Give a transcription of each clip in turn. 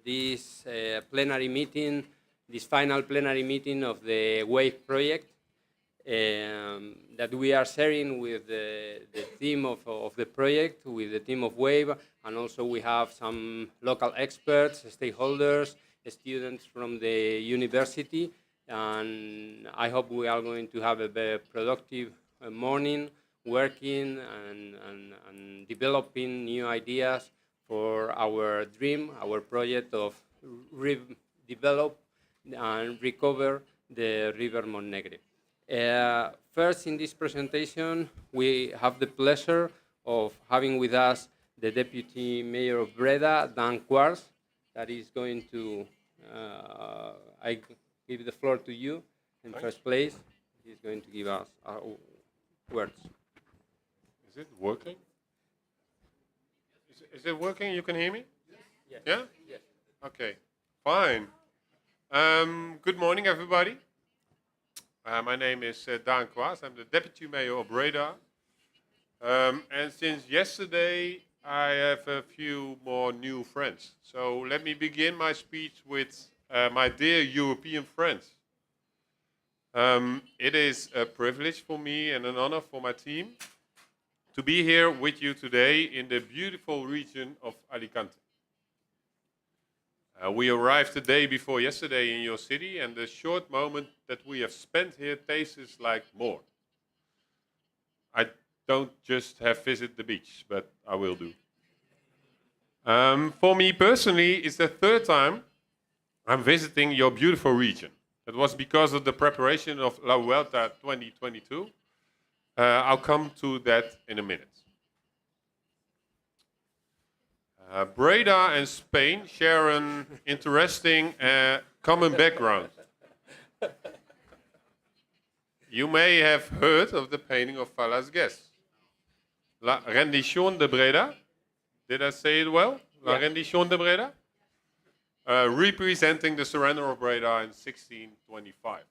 this plenary meeting, this final plenary meeting of the WAVE project that we are sharing with the team of the project, with the team of WAVE, and also we have some local experts, stakeholders, students from the university, and I hope we are going to have a very productive morning working and developing new ideas for our dream, our project of redevelop and recover the River Montnegre. First, in this presentation, we have the pleasure of having with us the Deputy Mayor of Breda, Dan Quartz, that is going to, I give the floor to you in first place. He's going to give us our words. Is it working? Is it working? You can hear me? Yes. Yeah? Yes. Okay, fine. Good morning, everybody. My name is Dan Quartz. I'm the Deputy Mayor of Breda. And since yesterday, I have a few more new friends. So let me begin my speech with my dear European friends. It is a privilege for me and an honor for my team to be here with you today in the beautiful region of Alicante. We arrived the day before yesterday in your city, and the short moment that we have spent here tastes like more. I don't just have visited the beach, but I will do. For me personally, it's the third time I'm visiting your beautiful region. It was because of the preparation of La Vuelta 2022. I'll come to that in a minute. Breda and Spain share an interesting common background. You may have heard of the painting of Velasquez. La Rendición de Breda. Did I say it well? La Rendición de Breda. Representing the surrender of Breda in 1625.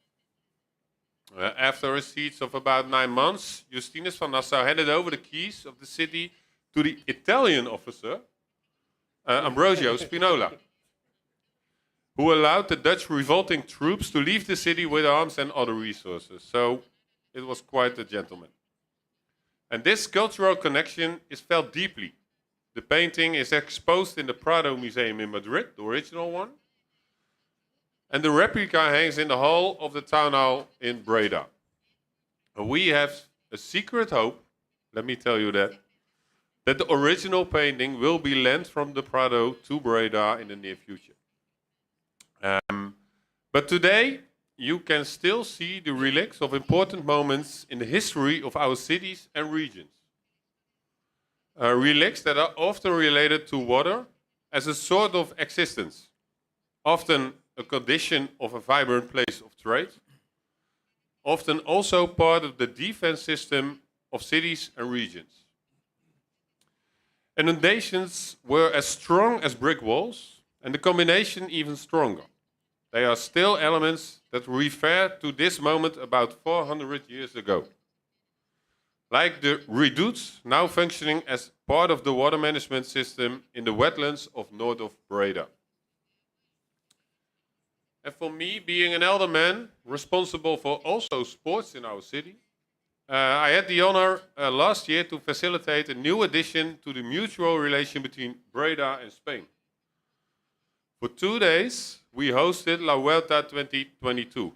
After a siege of about 9 months, Justinus van Nassau handed over the keys of the city to the Italian officer, Ambrosio Spinola, who allowed the Dutch revolting troops to leave the city with arms and other resources. So it was quite a gentleman. And this cultural connection is felt deeply. The painting is exposed in the Prado Museum in Madrid, the original one. And the replica hangs in the hall of the town hall in Breda. And we have a secret hope, let me tell you that the original painting will be lent from the Prado to Breda in the near future. But today, you can still see the relics of important moments in the history of our cities and regions. Relics that are often related to water as a sort of existence, often a condition of a vibrant place of trade, often also part of the defense system of cities and regions. Inundations were as strong as brick walls, and the combination even stronger. They are still elements that refer to this moment about 400 years ago. Like the redoutes now functioning as part of the water management system in the wetlands of north of Breda. And for me, being an elder man responsible for also sports in our city, I had the honor last year to facilitate a new addition to the mutual relation between Breda and Spain. For 2 days, we hosted La Vuelta 2022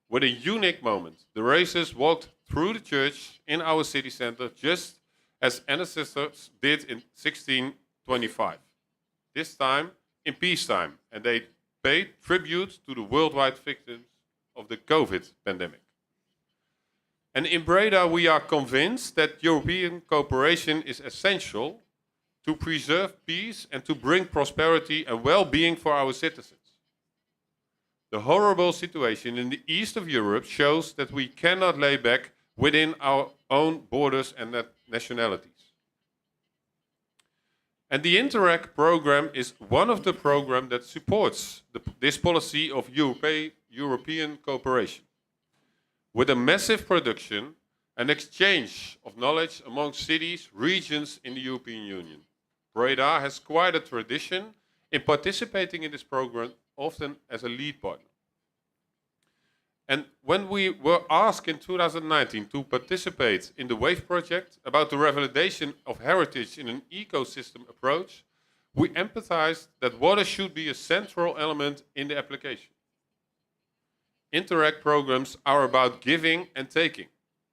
with a unique moment. The racers walked through the church in our city center just as ancestors did in 1625. This time in peacetime, and they paid tribute to the worldwide victims of the COVID pandemic. And in Breda, we are convinced that European cooperation is essential to preserve peace and to bring prosperity and well-being for our citizens. The horrible situation in the east of Europe shows that we cannot lay back within our own borders and nationalities. And the Interreg program is one of the programs that supports this policy of European cooperation, with a massive production and exchange of knowledge among cities, regions in the European Union. Breda has quite a tradition in participating in this program, often as a lead partner. And when we were asked in 2019 to participate in the WAVE project about the revalidation of heritage in an ecosystem approach, we empathized that water should be a central element in the application. Interreg programs are about giving and taking.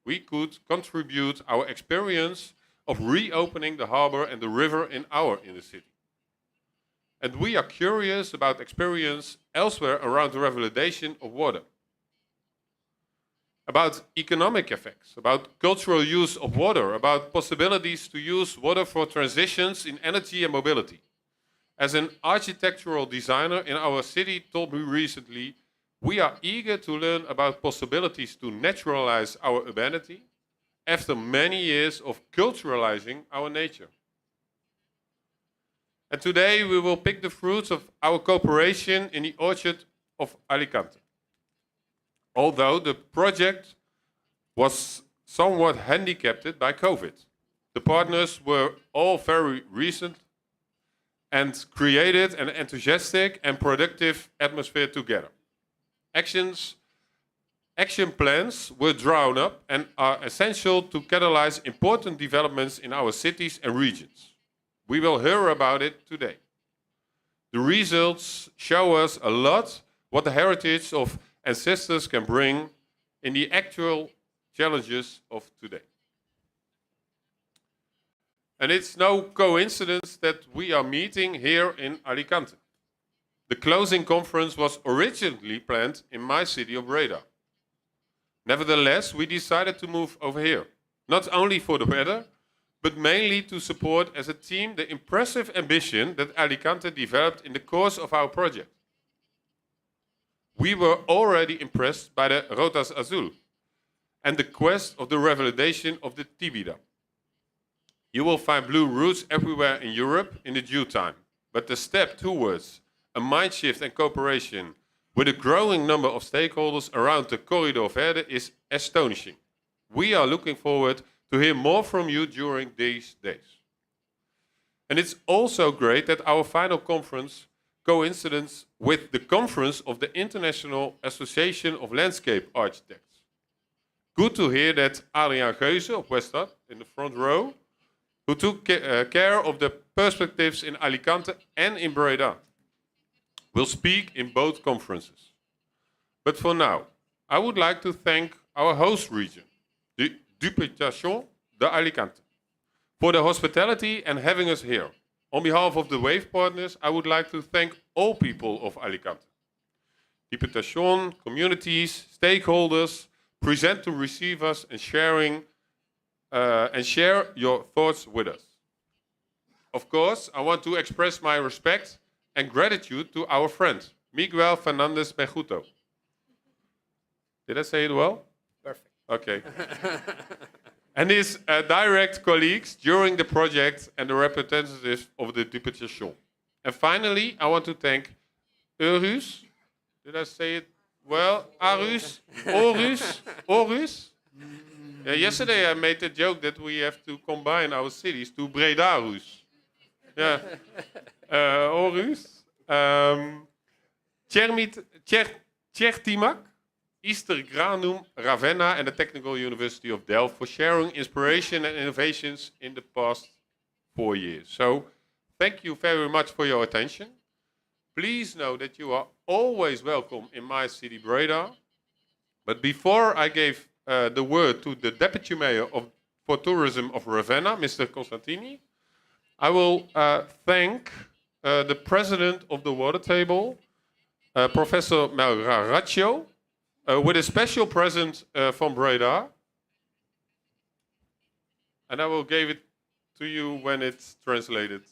We could contribute our experience of reopening the harbor and the river in the city. And we are curious about experience elsewhere around the revalidation of water. About economic effects, about cultural use of water, about possibilities to use water for transitions in energy and mobility. As an architectural designer in our city told me recently, we are eager to learn about possibilities to naturalize our urbanity after many years of culturalizing our nature. And today we will pick the fruits of our cooperation in the orchard of Alicante. Although the project was somewhat handicapped by COVID. The partners were all very recent and created an enthusiastic and productive atmosphere together. Action plans were drawn up and are essential to catalyze important developments in our cities and regions. We will hear about it today. The results show us a lot what the heritage of ancestors can bring in the actual challenges of today. And it's no coincidence that we are meeting here in Alicante. The closing conference was originally planned in my city of Breda. Nevertheless, we decided to move over here, not only for the weather, but mainly to support as a team the impressive ambition that Alicante developed in the course of our project. We were already impressed by the Rotas Azul and the quest of the revalidation of the Tibida. You will find blue routes everywhere in Europe in the due time, but the step towards a mind shift and cooperation with a growing number of stakeholders around the Corridor Verde is astonishing. We are looking forward to hear more from you during these days. And it's also great that our final conference coincides with the conference of the International Association of Landscape Architects. Good to hear that Adriaan Geuze of Westad, in the front row, who took care of the perspectives in Alicante and in Breda, will speak in both conferences. But for now, I would like to thank our host region, the Diputación de Alicante, for the hospitality and having us here. On behalf of the WAVE partners, I would like to thank all people of Alicante. Diputación, communities, stakeholders, present to receive us and share your thoughts with us. Of course, I want to express my respect and gratitude to our friend, Miguel Fernandez Bejuto. Did I say it well? Perfect. Okay. And his direct colleagues during the project and the representatives of the Diputación. And finally, I want to thank Eurus. Did I say it well? Arus? Orus? Yesterday I made the joke that we have to combine our cities to Bredarus. Yeah. Orus. Chertimak, Easter Granum, Ravenna, and the Technical University of Delft for sharing inspiration and innovations in the past 4 years. So, thank you very much for your attention. Please know that you are always welcome in my city, Breda. But before I gave the word to the Deputy Mayor for Tourism of Ravenna, Mr. Constantini, I will thank the President of the Water Table, Professor Melgaraccio, with a special present from Breda. And I will give it to you when it's translated.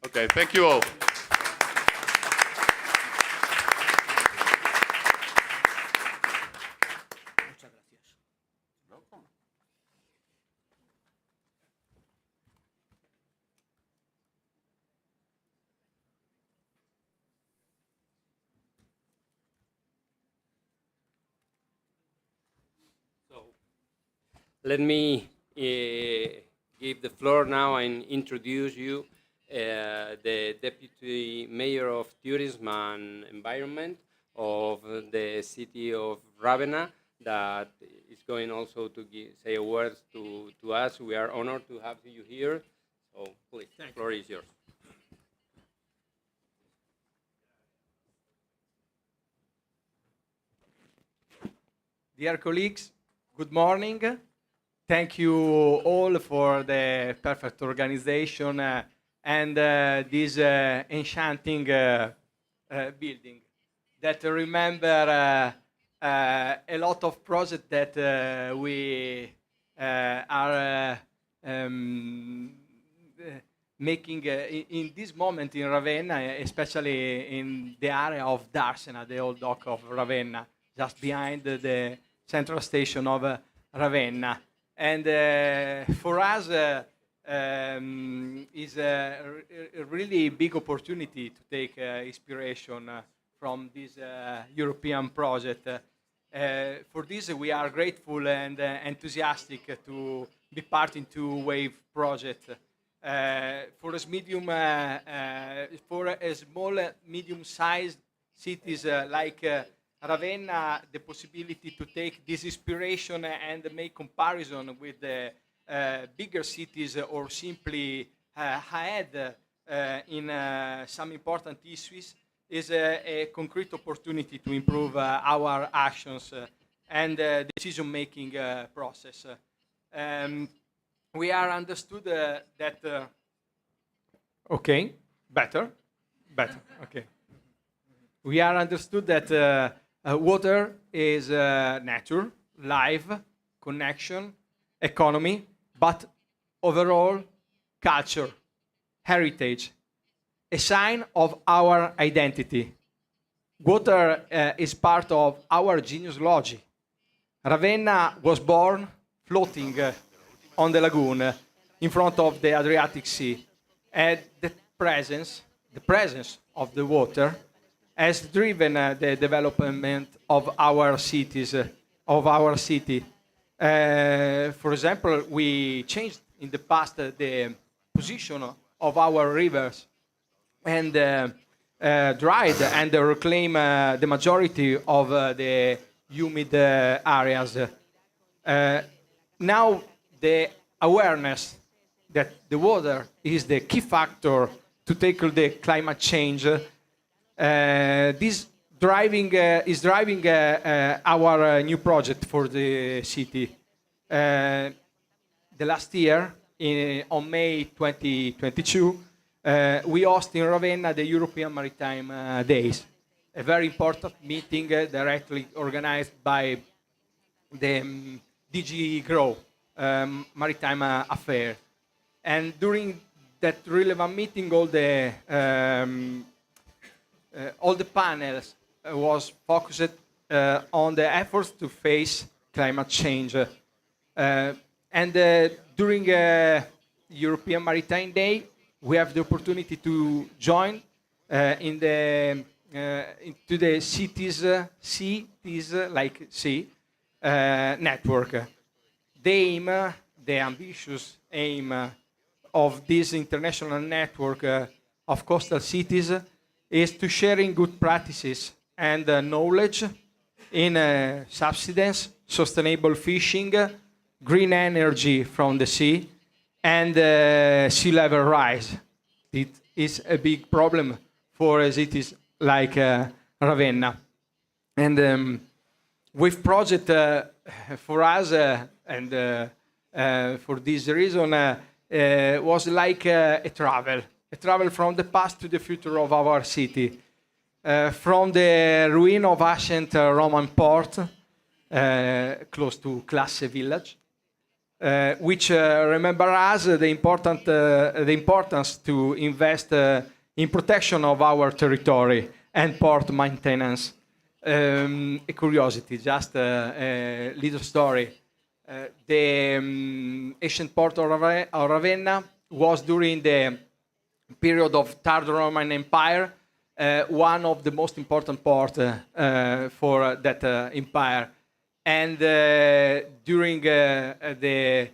Okay, thank you all. Let me give the floor now and introduce you the Deputy Mayor of Tourism and Environment of the city of Ravenna, that is going also to say a word to us. We are honored to have you here. So please, the floor is yours. Dear colleagues, good morning. Thank you all for the perfect organization and this enchanting building that remember a lot of projects that we are making in this moment in Ravenna, especially in the area of Darsena, the old dock of Ravenna, just behind the central station of Ravenna. And for us, is a really big opportunity to take inspiration from this European project. For this, we are grateful and enthusiastic to be part into Wave project. For a small, medium-sized cities like Ravenna, the possibility to take this inspiration and make comparison with the bigger cities or simply ahead in some important issues is a concrete opportunity to improve our actions and decision-making process. We are understood that... okay, better, okay. We are understood that water is nature, life, connection, economy, but overall culture, heritage, a sign of our identity. Water is part of our genius logic. Ravenna was born floating on the lagoon in front of the Adriatic Sea, and the presence of the water has driven the development of our cities, of our city. For example, we changed in the past the position of our rivers and dried and reclaim the majority of the humid areas. Now the awareness that the water is the key factor to tackle the climate change this is driving our new project for the city. The last year, on May 2022, we hosted in Ravenna the European Maritime Days, a very important meeting directly organized by the DG GROW, Maritime Affairs. And during that relevant meeting, all the panels was focused on the efforts to face climate change. And during European Maritime Day, we have the opportunity to join into the cities like sea network. The ambitious aim of this international network of coastal cities is to sharing good practices and knowledge in subsidence, sustainable fishing, green energy from the sea, and sea level rise. It is a big problem for cities like Ravenna. And with project for us and for this reason was like a travel from the past to the future of our city, from the ruin of ancient Roman port, close to Classe village, which remember us the importance to invest in protection of our territory and port maintenance. A curiosity, just a little story. The ancient port of Ravenna was during the period of Third Roman Empire one of the most important ports for that empire. and during the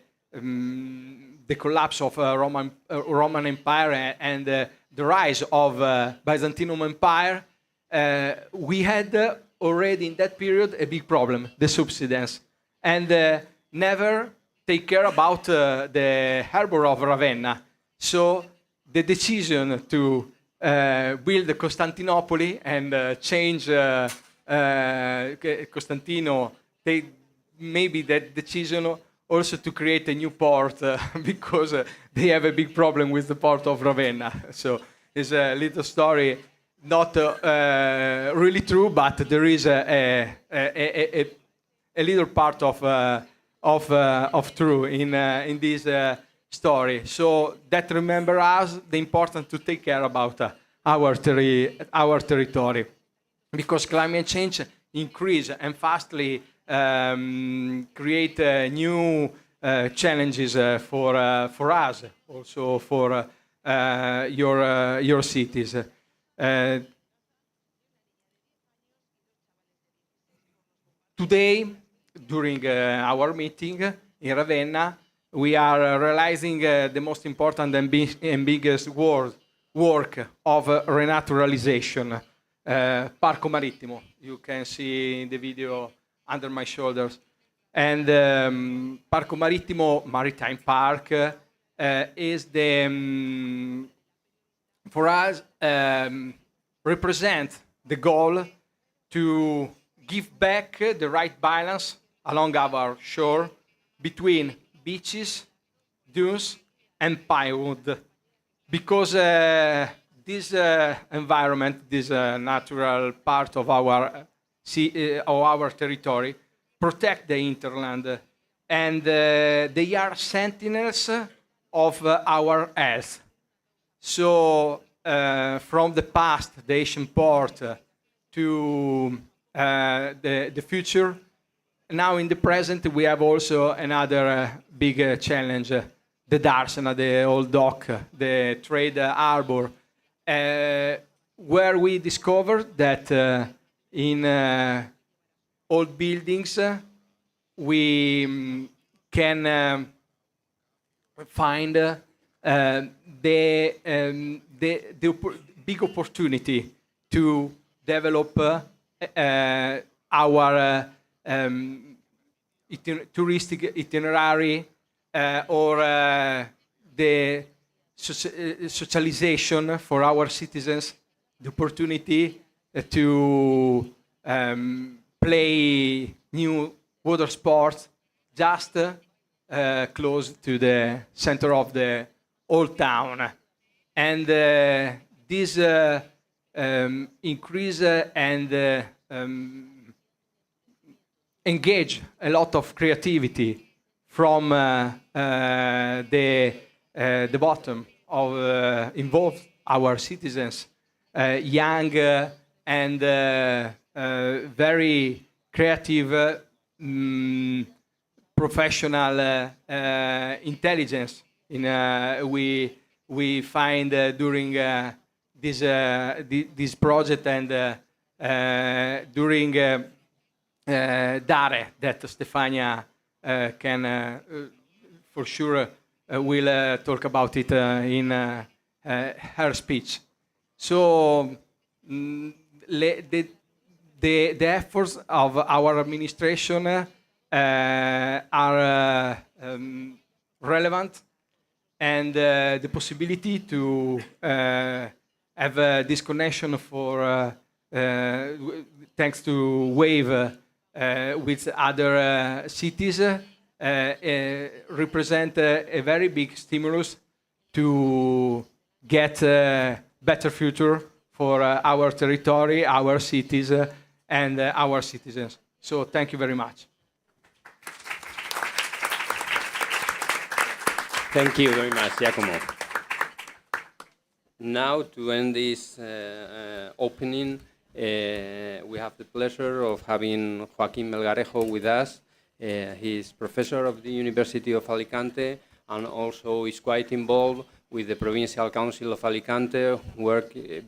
collapse of Roman Empire and the rise of Byzantium Empire, we had already in that period a big problem, the subsidence, and never take care about the harbor of Ravenna. So the decision to build Constantinople and change Constantino, maybe that decision also to create a new port because they have a big problem with the port of Ravenna. So it's a little story, not really true, but there is a little part of true in this story. So that remember us the importance to take care about our territory, because climate change increase and fastly create new challenges for us, also for your cities. Today, during our meeting in Ravenna, we are realizing the most important and biggest work of renaturalization, Parco Marittimo. You can see in the video under my shoulders. And Parco Marittimo, Maritime Park, is the, for us, represent the goal to give back the right balance along our shore between beaches, dunes, and pinewood. Because this environment, this natural part of our territory, protect the hinterland, and they are sentinels of our health. So from the past, the Asian port, to the future, now in the present we have also another big challenge, the Darsena, the old dock, the trade harbor, where we discovered that in old buildings we can find the big opportunity to develop our touristic itinerary or the socialization for our citizens, the opportunity to play new water sports just close to the center of the old town. And this increase and engage a lot of creativity from the bottom of involve our citizens, young and very creative, professional intelligence. We find during this project and during Dare, that Stefania can for sure will talk about it in her speech. So the efforts of our administration are relevant, and the possibility to have this connection for thanks to Wave with other cities represent a very big stimulus to get a better future for our territory, our cities, and our citizens. So thank you very much. Thank you very much, Giacomo. Now, to end this opening, we have the pleasure of having Joaquín Melgarejo with us. He is professor of the University of Alicante and also is quite involved with the Provincial Council of Alicante,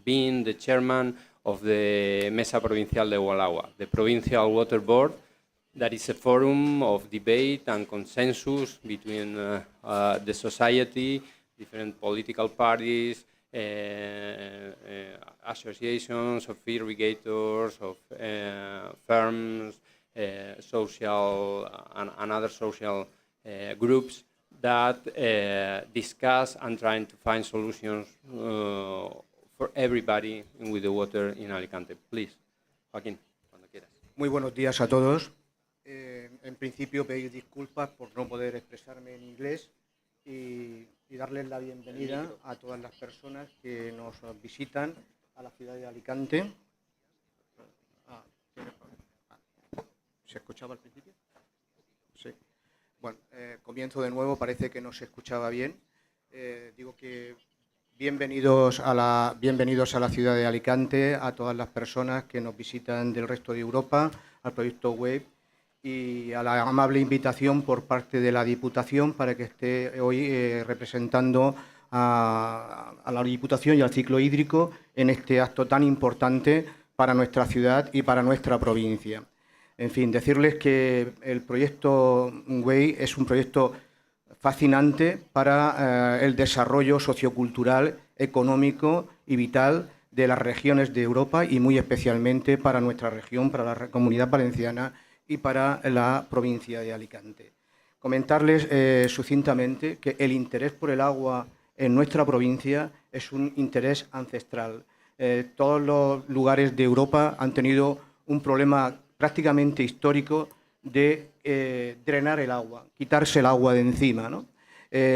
being the chairman of the Mesa Provincial de Gualagua, the Provincial Water Board that is a forum of debate and consensus between the society, different political parties, associations of irrigators, of firms, social and other social groups that discuss and trying to find solutions for everybody with the water in Alicante. Please, Joaquín, cuando quieras. Muy buenos días a todos. En principio, pedir disculpas por no poder expresarme en inglés y darles la bienvenida a todas las personas que nos visitan a la ciudad de Alicante. ¿Se escuchaba al principio? Sí. Bueno, comienzo de nuevo, parece que no se escuchaba bien. Digo que bienvenidos a la ciudad de Alicante, a todas las personas que nos visitan del resto de Europa, al proyecto WAVE, y a la amable invitación por parte de la Diputación para que esté hoy representando a la Diputación y al ciclo hídrico en este acto tan importante para nuestra ciudad y para nuestra provincia. En fin, decirles que el proyecto WAVE es un proyecto fascinante para el desarrollo sociocultural, económico y vital de las regiones de Europa y muy especialmente para nuestra región, para la Comunidad Valenciana y para la provincia de Alicante. Comentarles sucintamente que el interés por el agua en nuestra provincia es un interés ancestral. Todos los lugares de Europa han tenido un problema prácticamente histórico de drenar el agua, quitarse el agua de encima, ¿no?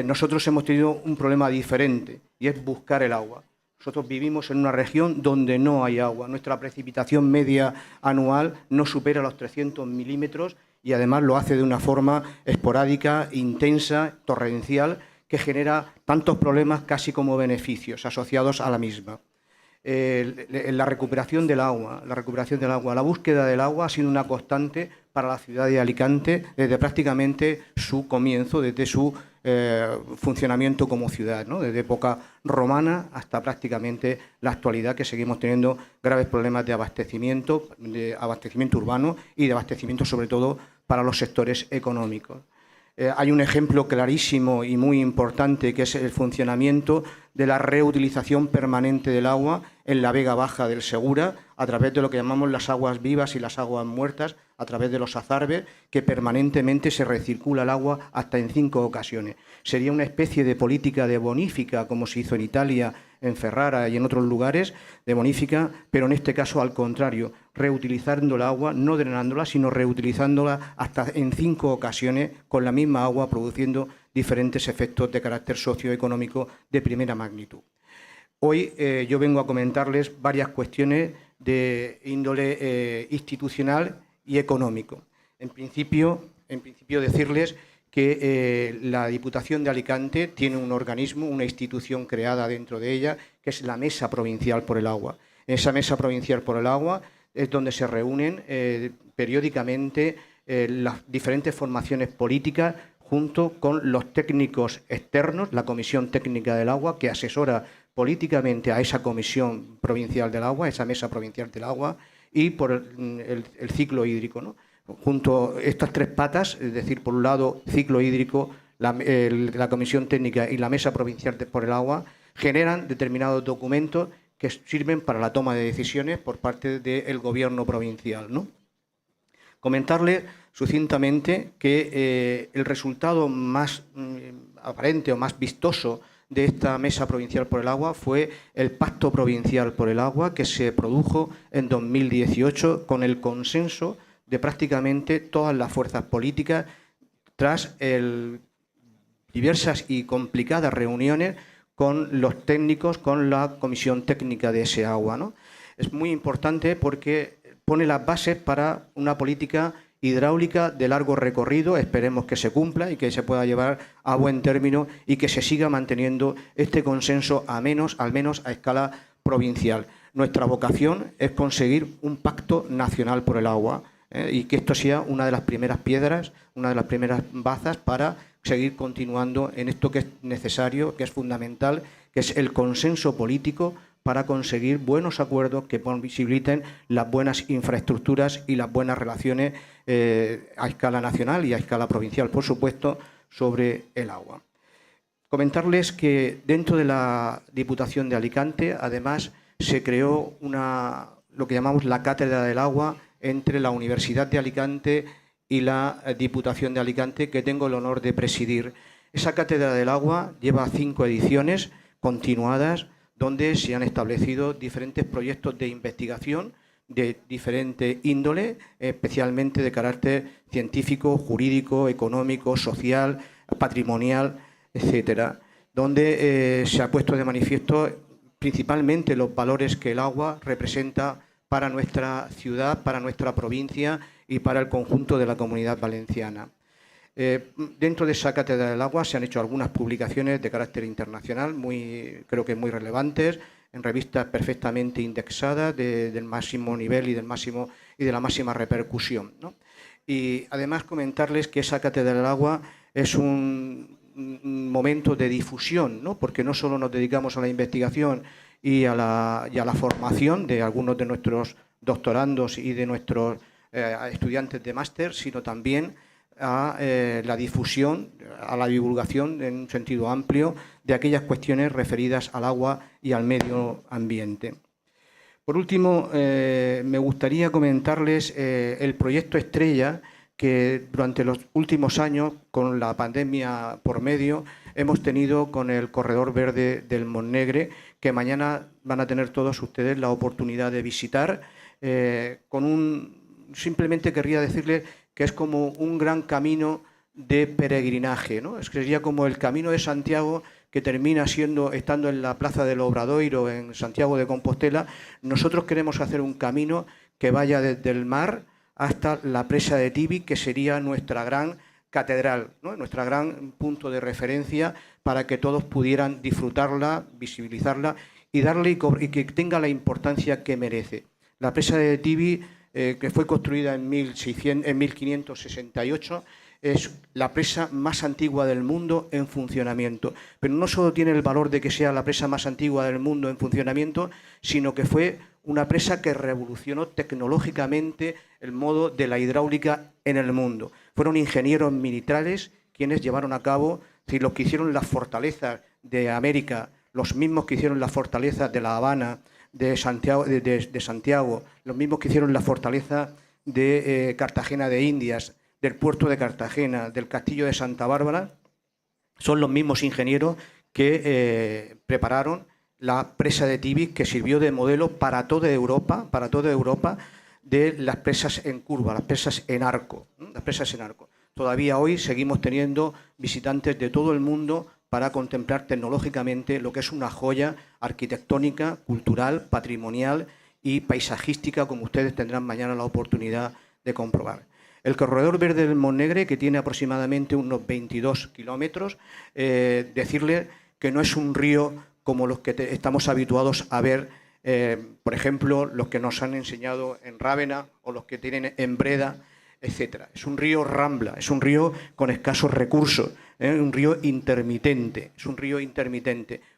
Nosotros hemos tenido un problema diferente y es buscar el agua. Nosotros vivimos en una región donde no hay agua. Nuestra precipitación media anual no supera los 300 milímetros y además lo hace de una forma esporádica, intensa, torrencial, que genera tantos problemas casi como beneficios asociados a la misma. La recuperación del agua, la búsqueda del agua ha sido una constante para la ciudad de Alicante desde prácticamente su comienzo, desde su funcionamiento como ciudad, ¿no? Desde época romana hasta prácticamente la actualidad, que seguimos teniendo graves problemas de abastecimiento urbano y de abastecimiento sobre todo para los sectores económicos. Hay un ejemplo clarísimo y muy importante que es el funcionamiento de la reutilización permanente del agua en la vega baja del Segura a través de lo que llamamos las aguas vivas y las aguas muertas, a través de los azarbes, que permanentemente se recircula el agua hasta en 5 ocasiones. Sería una especie de política de bonífica, como se hizo en Italia, en Ferrara y en otros lugares, de bonífica, pero en este caso al contrario, reutilizando el agua, no drenándola, sino reutilizándola hasta en 5 ocasiones con la misma agua, produciendo diferentes efectos de carácter socioeconómico de primera magnitud. Hoy yo vengo a comentarles varias cuestiones de índole institucional y económico. En principio decirles que la Diputación de Alicante tiene un organismo, una institución creada dentro de ella, que es la Mesa Provincial por el Agua. En esa Mesa Provincial por el Agua es donde se reúnen periódicamente las diferentes formaciones políticas junto con los técnicos externos, la Comisión Técnica del Agua, que asesora políticamente a esa Comisión Provincial del Agua, esa Mesa Provincial del Agua, y por el ciclo hídrico, ¿no? Junto a estas 3 patas, es decir, por un lado, ciclo hídrico, la Comisión Técnica y la Mesa Provincial por el Agua, generan determinados documentos que sirven para la toma de decisiones por parte del Gobierno provincial, ¿no? Comentarle sucintamente que el resultado más aparente o más vistoso de esta Mesa Provincial por el Agua fue el Pacto Provincial por el Agua, que se produjo en 2018 con el consenso de prácticamente todas las fuerzas políticas tras diversas y complicadas reuniones con los técnicos, con la Comisión Técnica de ese agua, ¿no? Es muy importante porque pone las bases para una política hidráulica de largo recorrido, esperemos que se cumpla y que se pueda llevar a buen término y que se siga manteniendo este consenso al menos a escala provincial. Nuestra vocación es conseguir un pacto nacional por el agua y que esto sea una de las primeras piedras, una de las primeras bazas para seguir continuando en esto que es necesario, que es fundamental, que es el consenso político para conseguir buenos acuerdos que posibiliten las buenas infraestructuras y las buenas relaciones a escala nacional y a escala provincial, por supuesto, sobre el agua. Comentarles que dentro de la Diputación de Alicante, además, se creó lo que llamamos la Cátedra del Agua entre la Universidad de Alicante y la Diputación de Alicante, que tengo el honor de presidir. Esa Cátedra del Agua lleva 5 ediciones continuadas, donde se han establecido diferentes proyectos de investigación de diferente índole, especialmente de carácter científico, jurídico, económico, social, patrimonial, etcétera, donde se ha puesto de manifiesto principalmente los valores que el agua representa para nuestra ciudad, para nuestra provincia y para el conjunto de la Comunidad Valenciana. Dentro de esa Cátedra del Agua se han hecho algunas publicaciones de carácter internacional, creo que muy relevantes, en revistas perfectamente indexadas del máximo nivel y de la máxima repercusión, ¿no? Y además comentarles que esa Cátedra del Agua es un momento de difusión, ¿no? Porque no solo nos dedicamos a la investigación y a la formación de algunos de nuestros doctorandos y de nuestros estudiantes de máster, sino también a la difusión, a la divulgación en un sentido amplio de aquellas cuestiones referidas al agua y al medio ambiente. Por último, me gustaría comentarles el proyecto estrella que durante los últimos años, con la pandemia por medio, hemos tenido con el corredor verde del Montnegre, que mañana van a tener todos ustedes la oportunidad de visitar. Simplemente querría decirles que es como un gran camino de peregrinaje, ¿no? Sería como el Camino de Santiago, que termina estando en la Plaza del Obradoiro, en Santiago de Compostela. Nosotros queremos hacer un camino que vaya desde el mar hasta la presa de Tibi, que sería nuestra gran catedral, ¿no? Nuestra gran punto de referencia para que todos pudieran disfrutarla, visibilizarla y que tenga la importancia que merece. La presa de Tibi, que fue construida en 1568, es la presa más antigua del mundo en funcionamiento. Pero no solo tiene el valor de que sea la presa más antigua del mundo en funcionamiento, sino que fue una presa que revolucionó tecnológicamente el modo de la hidráulica en el mundo. Fueron ingenieros militares quienes llevaron a cabo, los que hicieron las fortalezas de América, los mismos que hicieron las fortalezas de La Habana, de Santiago, los mismos que hicieron la fortaleza de Cartagena de Indias, del puerto de Cartagena, del castillo de Santa Bárbara, son los mismos ingenieros que prepararon la presa de Tibi, que sirvió de modelo para toda Europa, de las presas en curva, las presas en arco, ¿no? Las presas en arco. Todavía hoy seguimos teniendo visitantes de todo el mundo para contemplar tecnológicamente lo que es una joya arquitectónica, cultural, patrimonial y paisajística, como ustedes tendrán mañana la oportunidad de comprobar. El corredor verde del Montnegre, que tiene aproximadamente unos 22 kilómetros, decirle que no es un río como los que estamos habituados a ver, por ejemplo, los que nos han enseñado en Rávena o los que tienen en Breda, etcétera. Es un río rambla, es un río con escasos recursos, un río intermitente,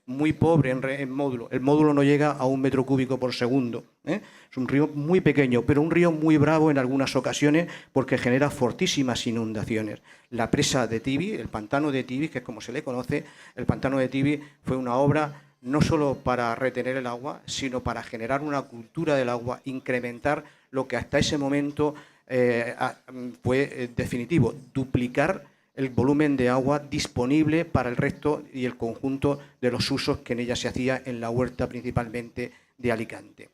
muy pobre en módulo. El módulo no llega a 1 metro cúbico por segundo. Es un río muy pequeño, pero un río muy bravo en algunas ocasiones porque genera fortísimas inundaciones. La presa de Tibi, el pantano de Tibi, que es como se le conoce, el pantano de Tibi fue una obra no solo para retener el agua, sino para generar una cultura del agua, incrementar lo que hasta ese momento fue definitivo, duplicar el volumen de agua disponible para el resto y el conjunto de los usos que en ella se hacía en la huerta principalmente de Alicante.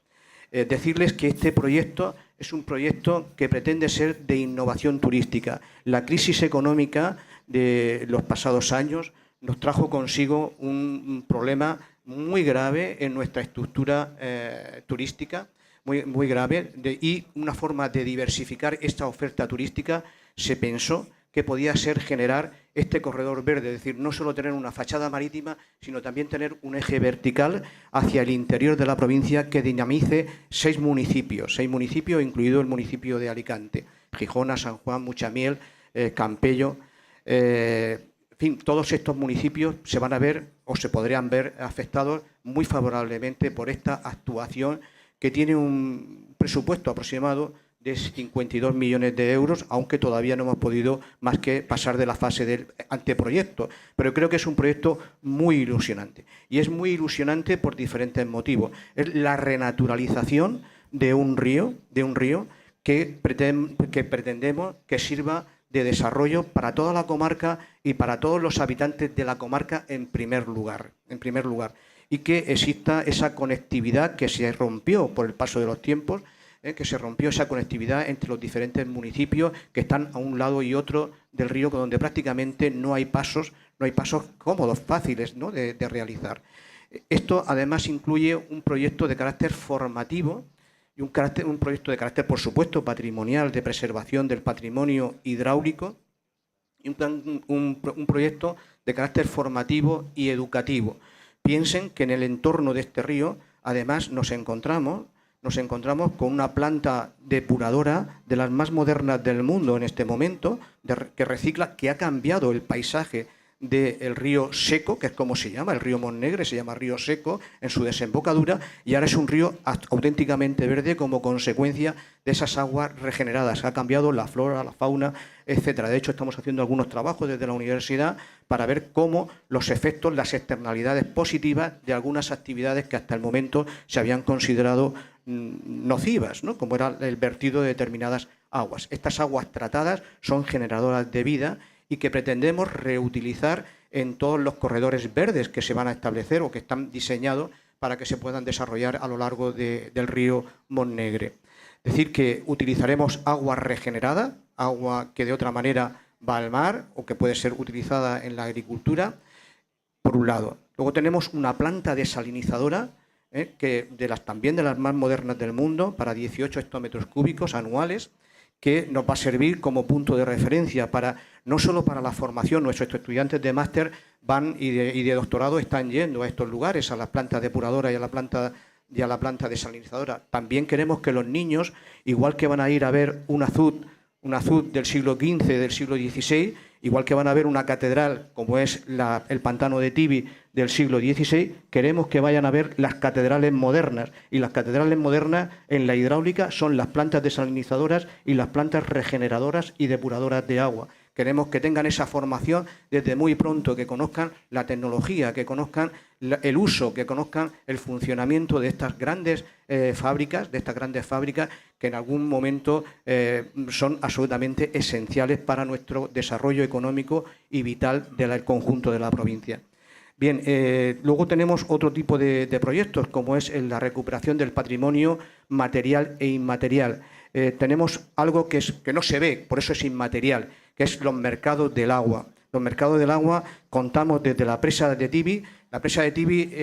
Decirles que este proyecto es un proyecto que pretende ser de innovación turística. La crisis económica de los pasados años nos trajo consigo un problema muy grave en nuestra estructura turística, muy grave, y una forma de diversificar esta oferta turística se pensó que podía ser generar este corredor verde, es decir, no solo tener una fachada marítima, sino también tener un eje vertical hacia el interior de la provincia que dinamice 6 municipios, incluido el municipio de Alicante, Gijona, San Juan, Muchamiel, Campello. En fin, todos estos municipios se van a ver o se podrían ver afectados muy favorablemente por esta actuación que tiene un presupuesto aproximado de 52 millones de euros, aunque todavía no hemos podido más que pasar de la fase del anteproyecto. Pero creo que es un proyecto muy ilusionante. Y es muy ilusionante por diferentes motivos. Es la renaturalización de un río que pretendemos que sirva de desarrollo para toda la comarca y para todos los habitantes de la comarca en primer lugar. Y que exista esa conectividad que se rompió por el paso de los tiempos, que se rompió esa conectividad entre los diferentes municipios que están a un lado y otro del río, donde prácticamente no hay pasos cómodos, fáciles, ¿no?, de realizar. Esto además incluye un proyecto de carácter formativo y un proyecto de carácter, por supuesto, patrimonial, de preservación del patrimonio hidráulico, y un proyecto de carácter formativo y educativo. Piensen que en el entorno de este río, además, nos encontramos con una planta depuradora de las más modernas del mundo en este momento, que recicla, que ha cambiado el paisaje del río seco, que es como se llama, el río Montnegre se llama río seco en su desembocadura, y ahora es un río auténticamente verde como consecuencia de esas aguas regeneradas. Ha cambiado la flora, la fauna, etcétera. De hecho, estamos haciendo algunos trabajos desde la universidad para ver cómo los efectos, las externalidades positivas de algunas actividades que hasta el momento se habían considerado nocivas, ¿no?, como era el vertido de determinadas aguas. Estas aguas tratadas son generadoras de vida y que pretendemos reutilizar en todos los corredores verdes que se van a establecer o que están diseñados para que se puedan desarrollar a lo largo del río Montnegre. Es decir, que utilizaremos agua regenerada, agua que de otra manera va al mar o que puede ser utilizada en la agricultura, por un lado. Luego tenemos una planta desalinizadora, también de las más modernas del mundo, para 18 hectómetros cúbicos anuales, que nos va a servir como punto de referencia no solo para la formación. Nuestros estudiantes de máster y de doctorado están yendo a estos lugares, a las plantas depuradoras y a la planta desalinizadora. También queremos que los niños, igual que van a ir a ver un azud del siglo XV, del siglo XVI, igual que van a ver una catedral como es el pantano de Tibi del siglo XVI, queremos que vayan a ver las catedrales modernas. Y las catedrales modernas en la hidráulica son las plantas desalinizadoras y las plantas regeneradoras y depuradoras de agua. Queremos que tengan esa formación desde muy pronto, que conozcan la tecnología, que conozcan el uso, que conozcan el funcionamiento de estas grandes fábricas, que en algún momento son absolutamente esenciales para nuestro desarrollo económico y vital del conjunto de la provincia. Bien, luego tenemos otro tipo de proyectos, como es la recuperación del patrimonio material e inmaterial. Tenemos algo que no se ve, por eso es inmaterial, que es los mercados del agua. Los mercados del agua contamos desde la presa de Tibi. La presa de Tibi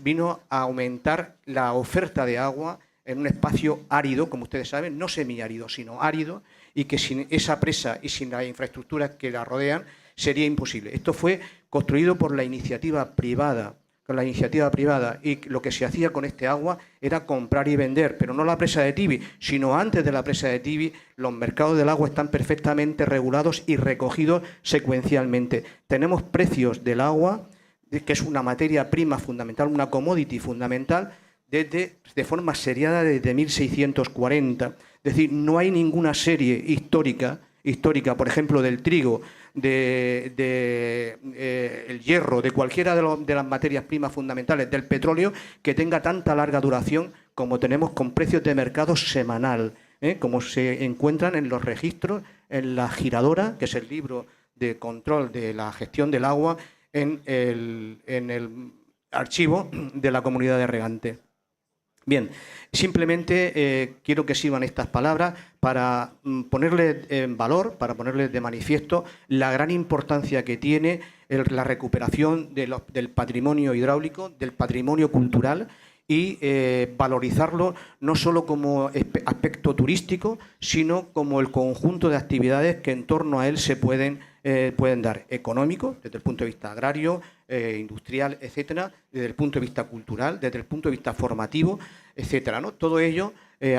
vino a aumentar la oferta de agua en un espacio árido, como ustedes saben, no semiárido, sino árido, y que sin esa presa y sin las infraestructuras que la rodean sería imposible. Esto fue construido por la iniciativa privada, y lo que se hacía con este agua era comprar y vender, pero no la presa de Tibi, sino antes de la presa de Tibi. Los mercados del agua están perfectamente regulados y recogidos secuencialmente. Tenemos precios del agua, que es una materia prima fundamental, una commodity fundamental, de forma seriada desde 1640. Es decir, no hay ninguna serie histórica, por ejemplo, del trigo, el hierro, de cualquiera de las materias primas fundamentales, del petróleo, que tenga tanta larga duración como tenemos con precios de mercado semanal, como se encuentran en los registros, en la giradora, que es el libro de control de la gestión del agua, en el archivo de la Comunidad de Regante. Bien, simplemente quiero que sirvan estas palabras para ponerles en valor, para ponerles de manifiesto la gran importancia que tiene la recuperación del patrimonio hidráulico, del patrimonio cultural, y valorizarlo no solo como aspecto turístico, sino como el conjunto de actividades que en torno a él se pueden dar, económico, desde el punto de vista agrario, industrial, etcétera, desde el punto de vista cultural, desde el punto de vista formativo, etcétera, ¿no? Todo ello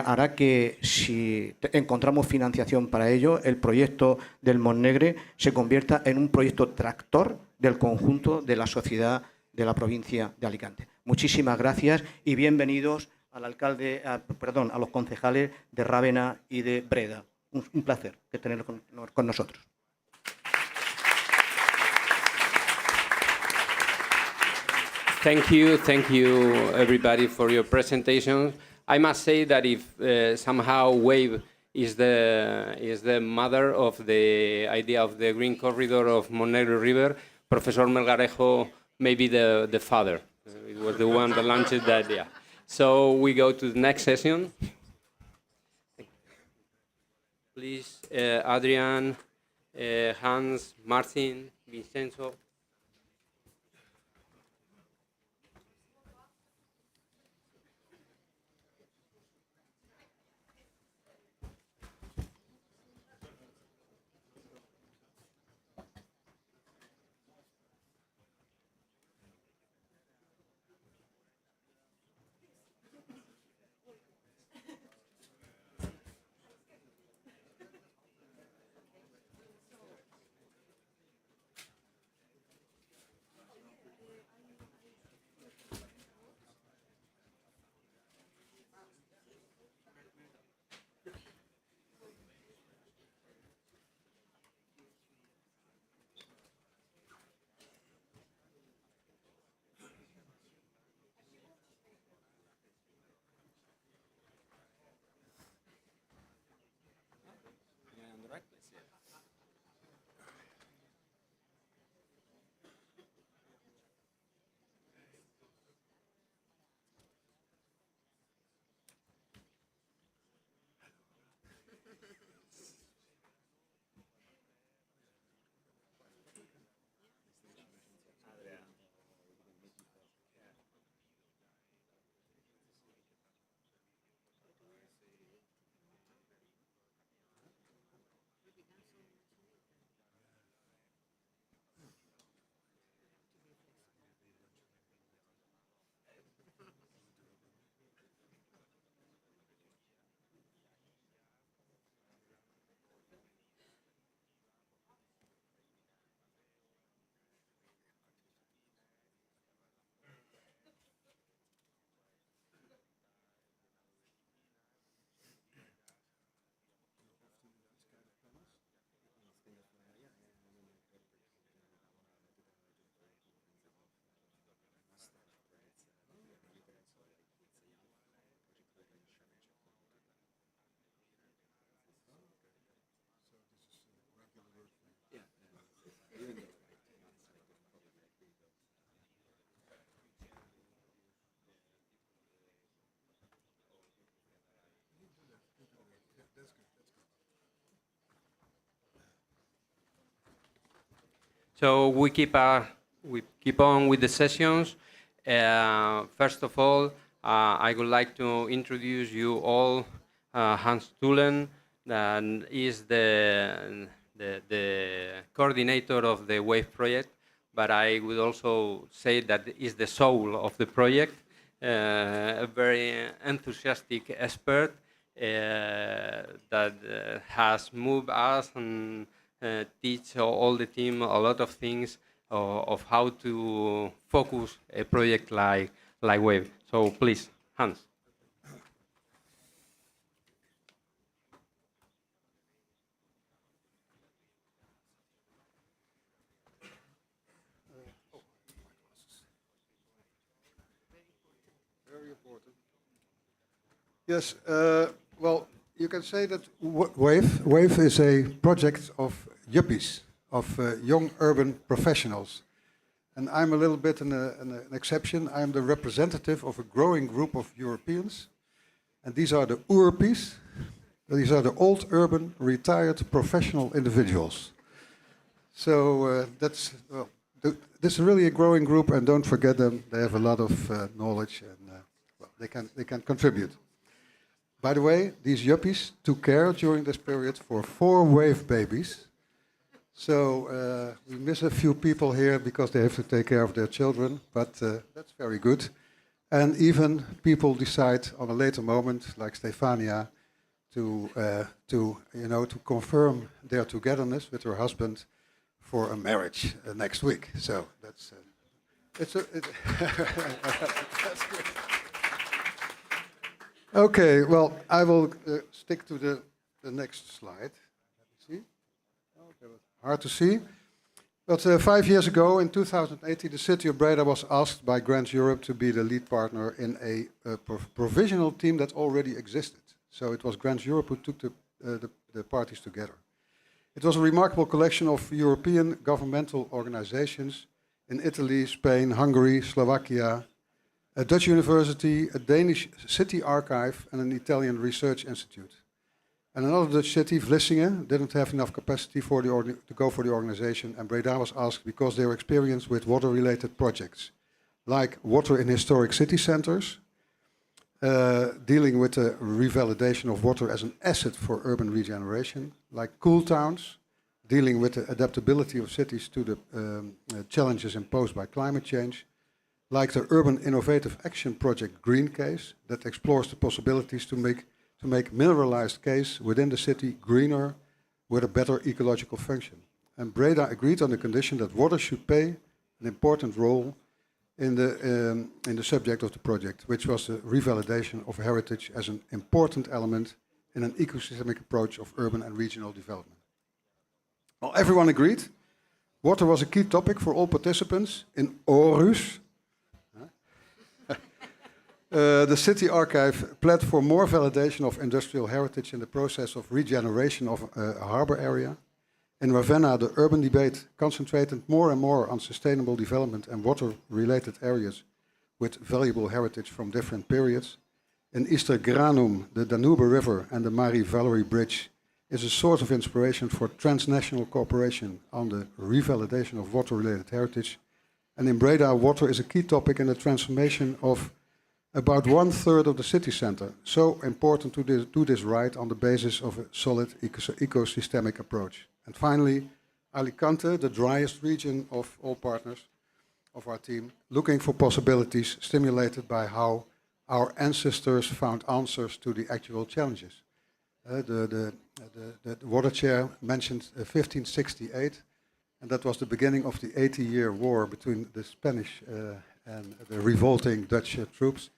hará que, si encontramos financiación para ello, el proyecto del Montnegre se convierta en un proyecto tractor del conjunto de la sociedad de la provincia de Alicante. Muchísimas gracias y bienvenidos al alcalde, a los concejales de Rávena y de Breda. Un placer que tenerlos con nosotros. Thank you everybody for your presentation. I must say that if somehow WAVE is the mother of the idea of the green corridor of Monegro River, Professor Melgarejo may be the father. It was the one that launched that idea. So we go to the next session. Please, Adrian, Hans, Martin, Vincenzo. So we keep on with the sessions. First of all, I would like to introduce you all Hans Tullen, that is the coordinator of the WAVE project, but I would also say that is the soul of the project, a very enthusiastic expert that has moved us and teach all the team a lot of things of how to focus a project like WAVE. So please, Hans. Very important. Yes, well, you can say that WAVE is a project of yuppies, of young urban professionals. And I'm a little bit an exception. I'm the representative of a growing group of Europeans. And these are the URPs. These are the old urban retired professional individuals. So this is really a growing group, and don't forget them. They have a lot of knowledge, and well, they can contribute. By the way, these yuppies took care during this period for 4 WAVE babies. So we miss a few people here because they have to take care of their children, but that's very good. And even people decide on a later moment, like Stefania, to confirm their togetherness with her husband for a marriage next week. So that's It's a, that's good. Okay, well, I will stick to the next slide. Let me see. Okay, hard to see. But 5 years ago, in 2018, the city of Breda was asked by Grants Europe to be the lead partner in a provisional team that already existed. So it was Grants Europe who took the parties together. It was a remarkable collection of European governmental organizations in Italy, Spain, Hungary, Slovakia, a Dutch university, a Danish city archive, and an Italian research institute. And another Dutch city, Vlissingen, didn't have enough capacity to go for the organization, and Breda was asked because they were experienced with water-related projects, like water in historic city centers, dealing with the revalidation of water as an asset for urban regeneration, like cool towns, dealing with the adaptability of cities to the challenges imposed by climate change, like the Urban Innovative Action Project Green Case, that explores the possibilities to make mineralized case within the city greener with a better ecological function. And Breda agreed on the condition that water should play an important role in the subject of the project, which was the revalidation of heritage as an important element in an ecosystemic approach of urban and regional development. Well, everyone agreed. Water was a key topic for all participants in Aarhus. The city archive pled for more validation of industrial heritage in the process of regeneration of a harbor area. In Ravenna, the urban debate concentrated more and more on sustainable development and water-related areas with valuable heritage from different periods. In Istergranum, the Danube River and the Mari Valerie Bridge is a source of inspiration for transnational cooperation on the revalidation of water-related heritage. And in Breda, water is a key topic in the transformation of about 1/3 of the city centre. So important to do this right on the basis of a solid ecosystemic approach. And finally, Alicante, the driest region of all partners of our team, looking for possibilities stimulated by how our ancestors found answers to the actual challenges. The water chair mentioned 1568, and that was the beginning of the 80-year war between the Spanish and the revolting Dutch troops.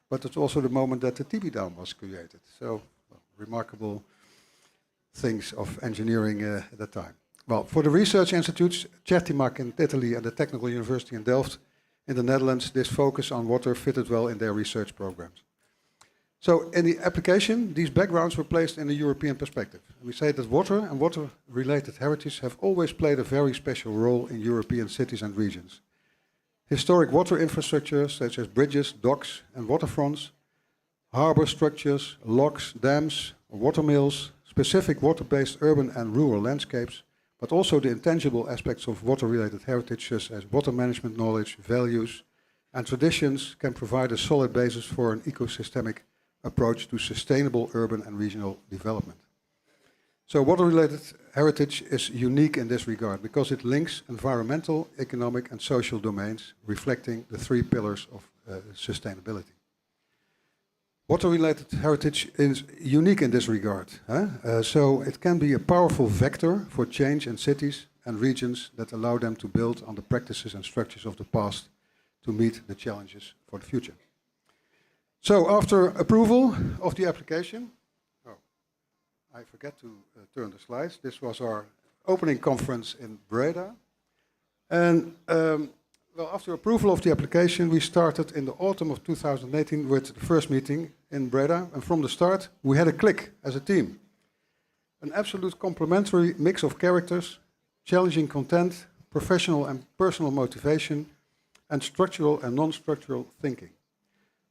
But it's also the moment that the TB Dam was created. So, remarkable things of engineering at that time. Well, for the research institutes, Certimac in Italy and the Technical University in Delft in the Netherlands, this focus on water fitted well in their research programs. So in the application, these backgrounds were placed in a European perspective. We say that water and water-related heritage have always played a very special role in European cities and regions. Historic water infrastructure, such as bridges, docks and waterfronts, harbor structures, locks, dams, water mills, specific water-based urban and rural landscapes, but also the intangible aspects of water-related heritage, such as water management knowledge, values, and traditions, can provide a solid basis for an ecosystemic approach to sustainable urban and regional development. So water-related heritage is unique in this regard because it links environmental, economic and social domains, reflecting the 3 pillars of sustainability. Water-related heritage is unique in this regard. So it can be a powerful vector for change in cities and regions that allow them to build on the practices and structures of the past to meet the challenges for the future. So after approval of the application, I forget to turn the slides. This was our opening conference in Breda. And well, after approval of the application, we started in the autumn of 2018 with the first meeting in Breda. And from the start, we had a click as a team. An absolute complementary mix of characters, challenging content, professional and personal motivation, and structural and non-structural thinking.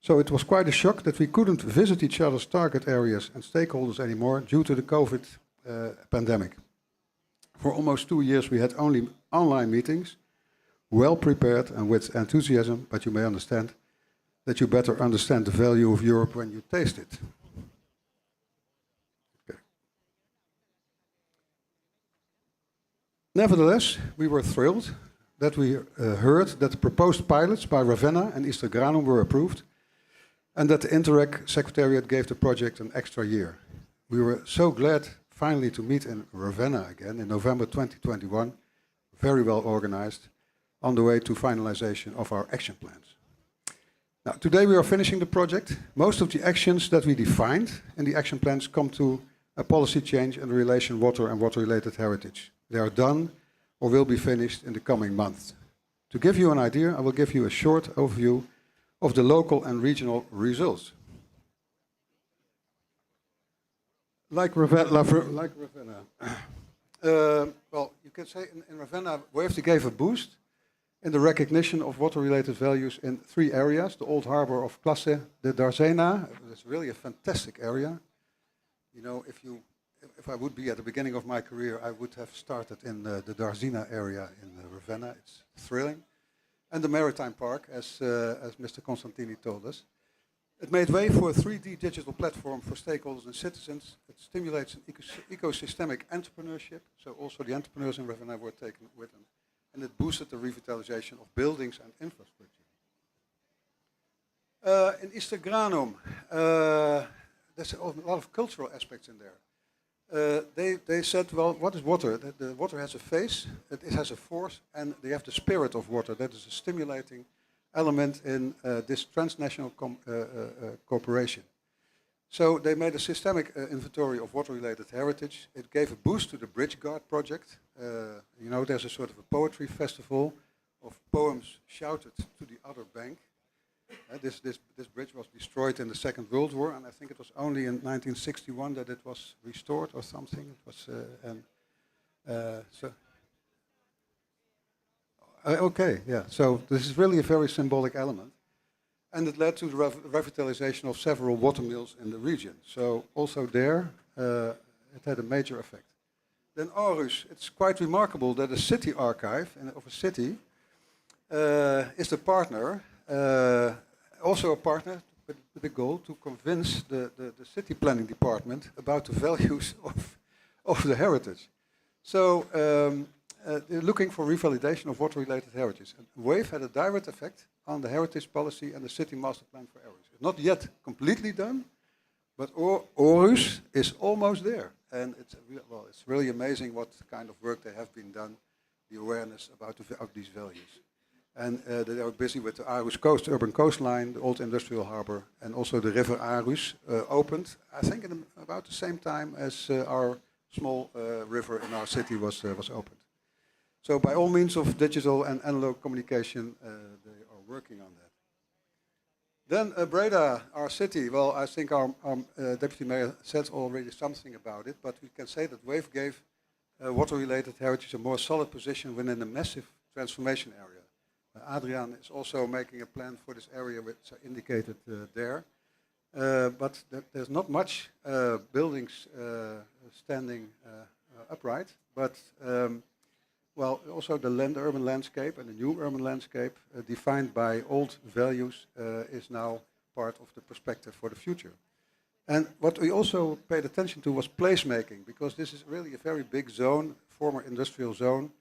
So it was quite a shock that we couldn't visit each other's target areas and stakeholders anymore due to the COVID pandemic. For almost 2 years we had only online meetings, well prepared and with enthusiasm, but you may understand that you better understand the value of Europe when you taste it. Okay. Nevertheless, we were thrilled that we heard that the proposed pilots by Ravenna and Istergranum were approved, and that the Interreg Secretariat gave the project an extra year. We were so glad finally to meet in Ravenna again in November 2021, very well organized, on the way to finalization of our action plans. Now, today we are finishing the project. Most of the actions that we defined in the action plans come to a policy change in the relation water and water-related heritage. They are done or will be finished in the coming months. To give you an idea, I will give you a short overview of the local and regional results. Like Ravenna, well, you can say in Ravenna, WAVE gave a boost in the recognition of water-related values in 3 areas. The old harbor of Classe de Darzena, it's really a fantastic area. You know, if I would be at the beginning of my career, I would have started in the Darzena area in Ravenna. It's thrilling. And the Maritime Park, as Mr. Constantini told us. It made way for a 3D digital platform for stakeholders and citizens. It stimulates an ecosystemic entrepreneurship, so also the entrepreneurs in Ravenna were taken with them. And it boosted the revitalization of buildings and infrastructure. In Istergranum, there's a lot of cultural aspects in there. They said, well, what is water? The water has a face, it has a force, and they have the spirit of water. That is a stimulating element in this transnational cooperation. So they made a systemic inventory of water-related heritage. It gave a boost to the Bridge Guard project. You know, there's a sort of a poetry festival of poems shouted to the other bank. This bridge was destroyed in the Second World War, and I think it was only in 1961 that it was restored or something. It was, okay, yeah. So this is really a very symbolic element, and it led to the revitalization of several water mills in the region. So also there, it had a major effect. Then Aarhus, it's quite remarkable that a city archive of a city is the partner. Also a partner with the goal to convince the city planning department about the values of the heritage. So they're looking for revalidation of water-related heritage. And WAVE had a direct effect on the heritage policy and the city master plan for areas. It's not yet completely done, but Aarhus is almost there. And it's really amazing what kind of work they have been done, the awareness about these values. And they are busy with the Aarhus Coast, urban coastline, the old industrial harbor, and also the river Aarhus opened, I think in about the same time as our small river in our city was opened. So by all means of digital and analog communication, they are working on that. Then Breda, our city, well, I think our Deputy Mayor said already something about it, but we can say that WAVE gave water-related heritage a more solid position within a massive transformation area. Adriaan is also making a plan for this area, which are indicated there. But there's not much buildings standing upright, but well, also the urban landscape and the new urban landscape defined by old values is now part of the perspective for the future. And what we also paid attention to was placemaking, because this is really a very big zone, former industrial zone.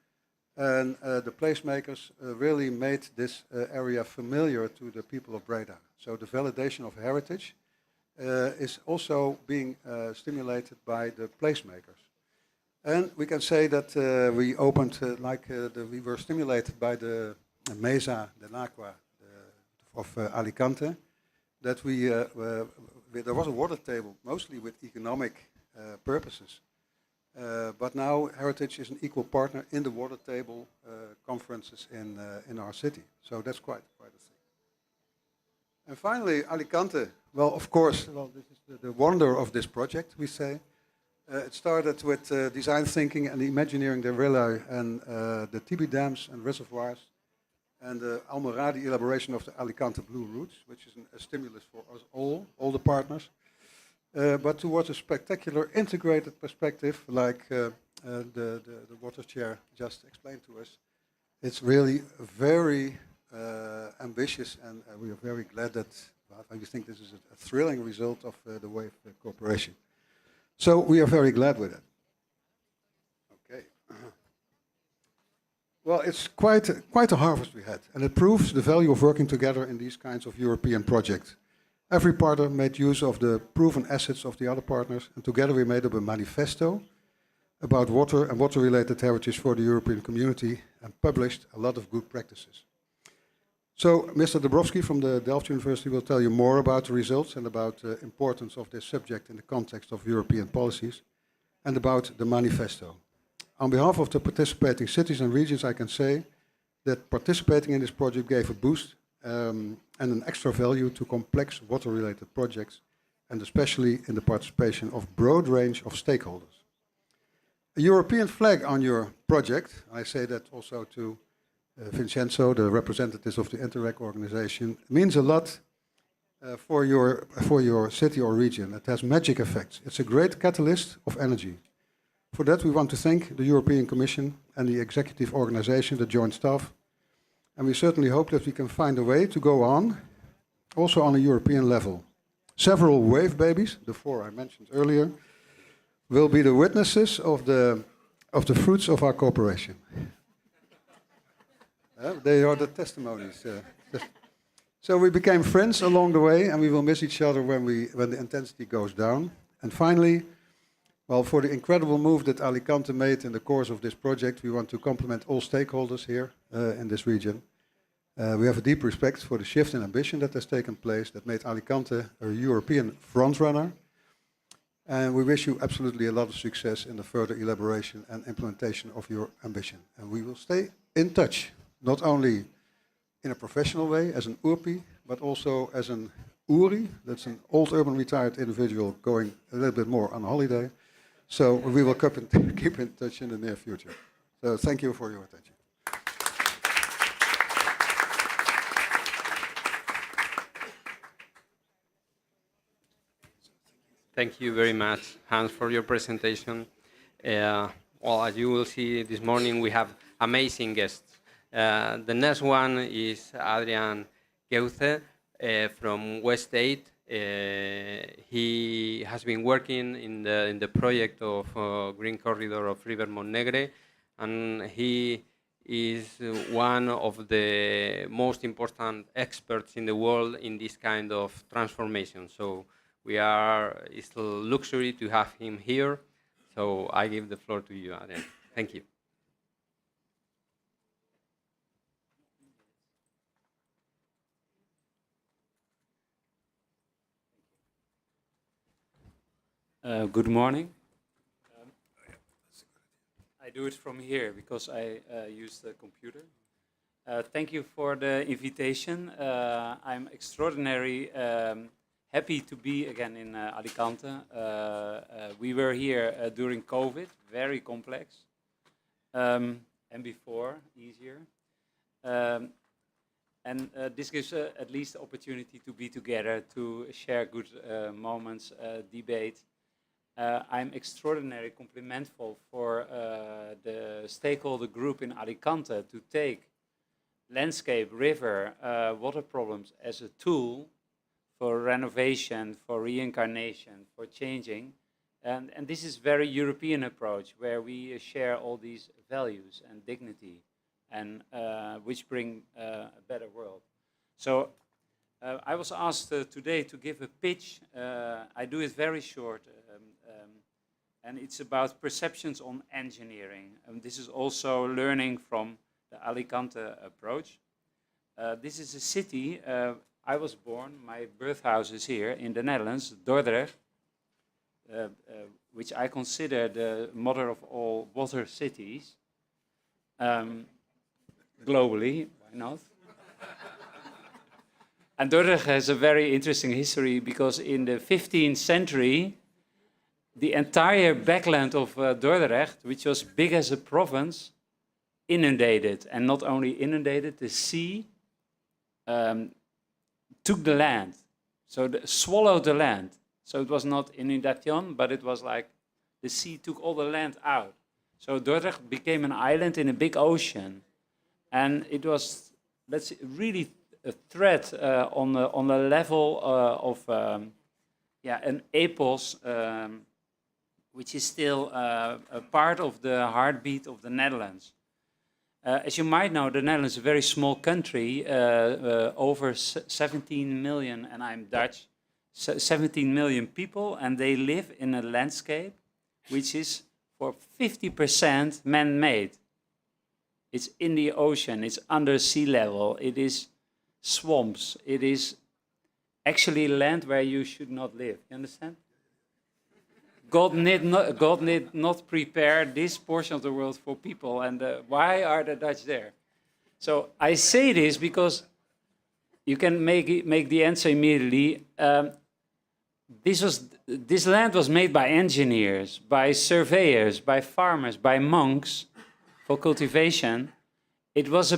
And the placemakers really made this area familiar to the people of Breda. So the validation of heritage is also being stimulated by the placemakers. And we can say that we opened, we were stimulated by the Mesa de l'Aqua of Alicante, that there was a water table, mostly with economic purposes. But now heritage is an equal partner in the water table conferences in our city. So that's quite a thing. And finally, Alicante. Well, of course, this is the wonder of this project, we say. It started with design thinking and imagineering the Rilla and the Tibi dams and reservoirs, and the Almoradi elaboration of the Alicante Blue Routes, which is a stimulus for us all the partners. But towards a spectacular integrated perspective, like the water chair just explained to us, it's really very ambitious, and we are very glad that we think this is a thrilling result of the WAVE cooperation. So we are very glad with it. Okay. Well, it's quite a harvest we had, and it proves the value of working together in these kinds of European projects. Every partner made use of the proven assets of the other partners, and together we made up a manifesto about water and water-related heritage for the European community, and published a lot of good practices. So Mr. Dabrowski from the Delft University will tell you more about the results and about the importance of this subject in the context of European policies and about the manifesto. On behalf of the participating cities and regions, I can say that participating in this project gave a boost and an extra value to complex water-related projects, and especially in the participation of broad range of stakeholders. A European flag on your project, I say that also to Vincenzo, the representatives of the Interreg organization, means a lot for your city or region. It has magic effects. It's a great catalyst of energy. For that, we want to thank the European Commission and the executive organization, the joint staff, and we certainly hope that we can find a way to go on, also on a European level. Several wave babies, the 4 I mentioned earlier, will be the witnesses of the fruits of our cooperation. They are the testimonies. So we became friends along the way, and we will miss each other when the intensity goes down. And finally, well, for the incredible move that Alicante made in the course of this project, we want to compliment all stakeholders here in this region. We have a deep respect for the shift in ambition that has taken place that made Alicante a European frontrunner. And we wish you absolutely a lot of success in the further elaboration and implementation of your ambition. And we will stay in touch, not only in a professional way as an URPI, but also as an URI, that's an old urban retired individual going a little bit more on holiday. So we will keep in touch in the near future. So thank you for your attention. Thank you very much, Hans, for your presentation. Well, as you will see this morning, we have amazing guests. The next one is Adrian Geuthe from West 8. He has been working in the project of Green Corridor of River Montnegre, and he is one of the most important experts in the world in this kind of transformation. So it's a luxury to have him here. So I give the floor to you, Adrian. Thank you. Good morning. I do it from here because I use the computer. Thank you for the invitation. I'm extraordinarily happy to be again in Alicante. We were here during COVID, very complex, and before, easier. And this gives at least the opportunity to be together, to share good moments, debate. I'm extraordinarily complimentful for the stakeholder group in Alicante to take landscape, river, water problems as a tool for renovation, for reincarnation, for changing. And this is very European approach where we share all these values and dignity and which bring a better world. So I was asked today to give a pitch. I do it very short. And it's about perceptions on engineering. And this is also learning from the Alicante approach. This is a city, I was born, my birth house is here in the Netherlands, Dordrecht, which I consider the mother of all water cities, globally, why not? And Dordrecht has a very interesting history because in the 15th century, the entire backland of Dordrecht, which was big as a province, inundated. And not only inundated, the sea took the land. So swallowed the land. So it was not inundation, but it was like the sea took all the land out. So Dordrecht became an island in a big ocean. And it was, let's say, really a threat on the level of an epos, which is still a part of the heartbeat of the Netherlands. As you might know, the Netherlands is a very small country, over 17 million, and I'm Dutch, 17 million people, and they live in a landscape which is for 50% man-made. It's in the ocean. It's under sea level. It is swamps. It is actually land where you should not live. You understand? God did not prepare this portion of the world for people. And why are the Dutch there? So I say this because you can make the answer immediately. This land was made by engineers, by surveyors, by farmers, by monks for cultivation. It was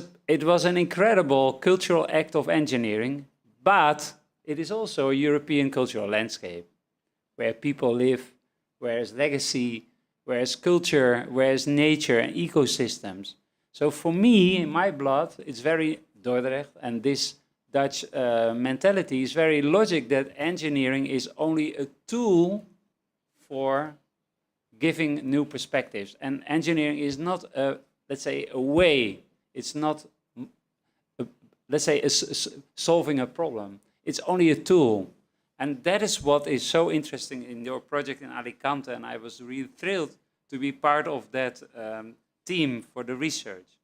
an incredible cultural act of engineering, but it is also a European cultural landscape where people live, where is legacy, where is culture, where is nature and ecosystems. So for me, in my blood, it's very Dordrecht, and this Dutch mentality is very logic that engineering is only a tool for giving new perspectives. And engineering is not, let's say, a way. It's not, let's say, solving a problem. It's only a tool. And that is what is so interesting in your project in Alicante. And I was really thrilled to be part of that team for the research.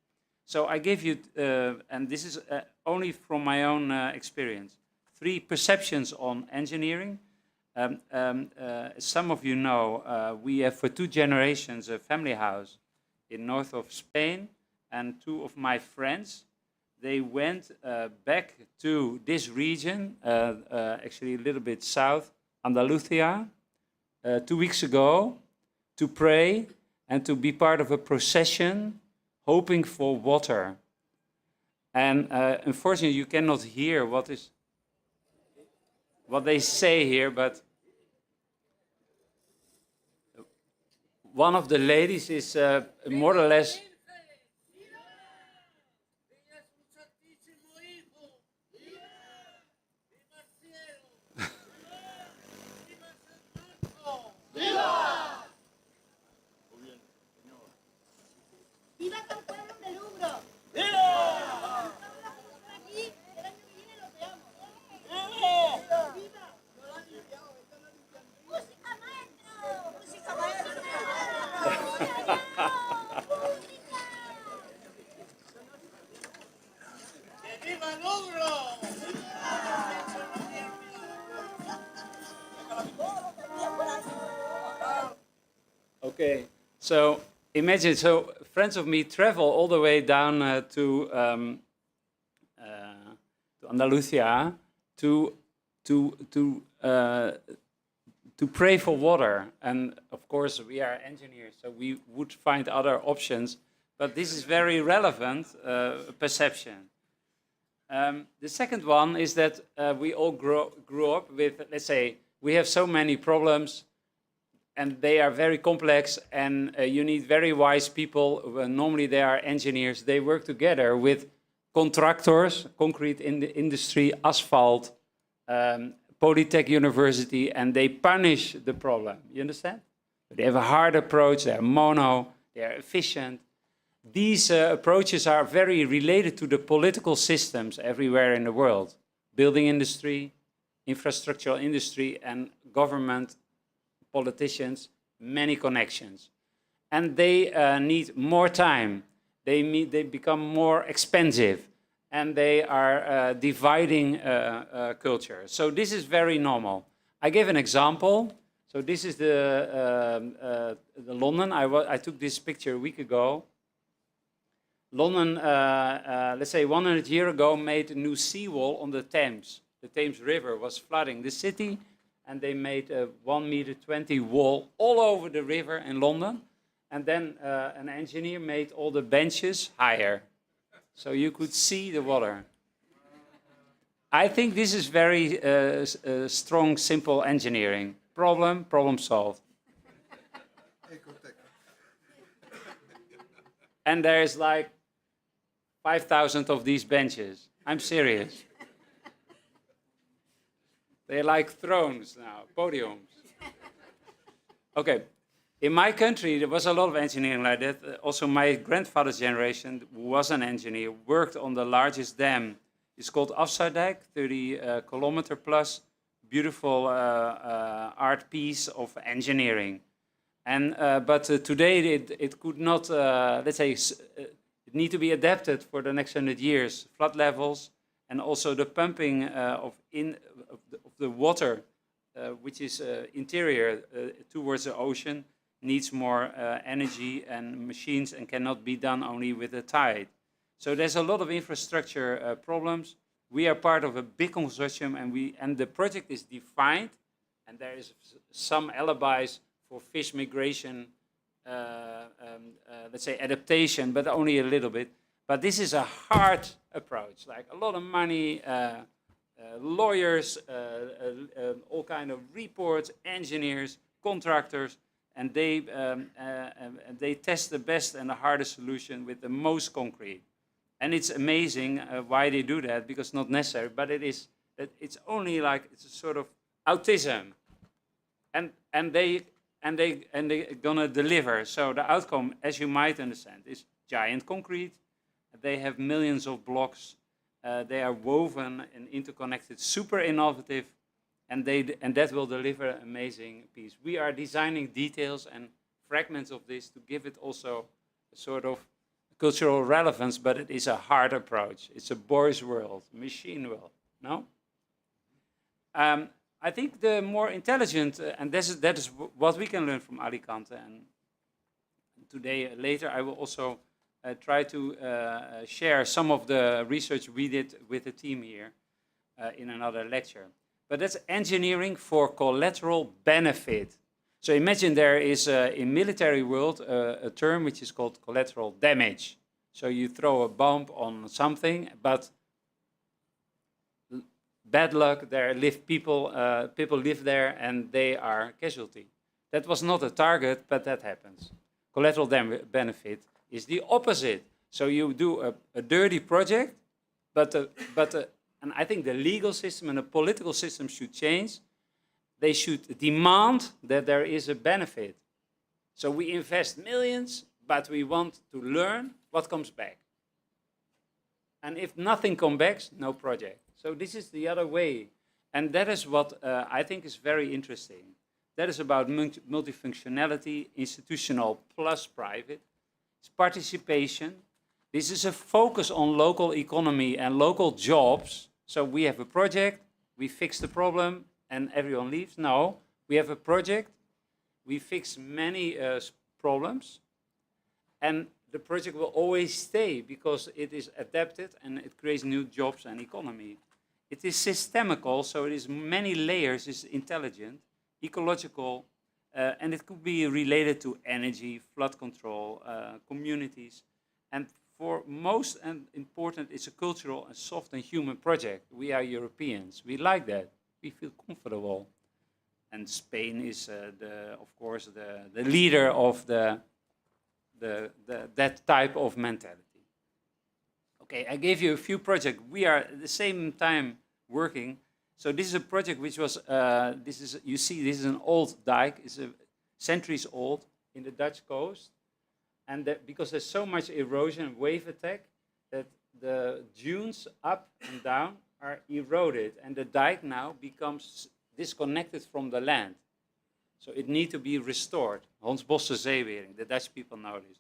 So I gave you, and this is only from my own experience, 3 perceptions on engineering. Some of you know, we have for 2 generations a family house in north of Spain, and 2 of my friends, they went back to this region, actually a little bit south, Andalusia, 2 weeks ago, to pray and to be part of a procession hoping for water. And unfortunately, you cannot hear what they say here, but one of the ladies is more or less Okay, so imagine, so friends of me travel all the way down to Andalusia to pray for water. And of course, we are engineers, so we would find other options. But this is very relevant perception. The second one is that we all grew up with, let's say, we have so many problems, and they are very complex, and you need very wise people. Normally they are engineers. They work together with contractors, concrete in the industry, asphalt, Polytech University, and they punish the problem. You understand? They have a hard approach, they're mono, they're efficient. These approaches are very related to the political systems everywhere in the world. Building industry, infrastructural industry, and government, politicians, many connections. And they need more time. They become more expensive, and they are dividing culture. So this is very normal. I gave an example. So this is the London. I took this picture a week ago. London, let's say 100 years ago, made a new seawall on the Thames. The Thames River was flooding the city, and they made a 1.20 meter wall all over the river in London. And then an engineer made all the benches higher, so you could see the water. I think this is very strong, simple engineering. Problem solved. And there's like 5,000 of these benches. I'm serious. They're like thrones now, podiums. Okay, in my country, there was a lot of engineering like that. Also, my grandfather's generation, who was an engineer, worked on the largest dam. It's called Afsluitdijk, 30 kilometer plus, beautiful art piece of engineering. And but today it could not, let's say, It needs to be adapted for the next 100 years. Flood levels and also the pumping of the water, which is interior towards the ocean, needs more energy and machines and cannot be done only with the tide. So there's a lot of infrastructure problems. We are part of a big consortium, and the project is defined, and there is some alibis for fish migration, let's say adaptation, but only a little bit. But this is a hard approach, like a lot of money, lawyers, all kind of reports, engineers, contractors, and they test the best and the hardest solution with the most concrete. And it's amazing why they do that, because it's not necessary, but it's only like, it's a sort of autism. And they're gonna deliver. So the outcome, as you might understand, is giant concrete. They have millions of blocks. They are woven and interconnected, super innovative, and that will deliver an amazing piece. We are designing details and fragments of this to give it also a sort of cultural relevance, but it is a hard approach. It's a boys' world, machine world, no? I think the more intelligent, and that is what we can learn from Alicante, and today, later, I will also try to share some of the research we did with the team here in another lecture. But that's engineering for collateral benefit. So imagine there is, in military world, a term which is called collateral damage. So you throw a bomb on something, but bad luck, there live people live there and they are casualty. That was not a target, but that happens. Collateral benefit is the opposite. So you do a dirty project, and I think the legal system and the political system should change. They should demand that there is a benefit. So we invest millions, but we want to learn what comes back. And if nothing comes back, no project. So this is the other way. And that is what I think is very interesting. That is about multifunctionality, institutional plus private. It's participation. This is a focus on local economy and local jobs. So we have a project, we fix the problem, and everyone leaves. No, we have a project, we fix many problems, and the project will always stay because it is adapted and it creates new jobs and economy. It is systemical, so it is many layers, it's intelligent, ecological, and it could be related to energy, flood control, communities. And for most and important, it's a cultural and soft and human project. We are Europeans, we like that. We feel comfortable. And Spain is, of course, the leader of that type of mentality. Okay, I gave you a few projects. We are at the same time working. So this is a project which was, you see, this is an old dike. It's centuries old in the Dutch coast. And because there's so much erosion and wave attack, that the dunes up and down are eroded. And the dike now becomes disconnected from the land. So it needs to be restored. Hans Bosse Zeewering, the Dutch people know this.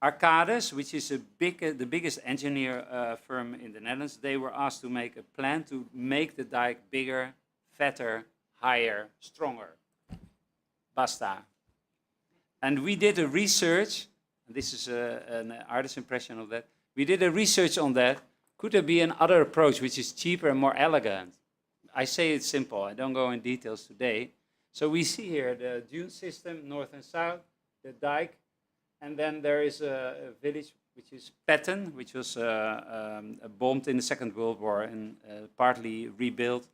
Arcades, which is the biggest engineer firm in the Netherlands, they were asked to make a plan to make the dike bigger, fatter, higher, stronger. Basta. And we did a research, and this is an artist's impression of that. We did a research on that. Could there be another approach which is cheaper and more elegant? I say it's simple, I don't go in details today. So we see here the dune system, north and south, the dike, and then there is a village which is Petten, which was bombed in the Second World War and partly rebuilt.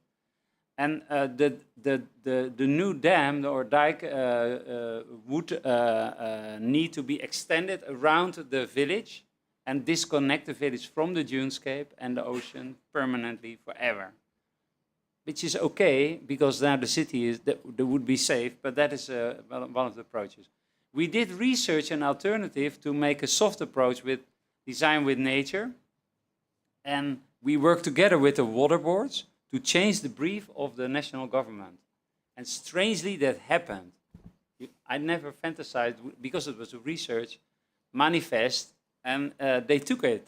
And the new dam or dike would need to be extended around the village and disconnect the village from the dunescape and the ocean permanently forever. Which is okay, because now the city is, that would be safe, but that is one of the approaches. We did research an alternative to make a soft approach with design with nature, and we worked together with the water boards to change the brief of the national government. And strangely, that happened. I never fantasized, because it was a research, manifest, And they took it.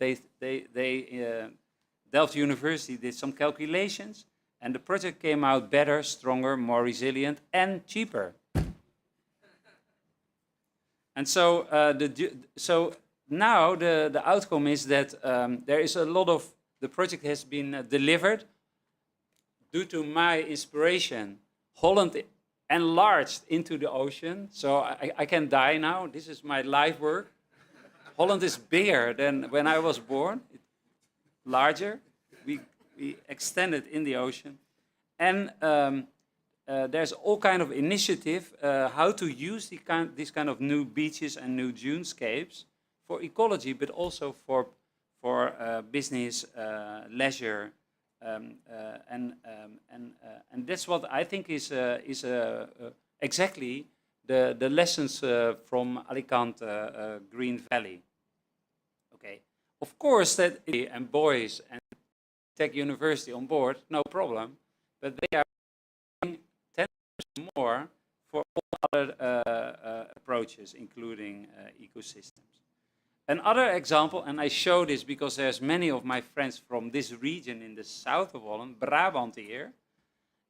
Delft University did some calculations, and the project came out better, stronger, more resilient, and cheaper. And so, so now the outcome is that there is a lot of, the project has been delivered due to my inspiration. Holland enlarged into the ocean, so I can die now. This is my life work. Holland is bigger than when I was born, larger. We extended in the ocean. And there's all kind of initiative how to use these kind of new beaches and new dunescapes for ecology, but also for business, leisure, and that's what I think is exactly the lessons from Alicante Green Valley. Okay, of course that and boys and Tech University on board, no problem, but they are doing 10 times more for all other approaches, including ecosystems. Another example, and I show this because there's many of my friends from this region in the south of Holland, Brabant here,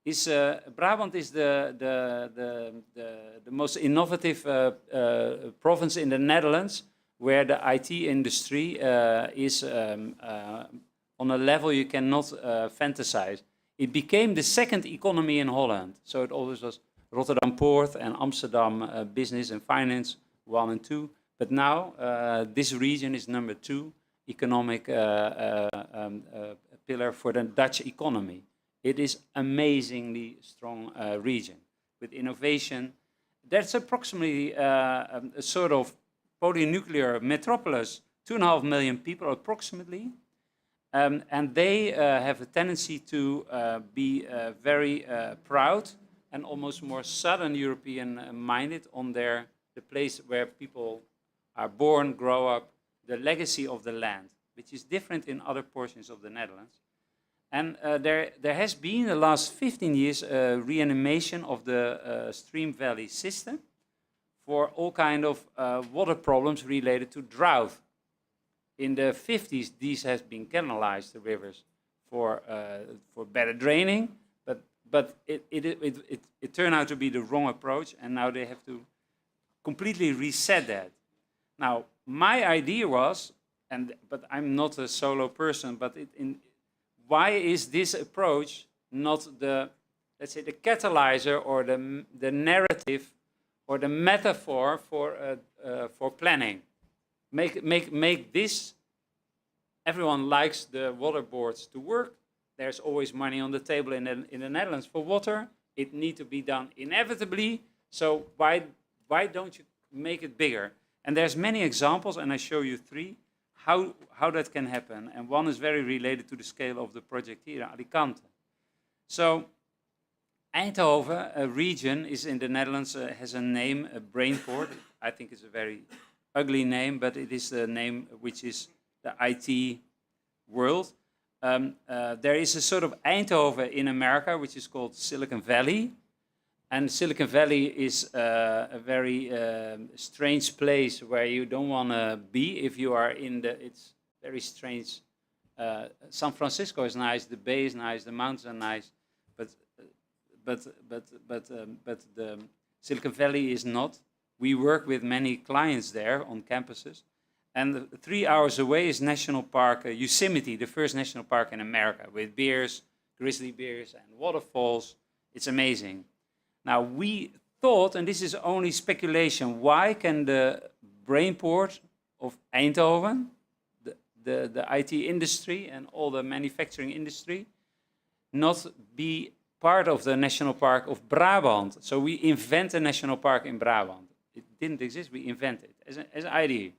is Brabant is the most innovative province in the Netherlands, where the IT industry is on a level you cannot fantasize. It became the second economy in Holland. So it always was Rotterdam Port and Amsterdam Business and Finance 1 and 2. But now this region is number 2 economic pillar for the Dutch economy. It is amazingly strong region with innovation. That's approximately a sort of polynuclear metropolis, 2.5 million people approximately. And they have a tendency to be very proud and almost more Southern European minded on the place where people are born, grow up, the legacy of the land, which is different in other portions of the Netherlands. And there has been, the last 15 years, a reanimation of the stream valley system for all kind of water problems related to drought. In the 50s, these has been canalized, the rivers, for better draining, but it turned out to be the wrong approach, and now they have to completely reset that. Now, my idea was, but I'm not a solo person, but why is this approach not the, let's say, the catalyzer or the narrative or the metaphor for planning? Make this, everyone likes the water boards to work. There's always money on the table in the Netherlands for water. It needs to be done inevitably. So why don't you make it bigger? And there's many examples, and I show you 3, how that can happen. And one is very related to the scale of the project here, Alicante. So Eindhoven, a region, is in the Netherlands, has a name, a Brainport. I think it's a very ugly name, but it is the name which is the IT world. There is a sort of Eindhoven in America, which is called Silicon Valley. And Silicon Valley is a very strange place where you don't want to be if you are in it's very strange. San Francisco is nice, the Bay is nice, the mountains are nice, but the Silicon Valley is not. We work with many clients there on campuses. And 3 hours away is National Park Yosemite, the first national park in America, with bears, grizzly bears, and waterfalls. It's amazing. Now, we thought, and this is only speculation, why can the Brainport of Eindhoven, the IT industry and all the manufacturing industry, not be part of the National Park of Brabant? So we invent a national park in Brabant. It didn't exist, we invented it as an idea.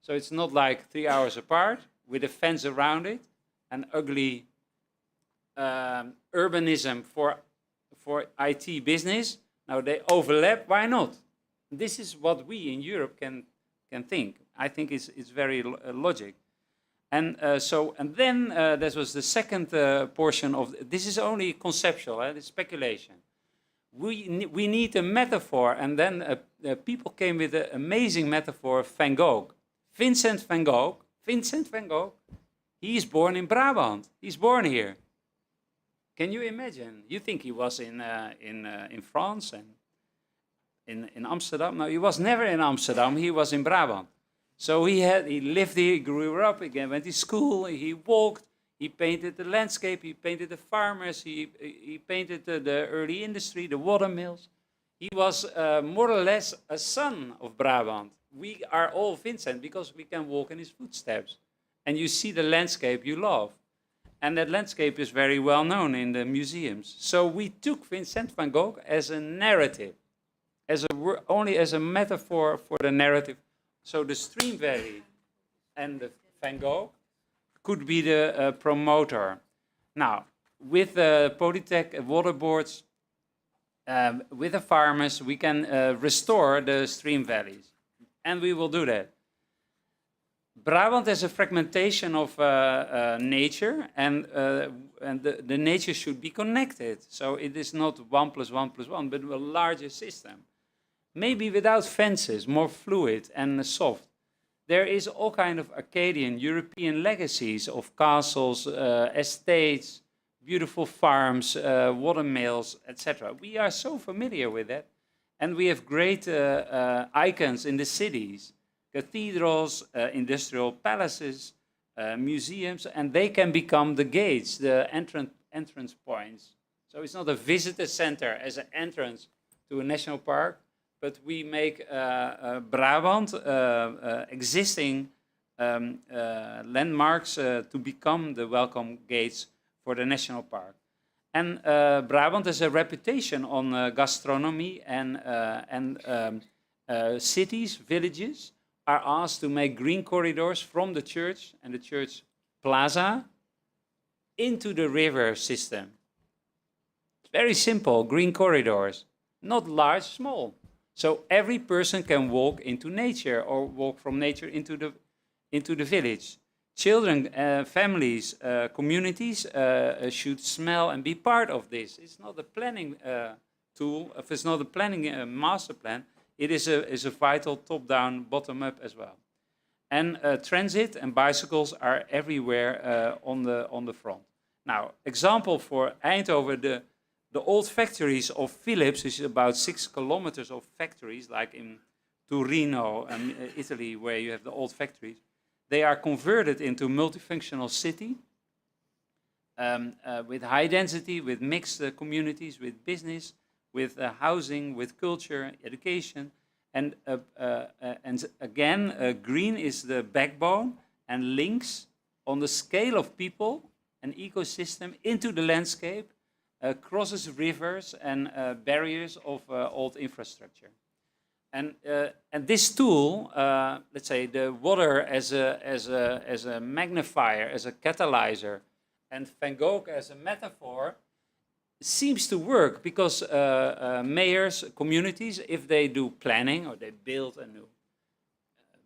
So it's not like 3 hours apart with a fence around it, an ugly urbanism for IT business. Now they overlap, why not? This is what we in Europe can think. I think it's very logic. And then that was the second portion of, this is only conceptual, it's speculation. We need a metaphor, and then people came with an amazing metaphor of Van Gogh. Vincent van Gogh Vincent van Gogh, he is born in Brabant. He's born here. Can you imagine? You think he was in France and in Amsterdam? No, he was never in Amsterdam. He was in Brabant. So he lived here, he grew up, again went to school, he walked, he painted the landscape, he painted the farmers, he painted the early industry, the watermills. He was more or less a son of Brabant. We are all Vincent because we can walk in his footsteps. And you see the landscape you love. And that landscape is very well known in the museums. So we took Vincent van Gogh as a narrative, only as a metaphor for the narrative. So the Stream Valley and the Van Gogh could be the promoter. Now, with the Polytech water boards, with the farmers, we can restore the stream valleys. And we will do that. Brabant is a fragmentation of nature, and the nature should be connected. So it is not 1 + 1 + 1, but a larger system. Maybe without fences, more fluid and soft. There is all kind of Acadian, European legacies of castles, estates, beautiful farms, watermills, etc. We are so familiar with that. And we have great icons in the cities, cathedrals, industrial palaces, museums, and they can become the gates, the entrance points. So it's not a visitor center as an entrance to a national park, but we make Brabant existing landmarks to become the welcome gates for the national park. And Brabant has a reputation on gastronomy, and cities, villages are asked to make green corridors from the church and the church plaza into the river system. It's very simple, green corridors, not large, small. So every person can walk into nature or walk from nature into the village. Children, families, communities should smell and be part of this. It's not a planning tool, if it's not a planning master plan, it is a vital top-down, bottom-up as well. And transit and bicycles are everywhere on the front. Now, example for Eindhoven, the old factories of Philips, which is about 6 kilometers of factories, like in Torino, Italy, where you have the old factories. They are converted into multifunctional city with high density, with mixed communities, with business, with housing, with culture, education. And again, green is the backbone and links on the scale of people and ecosystem into the landscape, crosses rivers and barriers of old infrastructure. And this tool, let's say the water as a magnifier, as a catalyzer, and Van Gogh as a metaphor, seems to work because mayors, communities, if they do planning or they build a new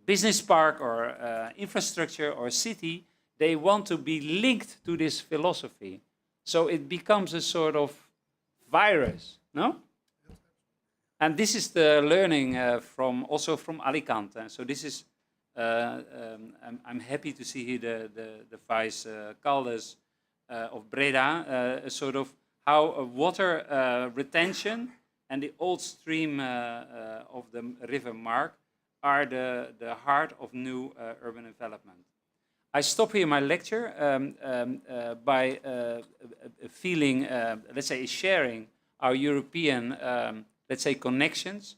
business park or infrastructure or city, they want to be linked to this philosophy. So it becomes a sort of virus, no? And this is the learning also from Alicante. So this is, I'm happy to see here the vice caldes of Breda, sort of how water retention and the old stream of the river Mark are the heart of new urban development. I stop here my lecture by feeling, let's say, sharing our European let's say, connections.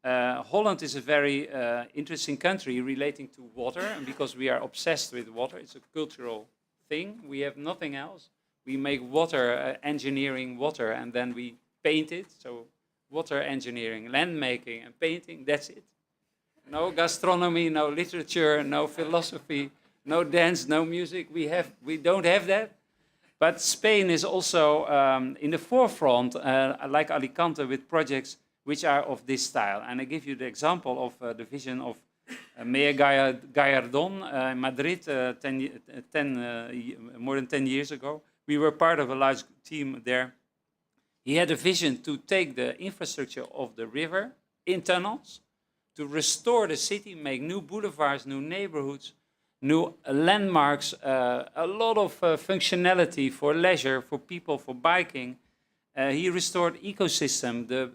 Holland is a very interesting country relating to water, and because we are obsessed with water, it's a cultural thing. We have nothing else. We make water, engineering water, and then we paint it. So water engineering, land making, and painting, that's it. No gastronomy, no literature, no philosophy, no dance, no music. We don't have that. But Spain is also in the forefront, like Alicante, with projects which are of this style. And I give you the example of the vision of Mayor Gallardón in Madrid more than 10 years ago. We were part of a large team there. He had a vision to take the infrastructure of the river in tunnels, to restore the city, make new boulevards, new neighborhoods, new landmarks, a lot of functionality for leisure, for people, for biking. He restored ecosystem, the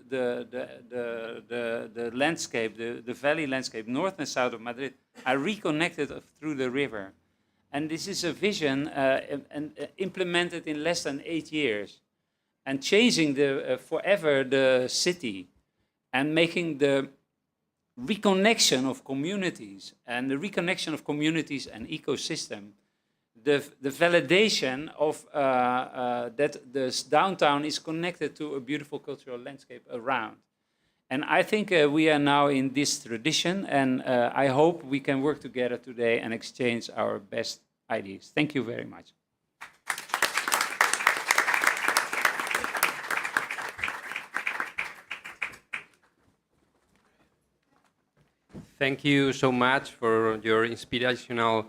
landscape, the valley landscape, north and south of Madrid. I reconnected through the river. And this is a vision implemented in less than 8 years and changing forever the city and making the reconnection of communities and the reconnection of communities and ecosystem. The validation of that this downtown is connected to a beautiful cultural landscape around. And I think we are now in this tradition, and I hope we can work together today and exchange our best ideas. Thank you very much. Thank you so much for your inspirational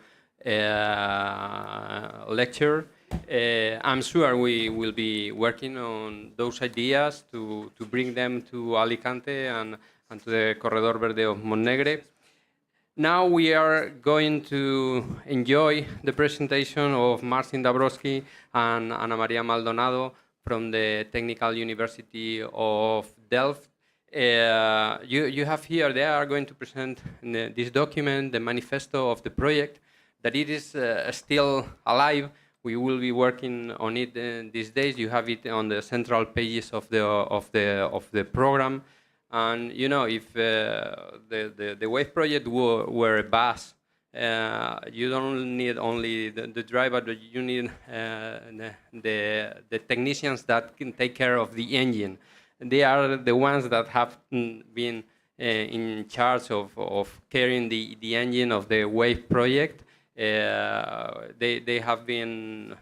lecture. I'm sure we will be working on those ideas to bring them to Alicante and to the Corredor Verde of Montnegre. Now we are going to enjoy the presentation of Marcin Dabrowski and Ana Maria Maldonado from the Technical University of Delft. You have here, they are going to present this document, the manifesto of the project, that it is still alive. We will be working on it these days. You have it on the central pages of the program. And you know, if the Wave project were a bus, you don't need only the driver, but you need the technicians that can take care of the engine. They are the ones that have been in charge of carrying the engine of the Wave project. They have been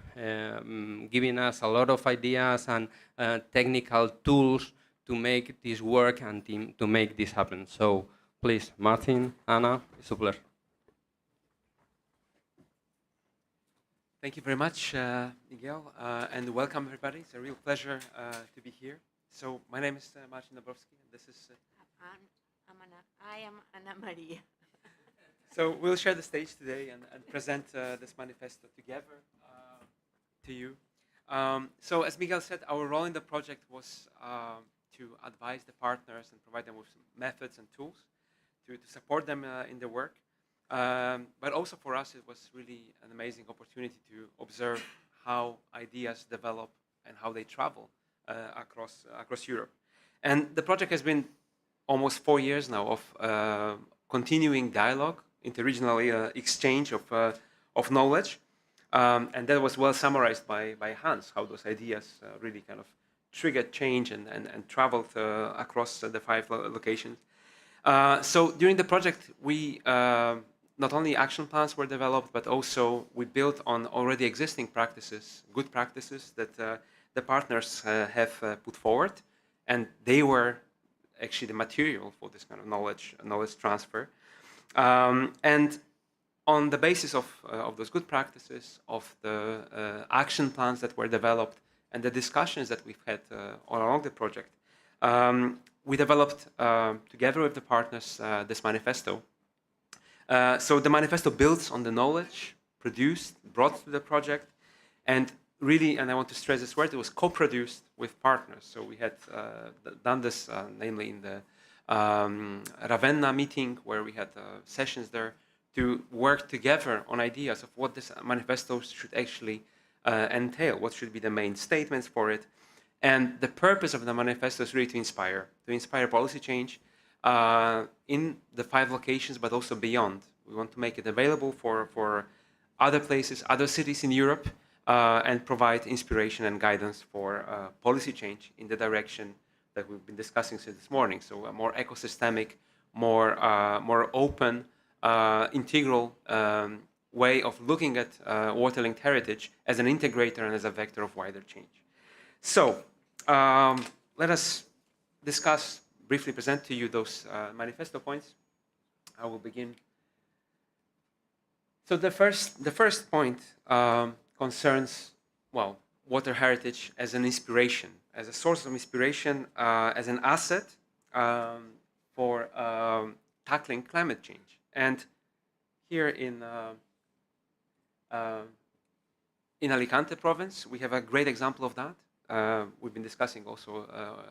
giving us a lot of ideas and technical tools to make this work and to make this happen. So please, Martin, Anna, it's a pleasure. Thank you very much, Miguel, and welcome everybody. It's a real pleasure to be here. So my name is Marcin Dabrowski, and this is... I am Ana Maria. So we'll share the stage today and present this manifesto together to you. So as Miguel said, our role in the project was to advise the partners and provide them with methods and tools to support them in their work. But also for us, it was really an amazing opportunity to observe how ideas develop and how they travel across Europe. And the project has been almost 4 years now of continuing dialogue, interregional exchange of knowledge. And that was well summarized by Hans, how those ideas really kind of triggered change and traveled across the 5 locations. So during the project, we not only action plans were developed, but also we built on already existing practices, good practices that the partners have put forward, and they were actually the material for this kind of knowledge transfer. And on the basis of those good practices, of the action plans that were developed, and the discussions that we've had all along the project, we developed together with the partners this manifesto. So the manifesto builds on the knowledge produced, brought to the project, and really, and I want to stress this word, it was co-produced with partners. So we had done this namely in the Ravenna meeting, where we had sessions there to work together on ideas of what this manifesto should actually entail, what should be the main statements for it. And the purpose of the manifesto is really to inspire policy change in the 5 locations, but also beyond. We want to make it available for other places, other cities in Europe, and provide inspiration and guidance for policy change in the direction that we've been discussing since this morning. So a more ecosystemic, more open, integral way of looking at water-linked heritage as an integrator and as a vector of wider change. So let us discuss, briefly present to you those manifesto points. I will begin. So the first point concerns, well, water heritage as an inspiration, as a source of inspiration, as an asset for tackling climate change. And here in In Alicante province, we have a great example of that. We've been discussing also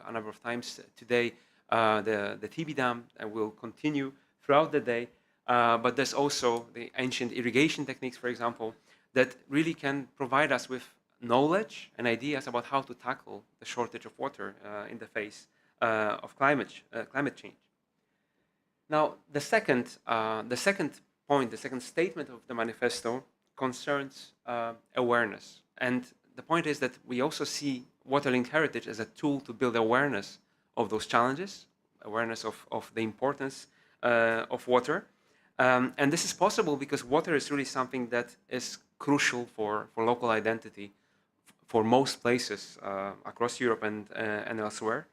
a number of times today the TB dam, and will continue throughout the day. But there's also the ancient irrigation techniques, for example, that really can provide us with knowledge and ideas about how to tackle the shortage of water in the face of climate change. Now, the second point, the second statement of the manifesto concerns awareness. And the point is that we also see water-linked heritage as a tool to build awareness of those challenges, awareness of the importance of water. And this is possible because water is really something that is crucial for local identity for most places across Europe and elsewhere.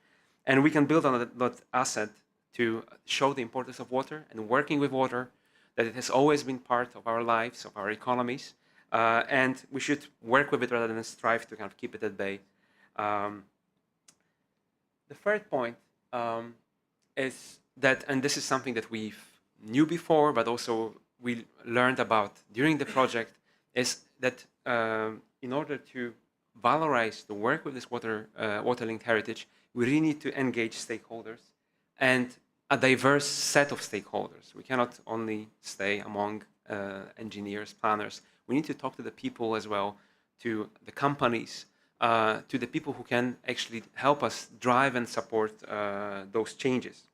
And we can build on that asset to show the importance of water and working with water, that it has always been part of our lives, of our economies, and we should work with it rather than strive to kind of keep it at bay. The third point is that, and this is something that we knew before, but also we learned about during the project, is that in order to valorize the work with this water-linked heritage, we really need to engage stakeholders and a diverse set of stakeholders. We cannot only stay among engineers, planners. We need to talk to the people as well, to the companies, to the people who can actually help us drive and support those changes.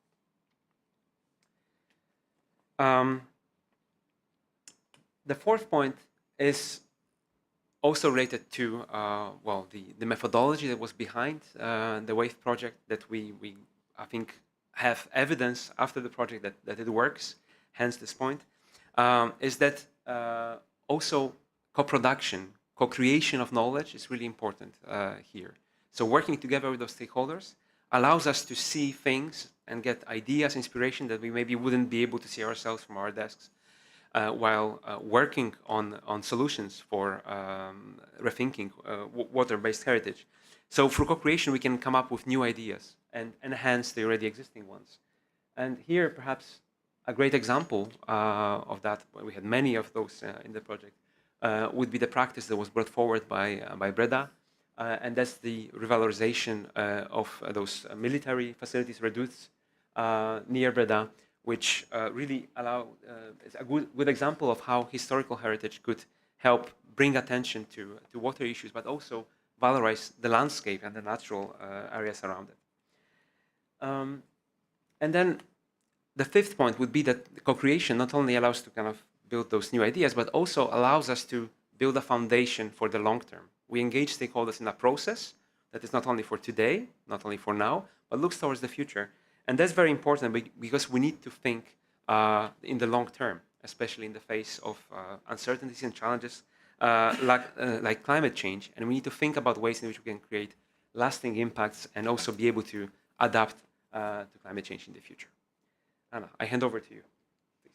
The fourth point is also related to well, the methodology that was behind the WAVE project, that we I think have evidence after the project that it works, hence this point, is that also co-production, co-creation of knowledge is really important here. So working together with those stakeholders allows us to see things and get ideas, inspiration that we maybe wouldn't be able to see ourselves from our desks, while working on solutions for rethinking water-based heritage. So through co-creation, we can come up with new ideas and enhance the already existing ones. And here, perhaps a great example of that, we had many of those in the project, would be the practice that was brought forward by Breda, and that's the revalorization of those military facilities, redoutes, near Breda, which really is a good example of how historical heritage could help bring attention to water issues, but also valorize the landscape and the natural areas around it. And then the fifth point would be that the co-creation not only allows to kind of build those new ideas, but also allows us to build a foundation for the long term. We engage stakeholders in a process that is not only for today, not only for now, but looks towards the future. And that's very important because we need to think in the long term, especially in the face of uncertainties and challenges like climate change. And we need to think about ways in which we can create lasting impacts and also be able to adapt to climate change in the future. Anna, I hand over to you, please.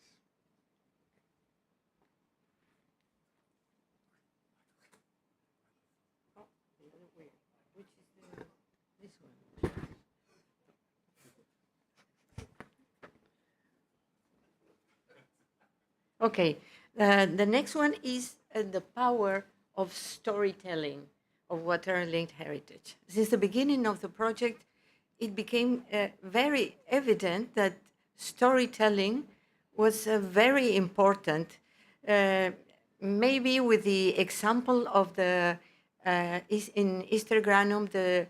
Okay, the next one is the power of storytelling of water-linked heritage. Since the beginning of the project, it became very evident that storytelling was very important. Maybe with the example of the in Istergranum, the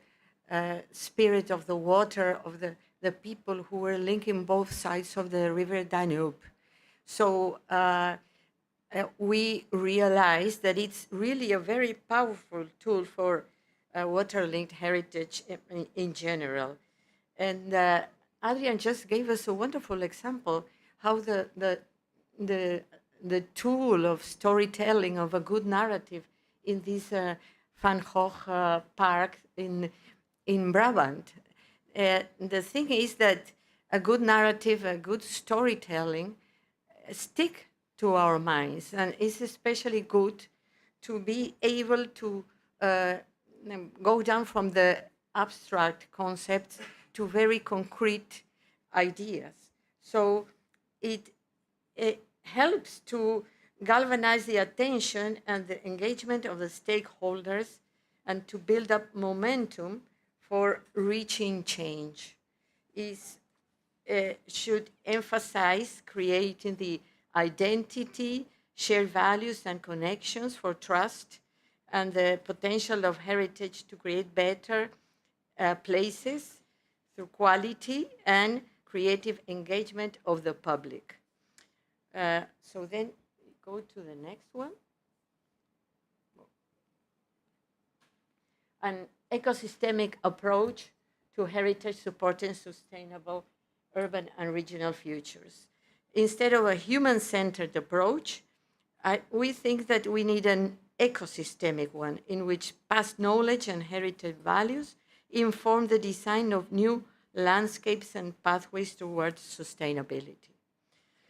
spirit of the water of the people who were linking both sides of the river Danube. So we realized that it's really a very powerful tool for water-linked heritage in general. And Adrian just gave us a wonderful example how the tool of storytelling, of a good narrative in this Van Gogh park in Brabant. The thing is that a good narrative, a good storytelling stick to our minds, and it's especially good to be able to go down from the abstract concepts to very concrete ideas. So it helps to galvanize the attention and the engagement of the stakeholders, and to build up momentum for reaching change. Should emphasize creating the identity, shared values and connections for trust, and the potential of heritage to create better places through quality and creative engagement of the public. So then go to the next one. An ecosystemic approach to heritage supporting sustainable urban and regional futures. Instead of a human-centered approach, we think that we need an ecosystemic one in which past knowledge and heritage values inform the design of new landscapes and pathways towards sustainability.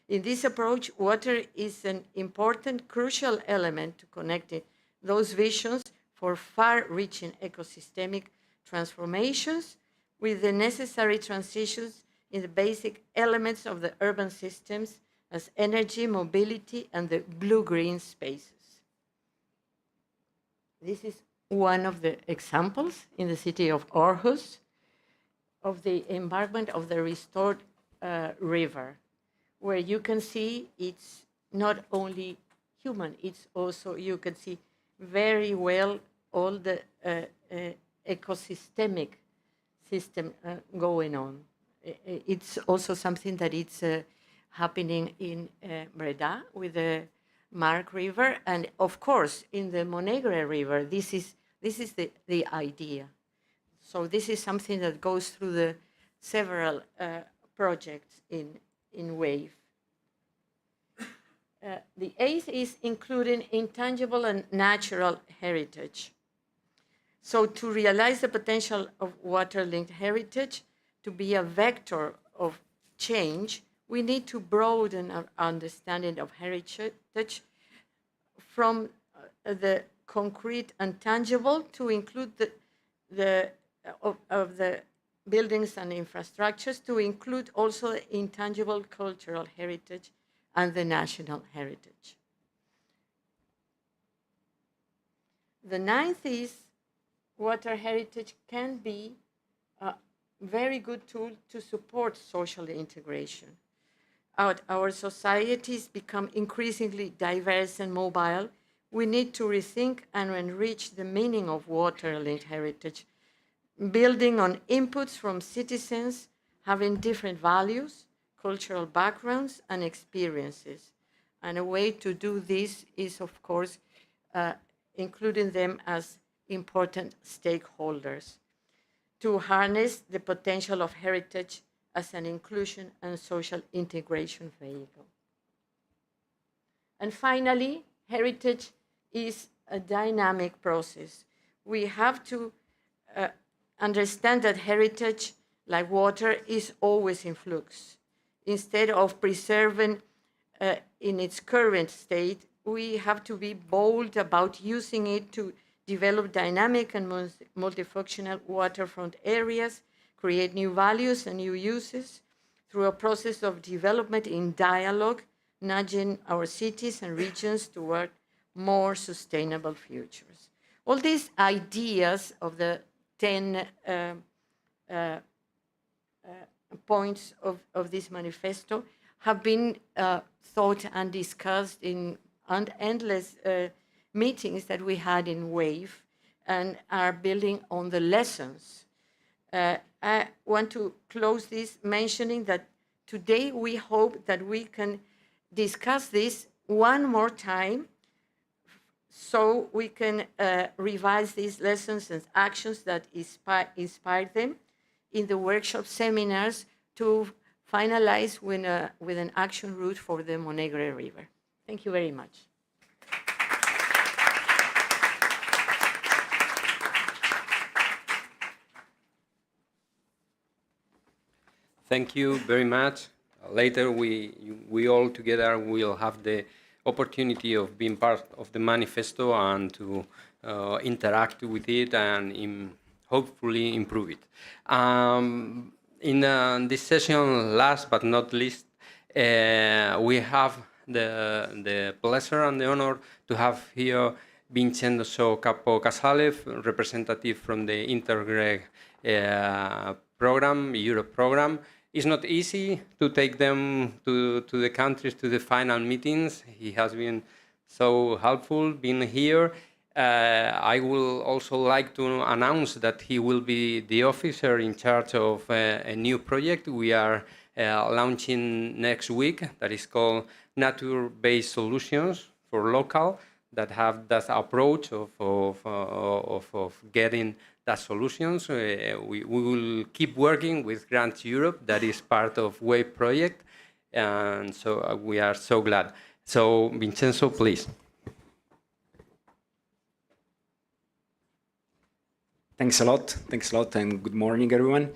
In this approach, water is an important, crucial element to connecting those visions for far-reaching ecosystemic transformations with the necessary transitions in the basic elements of the urban systems as energy, mobility, and the blue-green spaces. This is one of the examples in the city of Aarhus of the embankment of the restored river, where you can see it's not only human, it's also, you can see very well all the ecosystemic system going on. It's also something that it's happening in Breda with the Mark River, and of course in the Monegre River. This is the idea. So this is something that goes through the several projects in WAVE. The eighth is including intangible and natural heritage. So to realize the potential of water-linked heritage to be a vector of change, we need to broaden our understanding of heritage from the concrete and tangible to include the buildings and infrastructures, to include also the intangible cultural heritage and the national heritage. The ninth is water heritage can be a very good tool to support social integration. Our societies become increasingly diverse and mobile. We need to rethink and enrich the meaning of water-linked heritage, building on inputs from citizens having different values, cultural backgrounds, and experiences. And a way to do this is, of course, including them as important stakeholders to harness the potential of heritage as an inclusion and social integration vehicle. And finally, heritage is a dynamic process. We have to understand that heritage, like water, is always in flux. Instead of preserving in its current state, we have to be bold about using it to develop dynamic and multifunctional waterfront areas, create new values and new uses through a process of development in dialogue, nudging our cities and regions toward more sustainable futures. All these ideas of the 10 points of this manifesto have been thought and discussed in endless meetings that we had in WAVE, and are building on the lessons. I want to close this mentioning that today we hope that we can discuss this one more time so we can revise these lessons and actions that inspired them in the workshop seminars to finalize with an action route for the Monegre River. Thank you very much. Thank you very much. Later, we all together will have the opportunity of being part of the manifesto and to interact with it and hopefully improve it. In this session, last but not least, we have the pleasure and the honor to have here Vincenzo Capo Casale, representative from the Interreg program, Europe program. It's not easy to take them to the countries, to the final meetings. He has been so helpful being here. I will also like to announce that he will be the officer in charge of a new project we are launching next week that is called Nature-Based Solutions for Local, that have that approach of getting that solutions. We will keep working with Grant Europe, that is part of WAVE project, and so we are so glad. So Vincenzo, please. Thanks a lot, and good morning, everyone.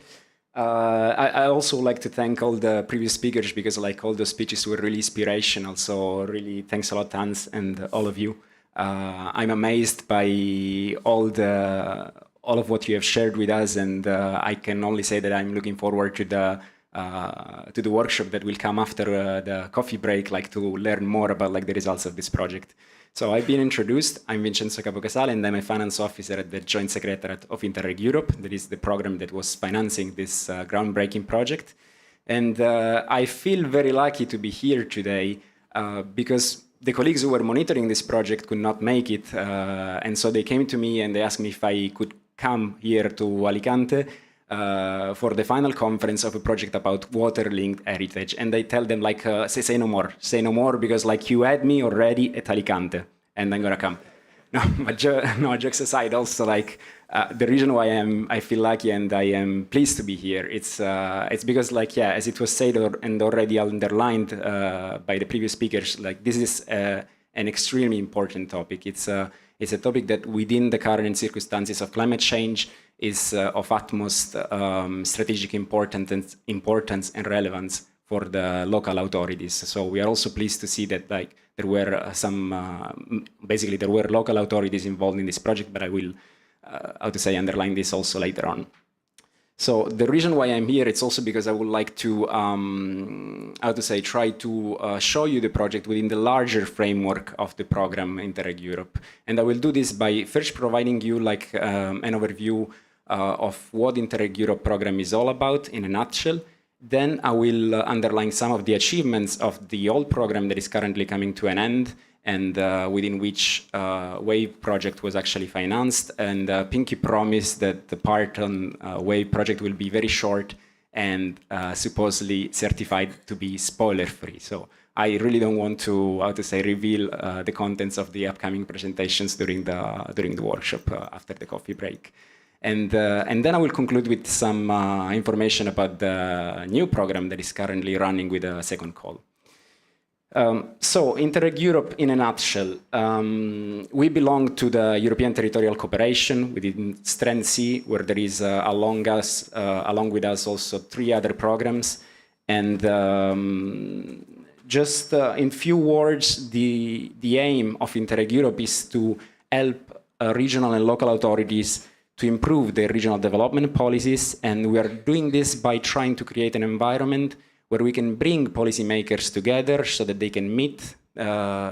I also like to thank all the previous speakers because like all the speeches were really inspirational. So really, thanks a lot, Hans, and all of you. I'm amazed by all of what you have shared with us, and I can only say that I'm looking forward to the workshop that will come after the coffee break, like to learn more about like the results of this project. So I've been introduced. I'm Vincenzo Capo Casale, and I'm a finance officer at the Joint Secretariat of Interreg Europe. That is the program that was financing this groundbreaking project. And I feel very lucky to be here today because the colleagues who were monitoring this project could not make it. And so they came to me and they asked me if I could come here to Alicante for the final conference of a project about water-linked heritage. And I tell them like, say no more, because like you had me already at Alicante, and I'm gonna come. No, but no, jokes aside, also like the reason why I feel lucky and I am pleased to be here, it's because like, yeah, as it was said and already underlined by the previous speakers, like this is an extremely important topic. It's a topic that within the current circumstances of climate change is of utmost strategic importance and relevance for the local authorities. So we are also pleased to see that like there were basically there were local authorities involved in this project, but I will, underline this also later on. So the reason why I'm here, it's also because I would like to, try to show you the project within the larger framework of the program Interreg Europe. And I will do this by first providing you like an overview of what Interreg Europe program is all about in a nutshell. Then I will underline some of the achievements of the old program that is currently coming to an end, and within which WAVE project was actually financed. And Pinky promised that the part on WAVE project will be very short and supposedly certified to be spoiler-free. So I really don't want to, reveal the contents of the upcoming presentations during the workshop after the coffee break. And then I will conclude with some information about the new program that is currently running with a second call. So Interreg Europe in a nutshell. We belong to the European Territorial Cooperation within Strand C, where there is along with us also 3 other programs. And just in few words, the aim of Interreg Europe is to help regional and local authorities to improve their regional development policies, and we are doing this by trying to create an environment where we can bring policymakers together so that they can meet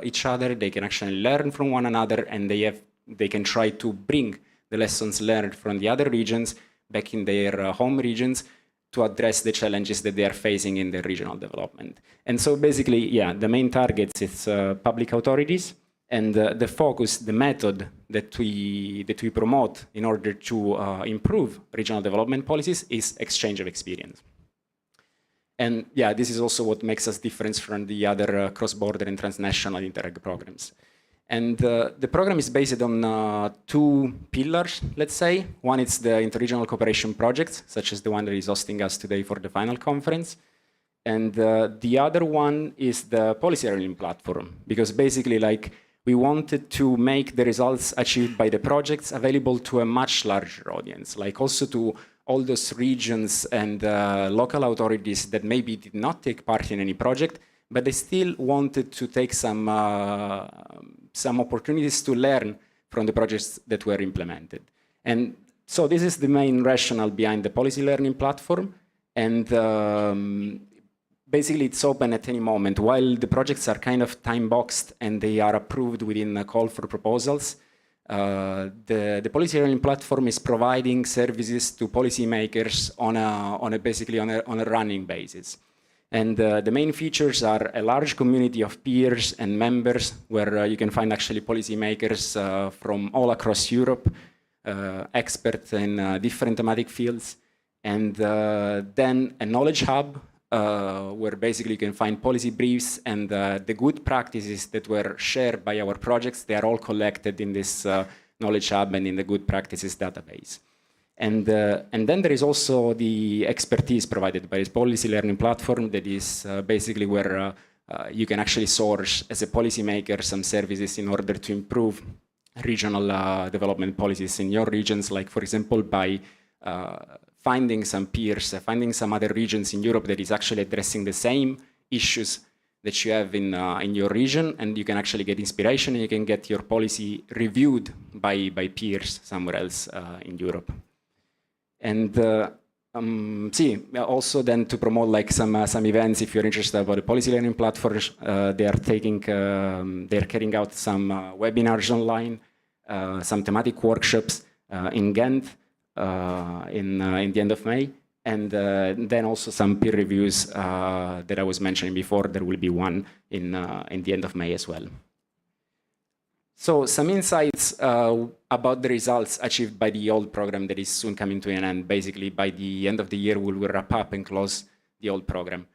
each other, they can actually learn from one another, and they can try to bring the lessons learned from the other regions back in their home regions to address the challenges that they are facing in their regional development. And so basically, yeah, the main targets is public authorities, and the focus, the method that we promote in order to improve regional development policies is exchange of experience. And yeah, this is also what makes us different from the other cross-border and transnational Interreg programs. And the program is based on 2 pillars, let's say. One is the interregional cooperation projects, such as the one that is hosting us today for the final conference. And the other one is the policy learning platform, because basically like we wanted to make the results achieved by the projects available to a much larger audience, like also to all those regions and local authorities that maybe did not take part in any project, but they still wanted to take some opportunities to learn from the projects that were implemented. And so this is the main rationale behind the policy learning platform. And basically it's open at any moment. While the projects are kind of time-boxed and they are approved within a call for proposals, the policy learning platform is providing services to policymakers on a running basis. And the main features are a large community of peers and members where you can find actually policymakers from all across Europe, experts in different thematic fields, and then a knowledge hub where basically you can find policy briefs and the good practices that were shared by our projects. They are all collected in this knowledge hub and in the good practices database. And then there is also the expertise provided by this policy learning platform that is basically where you can actually source as a policymaker some services in order to improve regional development policies in your regions, like for example by finding some peers, finding some other regions in Europe that is actually addressing the same issues that you have in your region, and you can actually get inspiration and you can get your policy reviewed by peers somewhere else in Europe. And also then to promote like some events, if you're interested about the policy learning platforms, they're carrying out some webinars online, some thematic workshops in Ghent in the end of May, and then also some peer reviews that I was mentioning before. There will be one in the end of May as well. So some insights about the results achieved by the old program that is soon coming to an end. Basically, by the end of the year, we will wrap up and close the old program.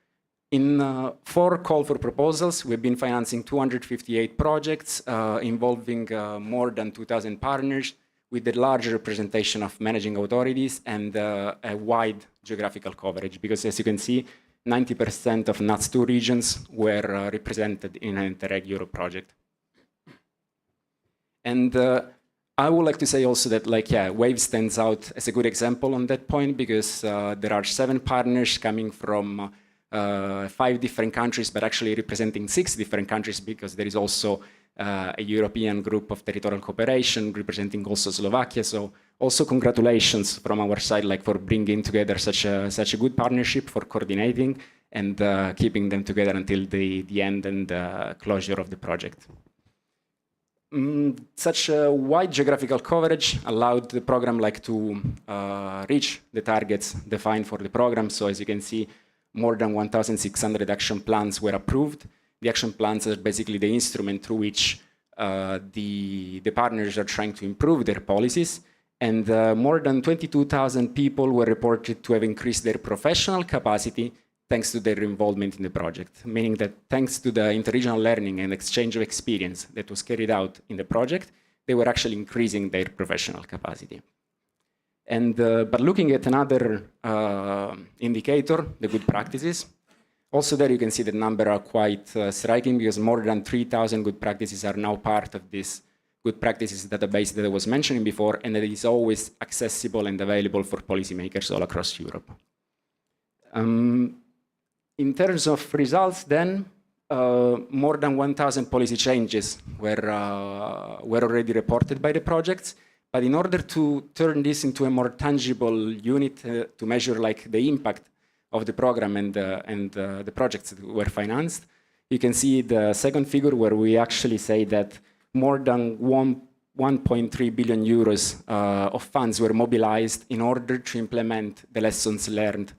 In 4 call for proposals, we've been financing 258 projects involving more than 2,000 partners with a large representation of managing authorities and a wide geographical coverage. Because as you can see, 90% of NUTS2 regions were represented in an Interreg Europe project. And I would like to say also that, WAVE stands out as a good example on that point because there are 7 partners coming from 5 different countries, but actually representing 6 different countries because there is also a European group of territorial cooperation representing also Slovakia. So also congratulations from our side, for bringing together such a good partnership, for coordinating and keeping them together until the end and closure of the project. Such a wide geographical coverage allowed the program to reach the targets defined for the program. So as you can see, more than 1,600 action plans were approved. The action plans are basically the instrument through which the partners are trying to improve their policies. And more than 22,000 people were reported to have increased their professional capacity thanks to their involvement in the project, meaning that thanks to the interregional learning and exchange of experience that was carried out in the project, they were actually increasing their professional capacity. And but looking at another indicator, the good practices, also there you can see the number are quite striking because more than 3,000 good practices are now part of this good practices database that I was mentioning before, and that is always accessible and available for policymakers all across Europe. In terms of results then, more than 1,000 policy changes were already reported by the projects. But in order to turn this into a more tangible unit to measure the impact of the program and the projects that were financed, you can see the second figure where we actually say that more than 1.3 billion euros of funds were mobilized in order to implement the lessons learned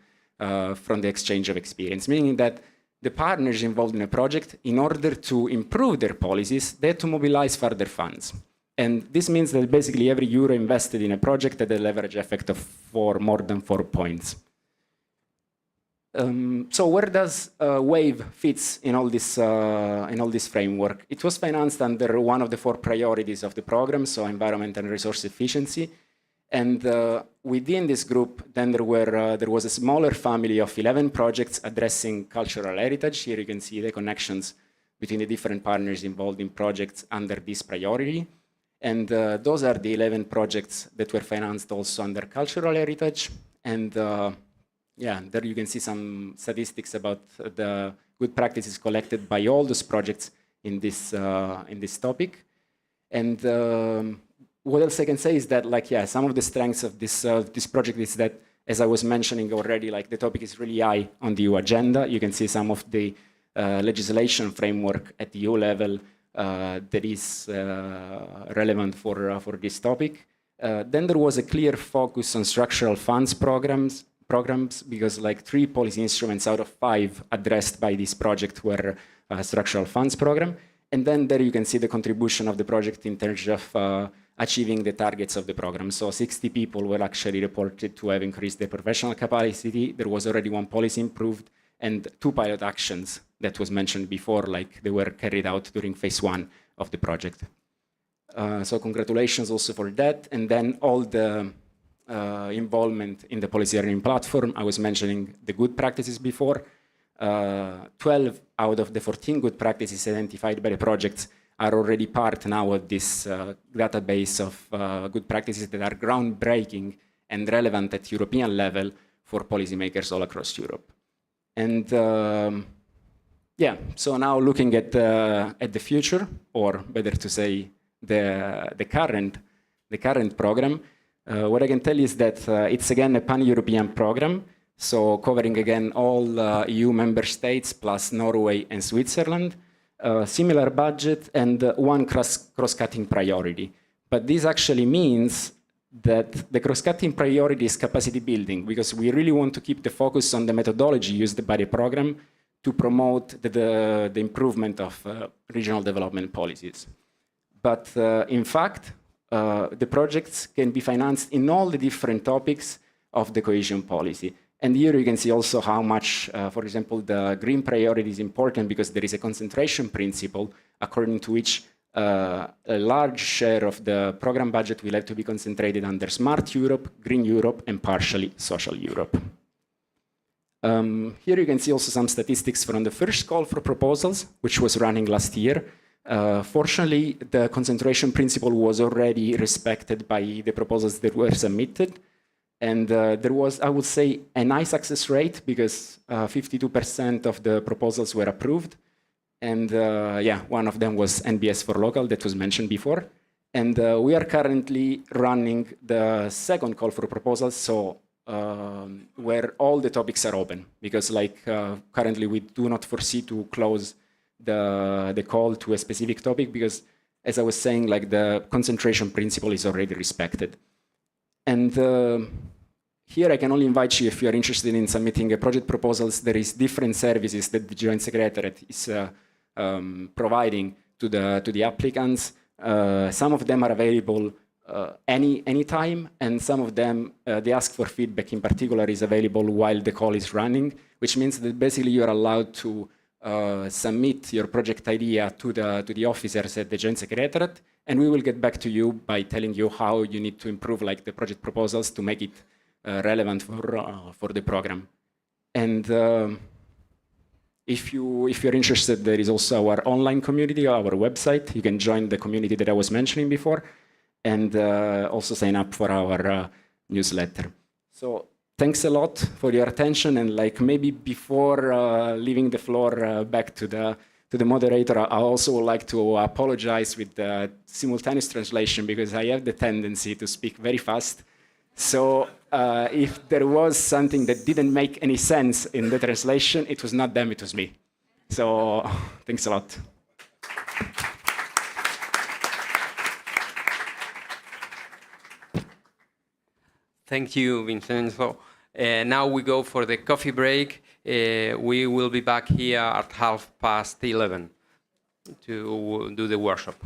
from the exchange of experience, meaning that the partners involved in a project, in order to improve their policies, they had to mobilize further funds. And this means that basically every euro invested in a project had a leverage effect of more than 4 points. So where does WAVE fits in all this framework? It was financed under one of the 4 priorities of the program, so environment and resource efficiency. And within this group, then there was a smaller family of 11 projects addressing cultural heritage. Here you can see the connections between the different partners involved in projects under this priority. And those are the 11 projects that were financed also under cultural heritage. And there you can see some statistics about the good practices collected by all those projects in this topic. And what else I can say is that, some of the strengths of this project is that as I was mentioning already, like the topic is really high on the EU agenda. You can see some of the legislation framework at the EU level that is relevant for this topic. Then there was a clear focus on structural funds programs because like 3 policy instruments out of 5 addressed by this project were structural funds program. And then there you can see the contribution of the project in terms of achieving the targets of the program. So 60 people were actually reported to have increased their professional capacity. There was already 1 policy improved and 2 pilot actions that was mentioned before, like they were carried out during phase 1 of the project. So congratulations also for that. And then all the involvement in the policy learning platform. I was mentioning the good practices before. 12 out of the 14 good practices identified by the projects are already part now of this database of good practices that are groundbreaking and relevant at European level for policymakers all across Europe. And yeah, so now looking at the future, or better to say, the current program, what I can tell you is that it's again a pan-European program, so covering again all EU member states plus Norway and Switzerland, similar budget and 1 cross-cutting priority. But this actually means that the cross-cutting priority is capacity building, because we really want to keep the focus on the methodology used by the program to promote the improvement of regional development policies. But in fact, the projects can be financed in all the different topics of the cohesion policy. And here you can see also how much, for example, the green priority is important because there is a concentration principle according to which a large share of the program budget will have to be concentrated under Smart Europe, Green Europe, and partially Social Europe. Here you can see also some statistics from the first call for proposals, which was running last year. Fortunately, the concentration principle was already respected by the proposals that were submitted. And there was, I would say, a high success rate because 52% of the proposals were approved. And yeah, one of them was NBS for local that was mentioned before. And we are currently running the second call for proposals, so where all the topics are open. Because like currently we do not foresee to close the call to a specific topic because, as I was saying, like the concentration principle is already respected. And here I can only invite you, if you are interested in submitting project proposals, there is different services that the Joint Secretariat is providing to the applicants. Some of them are available anytime, and some of them, they ask for feedback in particular is available while the call is running, which means that basically you are allowed to submit your project idea to the officers at the Joint Secretariat, and we will get back to you by telling you how you need to improve like the project proposals to make it relevant for the program. And if you're interested, there is also our online community, our website. You can join the community that I was mentioning before, and also sign up for our newsletter. So thanks a lot for your attention, and like maybe before leaving the floor back to the moderator, I also would like to apologize with the simultaneous translation because I have the tendency to speak very fast. So if there was something that didn't make any sense in the translation, it was not them, it was me. So thanks a lot. Thank you, Vincenzo. Now we go for the coffee break. We will be back here at 11:30 to do the workshop.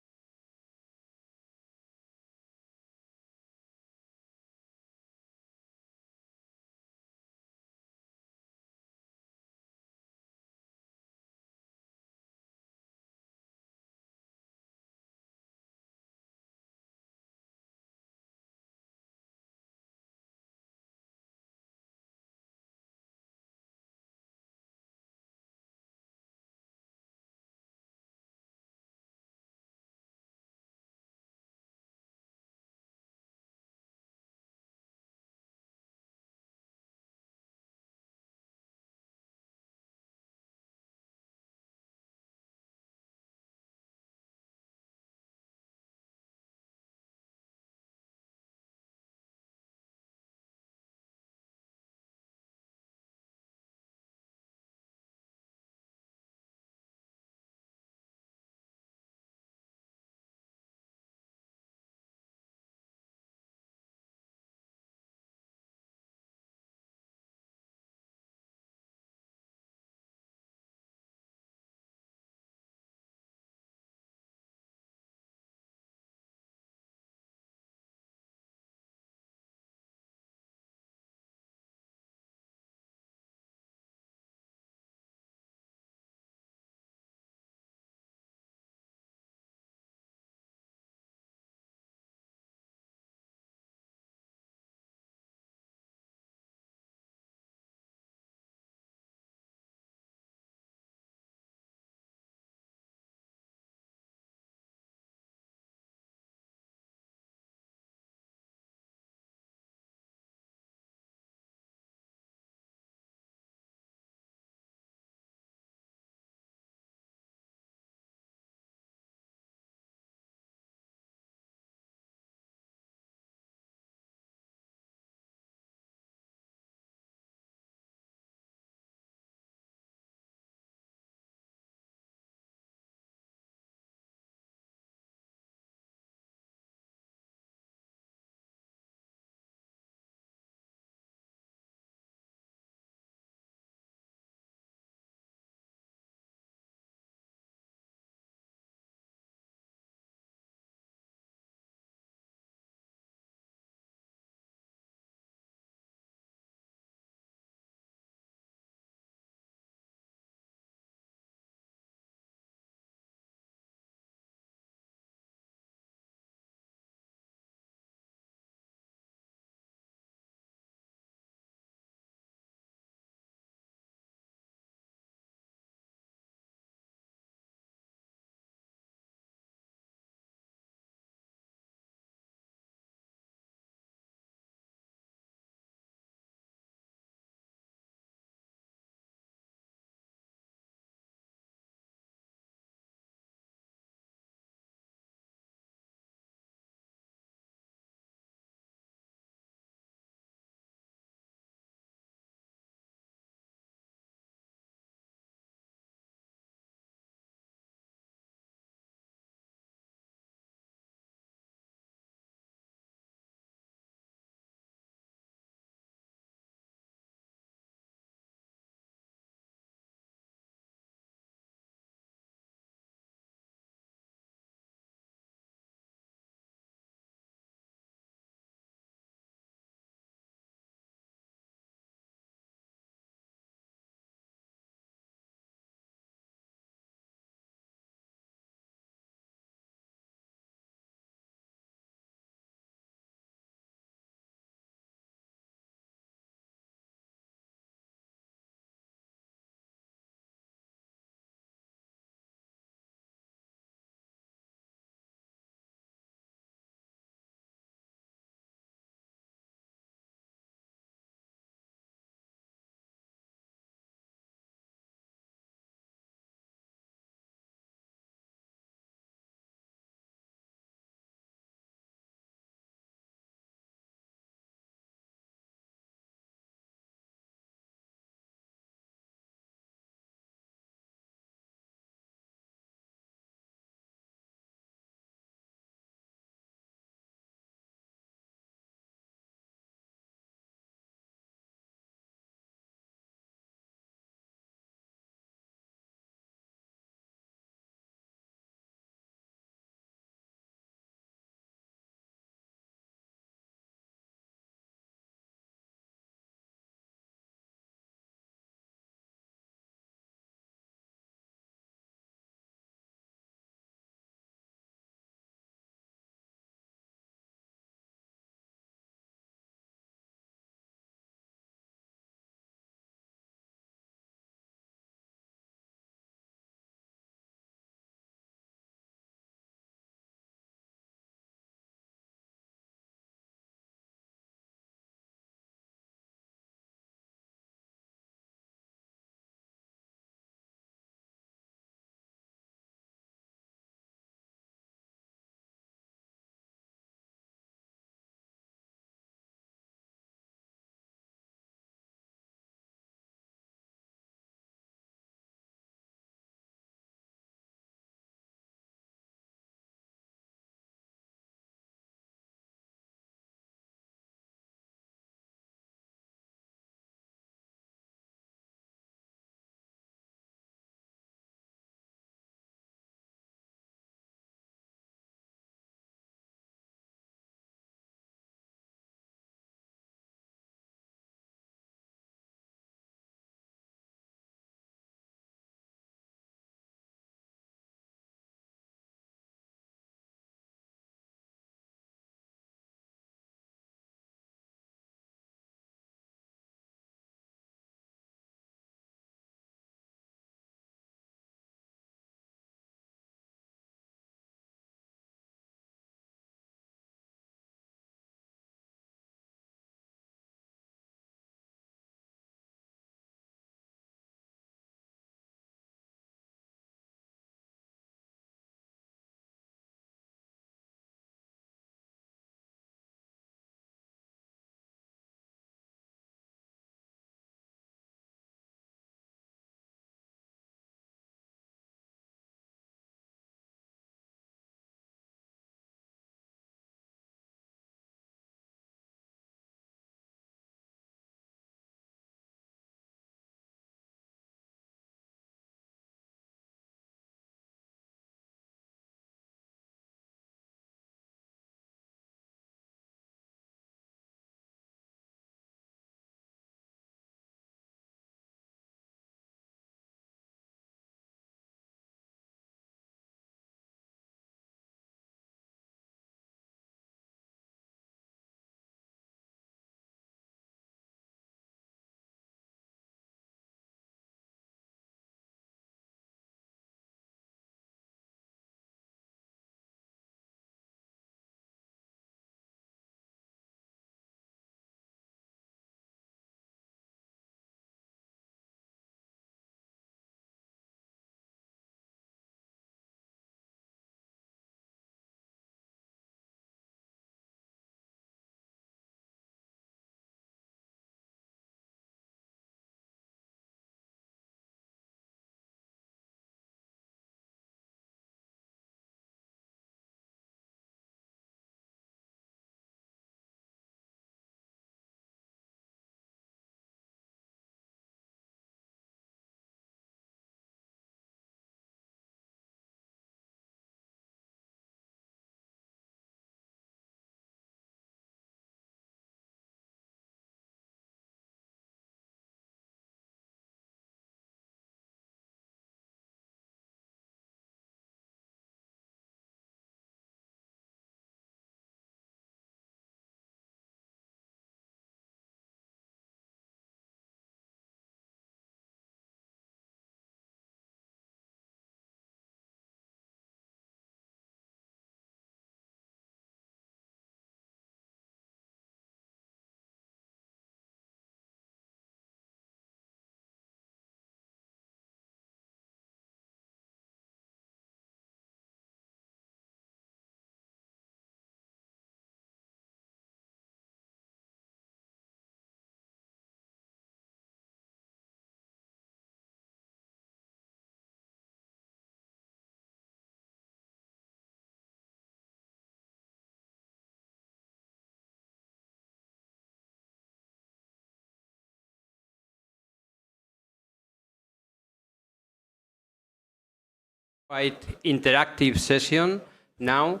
quite interactive session now.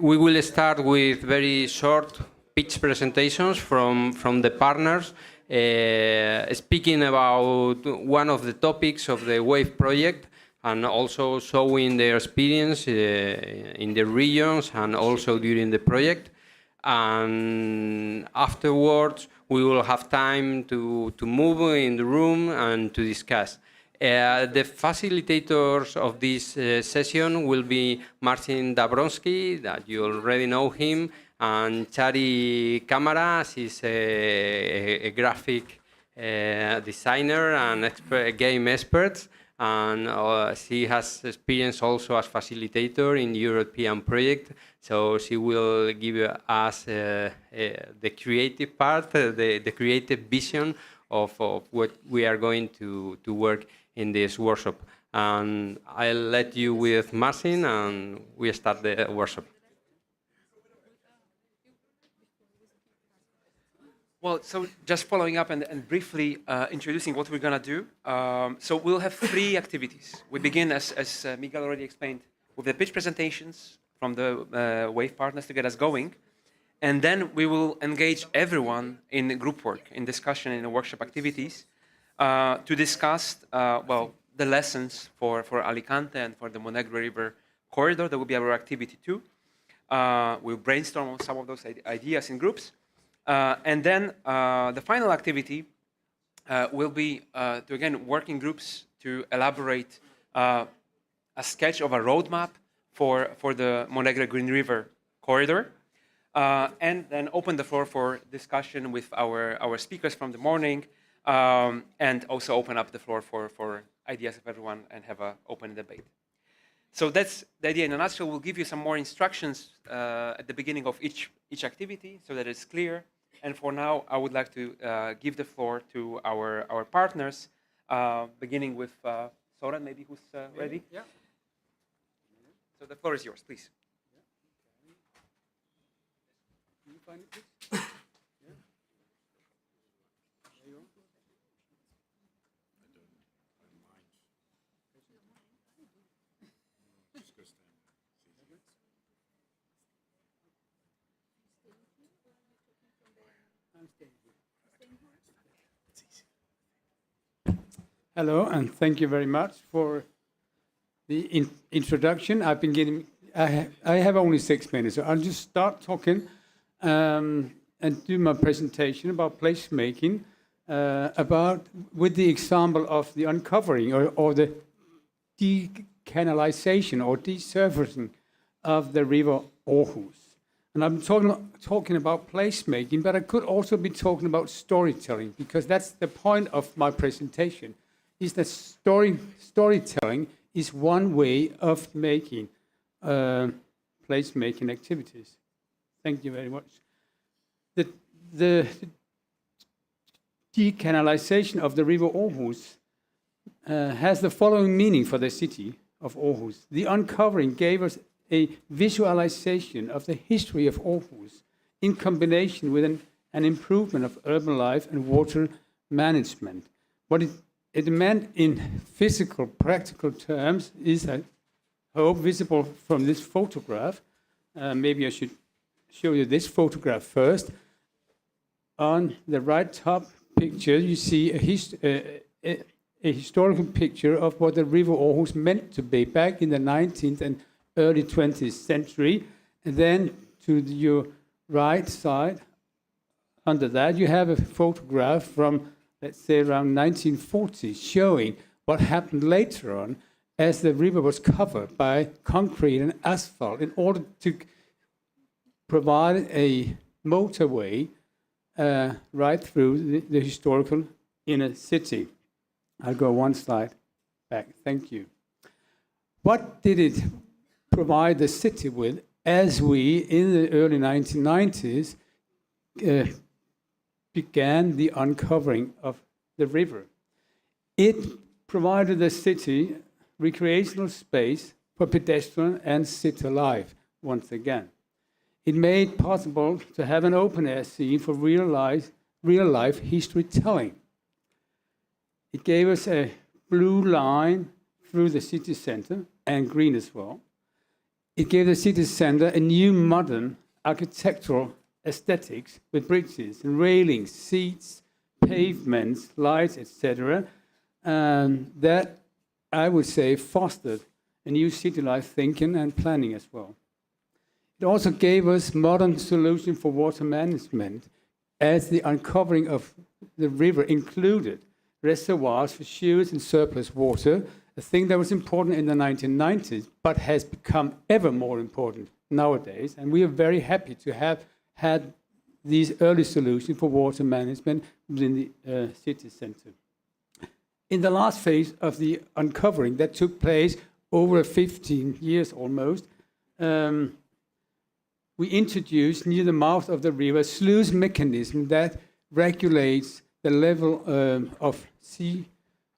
We will start with very short pitch presentations from the partners, speaking about one of the topics of the WAVE project and also showing their experience in the regions and also during the project. And afterwards, we will have time to move in the room and to discuss. The facilitators of this session will be Marcin Dabrowski, that you already know him, and Chari Camara. She's a graphic designer and game expert, and she has experience also as facilitator in the European project. So she will give us the creative part, the creative vision of what we are going to work in this workshop. And I'll let you with Marcin, and we start the workshop. Well, so just following up and briefly introducing what we're going to do. So we'll have 3 activities. We begin, as Miguel already explained, with the pitch presentations from the WAVE partners to get us going. And then we will engage everyone in group work, in discussion, in the workshop activities, to discuss, the lessons for Alicante and for the Monegro River corridor. That will be our activity 2. We'll brainstorm on some of those ideas in groups. And then the final activity will be to, again, work in groups to elaborate a sketch of a roadmap for the Monegro Green River corridor. And then open the floor for discussion with our speakers from the morning, and also open up the floor for ideas of everyone and have an open debate. So that's the idea in a nutshell. We'll give you some more instructions at the beginning of each activity so that it's clear. And for now, I would like to give the floor to our partners, beginning with Soren, maybe, who's ready. Yeah. So the floor is yours, please. Hello, and thank you very much for the introduction. I've been getting. I have only 6 minutes, so I'll just start talking and do my presentation about placemaking, with the example of the uncovering or the decanalization or desurfacing of the river Aarhus. And I'm talking about placemaking, but I could also be talking about storytelling, because that's the point of my presentation, is that storytelling is one way of making placemaking activities. Thank you very much. The decanalization of the river Aarhus has the following meaning for the city of Aarhus. The uncovering gave us a visualization of the history of Aarhus in combination with an improvement of urban life and water management. What it meant in physical, practical terms is, I hope, visible from this photograph. Maybe I should show you this photograph first. On the right top picture, you see a historical picture of what the river Aarhus meant to be back in the 19th and early 20th century. And then to your right side, under that, you have a photograph from, let's say, around 1940, showing what happened later on as the river was covered by concrete and asphalt in order to provide a motorway right through the historical inner city. I'll go one slide back. Thank you. What did it provide the city with as we, in the early 1990s, began the uncovering of the river? It provided the city recreational space for pedestrian and city life once again. It made possible to have an open-air scene for real-life history telling. It gave us a blue line through the city center and green as well. It gave the city center a new modern architectural aesthetics with bridges and railings, seats, pavements, lights, etc. That, I would say, fostered a new city life thinking and planning as well. It also gave us modern solutions for water management, as the uncovering of the river included reservoirs for sewage and surplus water, a thing that was important in the 1990s, but has become ever more important nowadays. And we are very happy to have had these early solutions for water management within the city center. In the last phase of the uncovering that took place over 15 years almost, we introduced near the mouth of the river a sluice mechanism that regulates the level of sea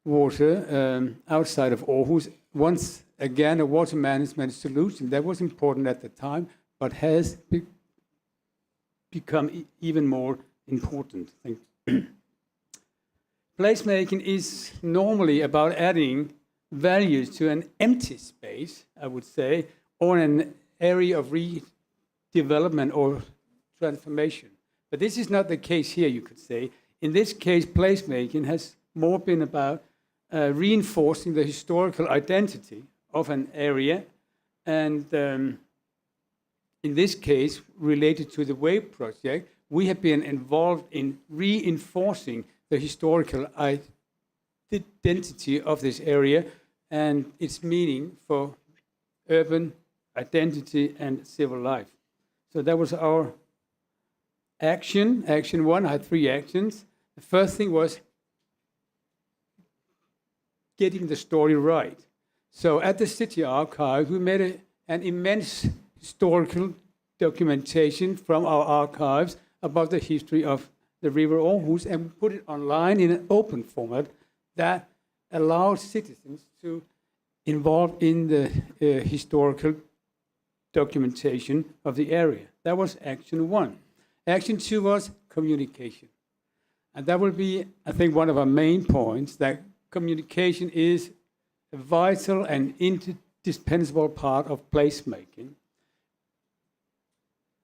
water outside of Aarhus. Once again, a water management solution that was important at the time, but has become even more important. Placemaking is normally about adding values to an empty space, I would say, or an area of redevelopment or transformation. But this is not the case here, you could say. In this case, placemaking has more been about reinforcing the historical identity of an area, and in this case, related to the WAVE project, we have been involved in reinforcing the historical identity of this area and its meaning for urban identity and civil life. So that was our action. Action one, I had 3 actions. The first thing was getting the story right. So at the City Archive, we made an immense historical documentation from our archives about the history of the River Aarhus and put it online in an open format that allows citizens to involve in the historical documentation of the area. That was action 1. Action 2 was communication. And that will be, I think, one of our main points, that communication is a vital and indispensable part of placemaking.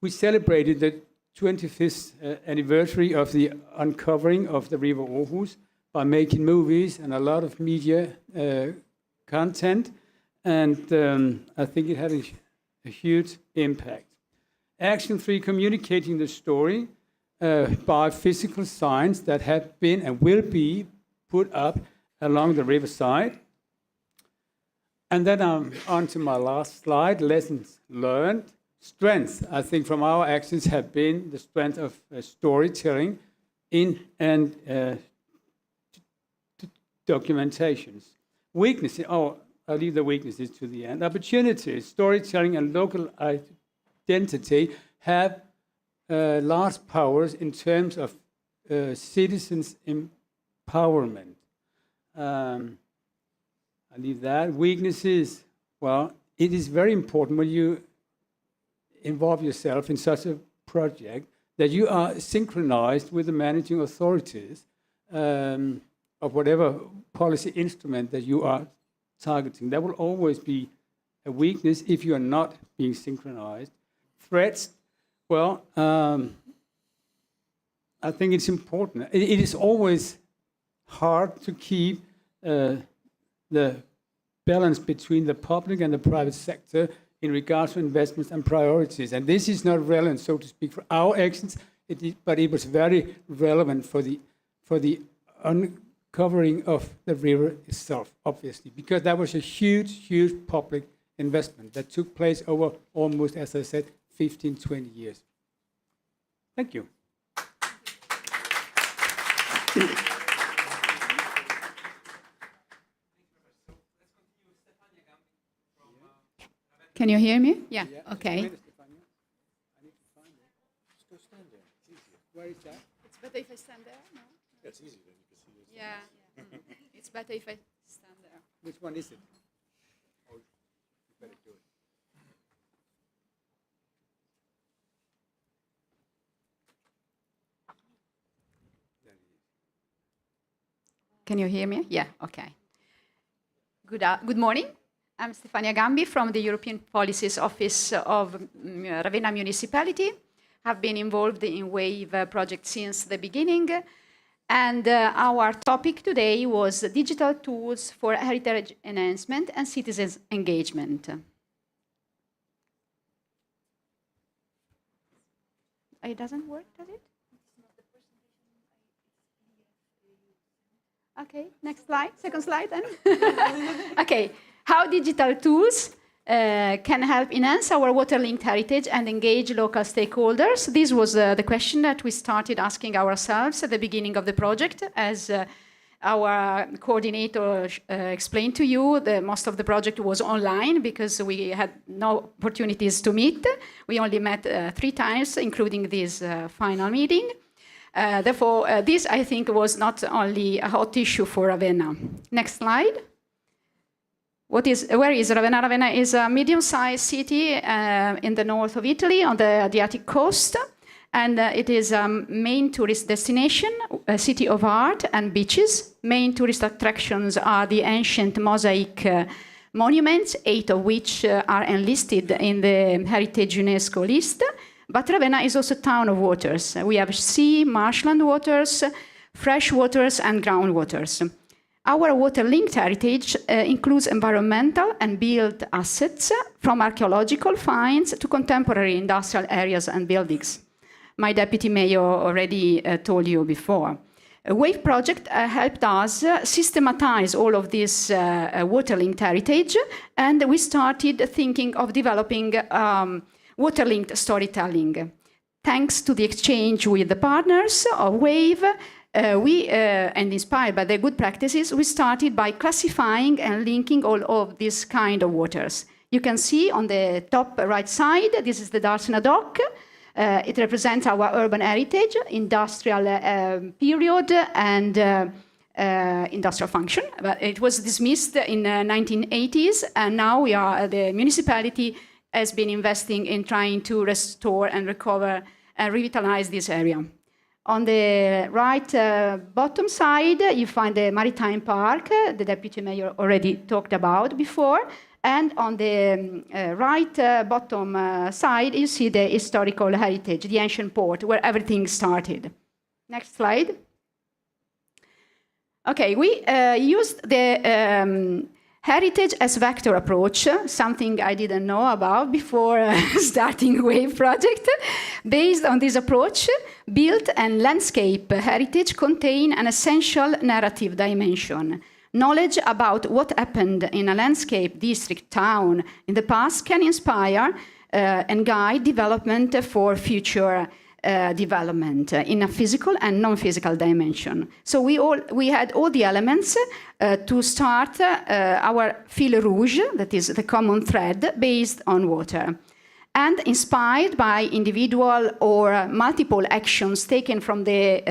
We celebrated the 25th anniversary of the uncovering of the River Aarhus by making movies and a lot of media content, and I think it had a huge impact. Action 3, communicating the story by physical signs that have been and will be put up along the riverside. And then on to my last slide, lessons learned. Strength, I think, from our actions have been the strength of storytelling and documentations. Weaknesses, I'll leave the weaknesses to the end. Opportunities, storytelling and local identity have large powers in terms of citizens' empowerment. I'll leave that. Weaknesses, well, it is very important when you involve yourself in such a project that you are synchronized with the managing authorities of whatever policy instrument that you are targeting. That will always be a weakness if you are not being synchronized. Threats, well, I think it's important. It is always hard to keep the balance between the public and the private sector in regards to investments and priorities. And this is not relevant, so to speak, for our actions, but it was very relevant for the uncovering of the river itself, obviously, because that was a huge, huge public investment that took place over almost, as I said, 15, 20 years. Thank you. Can you hear me? Yeah, okay. Where is that? It's better if I stand there, no? It's easy then, you can see yourself. Yeah, it's better if I stand there. Which one is it? Oh, you better do it. Can you hear me? Yeah, okay. Good morning. I'm Stefania Gambi from the European Policies Office of Ravenna Municipality. Have been involved in WAVE project since the beginning. And our topic today was digital tools for heritage enhancement and citizens' engagement. It doesn't work, does it? Okay, next slide, second slide then. Okay, how digital tools can help enhance our water-linked heritage and engage local stakeholders. This was the question that we started asking ourselves at the beginning of the project. As our coordinator explained to you, most of the project was online because we had no opportunities to meet. We only met 3 times, including this final meeting. Therefore, this, I think, was not only a hot issue for Ravenna. Next slide. Where is Ravenna? Ravenna is a medium-sized city in the north of Italy, on the Adriatic coast, and it is a main tourist destination, a city of art and beaches. Main tourist attractions are the ancient mosaic monuments, 8 of which are enlisted in the Heritage UNESCO list. But Ravenna is also a town of waters. We have sea, marshland waters, fresh waters, and groundwaters. Our water-linked heritage includes environmental and built assets, from archaeological finds to contemporary industrial areas and buildings. My deputy mayor already told you before. A WAVE project helped us systematize all of this water-linked heritage, and we started thinking of developing water-linked storytelling. Thanks to the exchange with the partners of WAVE, and inspired by their good practices, we started by classifying and linking all of these kind of waters. You can see on the top right side, this is the Darsena dock. It represents our urban heritage, industrial period, and industrial function. But it was dismissed in 1980s, and now the municipality has been investing in trying to restore and recover and revitalize this area. On the right bottom side, you find the Maritime Park, the Deputy Mayor already talked about before. And on the right bottom side, you see the historical heritage, the ancient port, where everything started. Next slide. Okay, we used the heritage as vector approach, something I didn't know about before starting WAVE project. Based on this approach, built and landscape heritage contain an essential narrative dimension. Knowledge about what happened in a landscape, district, town in the past can inspire and guide development for future development in a physical and non-physical dimension. So we had all the elements to start our fil rouge, that is the common thread based on water. And inspired by individual or multiple actions taken from the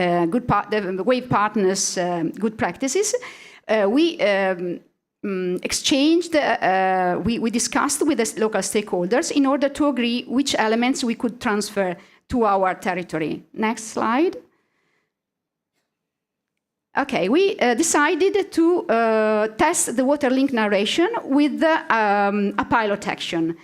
WAVE partners' good practices, we exchanged, we discussed with the local stakeholders in order to agree which elements we could transfer to our territory. Next slide. Okay, we decided to test the water-linked narration with a pilot action.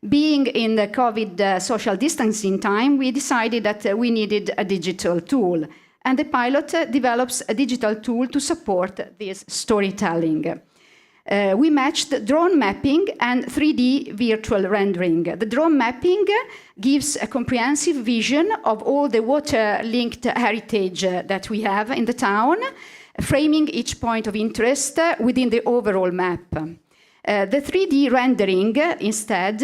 Being in the COVID social distancing time, we decided that we needed a digital tool. And the pilot develops a digital tool to support this storytelling. We matched drone mapping and 3D virtual rendering. The drone mapping gives a comprehensive vision of all the water-linked heritage that we have in the town, framing each point of interest within the overall map. The 3D rendering, instead,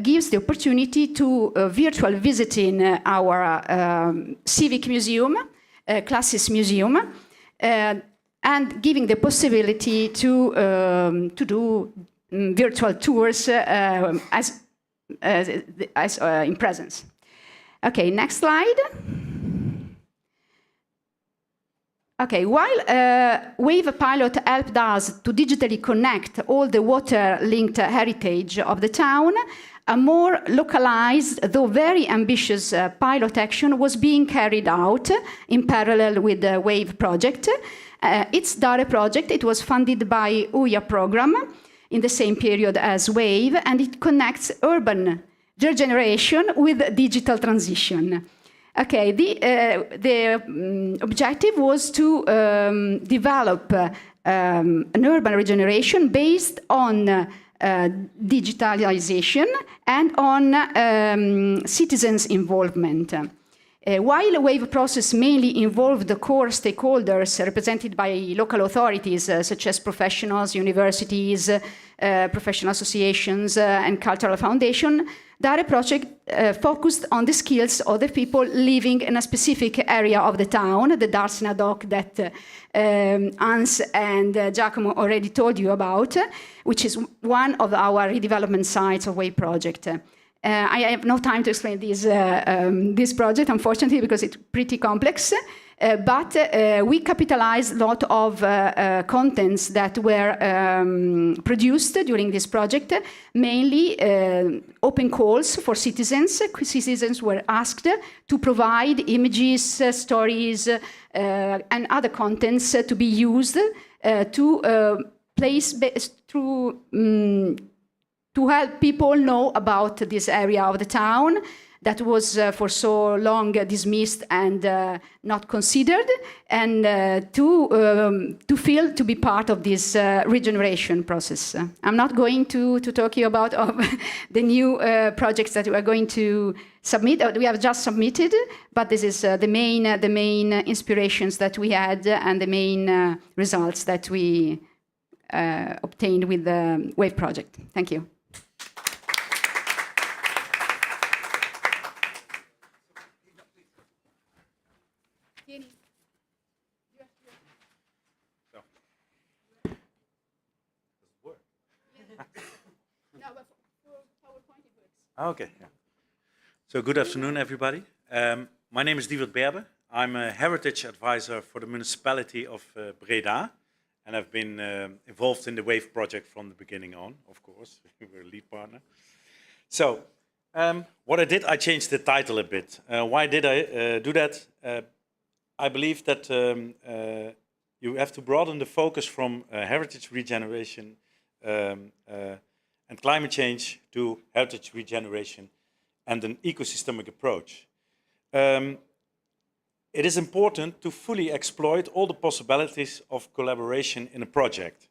gives the opportunity to virtual visiting our civic museum, Classis Museum, and giving the possibility to do virtual tours as in presence. Okay, next slide. Okay, while WAVE pilot helped us to digitally connect all the water-linked heritage of the town, a more localized, though very ambitious pilot action was being carried out in parallel with the WAVE project. Its DARE project, it was funded by UIA program in the same period as WAVE, and it connects urban regeneration with digital transition. Okay, the objective was to develop an urban regeneration based on digitalization and on citizens' involvement. While the WAVE process mainly involved the core stakeholders represented by local authorities such as professionals, universities, professional associations, and cultural foundation, DARE project focused on the skills of the people living in a specific area of the town, the Darsena dock that Hans and Giacomo already told you about, which is one of our redevelopment sites of WAVE project. I have no time to explain this project, unfortunately, because it's pretty complex. But we capitalized a lot of contents that were produced during this project, mainly open calls for citizens. Citizens were asked to provide images, stories, and other contents to be used to help people know about this area of the town that was for so long dismissed and not considered, and to feel to be part of this regeneration process. I'm not going to talk you about the new projects that we are going to submit. We have just submitted, but this is the main inspirations that we had and the main results that we obtained with the WAVE project. Thank you. Okay. Yeah. So good afternoon, everybody. My name is Diewert Berbe. I'm a heritage advisor for the municipality of Breda, and I've been involved in the WAVE project from the beginning on, of course. We're a lead partner. So what I did, I changed the title a bit. Why did I do that? I believe that you have to broaden the focus from heritage regeneration and climate change to heritage regeneration and an ecosystemic approach. It is important to fully exploit all the possibilities of collaboration in a project.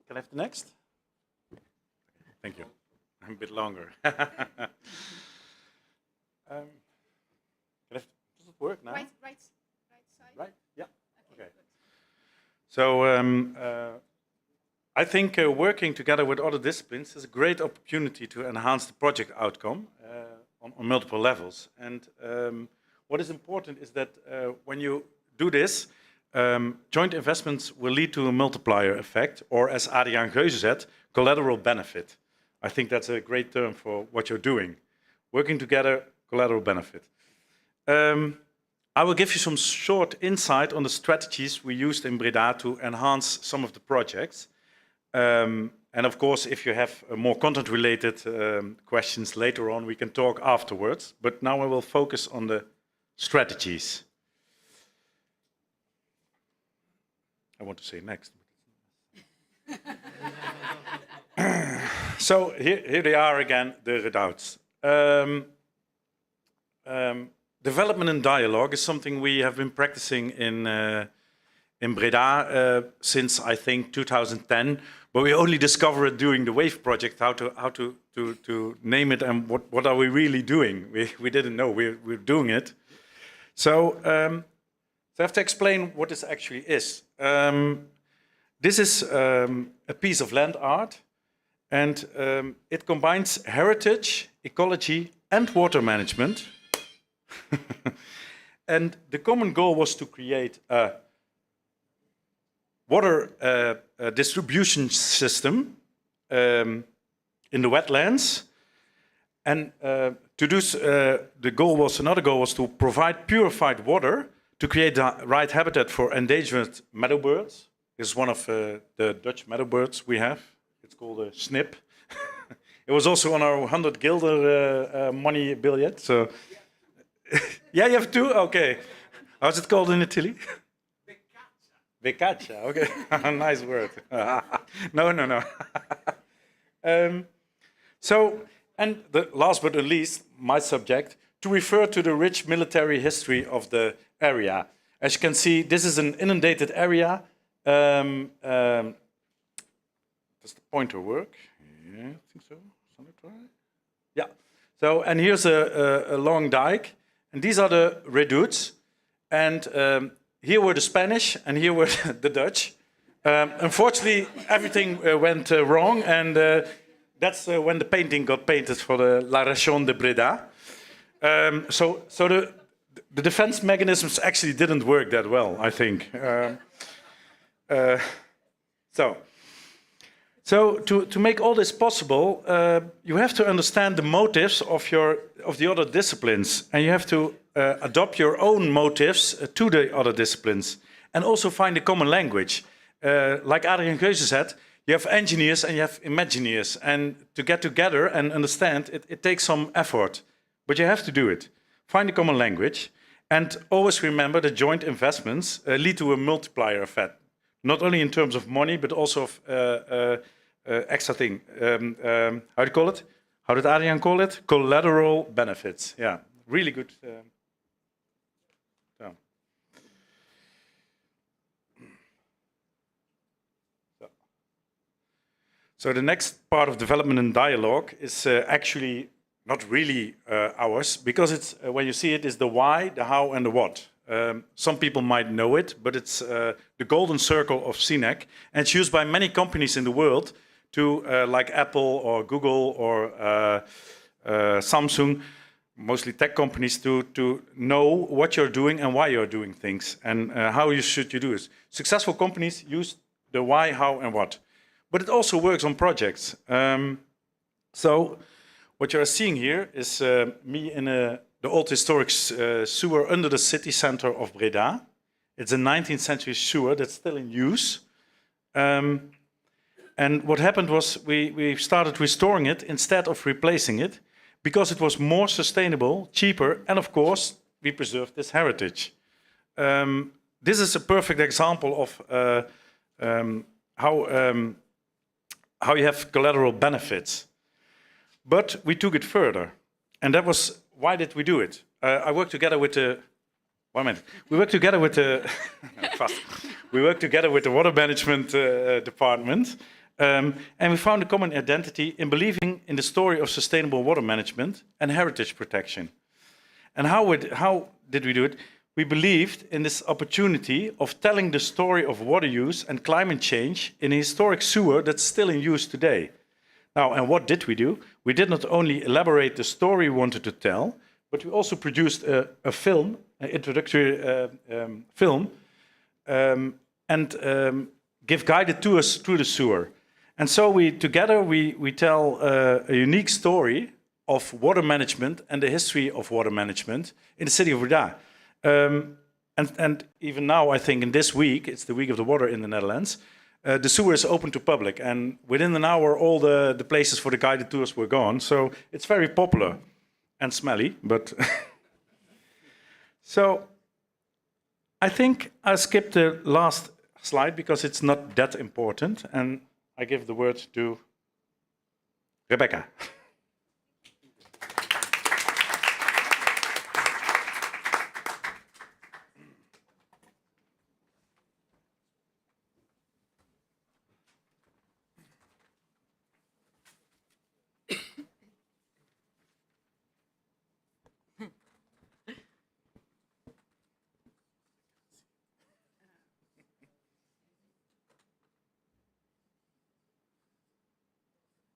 Can I have the next? Thank you. I'm a bit longer. Does it work now? Right side. Right? Yeah. Okay. So I think working together with other disciplines is a great opportunity to enhance the project outcome on multiple levels. And what is important is that when you do this, joint investments will lead to a multiplier effect, or as Adriaan Geuze said, collateral benefit. I think that's a great term for what you're doing. Working together, collateral benefit. I will give you some short insight on the strategies we used in Breda to enhance some of the projects. And of course, if you have more content-related questions later on, we can talk afterwards. But now I will focus on the strategies. I want to say next. So here they are again, the redoubts. Development and dialogue is something we have been practicing in Breda since I think 2010. But we only discovered it during the WAVE project how to name it and what are we really doing. We didn't know we're doing it. So I have to explain what this actually is. This is a piece of land art, and it combines heritage, ecology, and water management. And the common goal was to create a water distribution system in the wetlands, and to do another goal was to provide purified water to create the right habitat for endangered meadowbirds. This is one of the Dutch meadowbirds we have. It's called a snip. It was also on our 100 guilder money billet. So yeah, you have two. Okay. How's it called in Italy? Becaccia, okay. Nice word. No. So, and the last but not least, my subject, to refer to the rich military history of the area. As you can see, this is an inundated area. Does the pointer work? Yeah, I think so. Something right? Yeah. So, and here's a long dike, and these are the redoutes. And here were the Spanish, and here were the Dutch. Unfortunately, everything went wrong, and that's when the painting got painted for the La Région de Breda. So the defense mechanisms actually didn't work that well, I think. So to make all this possible, you have to understand the motives of the other disciplines, and you have to adopt your own motives to the other disciplines, and also find a common language. Like Adrian Geuze said, you have engineers and you have imagineers, and to get together and understand, it takes some effort, but you have to do it. Find a common language, and always remember that joint investments lead to a multiplier effect, not only in terms of money, but also of extra thing. How do you call it? How did Adrian call it? Collateral benefits. Yeah, really good. So the next part of development and dialogue is actually not really ours, because it's when you see it is the why, the how, and the what. Some people might know it, but it's the golden circle of CNEC, and it's used by many companies in the world to, like Apple or Google or Samsung, mostly tech companies, to know what you're doing and why you're doing things, and how should you do it. Successful companies use the why, how, and what. But it also works on projects. So what you're seeing here is me in the old historic sewer under the city center of Breda. It's a 19th century sewer that's still in use. And what happened was we started restoring it instead of replacing it, because it was more sustainable, cheaper, and of course, we preserved this heritage. This is a perfect example of how you have collateral benefits. But we took it further. And that was, why did we do it? I worked together with the, 1 minute. We worked together with the, we worked together with the water management department. And we found a common identity in believing in the story of sustainable water management and heritage protection. And how did we do it? We believed in this opportunity of telling the story of water use and climate change in a historic sewer that's still in use today. Now, and what did we do? We did not only elaborate the story we wanted to tell, but we also produced a film, an introductory film, and give guided tours through the sewer. And so we tell a unique story of water management and the history of water management in the city of Breda. And even now, I think in this week, it's the week of the water in the Netherlands, the sewer is open to public, and within an hour, all the places for the guided tours were gone. So it's very popular and smelly, but so I think I skipped the last slide because it's not that important, and I give the word to Rebecca.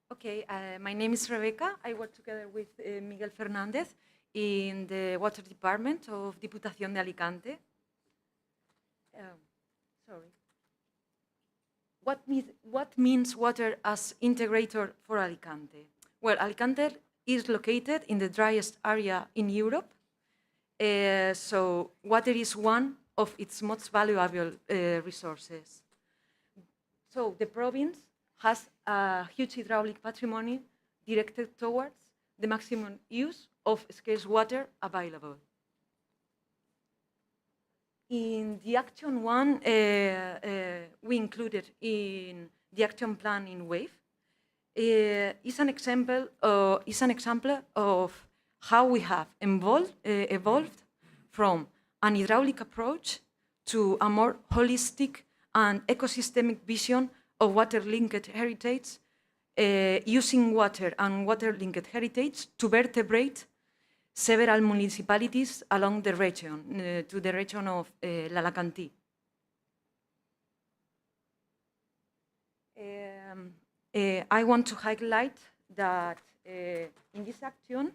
Okay, my name is Rebecca. I work together with Miguel Fernandez in the Water Department of Diputación de Alicante. Sorry. What means water as integrator for Alicante? Well, Alicante is located in the driest area in Europe, so water is one of its most valuable resources. So the province has a huge hydraulic patrimony directed towards the maximum use of scarce water available. In the action one, we included in the action plan in WAVE, is an example of how we have evolved from an hydraulic approach to a more holistic and ecosystemic vision of water-linked heritage, using water and water-linked heritage to vertebrate several municipalities along the region, to the region of l'Alacantí. I want to highlight that in this action,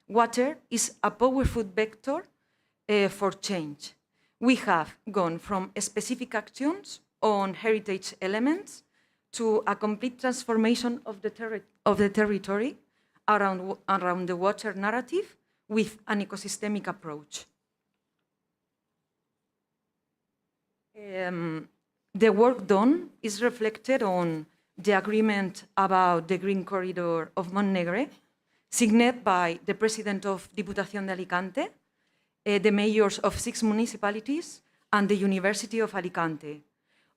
water is a powerful vector for change. We have gone from specific actions on heritage elements to a complete transformation of the territory around the water narrative with an ecosystemic approach. The work done is reflected on the agreement about the Green Corridor of Montnegre, signed by the President of Diputación de Alicante, the mayors of 6 municipalities, and the University of Alicante.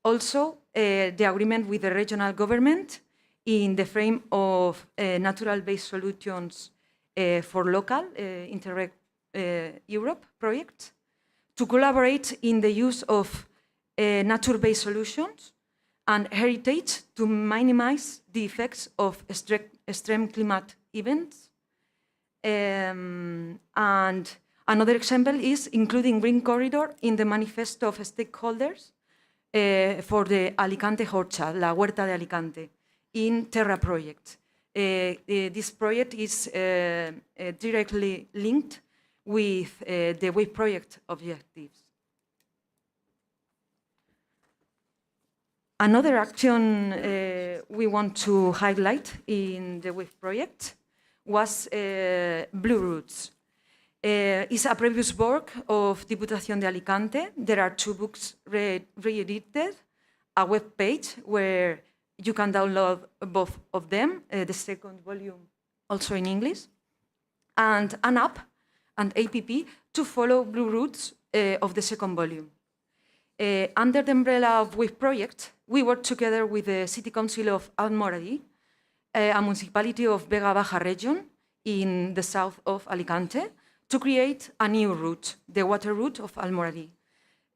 Also, the agreement with the regional government in the frame of natural-based solutions for local Interreg Europe project to collaborate in the use of nature-based solutions and heritage to minimize the effects of extreme climate events. And another example is including Green Corridor in the manifesto of stakeholders for the Alicante Horcha, La Huerta de Alicante, in Terra project. This project is directly linked with the WAVE project objectives. Another action we want to highlight in the WAVE project was Blue Roots. It's a previous work of Diputación de Alicante. There are 2 books re-edited, a web page where you can download both of them, the second volume also in English, and an app, an app to follow Blue Roots of the second volume. Under the umbrella of WAVE project, we worked together with the City Council of Almoradí, a municipality of Vega Baja region in the south of Alicante, to create a new route, the water route of Almoradí,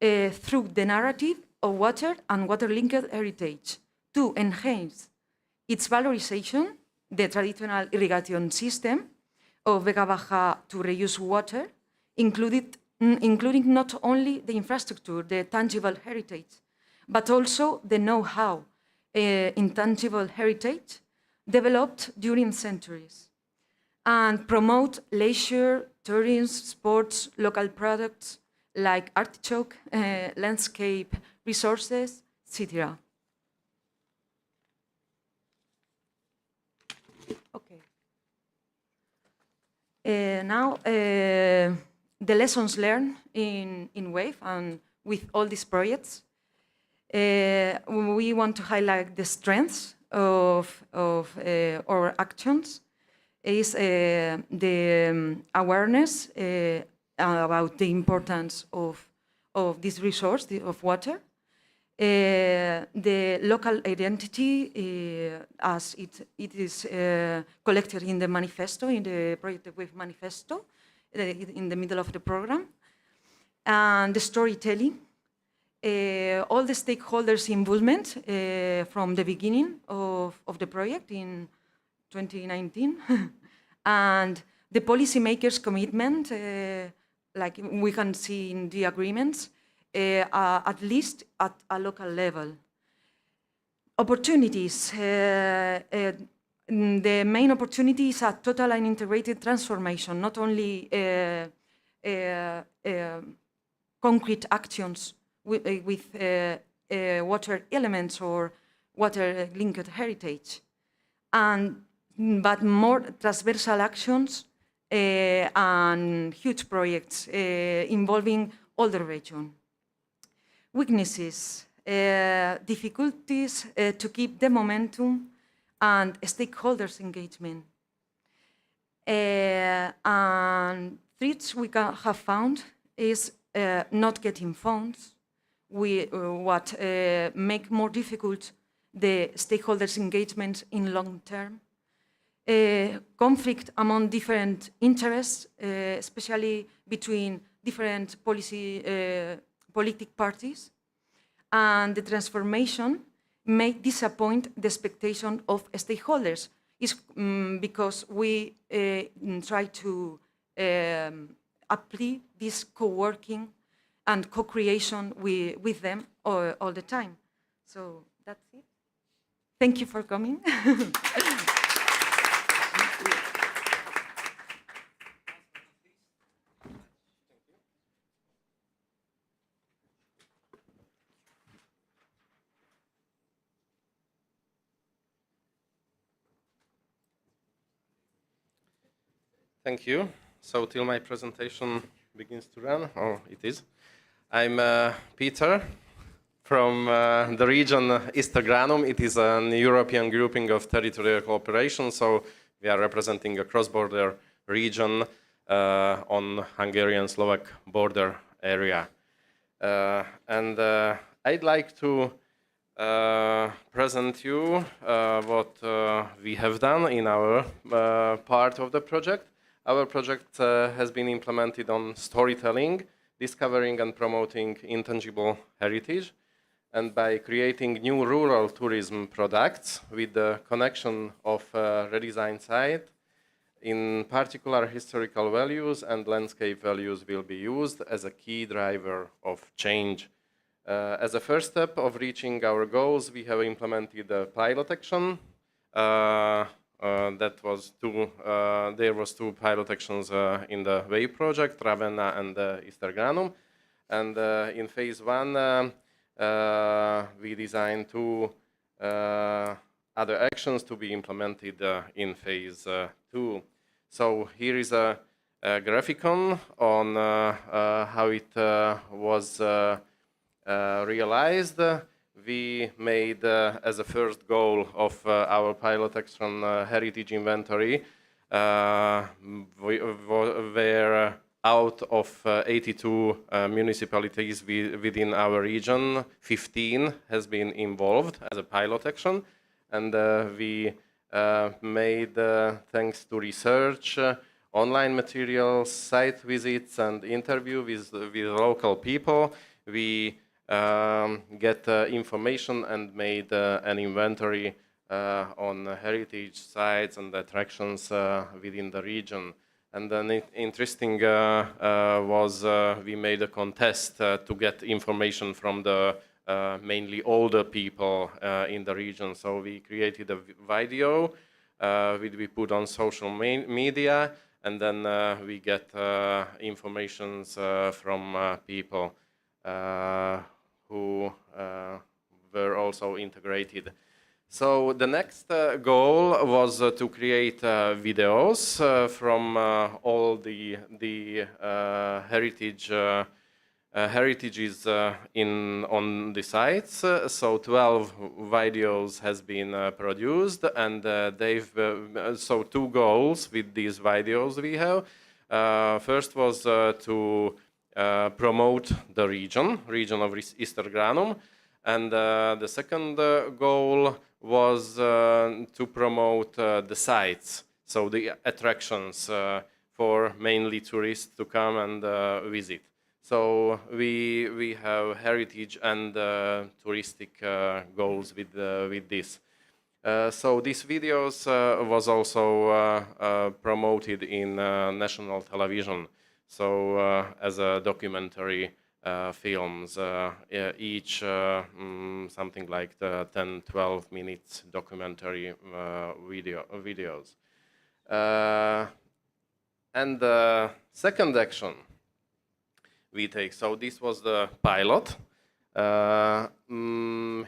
through the narrative of water and water-linked heritage to enhance its valorization, the traditional irrigation system of Vega Baja to reuse water, including not only the infrastructure, the tangible heritage, but also the know-how, intangible heritage developed during centuries, and promote leisure, tourism, sports, local products like artichoke, landscape resources, etc. Okay. Now, the lessons learned in WAVE and with all these projects. We want to highlight the strengths of our actions is the awareness about the importance of this resource, of water, the local identity as it is collected in the manifesto, in the Proyecto WAVE manifesto, in the middle of the program, and the storytelling, all the stakeholders' involvement from the beginning of the project in 2019, and the policymakers' commitment, like we can see in the agreements, at least at a local level. Opportunities. The main opportunity is a total and integrated transformation, not only concrete actions with water elements or water-linked heritage, but more transversal actions and huge projects involving all the region. Weaknesses, difficulties to keep the momentum and stakeholders' engagement. And threats we have found is not getting funds, what make more difficult the stakeholders' engagement in long term, conflict among different interests, especially between different politic parties, and the transformation may disappoint the expectation of stakeholders. It's because we try to apply this co-working and co-creation with them all the time. So that's it. Thank you for coming. Thank you. So till my presentation begins to run, or it is, I'm Peter from the region Istogranum. It is an European grouping of territorial cooperation, so we are representing a cross-border region on Hungarian-Slovak border area. And I'd like to present you what we have done in our part of the project. Our project has been implemented on storytelling, discovering and promoting intangible heritage, and by creating new rural tourism products with the connection of redesigned site. In particular, historical values and landscape values will be used as a key driver of change. As a first step of reaching our goals, we have implemented a pilot action. There was two pilot actions in the WAVE project, Ravenna and Istogranum. And in phase one, we designed two other actions to be implemented in phase two. So here is a graphicon on how it was realized. We made as a first goal of our pilot action heritage inventory, where out of 82 municipalities within our region, 15 has been involved as a pilot action. And we made, thanks to research, online materials, site visits, and interview with local people, we get information and made an inventory on heritage sites and attractions within the region. And then interesting was we made a contest to get information from the mainly older people in the region. So we created a video which we put on social media, and then we get information from people who were also integrated. So the next goal was to create videos from all the heritages on the sites. So 12 videos has been produced, and so two goals with these videos we have. First was to promote the region of Istogranum, and the second goal was to promote the sites, so the attractions for mainly tourists to come and visit. So we have heritage and touristic goals with this. So these videos was also promoted in national television. So as a documentary films, each something like the 10-12 minutes documentary videos. And the second action we take, so this was the pilot.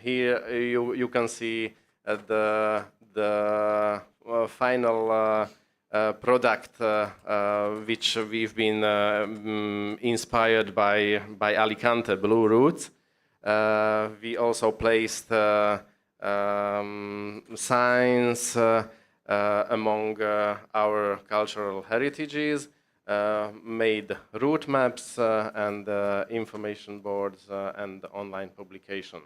Here you can see the final product which we've been inspired by Alicante Blue Routes. We also placed signs among our cultural heritages. made route maps and information boards and online publication.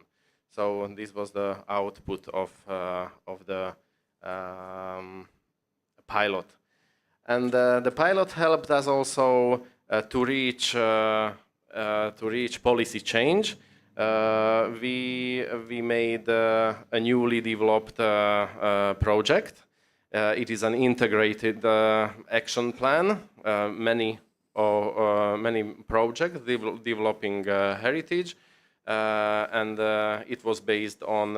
So this was the output of the pilot. And the pilot helped us also to reach policy change. We made a newly developed project. It is an integrated action plan, many projects developing heritage, and it was based on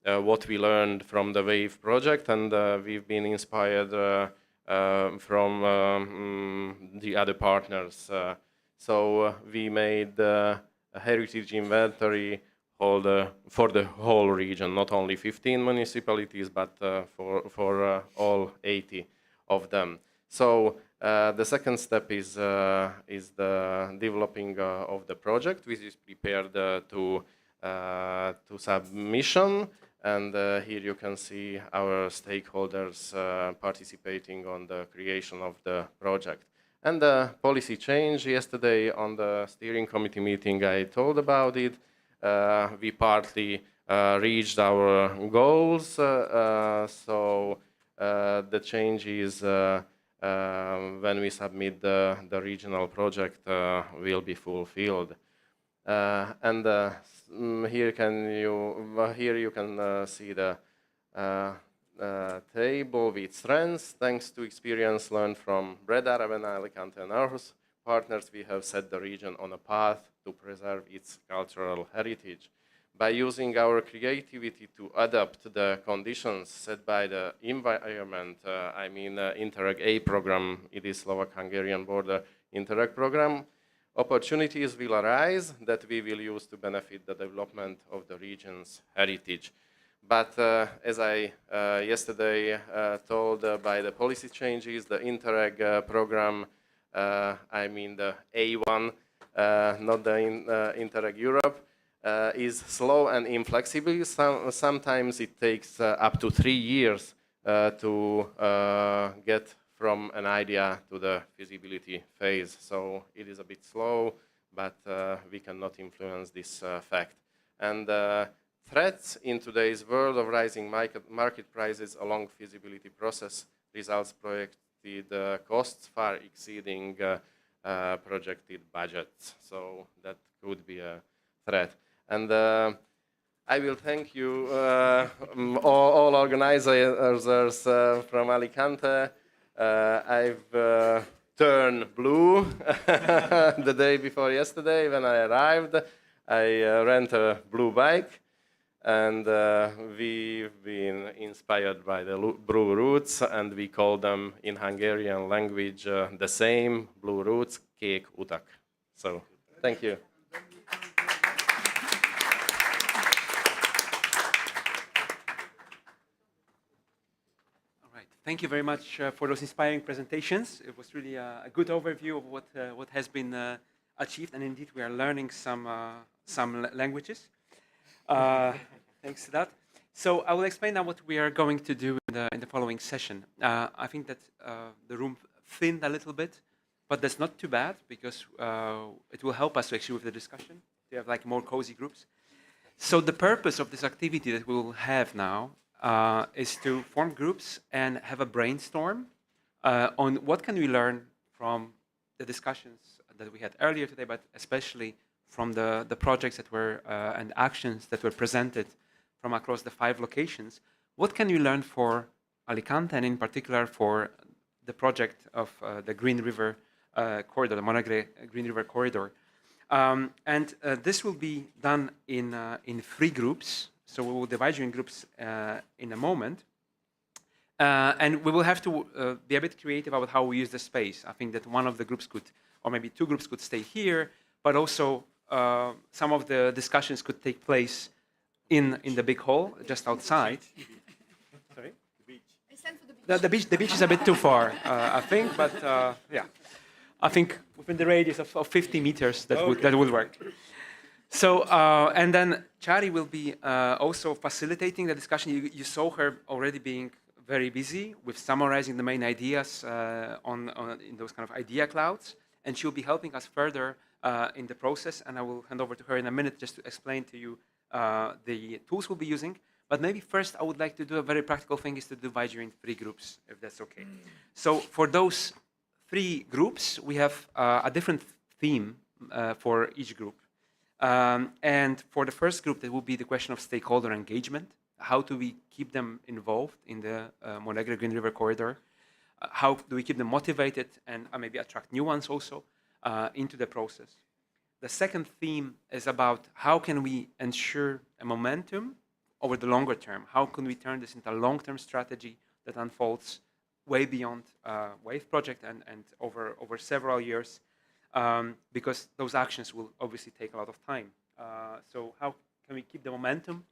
what we learned from the WAVE project, and we've been inspired from the other partners. So we made a heritage inventory for the whole region, not only 15 municipalities, but for all 80 of them. So the second step is the developing of the project, which is prepared to submission. And here you can see our stakeholders participating on the creation of the project. And the policy change yesterday on the steering committee meeting, I told about it. We partly reached our goals, so the change is when we submit the regional project will be fulfilled. And here you can see the table with strengths. Thanks to experience learned from Breda, Ravenna, Alicante, and Aarhus partners, we have set the region on a path to preserve its cultural heritage. By using our creativity to adapt the conditions set by the environment, I mean Interreg A program, it is Slovak-Hungarian border Interreg program, opportunities will arise that we will use to benefit the development of the region's heritage. But as I yesterday told by the policy changes, the Interreg program, I mean the A1, not the Interreg Europe, is slow and inflexible. Sometimes it takes up to 3 years to get from an idea to the feasibility phase. So it is a bit slow, but we cannot influence this fact. And threats in today's world of rising market prices along feasibility process results projected costs far exceeding projected budgets. So that could be a threat. And I will thank you, all organizers from Alicante. I've turned blue the day before yesterday when I arrived. I rent a blue bike, and we've been inspired by the blue routes, and we call them in Hungarian language the same blue routes, kék utak. So, thank you. Thank you very much for those inspiring presentations. It was really a good overview of what has been achieved, and indeed we are learning some languages. Thanks to that. So I will explain now what we are going to do in the following session. I think that the room thinned a little bit, but that's not too bad because it will help us actually with the discussion. We have like more cozy groups. So the purpose of this activity that we will have now is to form groups and have a brainstorm on what can we learn from the discussions that we had earlier today, but especially from the projects that were and actions that were presented from across the 5 locations. What can we learn for Alicante, and in particular for the project of the Green River Corridor, the Monagre Green River Corridor? And this will be done in 3 groups. So we will divide you in groups in a moment. And we will have to be a bit creative about how we use the space. I think that one of the groups could, or maybe 2 groups could stay here, but also some of the discussions could take place in the big hall, just outside. Sorry? The beach. The beach is a bit too far, I think, but yeah. I think within the radius of 50 meters, that would work. So, and then Chari will be also facilitating the discussion. You saw her already being very busy with summarizing the main ideas in those kind of idea clouds, and she'll be helping us further in the process, and I will hand over to her in a minute just to explain to you the tools we'll be using. But maybe first I would like to do a very practical thing, is to divide you in 3 groups, if that's okay. So for those 3 groups, we have a different theme for each group. And for the first group, that will be the question of stakeholder engagement. How do we keep them involved in the Monegro Green River Corridor? How do we keep them motivated and maybe attract new ones also into the process? The second theme is about how can we ensure a momentum over the longer term? How can we turn this into a long-term strategy that unfolds way beyond WAVE project and over several years? Because those actions will obviously take a lot of time. So how can we keep the momentum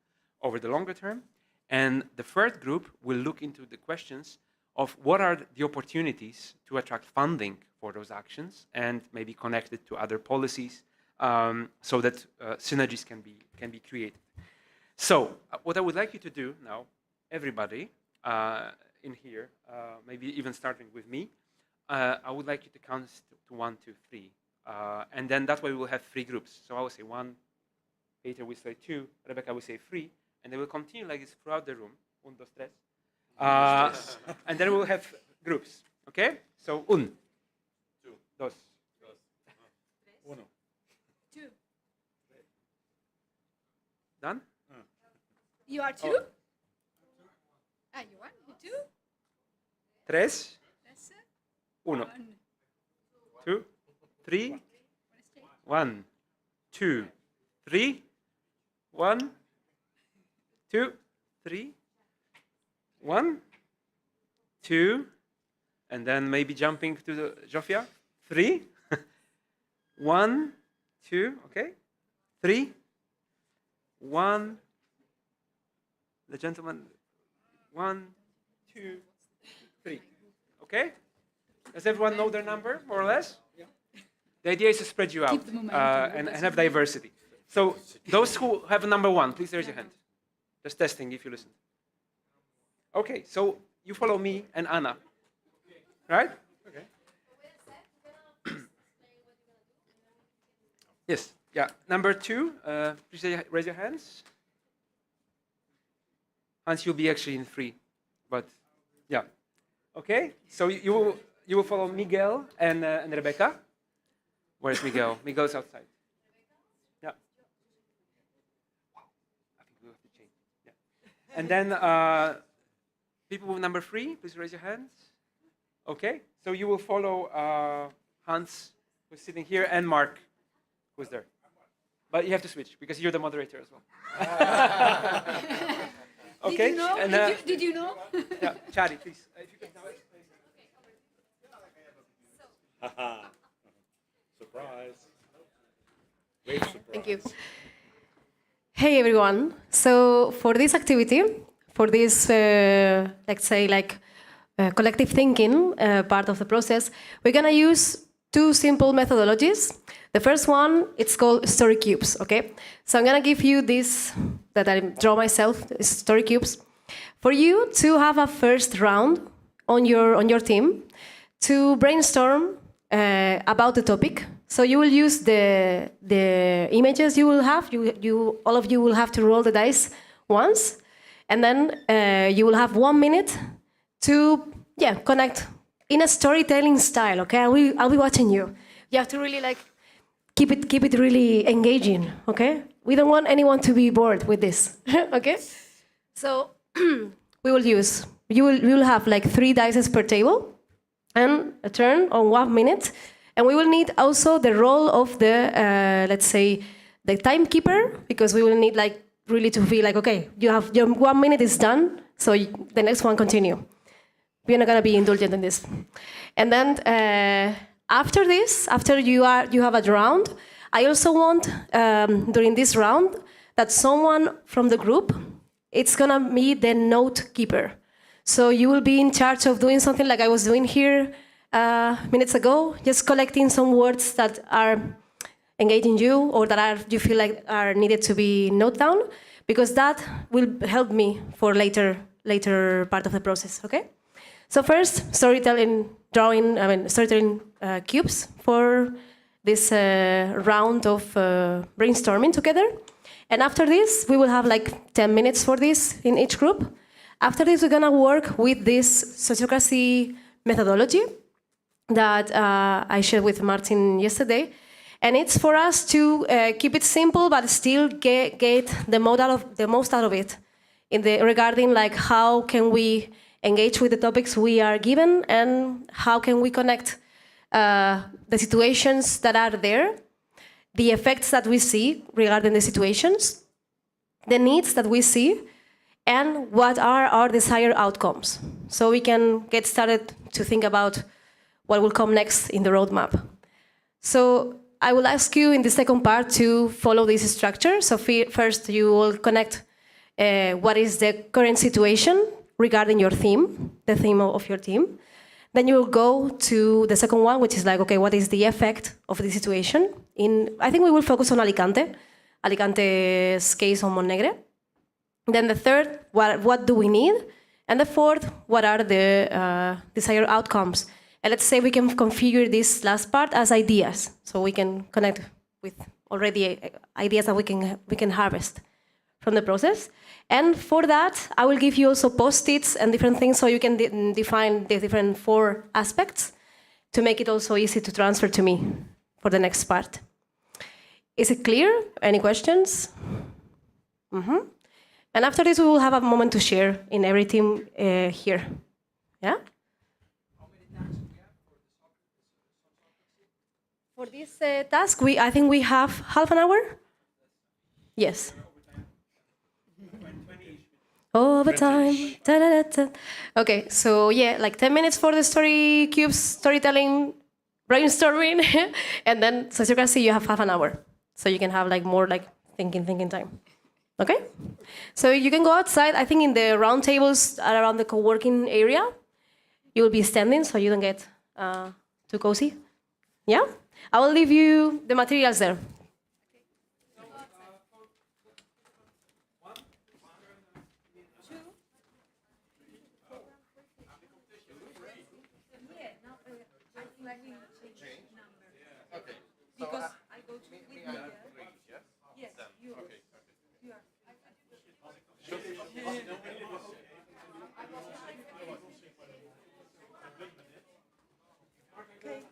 over the longer term? And the third group will look into the questions of what are the opportunities to attract funding for those actions and maybe connect it to other policies so that synergies can be created. So what I would like you to do now, everybody in here, maybe even starting with me, I would like you to count to 1, 2, 3. And then that way we will have 3 groups. So I will say 1, Peter will say 2, Rebecca will say 3, and they will continue like this throughout the room. 1, 2, 3. And then we will have groups. Okay? So 1, 2, 1, 2. Done? You are 2? Oh. Ah, you are? You 2? 3. 1, 1. 2, 3. 1, 2, 3. 1, 2, 3. 1, 2, and then maybe jumping to the Jofia. 3. 1, 2. Okay. 3. 1. The gentleman. 1, 2, 3. Okay. Does everyone know their number, more or less? Yeah. The idea is to spread you out and have diversity. So those who have number 1, please raise your hand. Just testing if you listen. Okay, so you follow me and Anna, right? Okay. Yes, yeah. Number 2, please raise your hands. Hans, you'll be actually in 3, but yeah. Okay, so you will follow Miguel and Rebecca. Where's Miguel? Miguel's outside. Yeah. I think we'll have to change. Yeah. And then people with number 3, please raise your hands. Okay, so you will follow Hans, who's sitting here, and Mark, who's there. But you have to switch because you're the moderator as well. Okay. Did you know? And, did you know? Yeah, Chari, please. If you could now Surprise. Great surprise. Thank you. Hey everyone. So for this activity, for this, let's say, collective thinking part of the process, we're gonna use 2 simple methodologies. The first one, it's called story cubes. Okay. So I'm gonna give you this that I draw myself, story cubes, for you to have a first round on your team to brainstorm about the topic. So you will use the images you will have. All of you will have to roll the dice once, and then you will have 1 minute to connect in a storytelling style. Okay, I'll be watching you. You have to really keep it really engaging. Okay, we don't want anyone to be bored with this. Okay, so we will have 3 dice per table and a turn on 1 minute. And we will need also the role of the, let's say, the timekeeper, because we will need really to be okay, your 1 minute is done, so the next one continue. We're not gonna be indulgent in this. And then after this, after you have a round, I also want during this round that someone from the group, it's gonna be the note keeper. So you will be in charge of doing something like I was doing here minutes ago, just collecting some words that are engaging you or that you feel like are needed to be noted down, because that will help me for later later part of the process. Okay. So first, storytelling storytelling cubes for this round of brainstorming together. And after this, we will have like 10 minutes for this in each group. After this, we're gonna work with this sociocracy methodology that I shared with Martin yesterday. And it's for us to keep it simple, but still get the most out of it regarding like how can we engage with the topics we are given and how can we connect the situations that are there, the effects that we see regarding the situations, the needs that we see, and what are our desired outcomes. So we can get started to think about what will come next in the roadmap. So I will ask you in the second part to follow this structure. So first you will connect what is the current situation regarding your theme, the theme of your team. Then you will go to the second one, which is like, okay, what is the effect of the situation? I think we will focus on Alicante's case on Montnegre. Then the third, what do we need? And the fourth, what are the desired outcomes? And let's say we can configure this last part as ideas, so we can connect with already ideas that we can harvest from the process. And for that, I will give you also post-its and different things so you can define the different 4 aspects to make it also easy to transfer to me for the next part. Is it clear? Any questions? Mm-hmm. And after this, we will have a moment to share in every team here. Yeah? For this task, I think we have half an hour? Yes. Overtime. Okay, so yeah, like 10 minutes for the story cubes, storytelling, brainstorming, and then sociocracy, you have half an hour. So you can have like more like thinking time. Okay? So you can go outside, I think in the round tables around the co-working area. You will be standing so you don't get too cozy. Yeah? I will leave you the materials there. Because I go to with me. Yes, you. You are. Okay.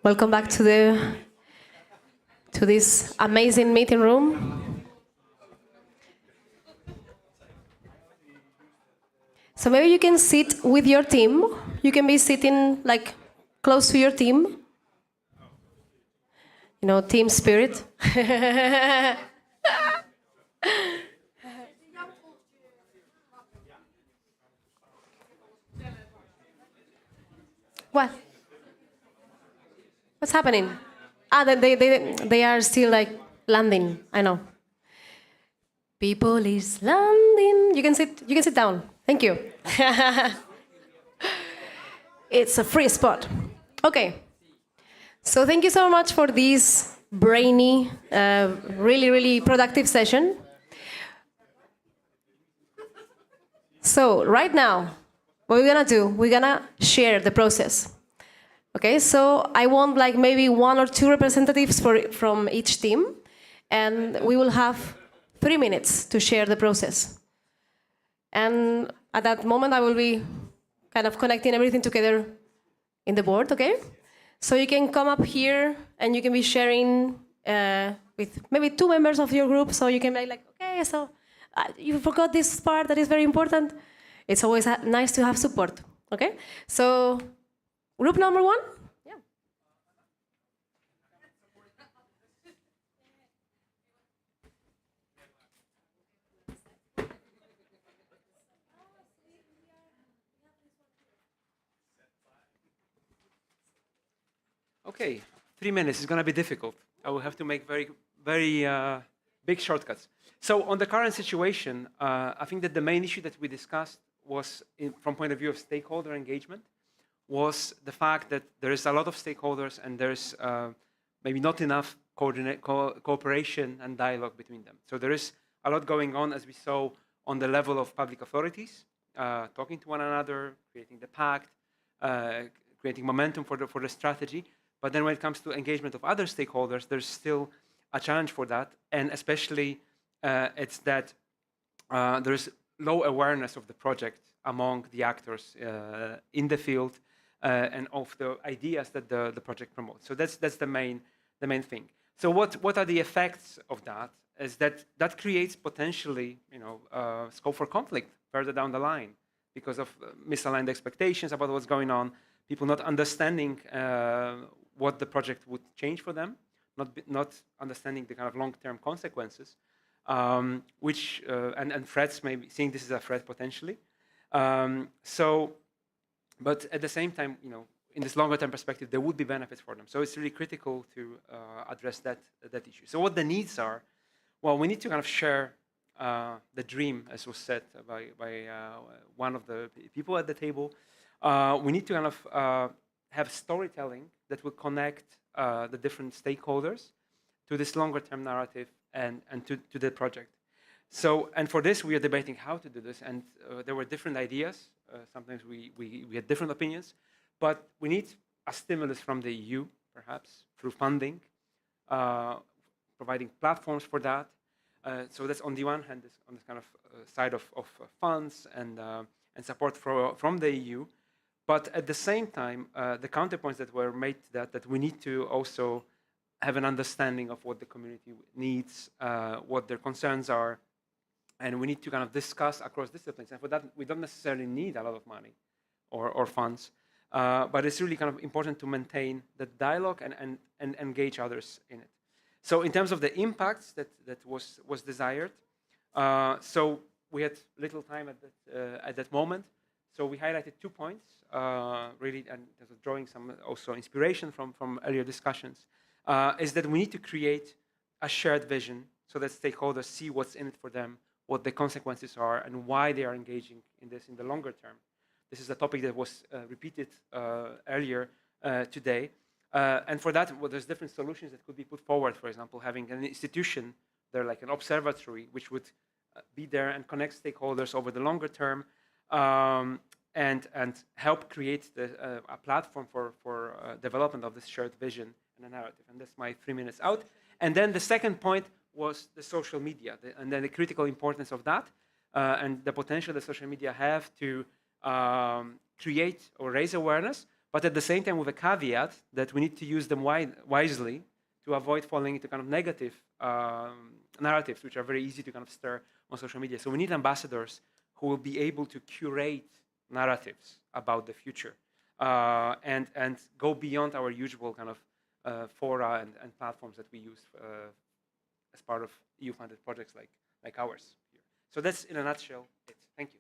Welcome back to this amazing meeting room. So maybe you can sit with your team. You can be sitting like close to your team. You know, team spirit. What? What's happening? Ah, they are still like landing. I know. People is landing. You can sit down. Thank you. It's a free spot. Okay. So thank you so much for this brainy, really, really productive session. So right now, what we're gonna do, we're gonna share the process. Okay, so I want like maybe 1 or 2 representatives from each team, and we will have 3 minutes to share the process. And at that moment, I will be kind of connecting everything together in the board, okay? So you can come up here and you can be sharing with maybe 2 members of your group, so you can be like, okay, so you forgot this part that is very important. It's always nice to have support, okay? So group number 1? Yeah. Okay, 3 minutes is going to be difficult. I will have to make very big shortcuts. So on the current situation, I think that the main issue that we discussed was, from point of view of stakeholder engagement, was the fact that there is a lot of stakeholders and there's maybe not enough cooperation and dialogue between them. So there is a lot going on, as we saw, on the level of public authorities, talking to one another, creating the pact, creating momentum for the strategy. But then when it comes to engagement of other stakeholders, there's still a challenge for that. And especially it's that there's low awareness of the project among the actors in the field and of the ideas that the project promotes. So that's the main thing. So what are the effects of that? Is that creates potentially, scope for conflict further down the line because of misaligned expectations about what's going on, people not understanding what the project would change for them, not understanding the kind of long-term consequences, which and threats, maybe seeing this as a threat potentially. But at the same time, in this longer-term perspective, there would be benefits for them. So it's really critical to address that issue. So what the needs are, well, we need to kind of share the dream, as was said by one of the people at the table. We need to kind of have storytelling that will connect the different stakeholders to this longer-term narrative and to the project. So, and for this, we are debating how to do this, and there were different ideas. Sometimes we had different opinions, but we need a stimulus from the EU, perhaps, through funding, providing platforms for that. So that's on the one hand, on this kind of side of funds and support from the EU. But at the same time, the counterpoints that were made to that we need to also have an understanding of what the community needs, what their concerns are, and we need to kind of discuss across disciplines. And for that, we don't necessarily need a lot of money or funds, but it's really kind of important to maintain the dialogue and engage others in it. So in terms of the impacts that was desired, so we had little time at that moment. So we highlighted 2 points, really, and drawing some also inspiration from earlier discussions, is that we need to create a shared vision so that stakeholders see what's in it for them, what the consequences are, and why they are engaging in this in the longer term. This is a topic that was repeated earlier today. And for that, well, there's different solutions that could be put forward. For example, having an institution there, like an observatory, which would be there and connect stakeholders over the longer term, and help create a platform for development of this shared vision and a narrative. And that's my 3 minutes out. And then the second point was the social media, and then the critical importance of that, and the potential that social media have to create or raise awareness, but at the same time with a caveat that we need to use them wisely to avoid falling into kind of negative narratives, which are very easy to kind of stir on social media. So we need ambassadors who will be able to curate narratives about the future and go beyond our usual kind of fora and platforms that we use as part of EU-funded projects like ours here. So that's in a nutshell it. Thank you.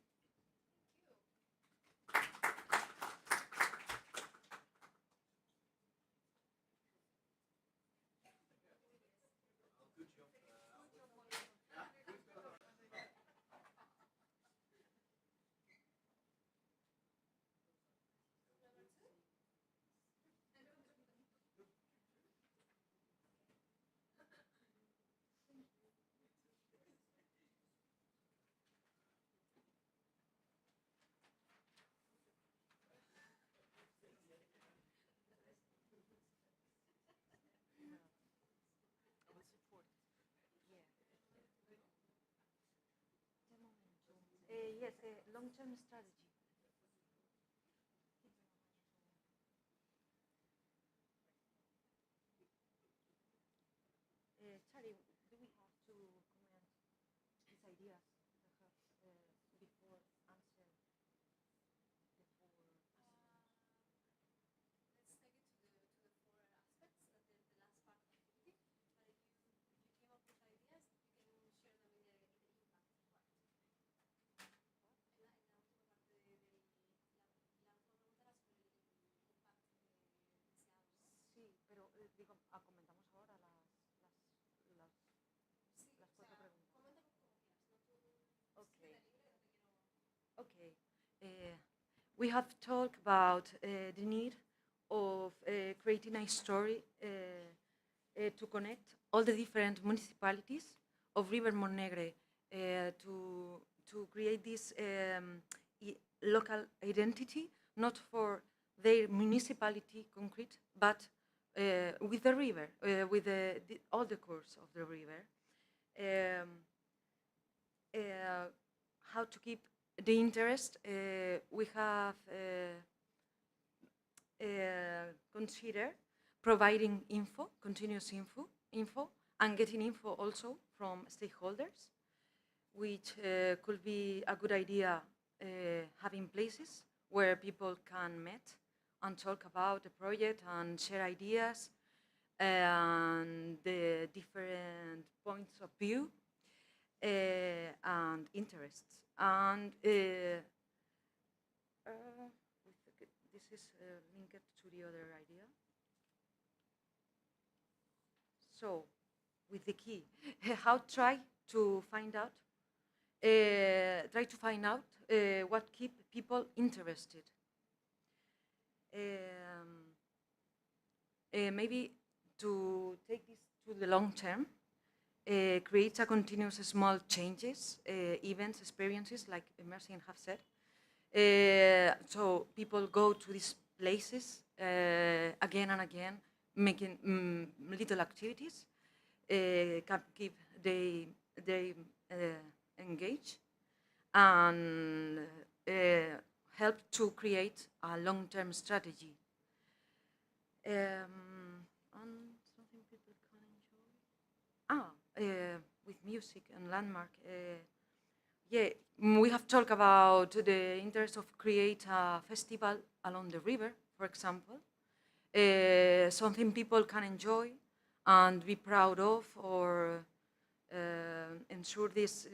Yes, long-term strategy. Charlie, do we have to comment these ideas before answer the four? Sí, pero digo, comentamos ahora las cuatro preguntas. Okay. Okay. We have talked about the need of creating a story to connect all the different municipalities of River Monegre to create this local identity, not for their municipality concrete, but with the river, with all the course of the river. How to keep the interest, we have considered providing info, continuous info, and getting info also from stakeholders, which could be a good idea, having places where people can meet and talk about the project and share ideas and the different points of view and interests. And this is linked to the other idea. So, with the key, how try to find out what keep people interested. Maybe to take this to the long term, create a continuous small changes, events, experiences, like Mercy have said. So people go to these places again and again, making little activities, keep they engage, and help to create a long-term strategy. And something people can enjoy. With music and landmark. Yeah, we have talked about the interest of create a festival along the river, for example. Something people can enjoy and be proud of, or ensure this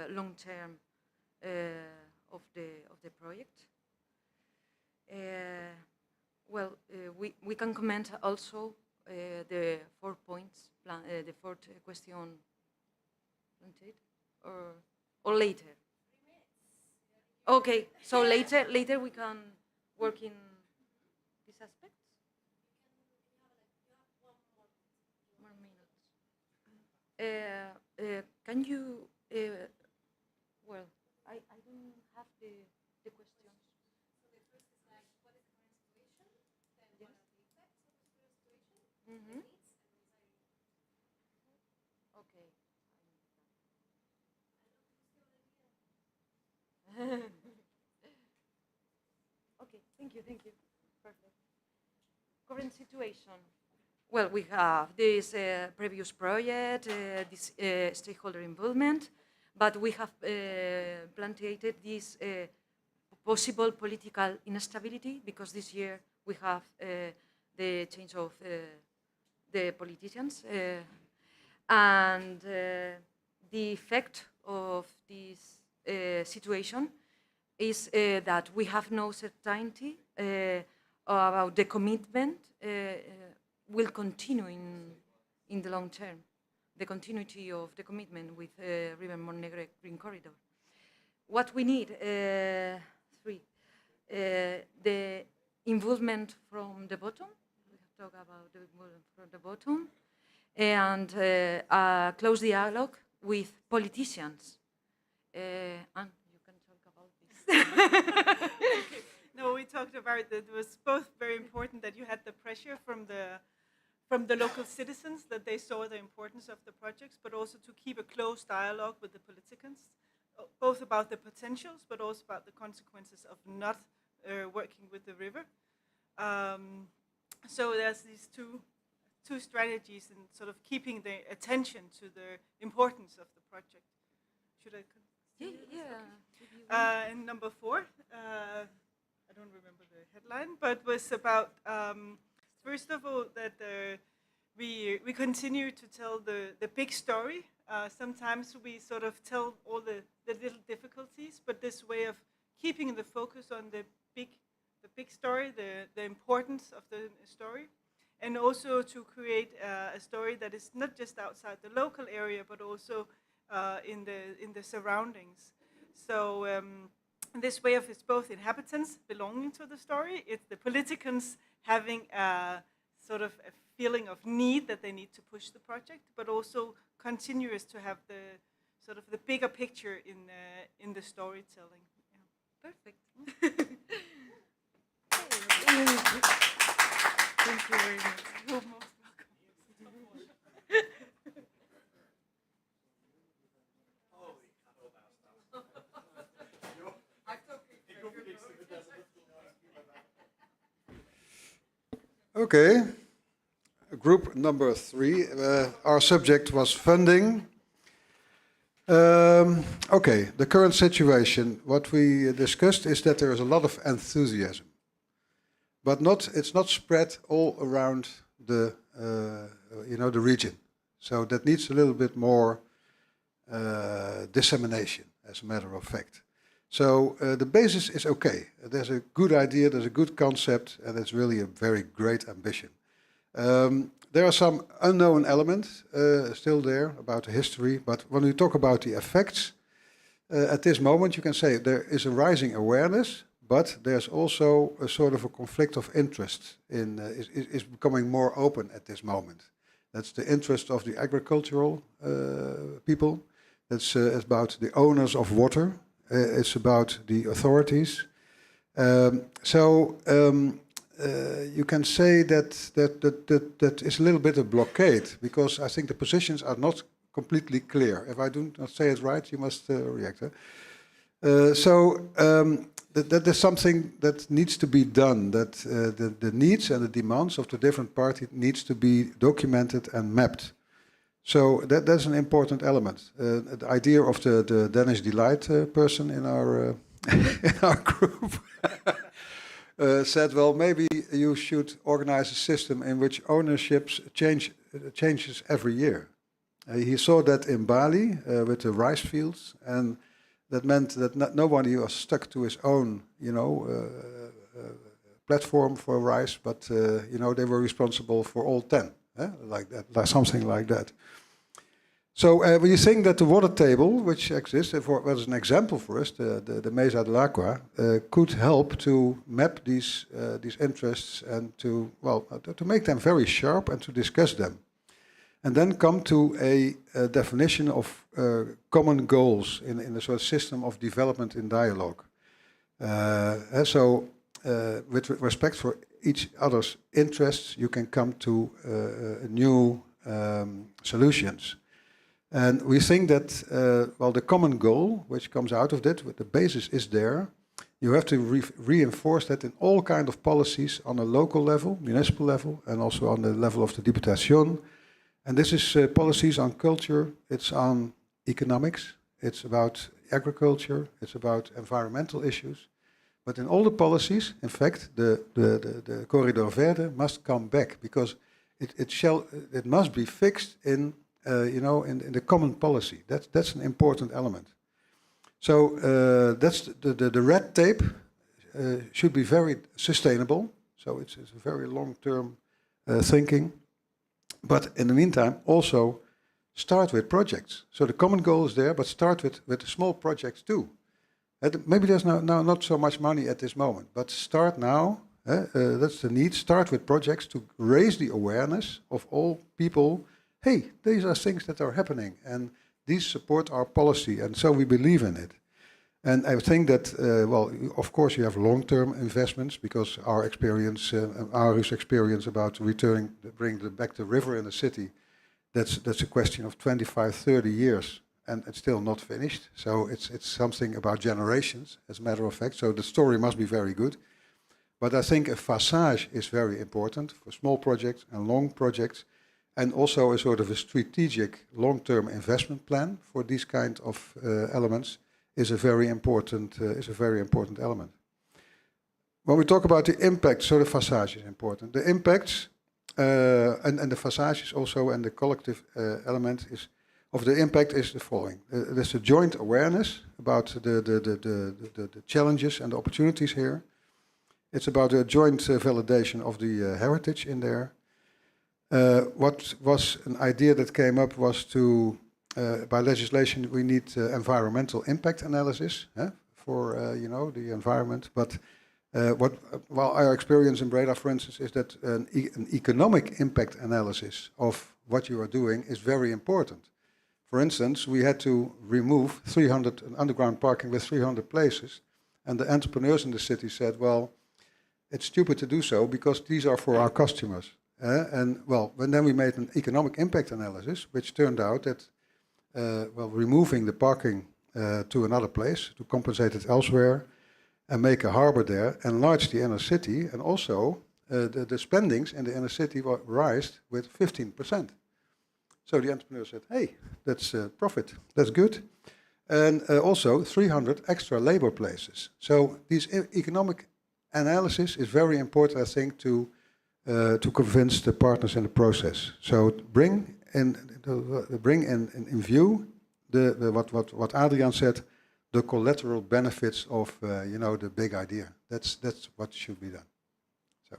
long term of the project. Well, we can comment also the 4 points, the fourth question, or later. Okay, so later we can work in these aspects. 1 minute. Can you? Well, I don't have the questions. So the first is like, what is the current situation? Then what are the effects of the current situation? Mm-hmm. Okay. Okay, thank you. Thank you, thank you. Perfect. Current situation. Well, we have this previous project, this stakeholder involvement, but we have planted this possible political instability because this year we have the change of the politicians. And the effect of this situation is that we have no certainty about the commitment will continue in the long term, the continuity of the commitment with River Montenegro Green Corridor. What we need, three, the involvement from the bottom, we have talked about the involvement from the bottom, and a close dialogue with politicians. And you can talk about this. No, we talked about that it was both very important that you had the pressure from the local citizens, that they saw the importance of the projects, but also to keep a close dialogue with the politicians, both about the potentials, but also about the consequences of not working with the river. So there's these two strategies in sort of keeping the attention to the importance of the project. Should I continue? Yeah. And number 4, I don't remember the headline, but was about, first of all, that we continue to tell the big story. Sometimes we sort of tell all the little difficulties, but this way of keeping the focus on the big story, the importance of the story, and also to create a story that is not just outside the local area, but also in the surroundings. So this way of it's both inhabitants belonging to the story, it's the politicians having a sort of a feeling of need that they need to push the project, but also continuous to have the sort of the bigger picture in the storytelling. Yeah. Perfect. Thank you very much. You're most welcome. Okay, group number 3. Our subject was funding. Okay, the current situation. What we discussed is that there is a lot of enthusiasm, but it's not spread all around the the region. So that needs a little bit more dissemination, as a matter of fact. So the basis is okay. There's a good idea, there's a good concept, and it's really a very great ambition. There are some unknown elements still there about the history, but when we talk about the effects, at this moment you can say there is a rising awareness, but there's also a sort of a conflict of interest is becoming more open at this moment. That's the interest of the agricultural people. That's about the owners of water. It's about the authorities. You can say that is a little bit of blockade, because I think the positions are not completely clear. If I do not say it right, you must react. That is something that needs to be done, that the needs and the demands of the different parties needs to be documented and mapped. So that's an important element. The idea of the Danish Delight person in our in our group said, well, maybe you should organize a system in which ownerships changes every year. He saw that in Bali with the rice fields, and that meant that nobody was stuck to his own, platform for rice, but they were responsible for all 10, like that, like something like that. So when you think that the water table, which exists, was an example for us, the Mesa de l'Aqua, could help to map these interests and to make them very sharp and to discuss them, and then come to a definition of common goals in a sort of system of development in dialogue. With respect for each other's interests, you can come to new solutions. And we think that, the common goal, which comes out of that, the basis is there, You have to reinforce that in all kind of policies on a local level, municipal level, and also on the level of the Diputación. And this is policies on culture, it's on economics, it's about agriculture, it's about environmental issues. But in all the policies, in fact, the Corridor Verde must come back because it must be fixed in in the common policy. That's an important element. So that's the red tape should be very sustainable. So it's a very long-term thinking. But in the meantime, also start with projects. So the common goal is there, but start with small projects too. Maybe there's now not so much money at this moment, but start now. That's the need. Start with projects to raise the awareness of all people. Hey, these are things that are happening, and these support our policy, and so we believe in it. And I think that, of course, you have long-term investments because our experience, Aru's experience about bringing back the river in the city, that's a question of 25, 30 years, and it's still not finished. So it's something about generations, as a matter of fact. So the story must be very good. But I think a facade is very important for small projects and long projects, and also a sort of a strategic long-term investment plan for these kind of elements is a very important element. When we talk about the impact, so the facade is important. The impacts and the facade is also, and the collective element of the impact is the following. There's a joint awareness about the challenges and the opportunities here. It's about a joint validation of the heritage in there. What was an idea that came up was to, by legislation, we need environmental impact analysis for the environment. But while our experience in Breda, for instance, is that an economic impact analysis of what you are doing is very important. For instance, we had to remove 300 underground parking with 300 places, and the entrepreneurs in the city said, well, it's stupid to do so because these are for our customers. And then we made an economic impact analysis, which turned out that, removing the parking to another place, to compensate it elsewhere, and make a harbor there, enlarge the inner city, and also the spendings in the inner city were raised with 15%. So the entrepreneur said, hey, that's profit, that's good. And also 300 extra labor places. So these economic analysis is very important, I think, to convince the partners in the process. So bring in view what Adriaan said, the collateral benefits of the big idea. That's what should be done. So,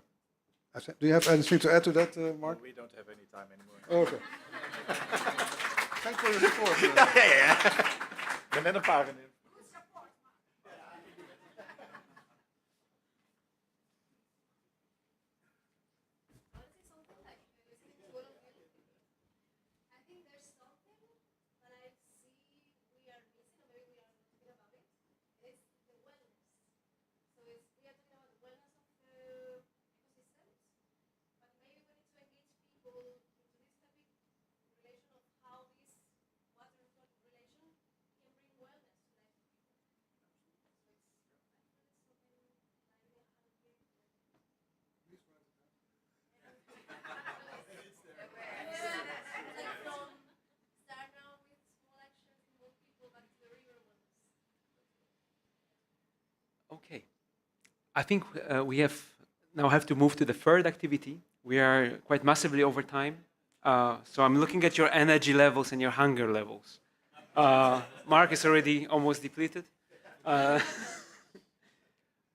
do you have anything to add to that, Mark? We don't have any time anymore. Okay. Thanks for your support. Ik ben net een pagina. Okay, I think we have to move to the third activity. We are quite massively over time, so I'm looking at your energy levels and your hunger levels. Mark is already almost depleted, but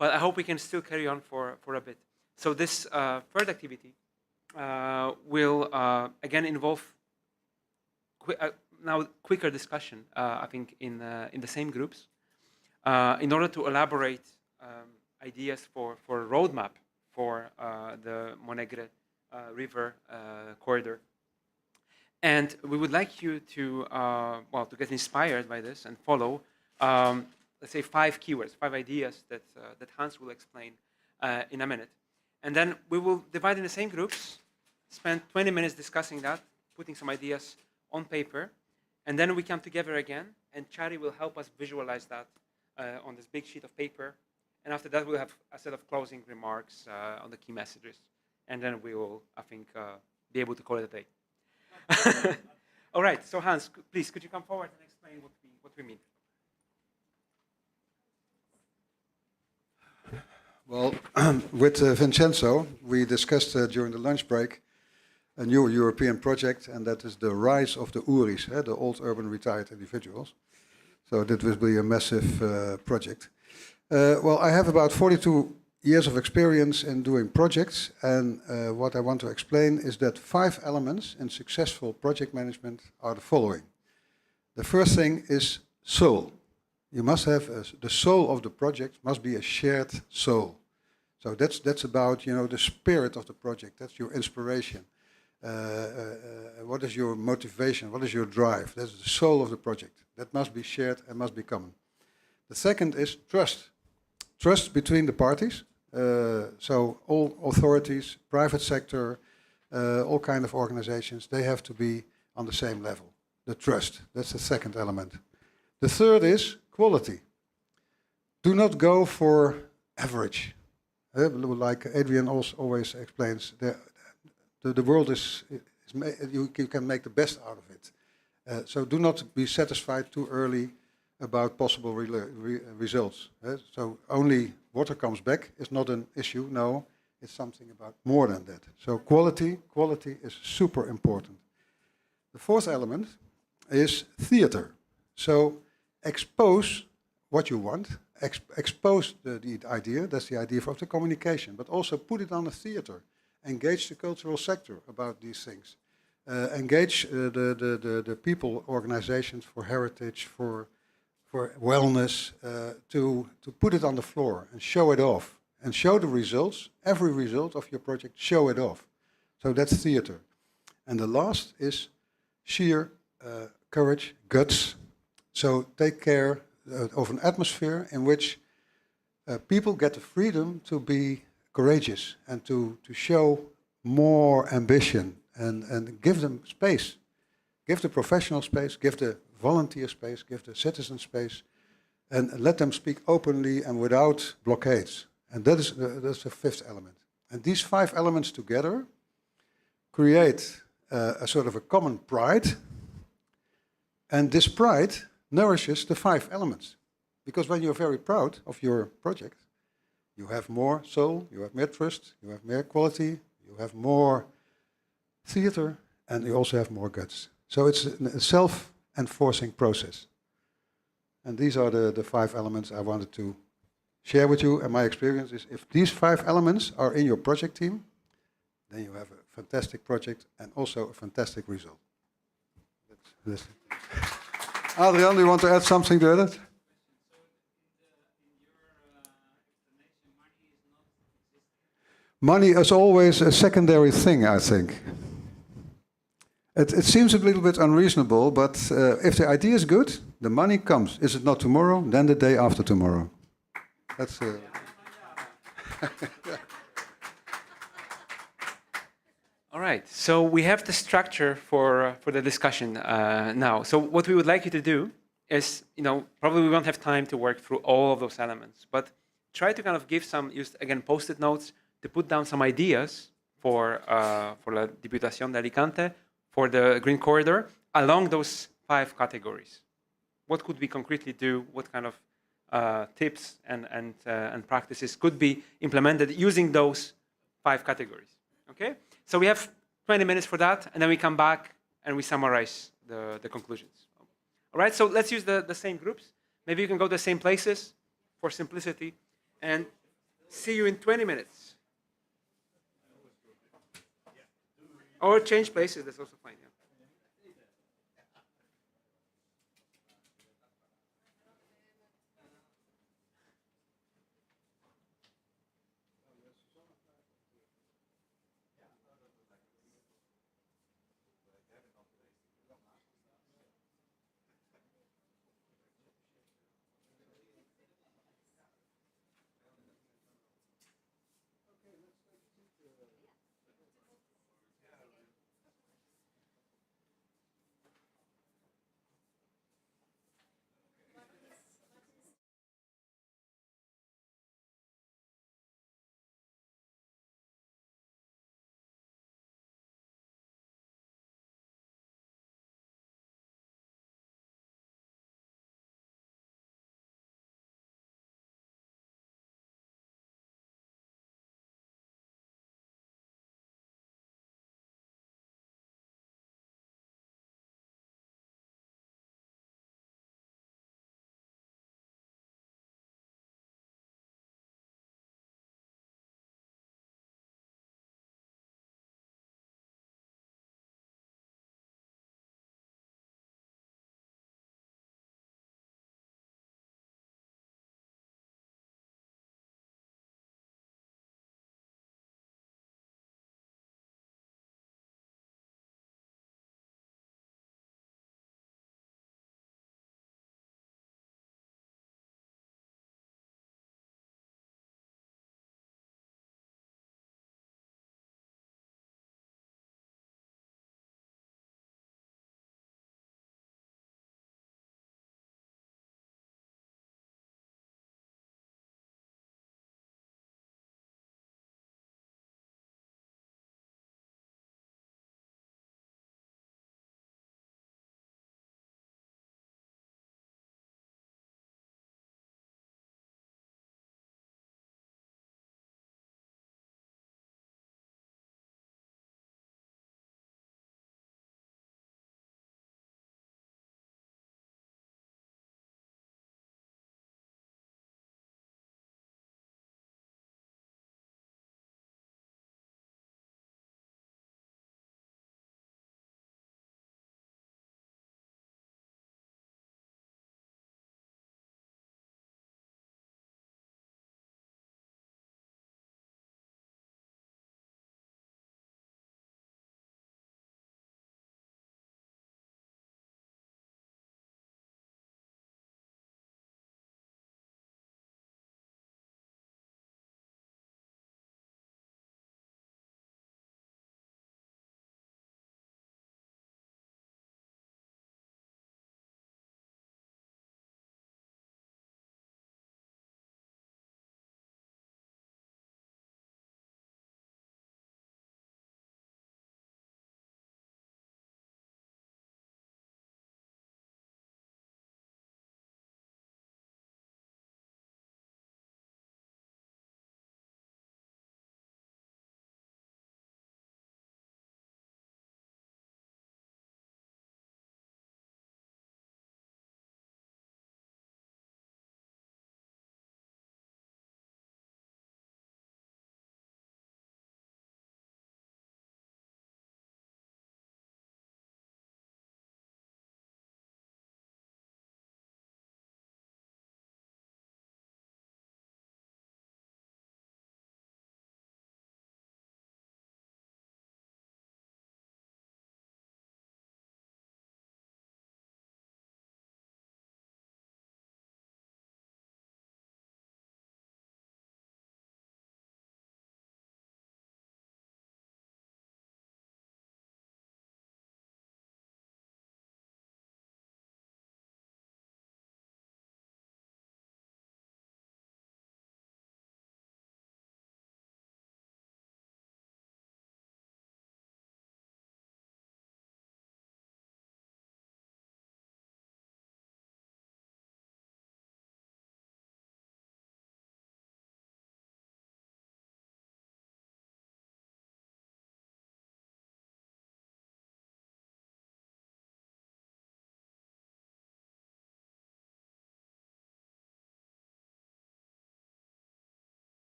I hope we can still carry on for a bit. So this third activity will again involve quicker discussion, I think, in the same groups. In order to elaborate ideas for a roadmap for the Monegre River corridor. And we would like you to get inspired by this and follow, let's say, 5 keywords, 5 ideas that Hans will explain in a minute. And then we will divide in the same groups, spend 20 minutes discussing that, putting some ideas on paper, and then we come together again, and Chari will help us visualize that on this big sheet of paper, And after that, we'll have a set of closing remarks on the key messages. And then we will, I think, be able to call it a day. All right, so Hans, please, could you come forward and explain what we mean? Well, with Vincenzo, we discussed during the lunch break a new European project, and that is the rise of the URI's, the old urban retired individuals. So that will be a massive project. Well, I have about 42 years of experience in doing projects, and what I want to explain is that 5 elements in successful project management are the following. The first thing is soul. You must have the soul of the project must be a shared soul. So that's about the spirit of the project. That's your inspiration. What is your motivation? What is your drive? That's the soul of the project. That must be shared and must be common. The second is trust. Trust between the parties. So all authorities, private sector, all kind of organizations, they have to be on the same level. The trust. That's the second element. The third is quality. Do not go for average. Like Adrian also always explains, the world you can make the best out of it. So do not be satisfied too early about possible results. So only water comes back is not an issue. No, it's something about more than that. So quality is super important. The fourth element is theater. So expose what you want, expose the idea, that's the idea of the communication, but also put it on a theater. Engage the cultural sector about these things. Engage the people, organizations for heritage, for wellness, to put it on the floor and show it off. And show the results, every result of your project, show it off. So that's theater. And the last is sheer courage, guts. So take care of an atmosphere in which people get the freedom to be courageous and to show more ambition and give them space. Give the professional space, give the volunteer space, give the citizen space, and let them speak openly and without blockades. And that's the fifth element. And these 5 elements together create a sort of a common pride, and this pride nourishes the 5 elements. Because when you're very proud of your project, you have more soul, you have more trust, you have more quality, you have more theater, and you also have more guts. So it's a self-enforcing process. And these are the 5 elements I wanted to share with you. And my experience is if these 5 elements are in your project team, then you have a fantastic project and also a fantastic result. That's it. Adrian, do you want to add something to that? Money is always a secondary thing, I think. It seems a little bit unreasonable, but if the idea is good, the money comes. Is it not tomorrow? Then the day after tomorrow. That's. All right, so we have the structure for the discussion now. So what we would like you to do is, probably we won't have time to work through all of those elements, but try to kind of give some, again, post-it notes to put down some ideas for La Diputación de Alicante, for the Green Corridor, along those 5 categories. What could we concretely do? What kind of tips and practices could be implemented using those 5 categories? Okay? So we have 20 minutes for that, and then we come back and we summarize the conclusions. All right, so let's use the same groups. Maybe you can go to the same places for simplicity, and see you in 20 minutes. Or change places, that's also fine. Yeah.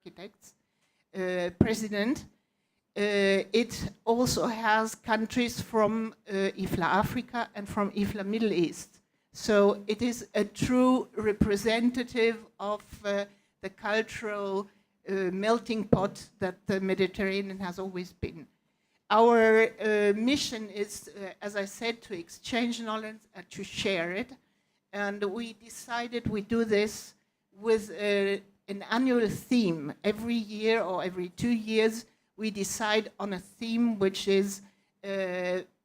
Architects president. It also has countries from IFLA Africa and from IFLA Middle East. So it is a true representative of the cultural melting pot that the Mediterranean has always been. Our mission is, as I said, to exchange knowledge and to share it. And we decided we do this with an annual theme. Every year or every 2 years, we decide on a theme which is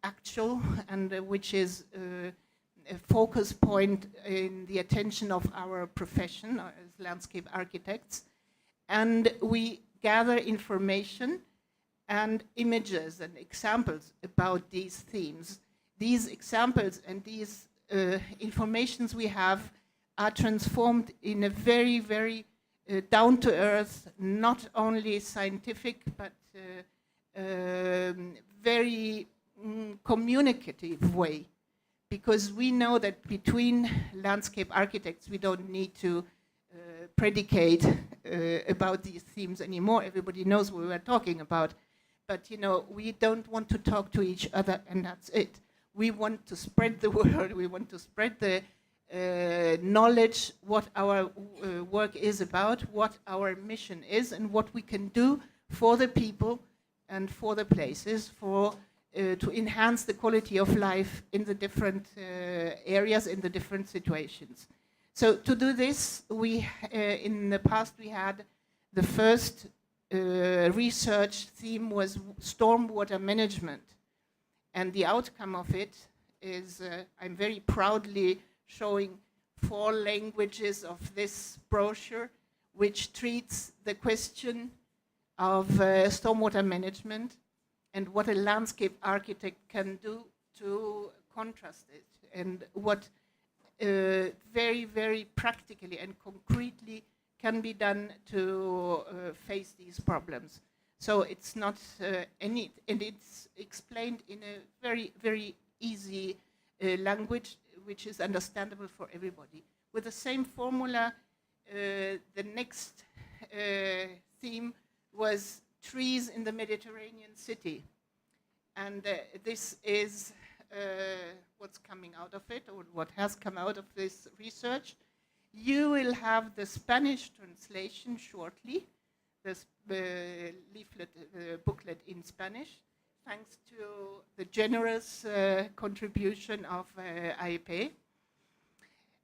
actual and which is a focus point in the attention of our profession as landscape architects. And we gather information and images and examples about these themes. These examples and these informations we have are transformed in a very, very down-to-earth, not only scientific, but very communicative way. Because we know that between landscape architects, we don't need to predicate about these themes anymore. Everybody knows what we're talking about. But, you know, we don't want to talk to each other, and that's it. We want to spread the word. We want to spread the knowledge, what our work is about, what our mission is, and what we can do for the people and for the places, for to enhance the quality of life in the different areas, in the different situations. So to do this, we in the past we had the first research theme was stormwater management, and the outcome of it is I'm very proudly showing 4 languages of this brochure, which treats the question of stormwater management and what a landscape architect can do to contrast it, and what very, very practically and concretely can be done to face these problems. So it's not and it's explained in a very, very easy language, which is understandable for everybody. With the same formula, the next theme was trees in the Mediterranean city. And this is what's coming out of it, or what has come out of this research. You will have the Spanish translation shortly, this leaflet, booklet in Spanish, thanks to the generous contribution of AEP.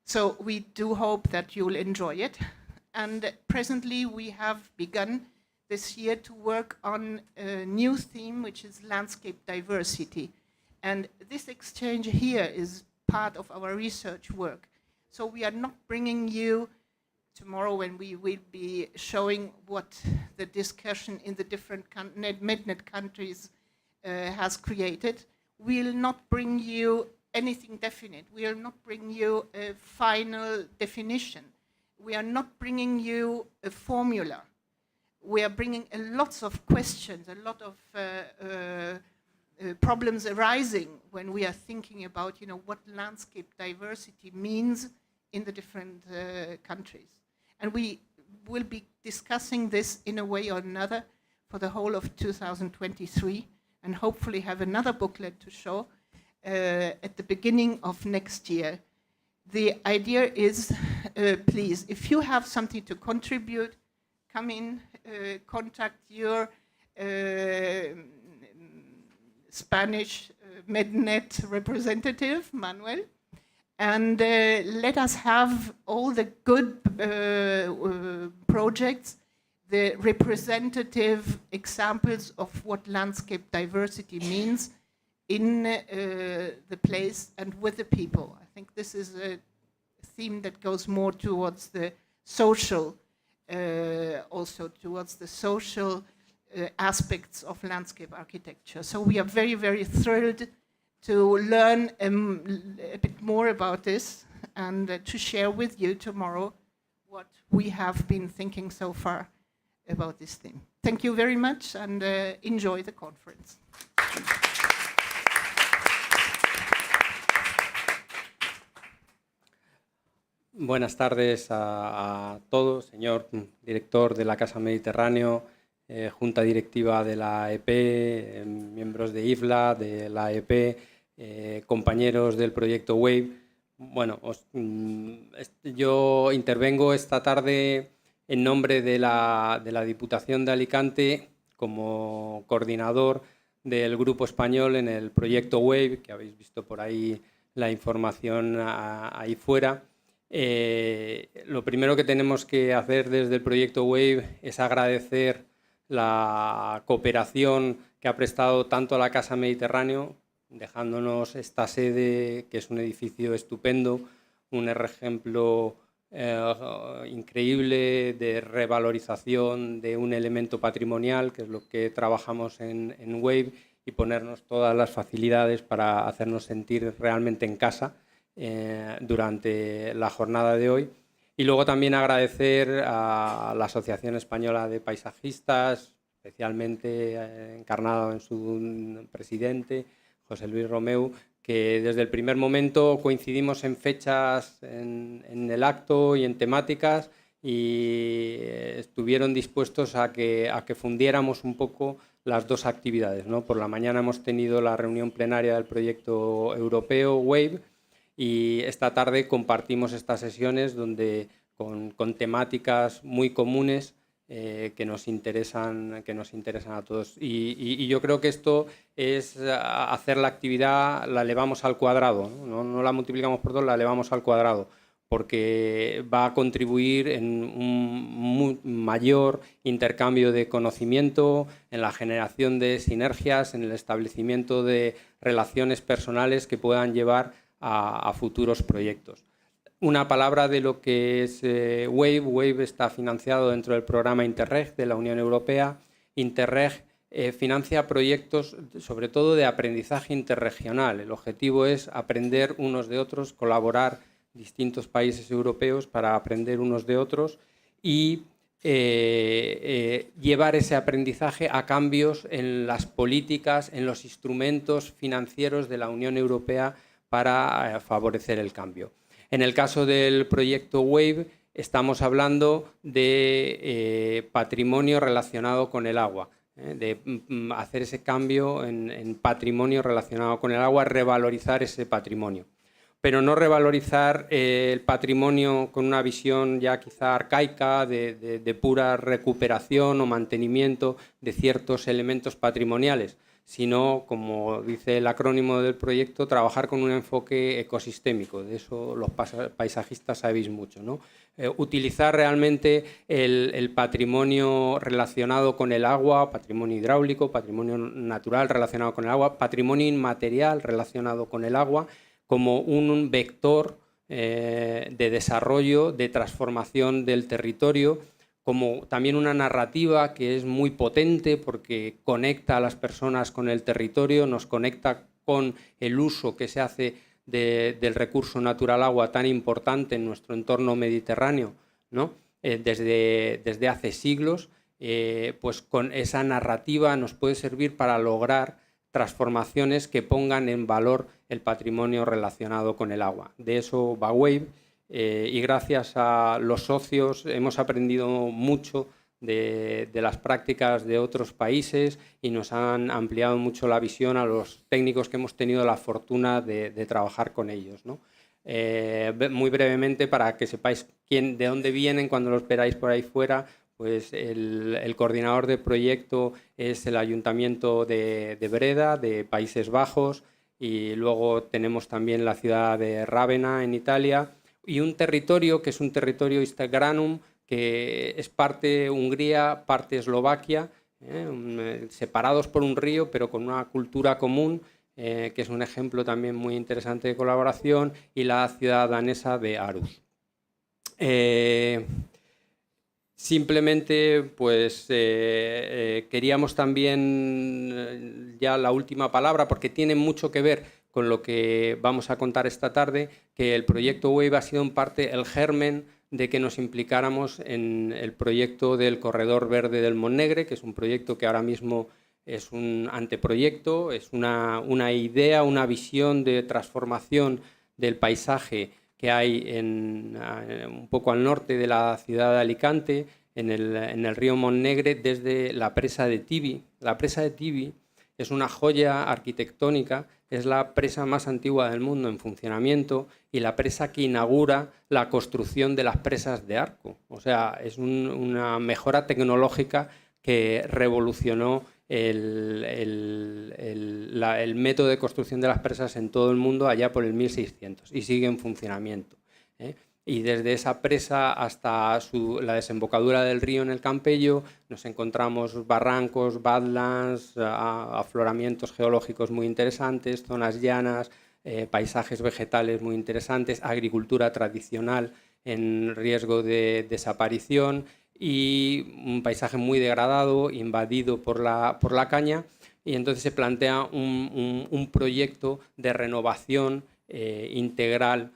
So we do hope that you'll enjoy it. And presently we have begun this year to work on a new theme, which is landscape diversity. And this exchange here is part of our research work. So we are not bringing you tomorrow, when we will be showing what the discussion in the different MedNet countries has created. We'll not bring you anything definite. We'll not bring you a final definition. We are not bringing you a formula. We are bringing lots of questions, a lot of problems arising when we are thinking about, you know, what landscape diversity means in the different countries. And we will be discussing this in a way or another for the whole of 2023, and hopefully have another booklet to show at the beginning of next year. The idea is, please, if you have something to contribute, come in, contact your Spanish MedNet representative, Manuel, and let us have all the good projects, the representative examples of what landscape diversity means in the place and with the people. I think this is a theme that goes more towards the social, also towards the social aspects of landscape architecture. So we are very, very thrilled to learn a bit more about this and to share with you tomorrow what we have been thinking so far about this theme. Thank you very much, and enjoy the conference. Buenas tardes a todos, señor director de la Casa Mediterráneo, junta directiva de la EP, miembros de IFLA, de la EP, compañeros del proyecto WAVE. Bueno, yo intervengo esta tarde en nombre de la Diputación de Alicante como coordinador del grupo español en el proyecto WAVE, que habéis visto por ahí la información ahí fuera. Lo primero que tenemos que hacer desde el proyecto WAVE es agradecer la cooperación que ha prestado tanto la Casa Mediterráneo, dejándonos esta sede, que es un edificio estupendo, un ejemplo increíble de revalorización de un elemento patrimonial, que es lo que trabajamos en WAVE, y ponernos todas las facilidades para hacernos sentir realmente en casa durante la jornada de hoy. Y luego también agradecer a la Asociación Española de Paisajistas, especialmente encarnado en su presidente, José Luis Romeu, que desde el primer momento coincidimos en fechas en el acto y en temáticas, y estuvieron dispuestos a que fundiéramos un poco las dos actividades, ¿no? Por la mañana hemos tenido la reunión plenaria del proyecto europeo WAVE, y esta tarde compartimos estas sesiones donde con temáticas muy comunes que nos interesan a todos. Y yo creo que esto es hacer la actividad, la elevamos al cuadrado, no la multiplicamos por 2, la elevamos al cuadrado, porque va a contribuir en un mayor intercambio de conocimiento, en la generación de sinergias, en el establecimiento de relaciones personales que puedan llevar a futuros proyectos. Una palabra de lo que es WAVE. WAVE está financiado dentro del programa Interreg de la Unión Europea. Interreg financia proyectos sobre todo de aprendizaje interregional. El objetivo es aprender unos de otros, colaborar distintos países europeos para aprender unos de otros y llevar ese aprendizaje a cambios en las políticas, en los instrumentos financieros de la Unión Europea para favorecer el cambio. En el caso del proyecto WAVE estamos hablando de patrimonio relacionado con el agua, de hacer ese cambio en patrimonio relacionado con el agua, revalorizar ese patrimonio. Pero no revalorizar el patrimonio con una visión ya quizá arcaica de pura recuperación o mantenimiento de ciertos elementos patrimoniales, sino, como dice el acrónimo del proyecto, trabajar con un enfoque ecosistémico. De eso los paisajistas sabéis mucho, ¿no? Utilizar realmente el patrimonio relacionado con el agua, patrimonio hidráulico, patrimonio natural relacionado con el agua, patrimonio inmaterial relacionado con el agua, como un vector de desarrollo, de transformación del territorio, como también una narrativa que es muy potente porque conecta a las personas con el territorio, nos conecta con el uso que se hace del recurso natural agua tan importante en nuestro entorno mediterráneo, ¿no? Desde hace siglos, pues con esa narrativa nos puede servir para lograr transformaciones que pongan en valor el patrimonio relacionado con el agua. De eso va WAVE. Y gracias a los socios hemos aprendido mucho de las prácticas de otros países y nos han ampliado mucho la visión a los técnicos que hemos tenido la fortuna de trabajar con ellos, ¿no? Muy brevemente, para que sepáis de dónde vienen cuando los veráis por ahí fuera, pues el coordinador de proyecto es el Ayuntamiento de Breda, de Países Bajos, y luego tenemos también la ciudad de Rávena, en Italia, y un territorio que es un territorio Istagranum, que es parte Hungría, parte Eslovaquia, separados por un río, pero con una cultura común, que es un ejemplo también muy interesante de colaboración, y la ciudad danesa de Aarhus. Simplemente, pues, queríamos también ya la última palabra, porque tiene mucho que ver con lo que vamos a contar esta tarde, que el proyecto WAVE ha sido en parte el germen de que nos implicáramos en el proyecto del Corredor Verde del Montnegre, que es un proyecto que ahora mismo es un anteproyecto, es una idea, una visión de transformación del paisaje que hay un poco al norte de la ciudad de Alicante, en el río Montnegre, desde la presa de Tibi. La presa de Tibi es una joya arquitectónica, es la presa más antigua del mundo en funcionamiento y la presa que inaugura la construcción de las presas de arco. O sea, es una mejora tecnológica que revolucionó el método de construcción de las presas en todo el mundo allá por el 1600 y sigue en funcionamiento, ¿eh? Y desde esa presa hasta la desembocadura del río en el Campello nos encontramos barrancos, badlands, afloramientos geológicos muy interesantes, zonas llanas, paisajes vegetales muy interesantes, agricultura tradicional en riesgo de desaparición y un paisaje muy degradado, invadido por la caña, y entonces se plantea un proyecto de renovación integral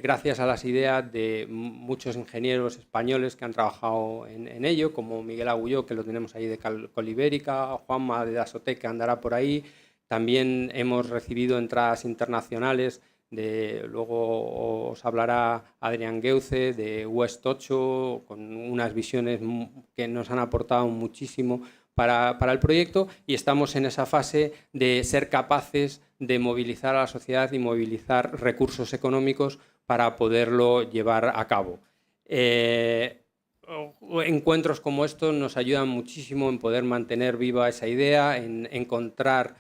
gracias a las ideas de muchos ingenieros españoles que han trabajado en ello, como Miguel Agulló, que lo tenemos ahí de Colibérica, Juanma de Dasote, que andará por ahí. También hemos recibido entradas internacionales, luego os hablará Adrián Geuze, de West 8, con unas visiones que nos han aportado muchísimo para el proyecto, y estamos en esa fase de ser capaces de movilizar a la sociedad y movilizar recursos económicos para poderlo llevar a cabo. Encuentros como estos nos ayudan muchísimo en poder mantener viva esa idea, en encontrar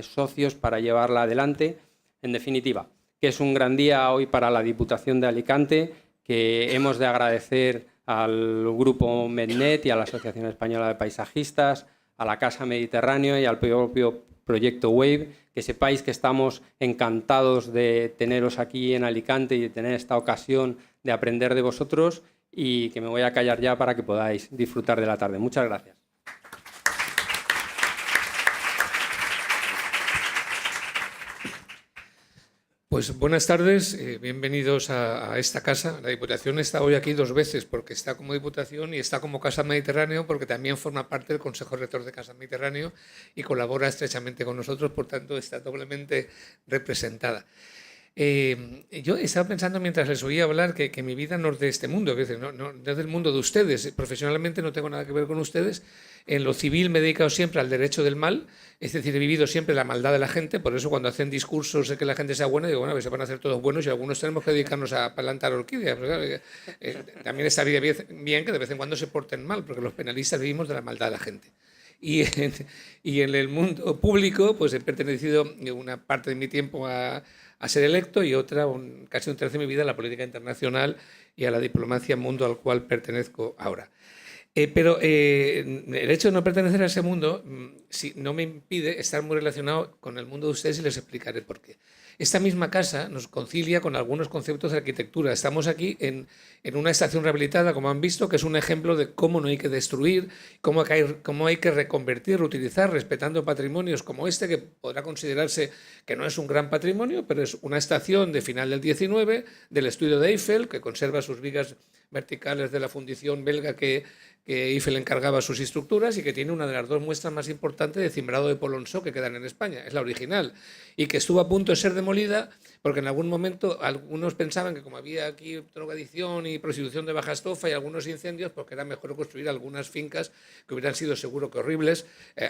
socios para llevarla adelante. En definitiva, que es un gran día hoy para la Diputación de Alicante, que hemos de agradecer al Grupo Mednet y a la Asociación Española de Paisajistas, a la Casa Mediterráneo y al propio Proyecto Wave. Que sepáis que estamos encantados de teneros aquí en Alicante y de tener esta ocasión de aprender de vosotros, y que me voy a callar ya para que podáis disfrutar de la tarde. Muchas gracias. Pues buenas tardes, bienvenidos a esta casa. La Diputación está hoy aquí 2 veces, porque está como Diputación y está como Casa Mediterráneo, porque también forma parte del Consejo Rector de Casa Mediterráneo y colabora estrechamente con nosotros, por tanto está doblemente representada. Yo estaba pensando mientras les oía hablar que mi vida no es de este mundo, que no es del mundo de ustedes. Profesionalmente no tengo nada que ver con ustedes. En lo civil me he dedicado siempre al derecho del mal, es decir, he vivido siempre la maldad de la gente. Por eso cuando hacen discursos de que la gente sea buena, digo, bueno, pues se van a hacer todos buenos y algunos tenemos que dedicarnos a plantar orquídeas. Pero claro, también estaría bien que de vez en cuando se porten mal, porque los penalistas vivimos de la maldad de la gente. Y en el mundo público pues he pertenecido una parte de mi tiempo a ser electo y otra, casi un tercio de mi vida, a la política internacional y a la diplomacia, mundo al cual pertenezco ahora. Pero el hecho de no pertenecer a ese mundo no me impide estar muy relacionado con el mundo de ustedes, y les explicaré por qué. Esta misma casa nos concilia con algunos conceptos de arquitectura. Estamos aquí en una estación rehabilitada, como han visto, que es un ejemplo de cómo no hay que destruir, cómo hay que reconvertir, reutilizar, respetando patrimonios como este, que podrá considerarse que no es un gran patrimonio, pero es una estación de final del 19, del estudio de Eiffel, que conserva sus vigas verticales de la fundición belga que Eiffel encargaba sus estructuras, y que tiene una de las 2 muestras más importantes de cimbrado de Polonceau que quedan en España. Es la original, y que estuvo a punto de ser demolida porque en algún momento algunos pensaban que, como había aquí drogadicción y prostitución de baja estofa y algunos incendios, pues que era mejor construir algunas fincas que hubieran sido seguro que horribles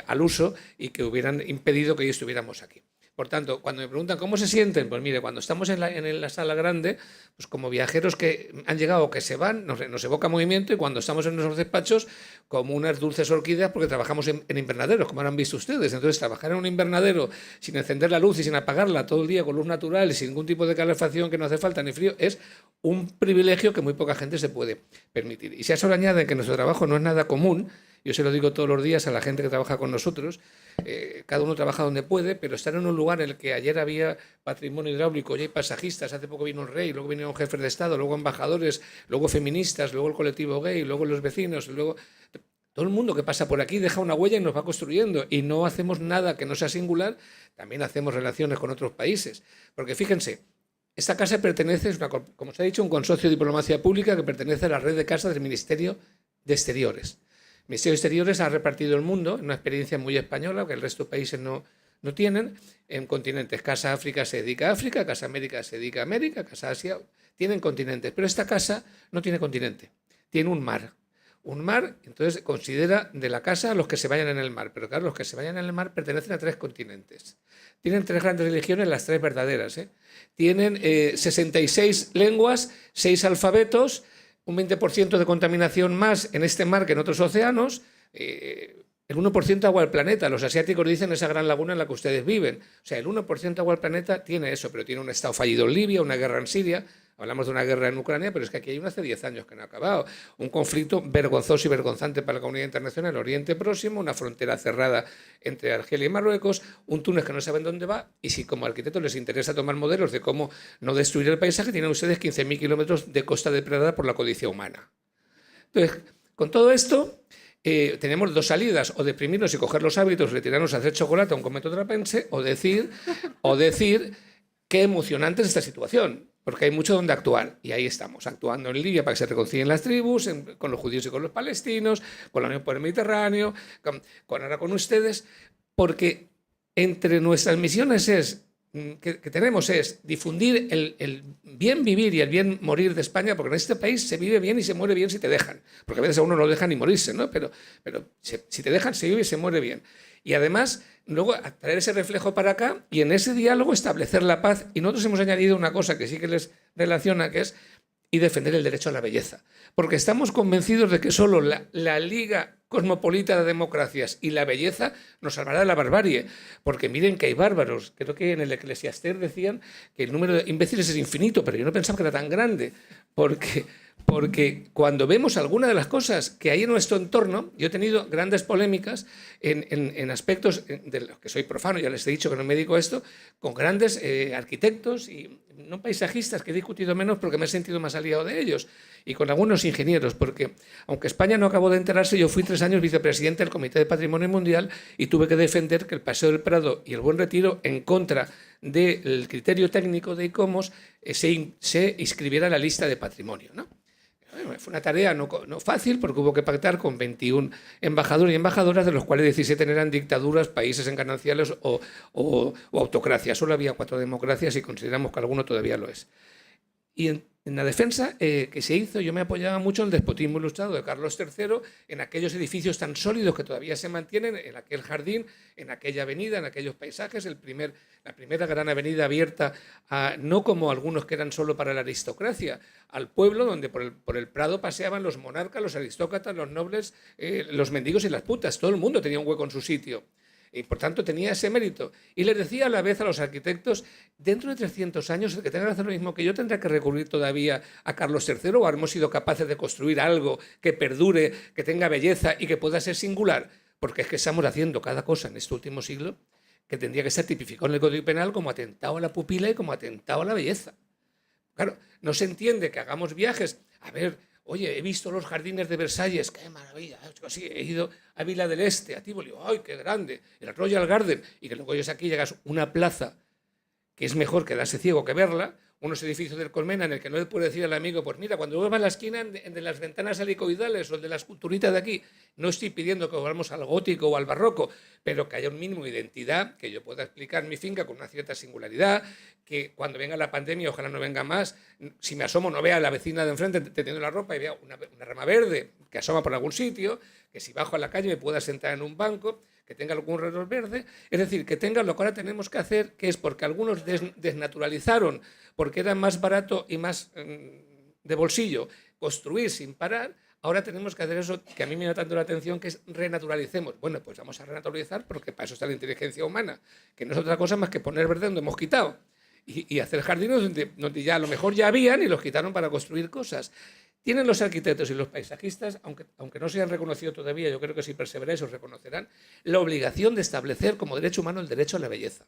al uso y que hubieran impedido que hoy estuviéramos aquí. Por tanto, cuando me preguntan cómo se sienten, pues mire, cuando estamos en la sala grande, pues como viajeros que han llegado o que se van, nos evoca movimiento, y cuando estamos en nuestros despachos, como unas dulces orquídeas, porque trabajamos en invernaderos, como han visto ustedes. Entonces, trabajar en un invernadero sin encender la luz y sin apagarla todo el día con luz natural y sin ningún tipo de calefacción, que no hace falta ni frío, es un privilegio que muy poca gente se puede permitir. Y si a eso le añaden que nuestro trabajo no es nada común, yo se lo digo todos los días a la gente que trabaja con nosotros, cada uno trabaja donde puede, pero estar en un lugar en el que ayer había patrimonio hidráulico, ya hay pasajistas, hace poco vino el rey, luego vinieron jefes de Estado, luego embajadores, luego feministas, luego el colectivo gay, luego los vecinos, luego todo el mundo que pasa por aquí deja una huella y nos va construyendo, y no hacemos nada que no sea singular. También hacemos relaciones con otros países, porque fíjense, esta casa pertenece, como se ha dicho, un consorcio de diplomacia pública que pertenece a la red de casas del Ministerio de Exteriores. El Ministerio de Exteriores ha repartido el mundo en una experiencia muy española, que el resto de países no No tienen en continentes. Casa África se dedica a África, Casa América se dedica a América, Casa Asia tienen continentes. Pero esta casa no tiene continente, tiene un mar. Un mar, entonces considera de la casa a los que se vayan en el mar. Pero claro, los que se vayan en el mar pertenecen a 3 continentes. Tienen 3 grandes religiones, las 3 verdaderas. Tienen 66 lenguas, 6 alfabetos, un 20% de contaminación más en este mar que en otros océanos, el 1% agua del planeta. Los asiáticos dicen esa gran laguna en la que ustedes viven. O sea, el 1% agua del planeta tiene eso, pero tiene un estado fallido en Libia, una guerra en Siria. Hablamos de una guerra en Ucrania, pero es que aquí hay una hace 10 años que no ha acabado. Un conflicto vergonzoso y vergonzante para la comunidad internacional, el Oriente Próximo, una frontera cerrada entre Argelia y Marruecos, un túnel que no saben dónde va, y si como arquitectos les interesa tomar modelos de cómo no destruir el paisaje, tienen ustedes 15.000 kilómetros de costa depredada por la codicia humana. Entonces, con todo esto, tenemos 2 salidas: o deprimirnos y coger los hábitos, retirarnos a hacer chocolate a un cometo trapense, o decir qué emocionante es esta situación. Porque hay mucho donde actuar, y ahí estamos, actuando en Libia para que se reconcilien las tribus, con los judíos y con los palestinos, con la Unión por el Mediterráneo, ahora con ustedes, porque entre nuestras misiones que tenemos es difundir el bien vivir y el bien morir de España, porque en este país se vive bien y se muere bien si te dejan, porque a veces a uno no lo dejan ni morirse, ¿no? Pero si te dejan, se vive y se muere bien. Y además, luego traer ese reflejo para acá y en ese diálogo establecer la paz. Y nosotros hemos añadido una cosa que sí que les relaciona, que es y defender el derecho a la belleza. Porque estamos convencidos de que solo la Liga Cosmopolita de Democracias y la belleza nos salvará de la barbarie. Porque miren que hay bárbaros. Creo que en el Eclesiastés decían que el número de imbéciles es infinito, pero yo no pensaba que era tan grande. Porque cuando vemos alguna de las cosas que hay en nuestro entorno, yo he tenido grandes polémicas en aspectos de los que soy profano, ya les he dicho que no me dedico a esto, con grandes arquitectos y no paisajistas, que he discutido menos porque me he sentido más aliado de ellos, y con algunos ingenieros, porque aunque España no acabó de enterarse, yo fui 3 años vicepresidente del Comité de Patrimonio Mundial y tuve que defender que el Paseo del Prado y el Buen Retiro, en contra del criterio técnico de ICOMOS, se inscribiera en la lista de patrimonio, ¿no? Fue una tarea no fácil, porque hubo que pactar con 21 embajadores y embajadoras, de los cuales 17 eran dictaduras, países encarnaciales o autocracias. Solo había 4 democracias y consideramos que alguno todavía lo es. Y en la defensa que se hizo, yo me apoyaba mucho en el despotismo ilustrado de Carlos III, en aquellos edificios tan sólidos que todavía se mantienen, en aquel jardín, en aquella avenida, en aquellos paisajes, la primera gran avenida abierta, no como algunos que eran solo para la aristocracia, al pueblo, donde por el Prado paseaban los monarcas, los aristócratas, los nobles, los mendigos y las putas. Todo el mundo tenía un hueco en su sitio. Y por tanto tenía ese mérito. Y les decía a la vez a los arquitectos, dentro de 300 años, el que tenga que hacer lo mismo que yo tendrá que recurrir todavía a Carlos III, o hemos sido capaces de construir algo que perdure, que tenga belleza y que pueda ser singular. Porque es que estamos haciendo cada cosa en este último siglo que tendría que ser tipificado en el Código Penal como atentado a la pupila y como atentado a la belleza. Claro, no se entiende que hagamos viajes. A ver, oye, he visto los jardines de Versalles, qué maravilla. Sí, he ido a Vila del Este, a Tívoli, ¡ay, qué grande! El Royal Garden. Y que luego llegas aquí, llegas a una plaza que es mejor quedarse ciego que verla, unos edificios del Colmena en el que no le puede decir al amigo, pues mira, cuando vuelva a la esquina de las ventanas helicoidales o el de la esculturita de aquí, no estoy pidiendo que volvamos al gótico o al barroco, pero que haya un mínimo de identidad, que yo pueda explicar mi finca con una cierta singularidad, que cuando venga la pandemia, ojalá no venga más, si me asomo no vea a la vecina de enfrente teniendo la ropa y vea una rama verde que asoma por algún sitio, que si bajo a la calle me pueda sentar en un banco, que tenga algún reloj verde, es decir, que tenga lo que ahora tenemos que hacer, que es porque algunos desnaturalizaron, porque era más barato y más de bolsillo construir sin parar, ahora tenemos que hacer eso que a mí me da tanto la atención, que es renaturalicemos. Bueno, pues vamos a renaturalizar porque para eso está la inteligencia humana, que no es otra cosa más que poner verde donde hemos quitado y hacer jardines donde ya a lo mejor ya habían y los quitaron para construir cosas. Tienen los arquitectos y los paisajistas, aunque no se hayan reconocido todavía, yo creo que si perseveráis os reconocerán, la obligación de establecer como derecho humano el derecho a la belleza.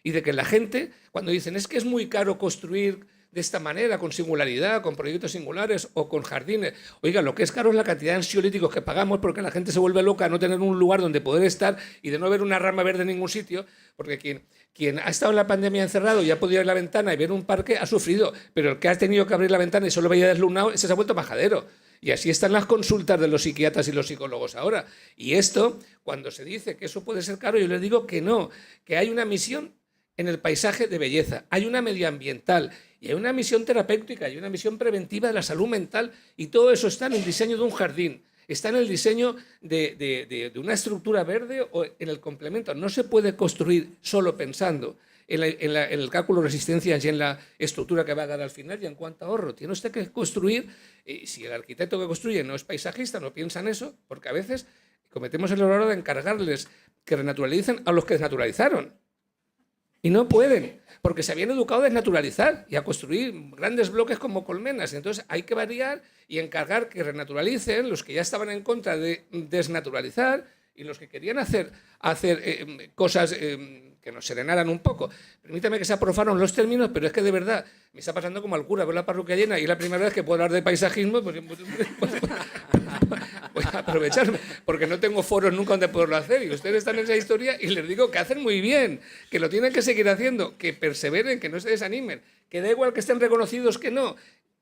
Y de que la gente, cuando dicen es que es muy caro construir de esta manera, con singularidad, con proyectos singulares o con jardines, oiga, lo que es caro es la cantidad de ansiolíticos que pagamos porque la gente se vuelve loca a no tener un lugar donde poder estar y de no ver una rama verde en ningún sitio, porque quien ha estado en la pandemia encerrado y ha podido ir a la ventana y ver un parque ha sufrido, pero el que ha tenido que abrir la ventana y solo veía deslumbrado, ese se ha vuelto majadero. Y así están las consultas de los psiquiatras y los psicólogos ahora. Y esto, cuando se dice que eso puede ser caro, yo les digo que no, que hay una misión en el paisaje de belleza, hay una medioambiental y hay una misión terapéutica, hay una misión preventiva de la salud mental, y todo eso está en el diseño de un jardín, está en el diseño de una estructura verde o en el complemento. No se puede construir solo pensando en el cálculo de resistencias y en la estructura que va a dar al final y en cuánto ahorro. Tiene usted que construir, si el arquitecto que construye no es paisajista, no piensa en eso, porque a veces cometemos el error de encargarles que renaturalicen a los que desnaturalizaron. Y no pueden, porque se habían educado a desnaturalizar y a construir grandes bloques como colmenas. Entonces hay que variar y encargar que renaturalicen los que ya estaban en contra de desnaturalizar y los que querían hacer cosas que nos serenaran un poco. Permítame que sea profano en los términos, pero es que de verdad me está pasando como al cura, ver la parroquia llena, y la primera vez que puedo hablar de paisajismo, pues voy a aprovecharme, porque no tengo foros nunca donde poderlo hacer, y ustedes están en esa historia y les digo que hacen muy bien, que lo tienen que seguir haciendo, que perseveren, que no se desanimen, que da igual que estén reconocidos que no,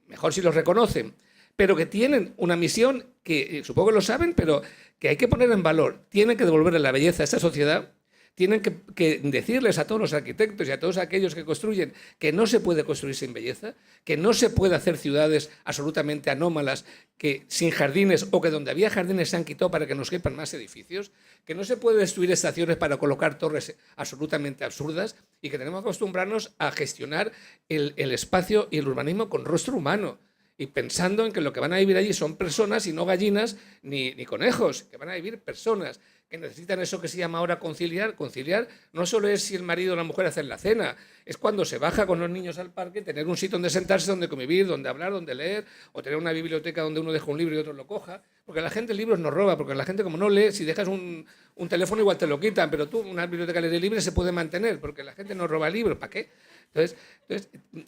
mejor si los reconocen, pero que tienen una misión que supongo que lo saben, pero que hay que poner en valor. Tienen que devolverle la belleza a esta sociedad, tienen que decirles a todos los arquitectos y a todos aquellos que construyen que no se puede construir sin belleza, que no se puede hacer ciudades absolutamente anómalas, que sin jardines, o que donde había jardines se han quitado para que nos quepan más edificios, que no se puede destruir estaciones para colocar torres absolutamente absurdas, y que tenemos que acostumbrarnos a gestionar el espacio y el urbanismo con rostro humano, y pensando en que lo que van a vivir allí son personas y no gallinas ni conejos, que van a vivir personas que necesitan eso que se llama ahora conciliar. Conciliar no solo es si el marido o la mujer hacen la cena, es cuando se baja con los niños al parque, tener un sitio donde sentarse, donde convivir, donde hablar, donde leer, o tener una biblioteca donde uno deja un libro y otro lo coja, porque la gente libros no roba, porque la gente como no lee, si dejas un teléfono igual te lo quitan, pero tú una biblioteca al aire libre se puede mantener, porque la gente no roba libros, ¿para qué? Entonces,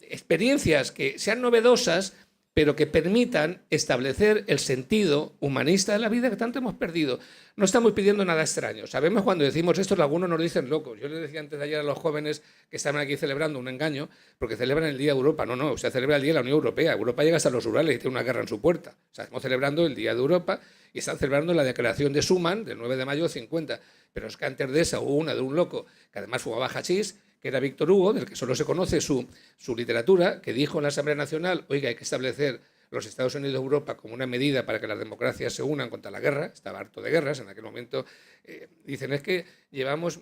experiencias que sean novedosas, pero que permitan establecer el sentido humanista de la vida que tanto hemos perdido. No estamos pidiendo nada extraño. Sabemos cuando decimos esto, algunos nos dicen locos. Yo les decía antes de ayer a los jóvenes que estaban aquí celebrando un engaño, porque celebran el Día de Europa. No, usted celebra el Día de la Unión Europea. Europa llega hasta los Urales y tiene una guerra en su puerta. O sea, estamos celebrando el Día de Europa y están celebrando la declaración de Schuman del 9 de mayo del 50. Pero es que antes de esa hubo una de un loco que además fumaba hachís, que era Víctor Hugo, del que solo se conoce su literatura, que dijo en la Asamblea Nacional: oiga, hay que establecer los Estados Unidos de Europa como una medida para que las democracias se unan contra la guerra. Estaba harto de guerras en aquel momento. Dicen, es que llevamos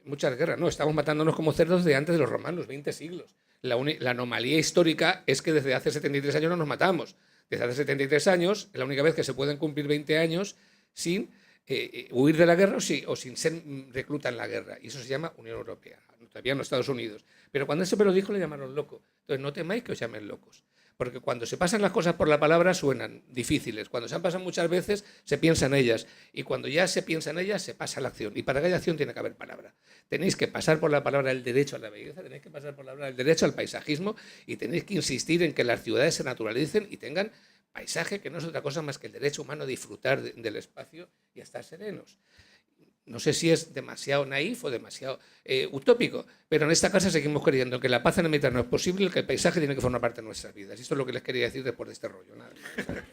muchas guerras. No, estamos matándonos como cerdos de antes de los romanos, 20 siglos. La anomalía histórica es que desde hace 73 años no nos matamos. Desde hace 73 años es la única vez que se pueden cumplir 20 años sin huir de la guerra o sin ser recluta en la guerra. Y eso se llama Unión Europea, todavía no Estados Unidos. Pero cuando ese lo dijo le llamaron loco. Entonces no temáis que os llamen locos. Porque cuando se pasan las cosas por la palabra suenan difíciles. Cuando se han pasado muchas veces se piensa en ellas. Y cuando ya se piensa en ellas se pasa a la acción. Y para que haya acción tiene que haber palabra. Tenéis que pasar por la palabra el derecho a la belleza, tenéis que pasar por la palabra el derecho al paisajismo, y tenéis que insistir en que las ciudades se naturalicen y tengan paisaje, que no es otra cosa más que el derecho humano a disfrutar del espacio y a estar serenos. No sé si es demasiado naif o demasiado utópico, pero en esta casa seguimos creyendo que la paz en el Mediterráneo es posible y que el paisaje tiene que formar parte de nuestras vidas. Y esto es lo que les quería decir después de este rollo. Nada más.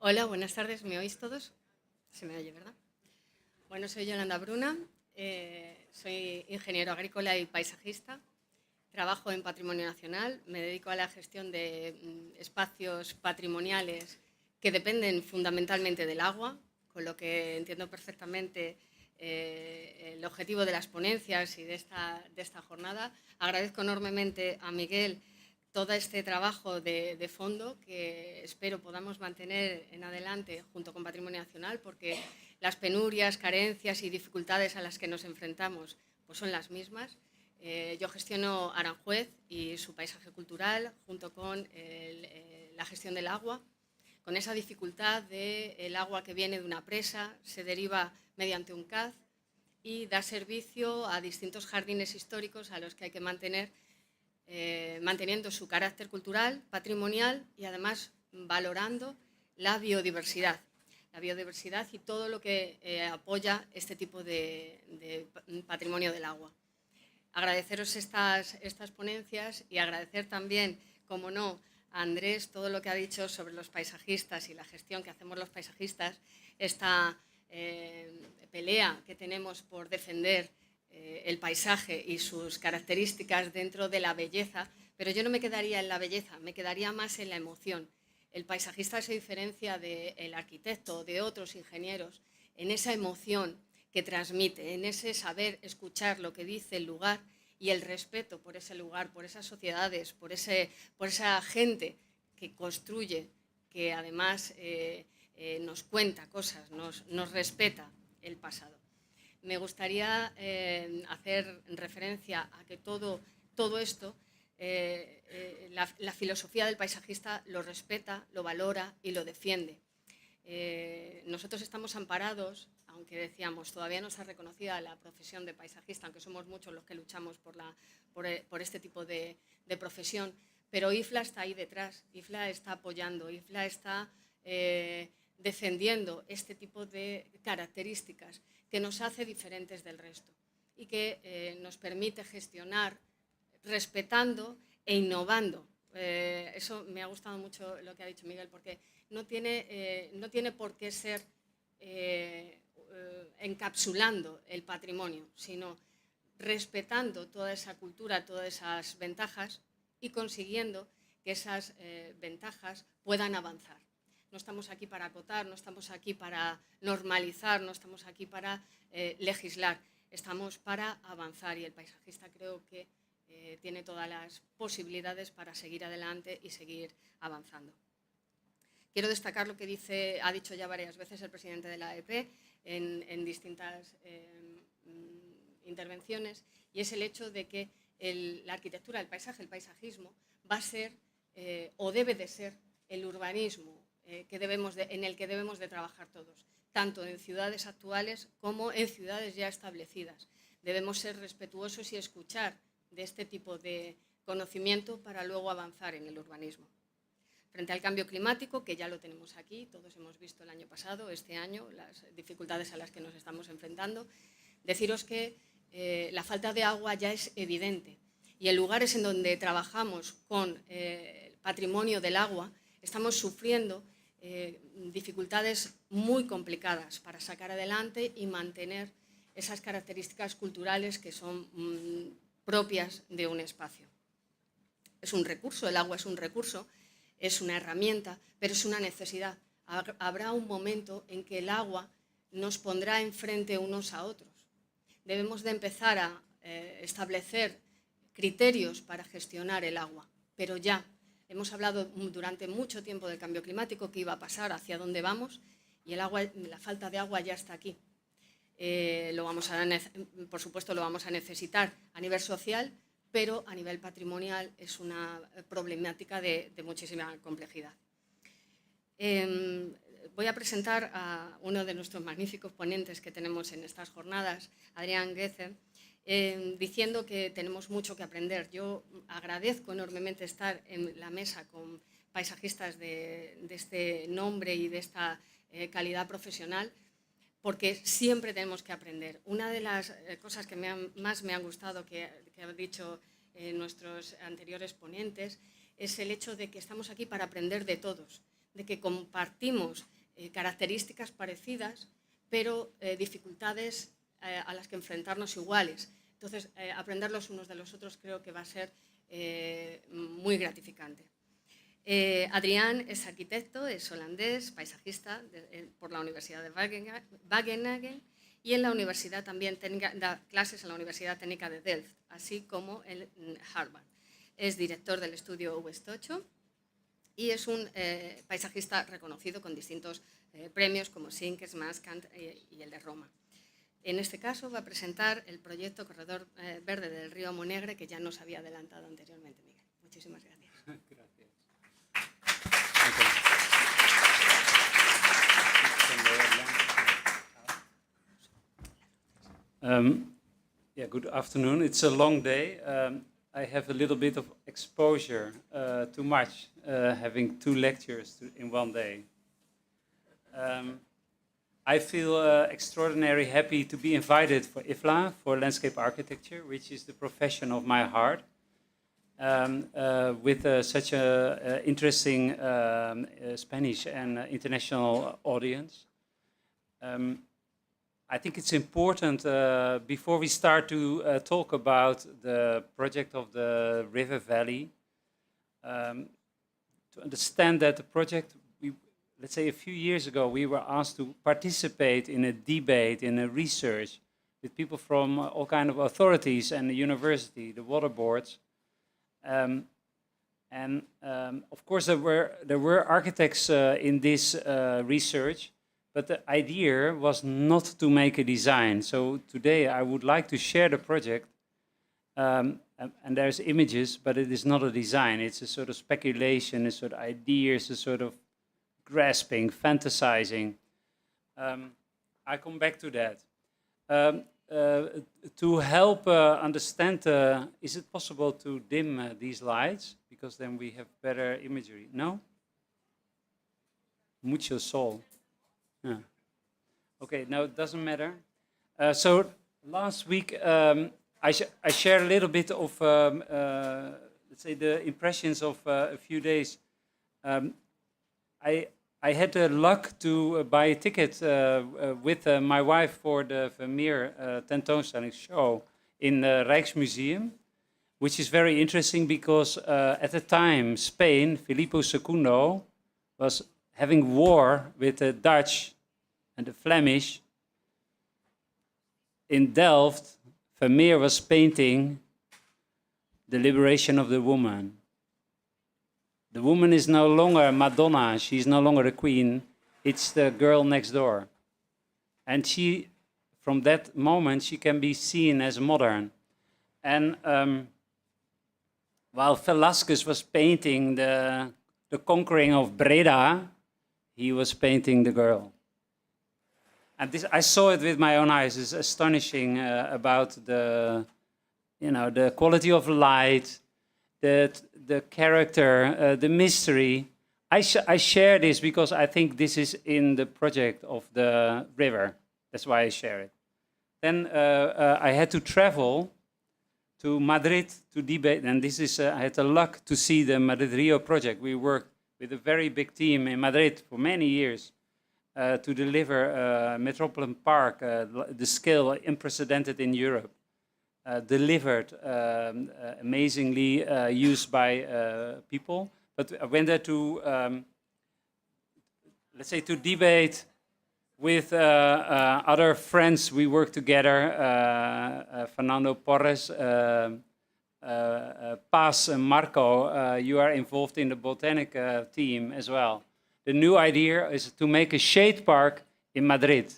Hola, buenas tardes. ¿Me oís todos? Se me oye, ¿verdad? Bueno, soy Yolanda Bruna, soy ingeniero agrícola y paisajista. Trabajo en Patrimonio Nacional, me dedico a la gestión de espacios patrimoniales que dependen fundamentalmente del agua, con lo que entiendo perfectamente el objetivo de las ponencias y de esta jornada. Agradezco enormemente a Miguel todo este trabajo de fondo que espero podamos mantener en adelante junto con Patrimonio Nacional, porque las penurias, carencias y dificultades a las que nos enfrentamos pues son las mismas. Yo gestiono Aranjuez y su paisaje cultural junto con la gestión del agua, con esa dificultad del agua que viene de una presa, se deriva mediante un caz y da servicio a distintos jardines históricos a los que hay que mantener, manteniendo su carácter cultural, patrimonial y además valorando la biodiversidad y todo lo que apoya este tipo de patrimonio del agua. Agradeceros estas ponencias y agradecer también, como no, a Andrés todo lo que ha dicho sobre los paisajistas y la gestión que hacemos los paisajistas, esta pelea que tenemos por defender el paisaje y sus características dentro de la belleza, pero yo no me quedaría en la belleza, me quedaría más en la emoción. El paisajista se diferencia del arquitecto o de otros ingenieros en esa emoción que transmite, en ese saber escuchar lo que dice el lugar y el respeto por ese lugar, por esas sociedades, por esa gente que construye, que además nos cuenta cosas, nos respeta el pasado. Me gustaría hacer referencia a que todo esto, la filosofía del paisajista lo respeta, lo valora y lo defiende. Nosotros estamos amparados, aunque decíamos, todavía no está reconocida la profesión de paisajista, aunque somos muchos los que luchamos por este tipo de profesión, pero IFLA está ahí detrás, IFLA está apoyando, IFLA está defendiendo este tipo de características que nos hace diferentes del resto y que nos permite gestionar respetando e innovando. Eso me ha gustado mucho lo que ha dicho Miguel, porque no tiene por qué ser encapsulando el patrimonio, sino respetando toda esa cultura, todas esas ventajas y consiguiendo que esas ventajas puedan avanzar. No estamos aquí para acotar, no estamos aquí para normalizar, no estamos aquí para legislar, estamos para avanzar y el paisajista creo que tiene todas las posibilidades para seguir adelante y seguir avanzando. Quiero destacar lo que ha dicho ya varias veces el presidente de la AEP en distintas intervenciones, y es el hecho de que la arquitectura, el paisaje, el paisajismo va a ser o debe de ser el urbanismo en el que debemos de trabajar todos, tanto en ciudades actuales como en ciudades ya establecidas. Debemos ser respetuosos y escuchar de este tipo de conocimiento para luego avanzar en el urbanismo. Frente al cambio climático, que ya lo tenemos aquí, todos hemos visto el año pasado, este año, las dificultades a las que nos estamos enfrentando, deciros que la falta de agua ya es evidente y en lugares en donde trabajamos con el patrimonio del agua estamos sufriendo dificultades muy complicadas para sacar adelante y mantener esas características culturales que son propias de un espacio. Es un recurso, el agua es un recurso, es una herramienta, pero es una necesidad. Habrá un momento en que el agua nos pondrá enfrente unos a otros. Debemos de empezar a establecer criterios para gestionar el agua, pero ya. Hemos hablado durante mucho tiempo del cambio climático, qué iba a pasar, hacia dónde vamos, y la falta de agua ya está aquí. Por supuesto lo vamos a necesitar a nivel social, pero a nivel patrimonial es una problemática de muchísima complejidad. Voy a presentar a uno de nuestros magníficos ponentes que tenemos en estas jornadas, Adrián Goethe, diciendo que tenemos mucho que aprender. Yo agradezco enormemente estar en la mesa con paisajistas de este nombre y de esta calidad profesional, porque siempre tenemos que aprender. Una de las cosas que más me han gustado que han dicho nuestros anteriores ponentes es el hecho de que estamos aquí para aprender de todos, de que compartimos características parecidas, pero dificultades a las que enfrentarnos iguales. Entonces, aprender los unos de los otros creo que va a ser muy gratificante. Adrián es arquitecto, es holandés, paisajista por la Universidad de Wageningen y en la universidad también da clases en la Universidad Técnica de Delft, así como en Harvard. Es director del estudio West8 y es un paisajista reconocido con distintos premios como Sinkers, Maskant y el de Roma. En este caso va a presentar el proyecto Corredor Verde del río Monegre, que ya nos había adelantado anteriormente, Miguel. Muchísimas gracias. Gracias. Yeah, good afternoon. It's a long day. I have a little bit of exposure, too much, having 2 lectures in one day. I feel extraordinarily happy to be invited for IFLA, for landscape architecture, which is the profession of my heart, with such an interesting Spanish and international audience. I think it's important, before we start to talk about the project of the River Valley, to understand that the project, let's say a few years ago, we were asked to participate in a debate, in a research with people from all kinds of authorities and the university, the water boards. Of course, there were architects in this research, but the idea was not to make a design. So today I would like to share the project, and there's images, but it is not a design. It's a sort of speculation, a sort of ideas, a sort of grasping, fantasizing. I come back to that. To help understand, is it possible to dim these lights? Because then we have better imagery. No? Mucho sol. Yeah. Okay, no, it doesn't matter. So last week I shared a little bit of, let's say, the impressions of a few days. I had the luck to buy a ticket with my wife for the Vermeer tentoonstelling show in the Rijksmuseum, which is very interesting because at the time Spain, Filippo II, was having war with the Dutch and the Flemish. In Delft, Vermeer was painting the liberation of the woman. The woman is no longer Madonna, she's no longer a queen, it's the girl next door. And she, from that moment, she can be seen as modern. And while Velázquez was painting the conquering of Breda, he was painting the girl. And this, I saw it with my own eyes. It's astonishing about the quality of light, the character, the mystery. I share this because I think this is in the project of the river. That's why I share it. Then I had to travel to Madrid to debate, and this is I had the luck to see the Madrid Rio project. We worked with a very big team in Madrid for many years to deliver a metropolitan park, the scale unprecedented in Europe. Delivered amazingly, used by people. But I went there to, let's say, to debate with other friends. We work together, Fernando Porres, Paz and Marco, you are involved in the botanic team as well. The new idea is to make a shade park in Madrid.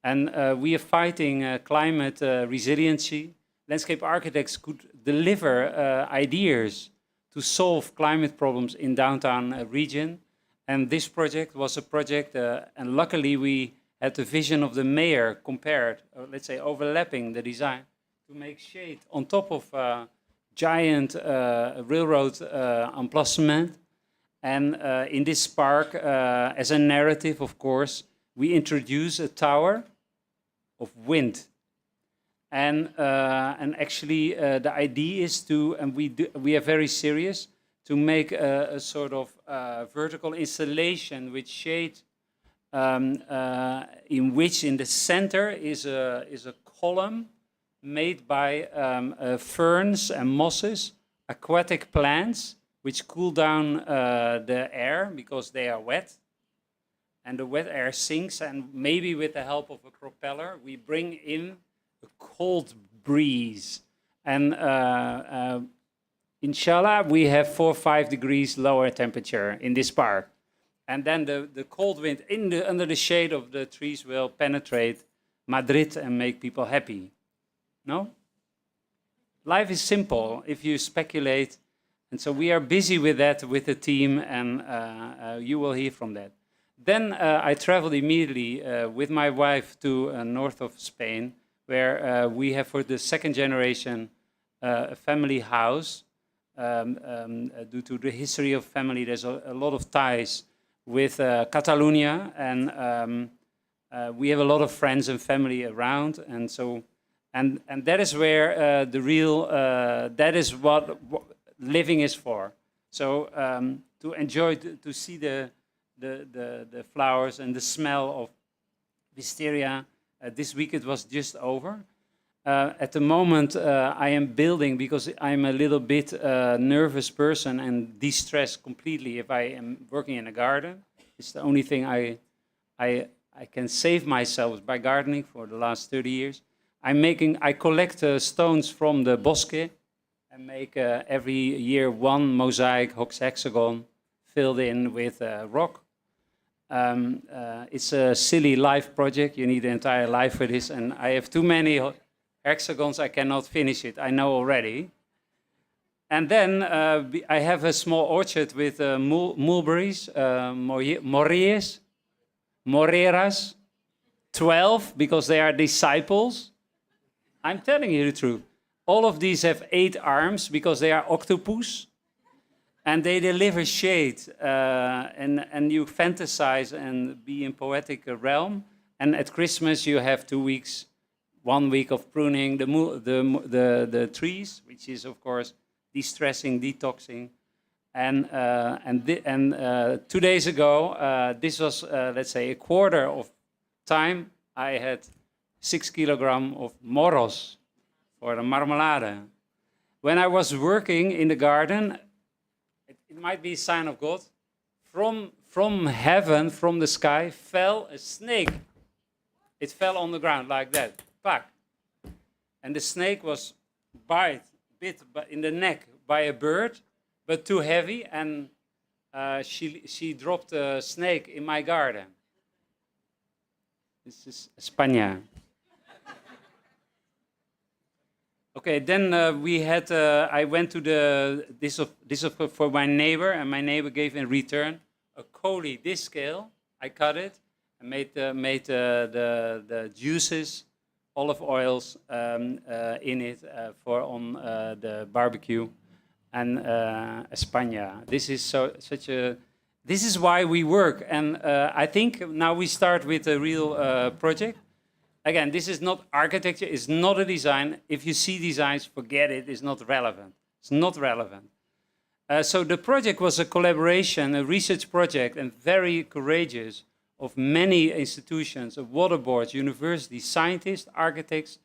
And we are fighting climate resiliency. Landscape architects could deliver ideas to solve climate problems in downtown region. And this project was a project, and luckily we had the vision of the mayor compared, let's say overlapping the design, to make shade on top of giant railroad emplacement. And in this park, as a narrative, of course, we introduce a tower of wind. And actually, the idea is to, and we are very serious, to make a sort of vertical installation with shade, in which in the center is a column made by ferns and mosses, aquatic plants, which cool down the air because they are wet. And the wet air sinks, and maybe with the help of a propeller, we bring in a cold breeze. And inshallah, we have 4 or 5 degrees lower temperature in this park. And then the cold wind under the shade of the trees will penetrate Madrid and make people happy. No? Life is simple if you speculate. And so we are busy with that with the team, and you will hear from that. Then I traveled immediately with my wife to north of Spain, where we have for the second generation a family house. Due to the history of family, there's a lot of ties with Catalonia, and we have a lot of friends and family around, and so and that is where the real that is what living is for. So to enjoy, to see the flowers and the smell of wisteria. This week it was just over. At the moment I am building, because I'm a little bit nervous person and de-stressed completely if I am working in a garden. It's the only thing I can save myself by gardening for the last 30 years. I collect stones from the bosque and make every year one mosaic hexagon filled in with rock. It's a silly life project. You need an entire life for this, and I have too many hexagons. I cannot finish it. I know already. And then I have a small orchard with mulberries, moreras, 12, because they are disciples. I'm telling you the truth. All of these have 8 arms because they are octopus. And they deliver shade, and you fantasize and be in poetic realm. And at Christmas you have 2 weeks, 1 week of pruning the trees, which is of course de-stressing, detoxing. And 2 days ago, this was let's say a quarter of time. I had 6 kilograms of moros for the marmalade. When I was working in the garden, it might be a sign of God. From heaven, from the sky, fell a snake. It fell on the ground like that, pack. And the snake was bit in the neck by a bird, but too heavy, and she dropped a snake in my garden. This is España. Okay, then we had. I went to this for my neighbor, and my neighbor gave in return a coli this scale. I cut it and made the juices, olive oils in it for on the barbecue, and España. This is such a. This is why we work, and I think now we start with a real project. Again, this is not architecture, it's not a design. If you see designs, forget it, it's not relevant. It's not relevant. So the project was a collaboration, a research project, and very courageous, of many institutions, of water boards, universities, scientists, architects,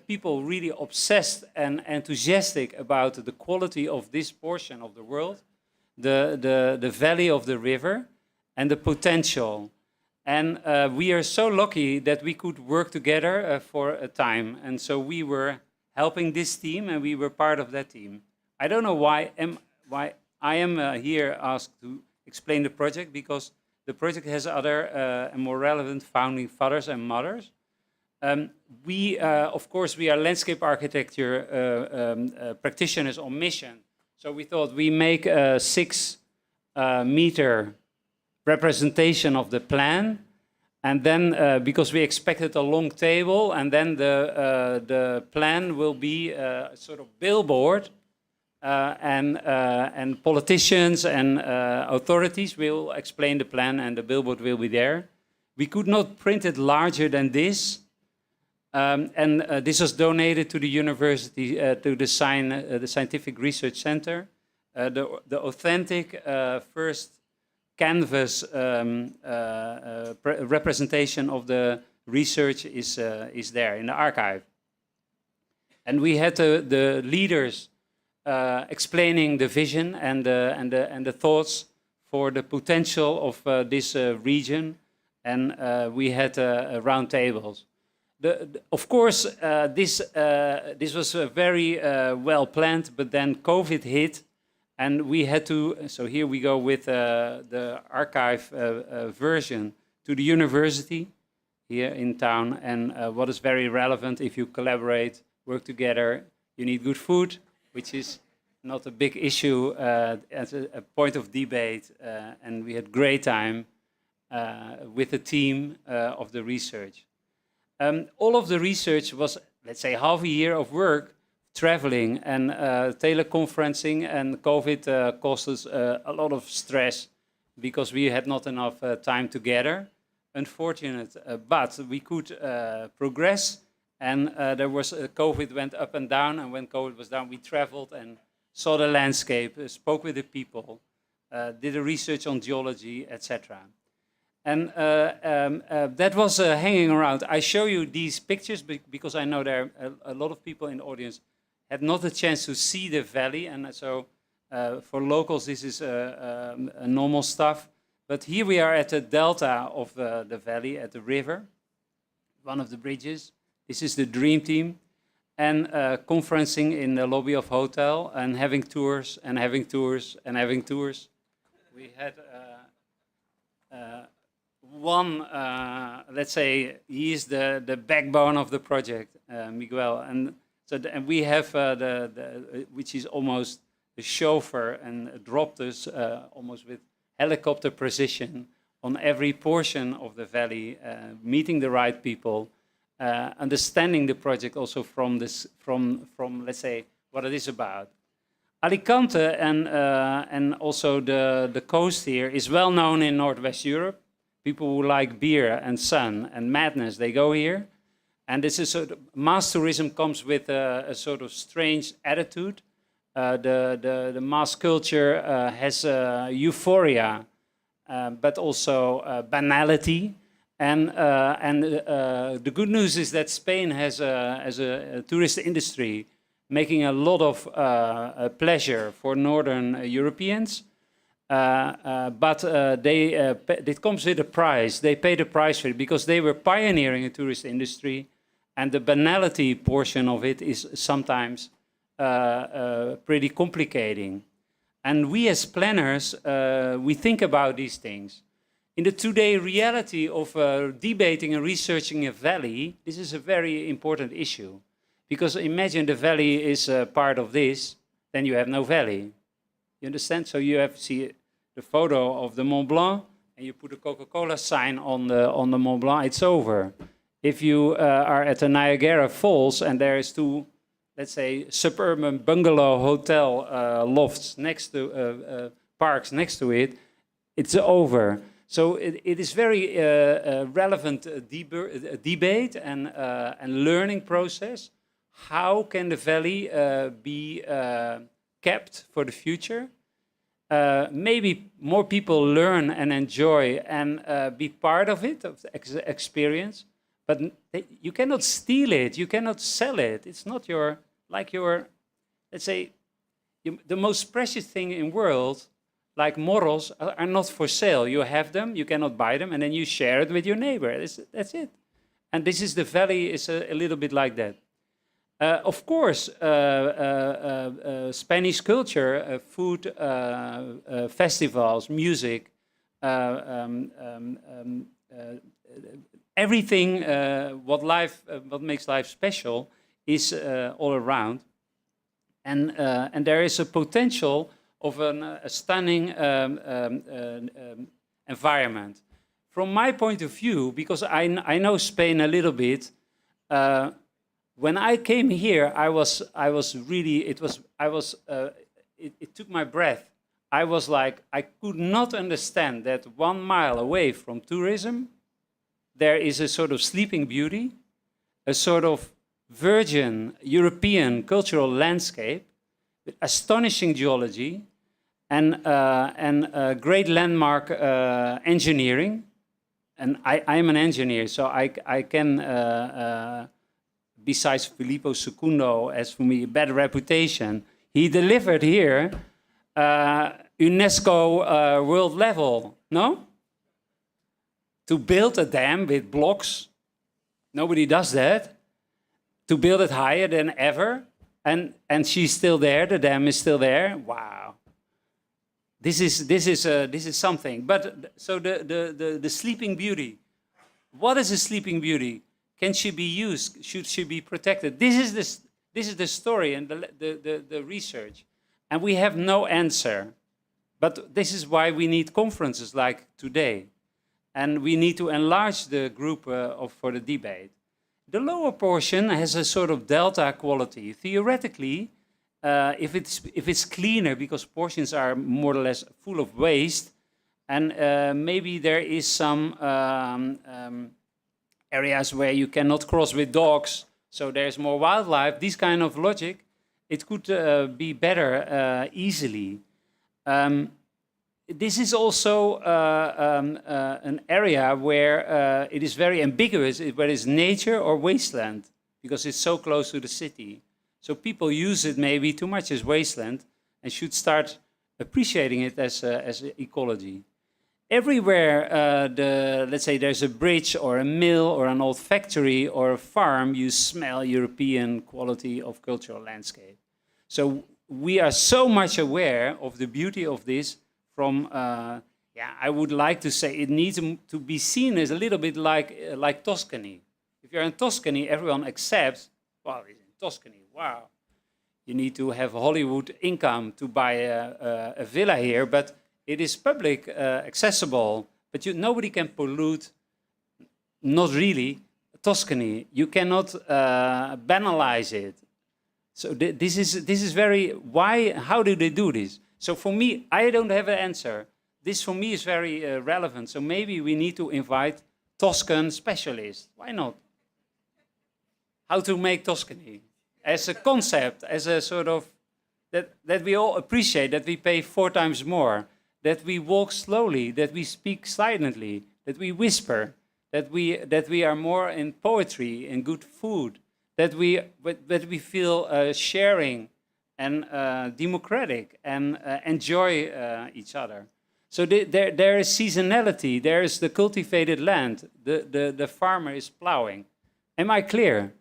people really obsessed and enthusiastic about the quality of this portion of the world, the valley of the river, and the potential. And we are so lucky that we could work together for a time. And so we were helping this team, and we were part of that team. I don't know why I am here asked to explain the project, because the project has other and more relevant founding fathers and mothers. Of course, we are landscape architecture practitioners on mission. So we thought we make a 6-meter representation of the plan, and then because we expected a long table, and then the plan will be a sort of billboard, and politicians and authorities will explain the plan, and the billboard will be there. We could not print it larger than this, and this was donated to the university, to the Scientific Research Center, the authentic first canvas representation of the research is there in the archive. And we had the leaders explaining the vision and the thoughts for the potential of this region, and we had round tables. Of course, this was very well planned, but then COVID hit, and we had to. So here we go with the archive version to the university here in town, and what is very relevant: if you collaborate, work together, you need good food, which is not a big issue as a point of debate, and we had great time with the team of the research. All of the research was, let's say, half a year of work, traveling and teleconferencing, and COVID caused us a lot of stress because we had not enough time together. Unfortunate, but we could progress, and there was COVID went up and down, and when COVID was down, we traveled and saw the landscape, spoke with the people, did a research on geology, etc. And that was hanging around. I show you these pictures because I know there are a lot of people in the audience had not a chance to see the valley, and so for locals this is normal stuff. But here we are at the delta of the valley, at the river, one of the bridges. This is the dream team, and conferencing in the lobby of hotel, and having tours, and having tours, and having tours. We had one, let's say, he is the backbone of the project, Miguel, and so and we have which is almost the chauffeur, and dropped us almost with helicopter precision on every portion of the valley, meeting the right people, understanding the project also from let's say what it is about. Alicante and also the coast here is well known in Northwest Europe. People who like beer and sun and madness, they go here. And this is sort of, mass tourism comes with a sort of strange attitude. The mass culture has euphoria, but also banality. And the good news is that Spain has a tourist industry making a lot of pleasure for Northern Europeans. But it comes with a price. They pay the price for it because they were pioneering a tourist industry, and the banality portion of it is sometimes pretty complicating. And we as planners, we think about these things. In the today reality of debating and researching a valley, this is a very important issue. Because imagine the valley is part of this, then you have no valley. You understand? So you have to see the photo of the Mont Blanc, and you put a Coca-Cola sign on the Mont Blanc, it's over. If you are at the Niagara Falls and there is two, let's say, suburban bungalow hotel lofts next to parks next to it, it's over. So it is very relevant debate and learning process. How can the valley be kept for the future? Maybe more people learn and enjoy and be part of it, of the experience. But you cannot steal it. You cannot sell it. It's not your, let's say, the most precious thing in the world, like morals, are not for sale. You have them, you cannot buy them, and then you share it with your neighbor. That's it. And this is the valley is a little bit like that. Of course, Spanish culture, food, festivals, music, everything what makes life special is all around, and there is a potential of a stunning environment. From my point of view, because I know Spain a little bit. When I came here, it took my breath. I was like, I could not understand that 1 mile away from tourism, there is a sort of sleeping beauty, a sort of virgin European cultural landscape with astonishing geology, and great landmark engineering. And I'm an engineer, so I can, besides Filippo Secundo, as for me, a bad reputation, he delivered here UNESCO world level, no? To build a dam with blocks, nobody does that. To build it higher than ever, and she's still there, the dam is still there, wow. This is something. But so the Sleeping Beauty. What is a Sleeping Beauty? Can she be used? Should she be protected? This is the story and the research, and we have no answer. But this is why we need conferences like today, and we need to enlarge the group for the debate. The lower portion has a sort of delta quality. Theoretically, if it's cleaner, because portions are more or less full of waste, and maybe there is some areas where you cannot cross with dogs, so there's more wildlife, this kind of logic, it could be better easily. This is also an area where it is very ambiguous, whether it's nature or wasteland, because it's so close to the city. So people use it maybe too much as wasteland and should start appreciating it as ecology. Everywhere, let's say there's a bridge or a mill or an old factory or a farm, you smell European quality of cultural landscape. So we are so much aware of the beauty of this from, I would like to say it needs to be seen as a little bit like Tuscany. If you're in Tuscany, everyone accepts, well, it's in Tuscany, wow. You need to have Hollywood income to buy a villa here, but it is public accessible, but nobody can pollute, not really, Tuscany. You cannot banalize it. So this is very, why, how do they do this? So for me, I don't have an answer. This for me is very relevant. So maybe we need to invite Tuscan specialists. Why not? How to make Tuscany as a concept, as a sort of, that we all appreciate, that we pay 4 times more, that we walk slowly, that we speak silently, that we whisper, that we are more in poetry, in good food, that we feel sharing and democratic and enjoy each other. So there is seasonality, there is the cultivated land, the farmer is plowing. Am I clear?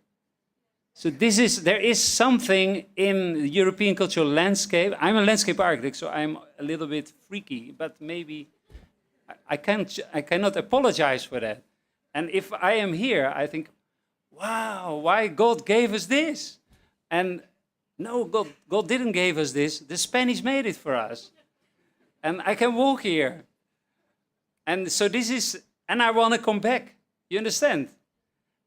So there is something in the European cultural landscape. I'm a landscape architect, so I'm a little bit freaky, but maybe I cannot apologize for that. And if I am here, I think, wow, why God gave us this? And no, God didn't give us this. The Spanish made it for us. And I can walk here. And so this is, and I want to come back. You understand?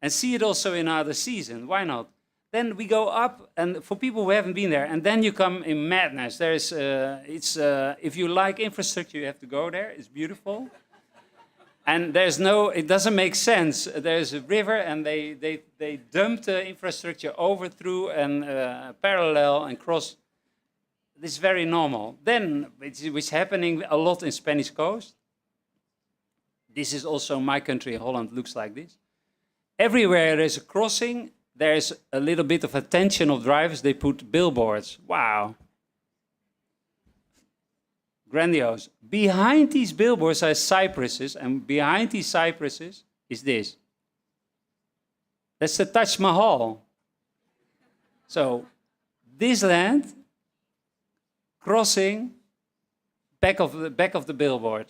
And see it also in other season. Why not? Then we go up, and for people who haven't been there, and then you come in madness. There is, if you like infrastructure, you have to go there. It's beautiful. And there's no, it doesn't make sense. There's a river, and they dumped the infrastructure over, through, and parallel, and cross. This is very normal. Then, which is happening a lot in Spanish coast. This is also my country, Holland, looks like this. Everywhere there's a crossing, there's a little bit of attention of drivers. They put billboards. Wow. Grandiose. Behind these billboards are cypresses, and behind these cypresses is this. That's the Taj Mahal. So, this land, crossing, back of the billboard.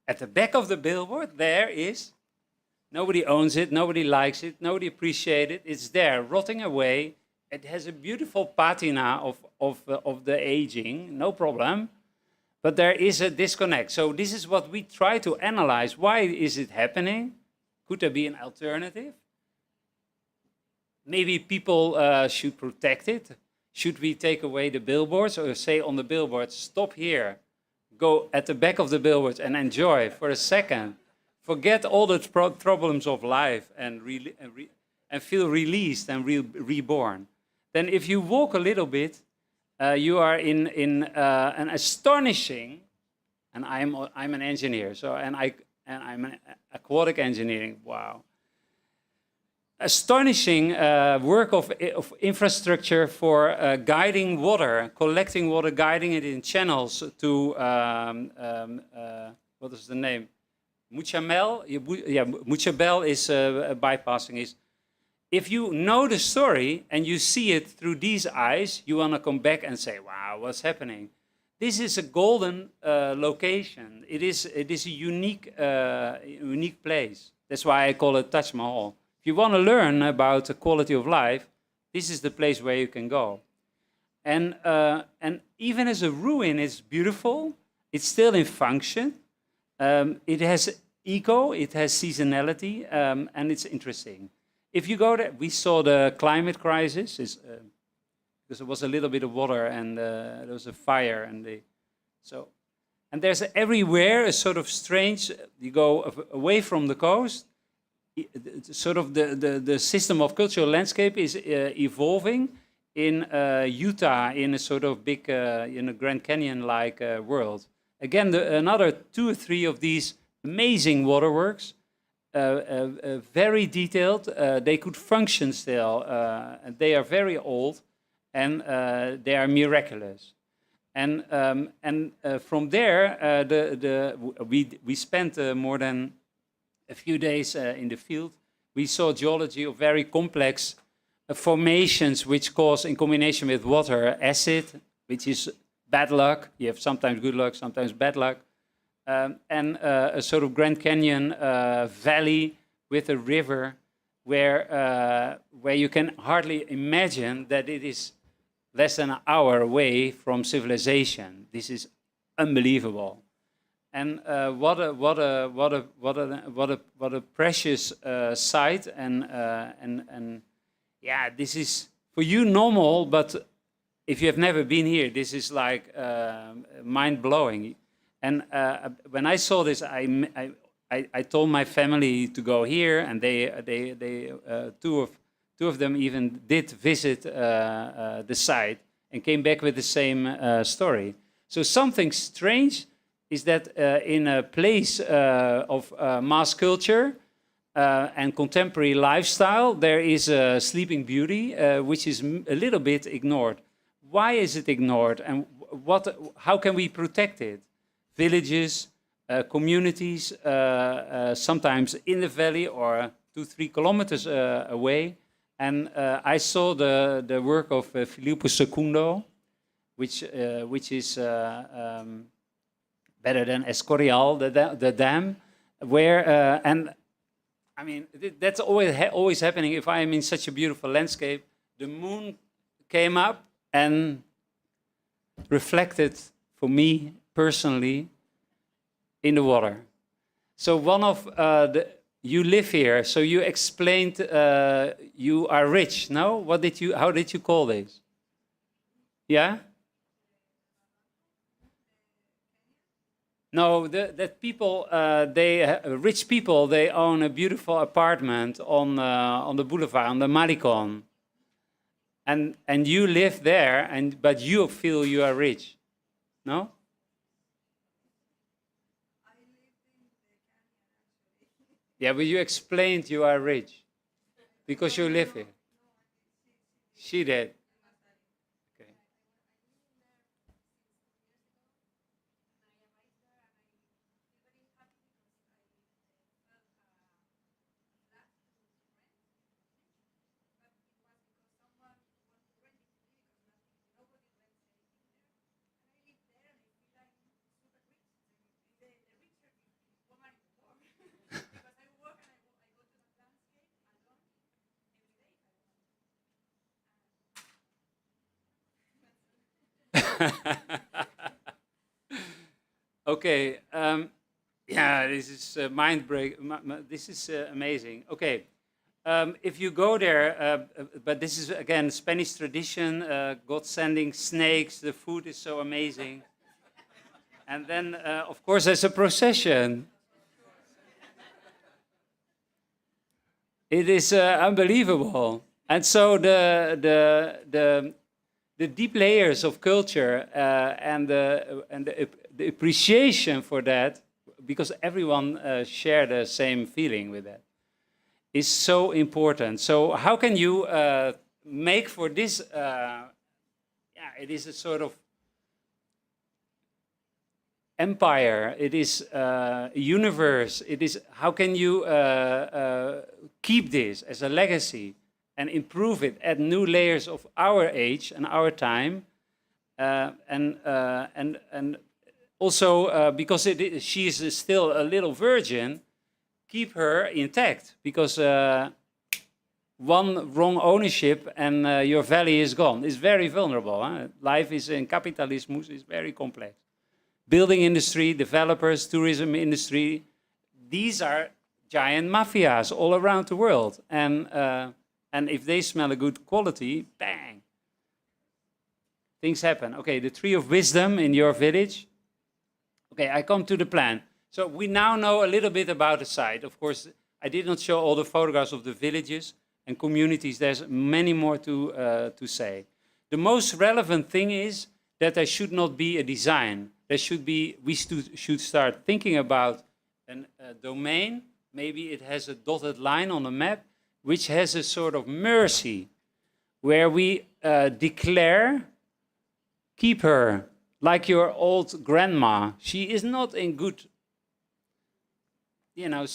At the back of the billboard, there is, nobody owns it, nobody likes it, nobody appreciates it. It's there, rotting away. It has a beautiful patina of the aging, no problem. But there is a disconnect. So this is what we try to analyze. Why is it happening? Could there be an alternative? Maybe people should protect it. Should we take away the billboards, or say on the billboards, stop here, go at the back of the billboards and enjoy for a second. Forget all the problems of life and feel released and reborn. Then if you walk a little bit, you are in an astonishing, and I'm an engineer, so and I'm an aquatic engineering. Wow. Astonishing work of infrastructure for guiding water, collecting water, guiding it in channels to, what is the name? Muchamel? Yeah, Muchamel is bypassing. Is if you know the story and you see it through these eyes, you want to come back and say, wow, what's happening? This is a golden location. It is a unique place. That's why I call it Taj Mahal. If you want to learn about the quality of life, this is the place where you can go. And even as a ruin, it's beautiful. It's still in function. It has eco, it has seasonality, and it's interesting. If you go there, we saw the climate crisis, because there was a little bit of water and there was a fire, and there's everywhere a sort of strange. You go away from the coast. Sort of the system of cultural landscape is evolving in Utah in a sort of big, Grand Canyon-like world. Again, another 2 or 3 of these amazing waterworks, very detailed. They could function still. They are very old, and they are miraculous. And from there, we spent more than a few days in the field. We saw geology of very complex formations which cause, in combination with water, acid, which is bad luck. You have sometimes good luck, sometimes bad luck. And a sort of Grand Canyon valley with a river where you can hardly imagine that it is less than an hour away from civilization. This is unbelievable. And what a precious site, and yeah, this is for you normal, but if you have never been here, this is like mind blowing. And when I saw this, I told my family to go here, and they two of them even did visit the site and came back with the same story. So something strange is that in a place of mass culture and contemporary lifestyle, there is a sleeping beauty which is a little bit ignored. Why is it ignored, and how can we protect it? Villages, communities, sometimes in the valley or 2-3 kilometers away. And I saw the work of Filippo Secundo, which is better than Escorial, the dam, where and I mean that's always happening. If I am in such a beautiful landscape, the moon came up and reflected for me personally in the water. So one of you live here, so you explained you are rich. No, how did you call this? Yeah. No, that people, rich people, they own a beautiful apartment on the boulevard, on the Malecon, and you live there, but you feel you are rich, no? Yeah, but you explained you are rich because you live here. She did. Okay. Yeah, this is mind break. This is amazing. Okay. If you go there, but this is again Spanish tradition. God sending snakes. The food is so amazing. And then, of course, there's a procession. It is unbelievable. And so the deep layers of culture and the appreciation for that, because everyone share the same feeling with that, is so important. So how can you make for this, it is a sort of empire, it is a universe, it is, how can you keep this as a legacy and improve it, add new layers of our age and our time, and also because she is still a little virgin, keep her intact, because one wrong ownership and your valley is gone. It's very vulnerable. Huh? Life is in capitalism is very complex. Building industry, developers, tourism industry, these are giant mafias all around the world. And if they smell a good quality, bang, things happen. Okay, the tree of wisdom in your village. Okay, I come to the plan. So we now know a little bit about the site. Of course, I did not show all the photographs of the villages and communities. There's many more to say. The most relevant thing is that there should not be a design. There should be, we should start thinking about a domain. Maybe it has a dotted line on a map, which has a sort of mercy, where we declare, keep her, like your old grandma. She is not in good, you know,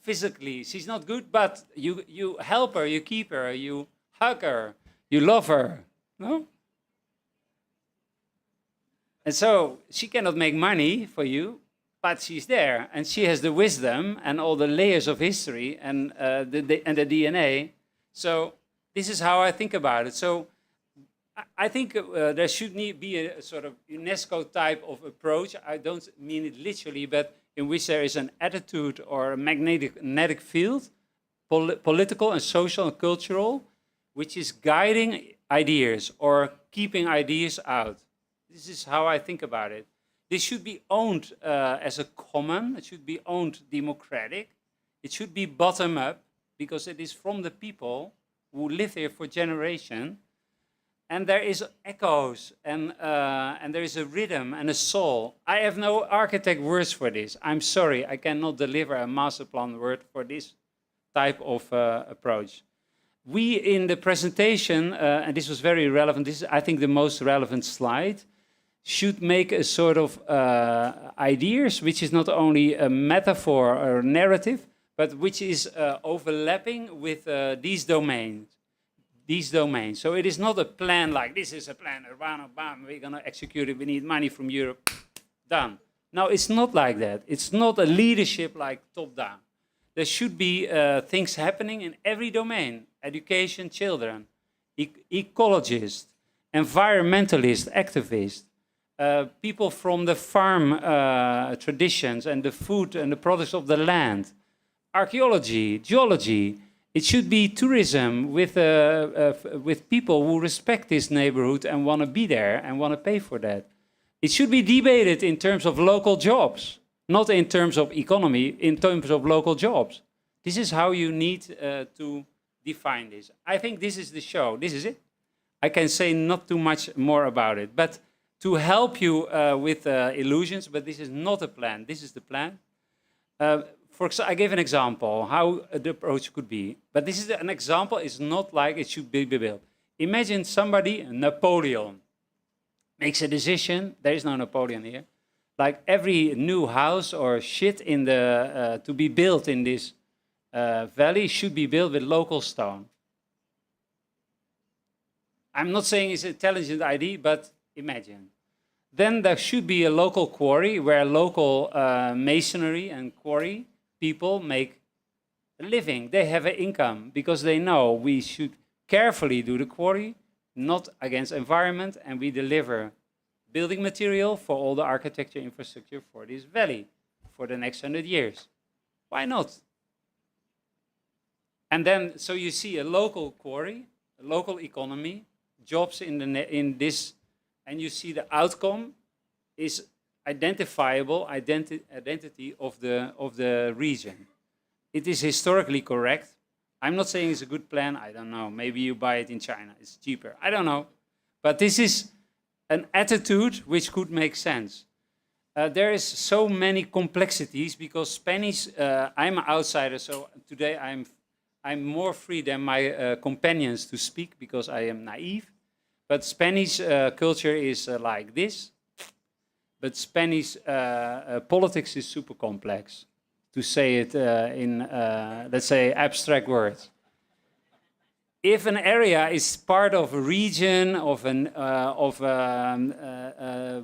physically, she's not good, but you help her, you keep her, you hug her, you love her, no? And so she cannot make money for you, but she's there, and she has the wisdom and all the layers of history and the DNA. So this is how I think about it. So I think there should be a sort of UNESCO type of approach. I don't mean it literally, but in which there is an attitude or a magnetic field, political and social and cultural, which is guiding ideas or keeping ideas out. This is how I think about it. This should be owned as a common. It should be owned democratic. It should be bottom up, because it is from the people who live here for generations. And there is echoes, and there is a rhythm and a soul. I have no architect words for this. I'm sorry, I cannot deliver a master plan word for this type of approach. We, in the presentation, and this was very relevant, this is, I think, the most relevant slide, should make a sort of ideas, which is not only a metaphor or narrative, but which is overlapping with these domains. So it is not a plan like this is a plan, we're going to execute it, we need money from Europe, done. No, it's not like that. It's not a leadership like top down. There should be things happening in every domain: education, children, ecologists, environmentalists, activists, people from the farm traditions and the food and the products of the land, archaeology, geology. It should be tourism with people who respect this neighborhood and want to be there and want to pay for that. It should be debated in terms of local jobs, not in terms of economy, in terms of local jobs. This is how you need to define this. I think this is the show. This is it. I can say not too much more about it, but to help you with illusions, but this is not a plan. This is the plan. I gave an example how the approach could be, but this is an example. It's not like it should be built. Imagine somebody, Napoleon, makes a decision. There is no Napoleon here. Like every new house or shit in the to be built in this valley should be built with local stone. I'm not saying it's an intelligent idea, but imagine. Then there should be a local quarry where local masonry and quarry people make a living. They have an income because they know we should carefully do the quarry, not against environment, and we deliver building material for all the architecture infrastructure for this valley for the next 100 years. Why not? And then, so you see a local quarry, a local economy, jobs in this, and you see the outcome is identifiable identity of the region. It is historically correct. I'm not saying it's a good plan. I don't know. Maybe you buy it in China. It's cheaper. I don't know. But this is an attitude which could make sense. There is so many complexities because Spanish, I'm an outsider, so today I'm more free than my companions to speak because I am naive. But Spanish culture is like this. But Spanish politics is super complex, to say it in, let's say, abstract words. If an area is part of a region, of a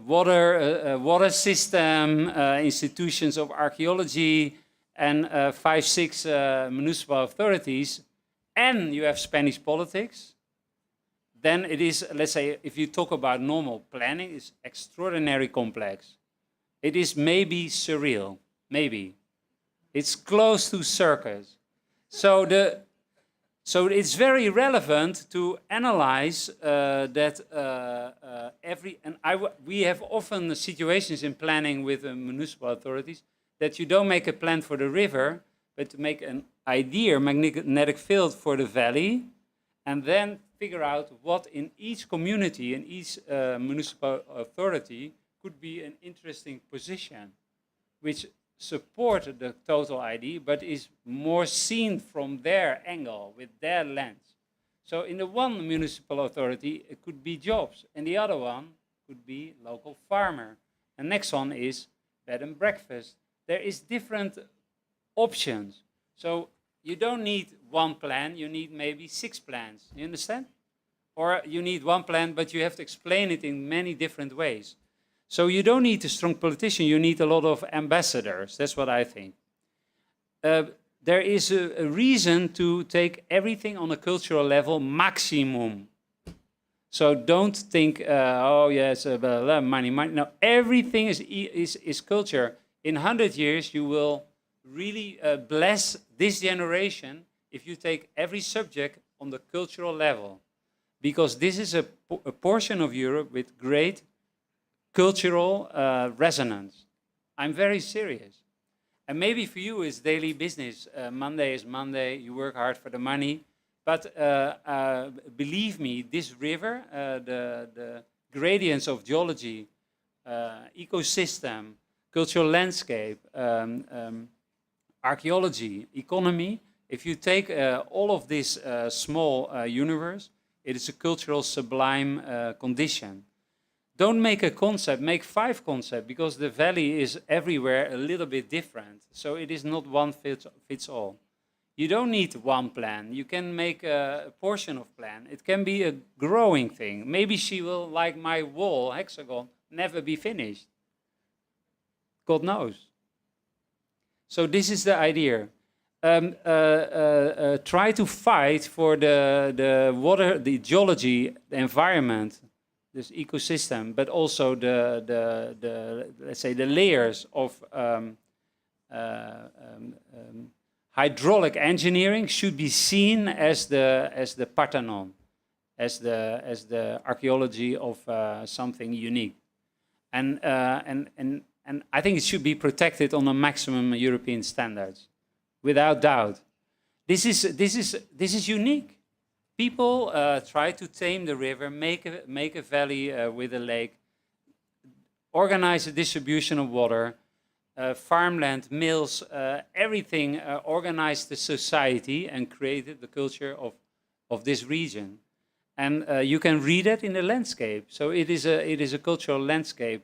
water system, institutions of archaeology, and 5, 6 municipal authorities, and you have Spanish politics, then it is, let's say, if you talk about normal planning, it's extraordinarily complex. It is maybe surreal, maybe. It's close to circus. So it's very relevant to analyze that we have often situations in planning with the municipal authorities that you don't make a plan for the river, but to make an idea, magnetic field for the valley, and then figure out what in each community, in each municipal authority could be an interesting position, which support the total idea, but is more seen from their angle, with their lens. So in the one municipal authority, it could be jobs, and the other one could be local farmer. And next one is bed and breakfast. There is different options. So you don't need one plan, you need maybe 6 plans, you understand? Or you need one plan, but you have to explain it in many different ways. So you don't need a strong politician, you need a lot of ambassadors. That's what I think. There is a reason to take everything on a cultural level maximum. So don't think, oh yes, money. No, everything is culture. In 100 years, you will really bless this generation if you take every subject on the cultural level. Because this is a portion of Europe with great cultural resonance. I'm very serious. And maybe for you it's daily business. Monday is Monday, you work hard for the money. But believe me, this river, the gradients of geology, ecosystem, cultural landscape, archaeology, economy, if you take all of this small universe, it is a cultural sublime condition. Don't make a concept, make 5 concepts, because the valley is everywhere a little bit different. So it is not one fits all. You don't need one plan. You can make a portion of plan. It can be a growing thing. Maybe she will, like my wall, hexagon, never be finished. God knows. So this is the idea. Try to fight for the water, the geology, the environment, this ecosystem, but also the let's say the layers of hydraulic engineering should be seen as the Parthenon, as the archaeology of something unique, and I think it should be protected on a maximum European standards, without doubt. This is unique. People try to tame the river, make a valley with a lake, organize the distribution of water, farmland, mills, everything, organize the society and created the culture of this region. And you can read it in the landscape. So it is a cultural landscape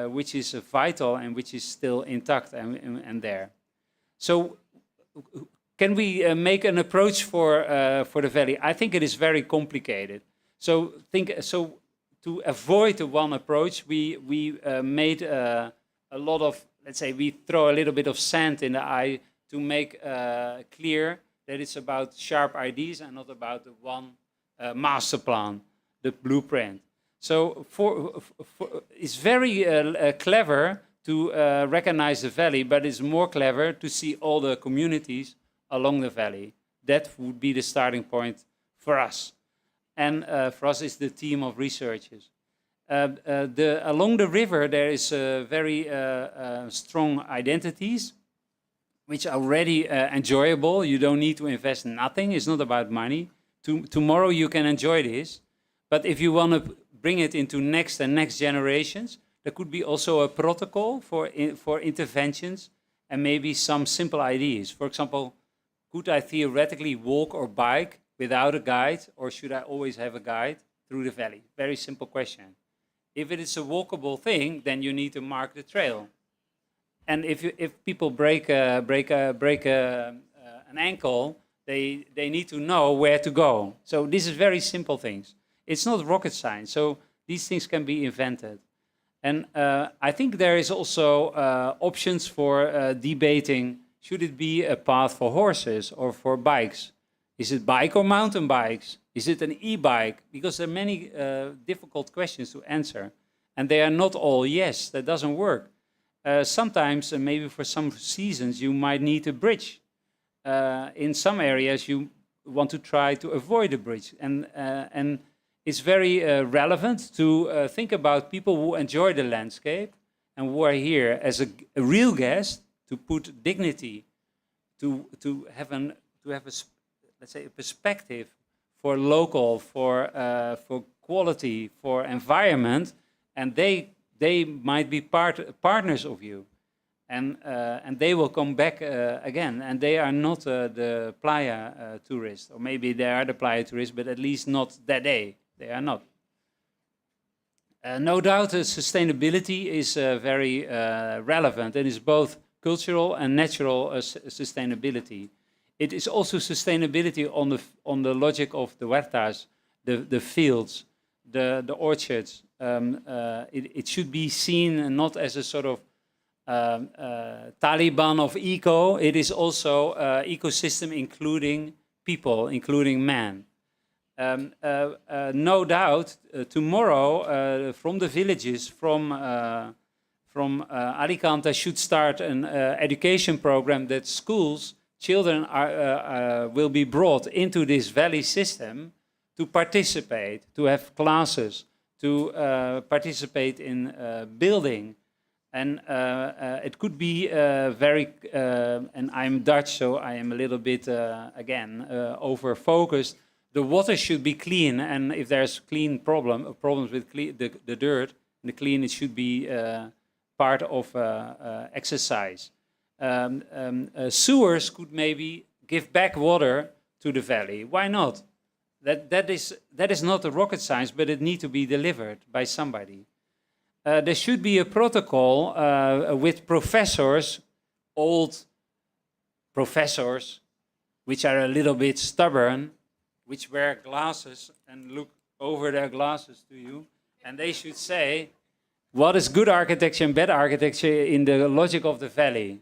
which is vital and which is still intact and there. So can we make an approach for the valley? I think it is very complicated. So to avoid the one approach, we made a lot of, let's say, we throw a little bit of sand in the eye to make clear that it's about sharp ideas and not about the one master plan, the blueprint. So it's very clever to recognize the valley, but it's more clever to see all the communities along the valley. That would be the starting point for us. And for us, it's the team of researchers. Along the river, there is very strong identities, which are already enjoyable. You don't need to invest nothing. It's not about money. Tomorrow you can enjoy this. But if you want to bring it into next and next generations, there could be also a protocol for interventions and maybe some simple ideas. For example, could I theoretically walk or bike without a guide, or should I always have a guide through the valley? Very simple question. If it is a walkable thing, then you need to mark the trail. And if people break an ankle, they need to know where to go. So this is very simple things. It's not rocket science. So these things can be invented. And I think there is also options for debating, should it be a path for horses or for bikes? Is it bike or mountain bikes? Is it an e-bike? Because there are many difficult questions to answer. And they are not all yes, that doesn't work. Sometimes, maybe for some seasons, you might need a bridge. In some areas, you want to try to avoid a bridge. And it's very relevant to think about people who enjoy the landscape and who are here as a real guest, to put dignity, to have a let's say a perspective for local, for quality, for environment, and they might be partners of you, and they will come back again, and they are not the playa tourists, or maybe they are the playa tourists, but at least not that day. They are not. No doubt, sustainability is very relevant, and is both cultural and natural sustainability. It is also sustainability on the logic of the huertas, the fields, the orchards. It should be seen not as a sort of Taliban of eco. It is also ecosystem including people, including man. No doubt, tomorrow from the villages, from Alicante should start an education program that children will be brought into this valley system to participate, to have classes, to participate in building. And it could be very, and I'm Dutch, so I am a little bit, again, over-focused. The water should be clean, and if there's problems with the dirt, the clean, it should be part of exercise. Sewers could maybe give back water to the valley. Why not? That is not a rocket science, but it needs to be delivered by somebody. There should be a protocol with professors, old professors, which are a little bit stubborn, which wear glasses and look over their glasses to you, and they should say, what is good architecture and bad architecture in the logic of the valley?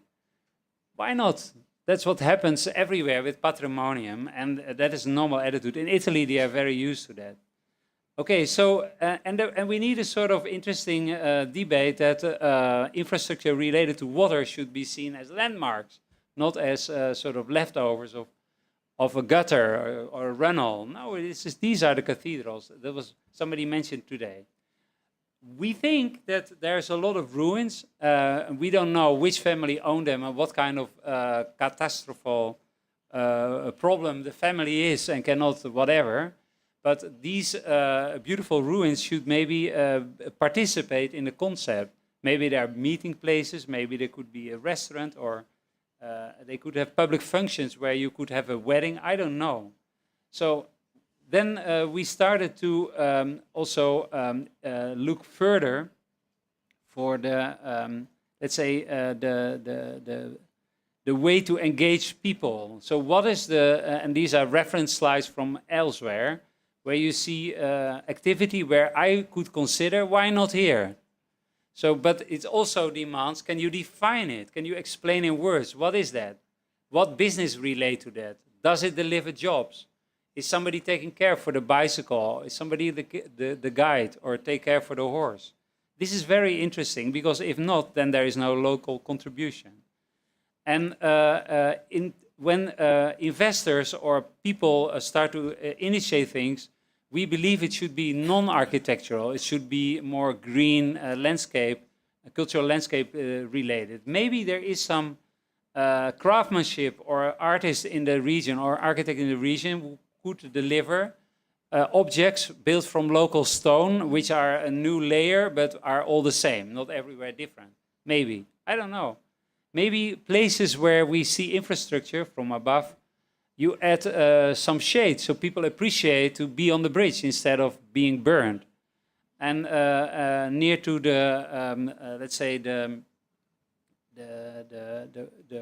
Why not? That's what happens everywhere with patrimonium, and that is a normal attitude. In Italy, they are very used to that. Okay, so, and we need a sort of interesting debate that infrastructure related to water should be seen as landmarks, not as sort of leftovers of a gutter or a runnel. No, these are the cathedrals. That was somebody mentioned today. We think that there's a lot of ruins. We don't know which family owned them and what kind of catastrophic problem the family is and cannot whatever. But these beautiful ruins should maybe participate in the concept. Maybe there are meeting places, maybe there could be a restaurant, or they could have public functions where you could have a wedding, I don't know. So then we started to also look further for the, let's say, the way to engage people. So what is and these are reference slides from elsewhere, where you see activity where I could consider, why not here? So, but it also demands, can you define it? Can you explain in words? What is that? What business relate to that? Does it deliver jobs? Is somebody taking care for the bicycle? Is somebody the guide or take care for the horse? This is very interesting, because if not, then there is no local contribution. And when investors or people start to initiate things, we believe it should be non-architectural. It should be more green landscape, cultural landscape related. Maybe there is some craftsmanship or artist in the region or architect in the region who could deliver objects built from local stone, which are a new layer, but are all the same, not everywhere different. Maybe, I don't know. Maybe places where we see infrastructure from above, you add some shade so people appreciate to be on the bridge instead of being burned. And near to the, let's say, the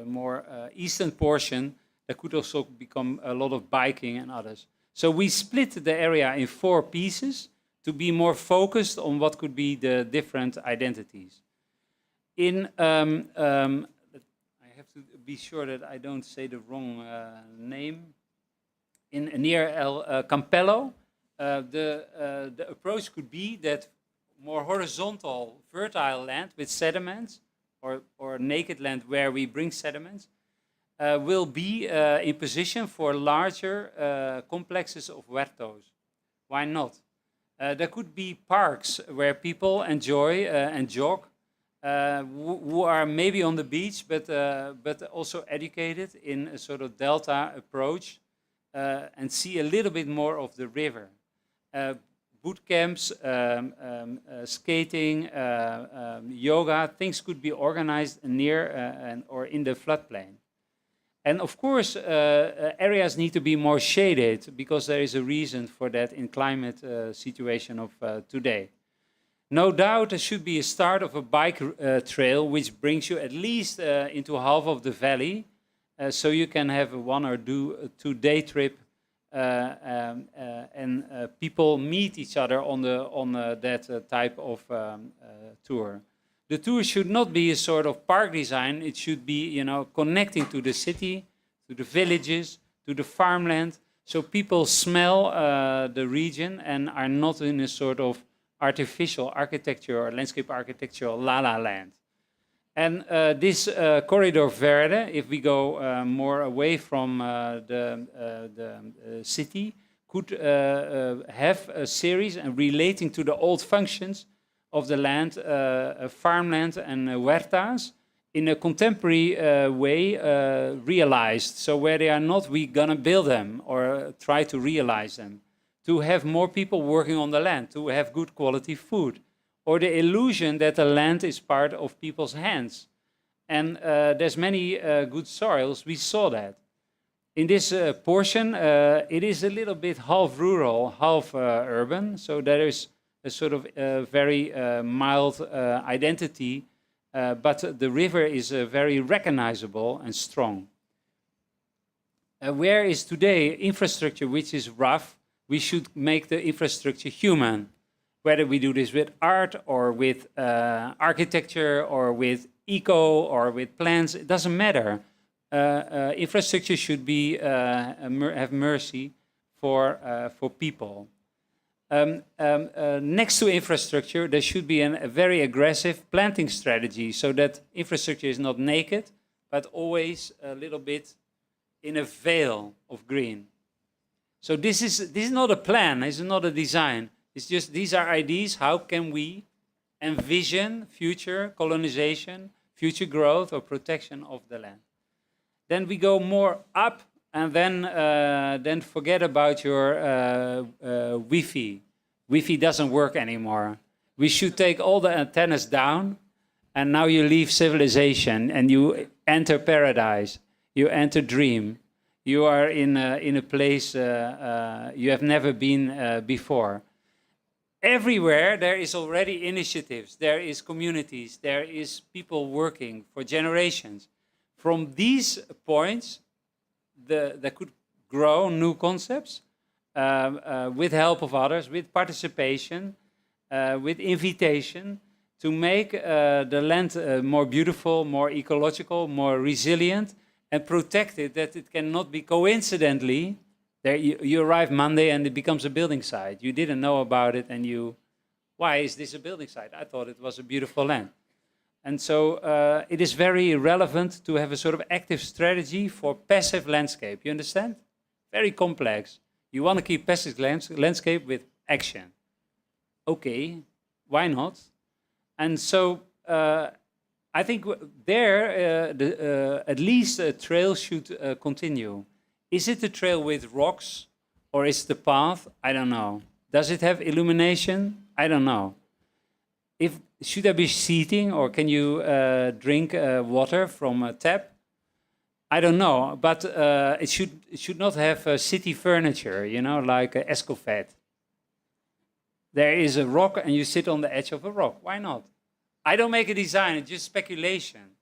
more eastern portion, there could also become a lot of biking and others. So we split the area in 4 pieces to be more focused on what could be the different identities. In, I have to be sure that I don't say the wrong name. In near El Campello, the approach could be that more horizontal, fertile land with sediments, or naked land where we bring sediments, will be in position for larger complexes of huertos. Why not? There could be parks where people enjoy and jog, who are maybe on the beach, but also educated in a sort of delta approach, and see a little bit more of the river. Boot camps, skating, yoga, things could be organized near or in the floodplain. And of course, areas need to be more shaded because there is a reason for that in climate situation of today. No doubt there should be a start of a bike trail which brings you at least into half of the valley, so you can have a 1 or 2 day trip, and people meet each other on that type of tour. The tour should not be a sort of park design. It should be, you know, connecting to the city, to the villages, to the farmland, so people smell the region and are not in a sort of artificial architecture or landscape architecture la-la land. And this corridor verde, if we go more away from the city, could have a series and relating to the old functions of the land, farmland and huertas, in a contemporary way realized. So where they are not, we're gonna build them or try to realize them. To have more people working on the land, to have good quality food, or the illusion that the land is part of people's hands. And there's many good soils, we saw that. In this portion, it is a little bit half rural, half urban, so there is a sort of very mild identity, but the river is very recognizable and strong. Where is today infrastructure which is rough, we should make the infrastructure human. Whether we do this with art or with architecture or with eco or with plants, it doesn't matter. Infrastructure should be have mercy for people. Next to infrastructure, there should be a very aggressive planting strategy so that infrastructure is not naked, but always a little bit in a veil of green. So this is not a plan, this is not a design. It's just these are ideas. How can we envision future colonization, future growth or protection of the land? Then we go more up, and then forget about your Wi-Fi. Wi-Fi doesn't work anymore. We should take all the antennas down, and now you leave civilization and you enter paradise. You enter dream. You are in a place you have never been before. Everywhere there is already initiatives, there is communities, there is people working for generations. From these points, there could grow new concepts with help of others, with participation, with invitation to make the land more beautiful, more ecological, more resilient, and protect it, that it cannot be coincidentally. There you arrive Monday and it becomes a building site. You didn't know about it and why is this a building site? I thought it was a beautiful land. And so it is very relevant to have a sort of active strategy for passive landscape. You understand? Very complex. You want to keep passive landscape with action. Okay, why not? And so I think there at least a trail should continue. Is it a trail with rocks Or is the path? I don't know. Does it have illumination? I don't know. Should there be seating, or can you drink water from a tap? I don't know, but it should not have city furniture, you know, like Escofet. There is a rock and you sit on the edge of a rock. Why not? I don't make a design, it's just speculation.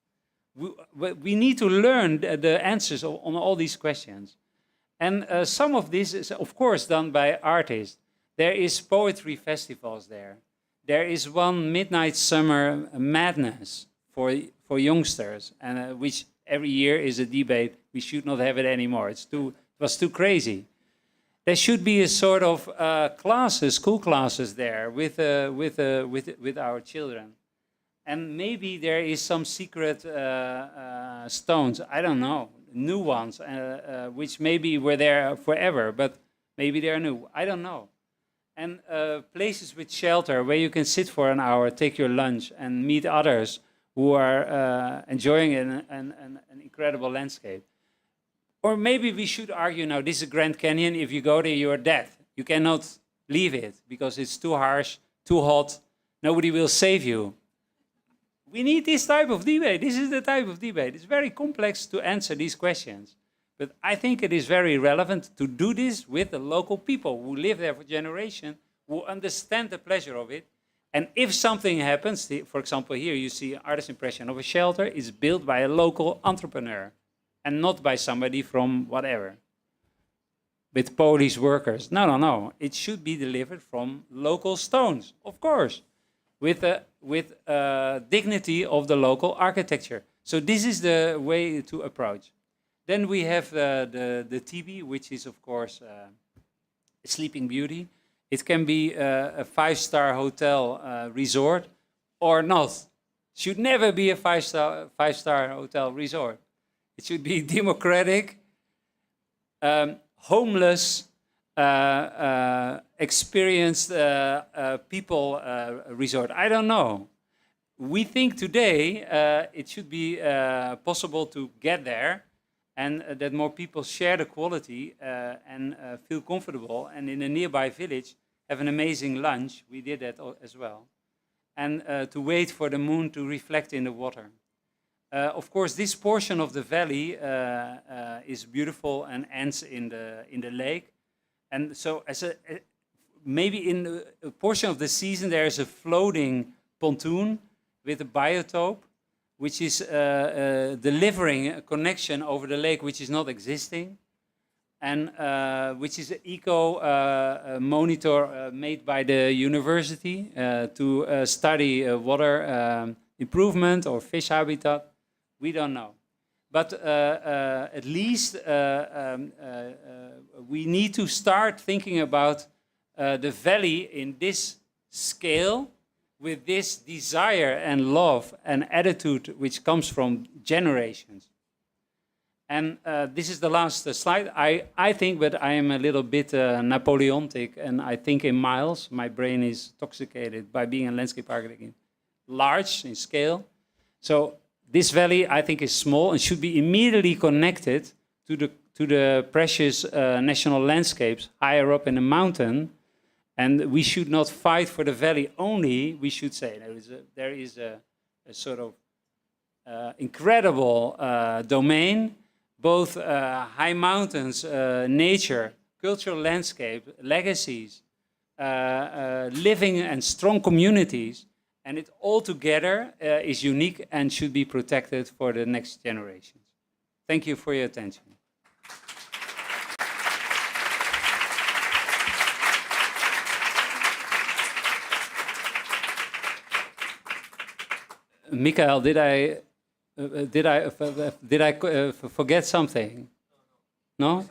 We need to learn the answers on all these questions. And some of this is, of course, done by artists. There is poetry festivals there. There is one Midnight Summer Madness for youngsters, and which every year is a debate. We should not have it anymore. It was too crazy. There should be a sort of school classes there with our children. And maybe there is some secret stones, I don't know, new ones, which maybe were there forever, but maybe they're new, I don't know. And places with shelter where you can sit for an hour, take your lunch, and meet others who are enjoying an incredible landscape. Or maybe we should argue now, this is Grand Canyon, if you go there, you are dead. You cannot leave it because it's too harsh, too hot, nobody will save you. We need this type of debate. This is the type of debate. It's very complex to answer these questions. But I think it is very relevant to do this with the local people who live there for generations, who understand the pleasure of it. And if something happens, for example, here you see an artist's impression of a shelter, it's built by a local entrepreneur and not by somebody from whatever, with Polish workers. No, no, no. It should be delivered from local stones, of course, with dignity of the local architecture. So this is the way to approach. Then we have the TB, which is, of course, Sleeping Beauty. It can be a five-star hotel resort or not. Should never be a five-star hotel resort. It should be democratic, homeless, experienced people resort. I don't know. We think today it should be possible to get there, and that more people share the quality and feel comfortable, and in a nearby village have an amazing lunch. We did that as well. And to wait for the moon to reflect in the water. Of course, this portion of the valley is beautiful and ends in the lake. And so maybe in a portion of the season there is a floating pontoon with a biotope, which is delivering a connection over the lake which is not existing, and which is an eco-monitor made by the university to study water improvement or fish habitat. We don't know. But at least we need to start thinking about the valley in this scale, with this desire and love and attitude which comes from generations. And this is the last slide. I think, but I am a little bit Napoleonic, and I think in miles. My brain is intoxicated by being a landscape architect, large in scale. So this valley, I think, is small and should be immediately connected to the precious national landscapes higher up in the mountain. And we should not fight for the valley only. We should say there is a sort of incredible domain, both high mountains, nature, cultural landscape, legacies, living and strong communities. And it all together is unique and should be protected for the next generations. Thank you for your attention. Michael, did I forget something? No?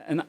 And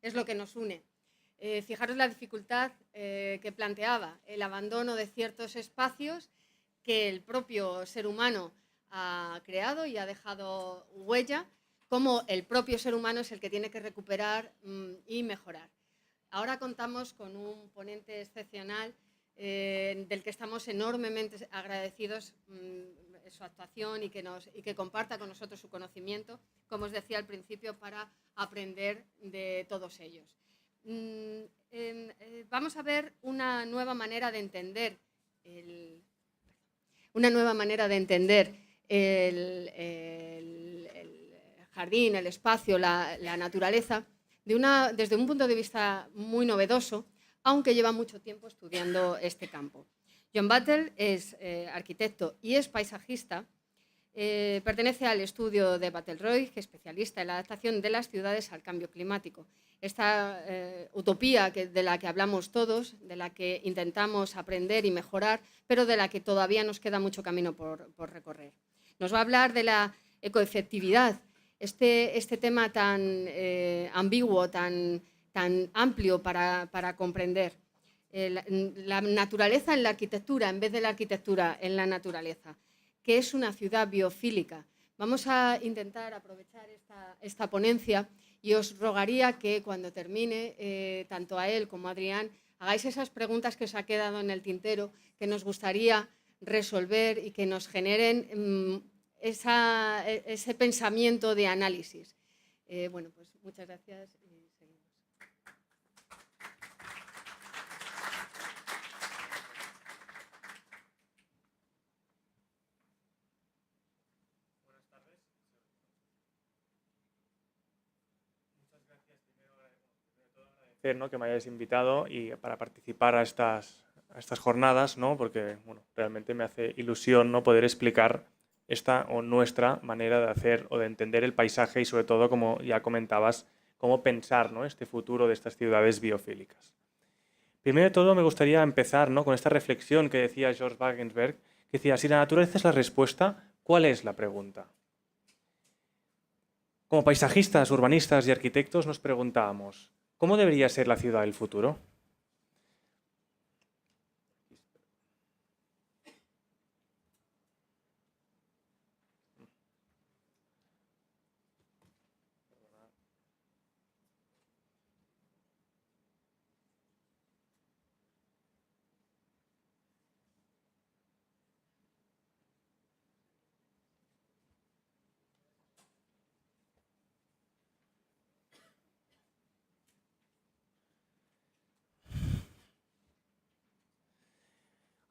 es lo que nos une. Fijaros la dificultad que planteaba, el abandono de ciertos espacios que el propio ser humano ha creado y ha dejado huella, como el propio ser humano es el que tiene que recuperar y mejorar. Ahora contamos con un ponente excepcional del que estamos enormemente agradecidos su actuación y que comparta con nosotros su conocimiento, como os decía al principio, para aprender de todos ellos. Vamos a ver una nueva manera de entender el jardín, el espacio, la naturaleza, desde un punto de vista muy novedoso, aunque lleva mucho tiempo estudiando este campo. John Battle es arquitecto y es paisajista. Pertenece al estudio de Battle-Roy, que es especialista en la adaptación de las ciudades al cambio climático. Esta utopía de la que hablamos todos, de la que intentamos aprender y mejorar, pero de la que todavía nos queda mucho camino por recorrer. Nos va a hablar de la ecoefectividad, este tema tan ambiguo, tan amplio para comprender. La naturaleza en la arquitectura, en vez de la arquitectura en la naturaleza, que es una ciudad biofílica. Vamos a intentar aprovechar esta ponencia y os rogaría que cuando termine, tanto a él como a Adrián, hagáis esas preguntas que os ha quedado en el tintero, que nos gustaría resolver y que nos generen ese pensamiento de análisis. Bueno, pues muchas gracias. ¿no? Que me hayáis invitado y para participar a estas jornadas, ¿no? Porque bueno, realmente me hace ilusión, ¿no? Poder explicar esta o nuestra manera de hacer o de entender el paisaje y sobre todo, como ya comentabas, cómo pensar, ¿no? Este futuro de estas ciudades biofílicas. Primero de todo me gustaría empezar, ¿no? Con esta reflexión que decía George Wagensberg, que decía, si la naturaleza es la respuesta, ¿cuál es la pregunta? Como paisajistas, urbanistas y arquitectos nos preguntábamos, ¿cómo debería ser la ciudad del futuro?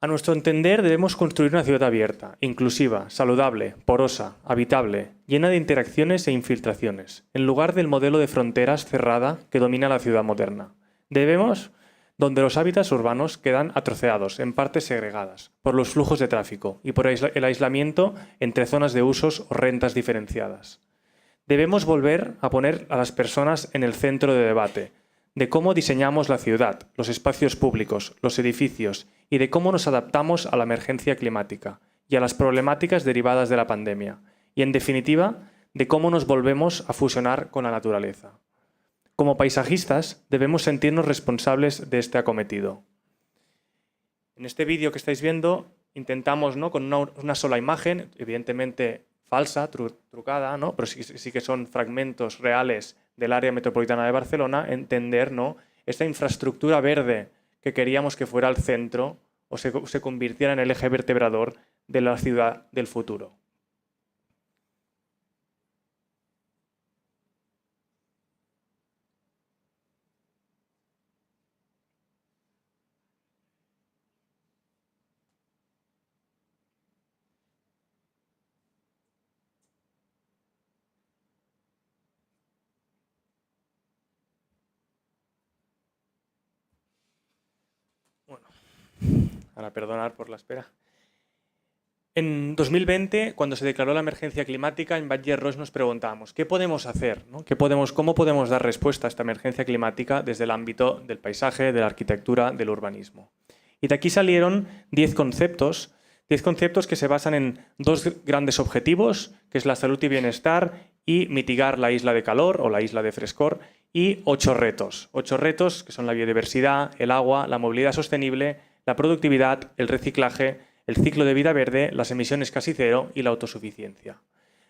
A nuestro entender, debemos construir una ciudad abierta, inclusiva, saludable, porosa, habitable, llena de interacciones e infiltraciones, en lugar del modelo de fronteras cerrada que domina la ciudad moderna. Debemos, donde los hábitats urbanos quedan atroceados, en partes segregadas, por los flujos de tráfico y por el aislamiento entre zonas de usos o rentas diferenciadas. Debemos volver a poner a las personas en el centro de debate, de cómo diseñamos la ciudad, los espacios públicos, los edificios y de cómo nos adaptamos a la emergencia climática y a las problemáticas derivadas de la pandemia y, en definitiva, de cómo nos volvemos a fusionar con la naturaleza. Como paisajistas, debemos sentirnos responsables de este acometido. En este vídeo que estáis viendo, intentamos, ¿no? Con una sola imagen, evidentemente falsa, trucada, ¿no? Pero sí que son fragmentos reales del área metropolitana de Barcelona, entender, ¿no? Esta infraestructura verde que queríamos que fuera el centro o se convirtiera en el eje vertebrador de la ciudad del futuro. Para perdonar por la espera. En 2020, cuando se declaró la emergencia climática, en Batlle-Roig nos preguntábamos ¿qué podemos hacer? ¿No? ¿Cómo podemos dar respuesta a esta emergencia climática desde el ámbito del paisaje, de la arquitectura, del urbanismo? Y de aquí salieron 10 conceptos que se basan en dos grandes objetivos, que es la salud y bienestar y mitigar la isla de calor o la isla de frescor, y 8 retos. 8 retos que son la biodiversidad, el agua, la movilidad sostenible, la productividad, el reciclaje, el ciclo de vida verde, las emisiones casi cero y la autosuficiencia.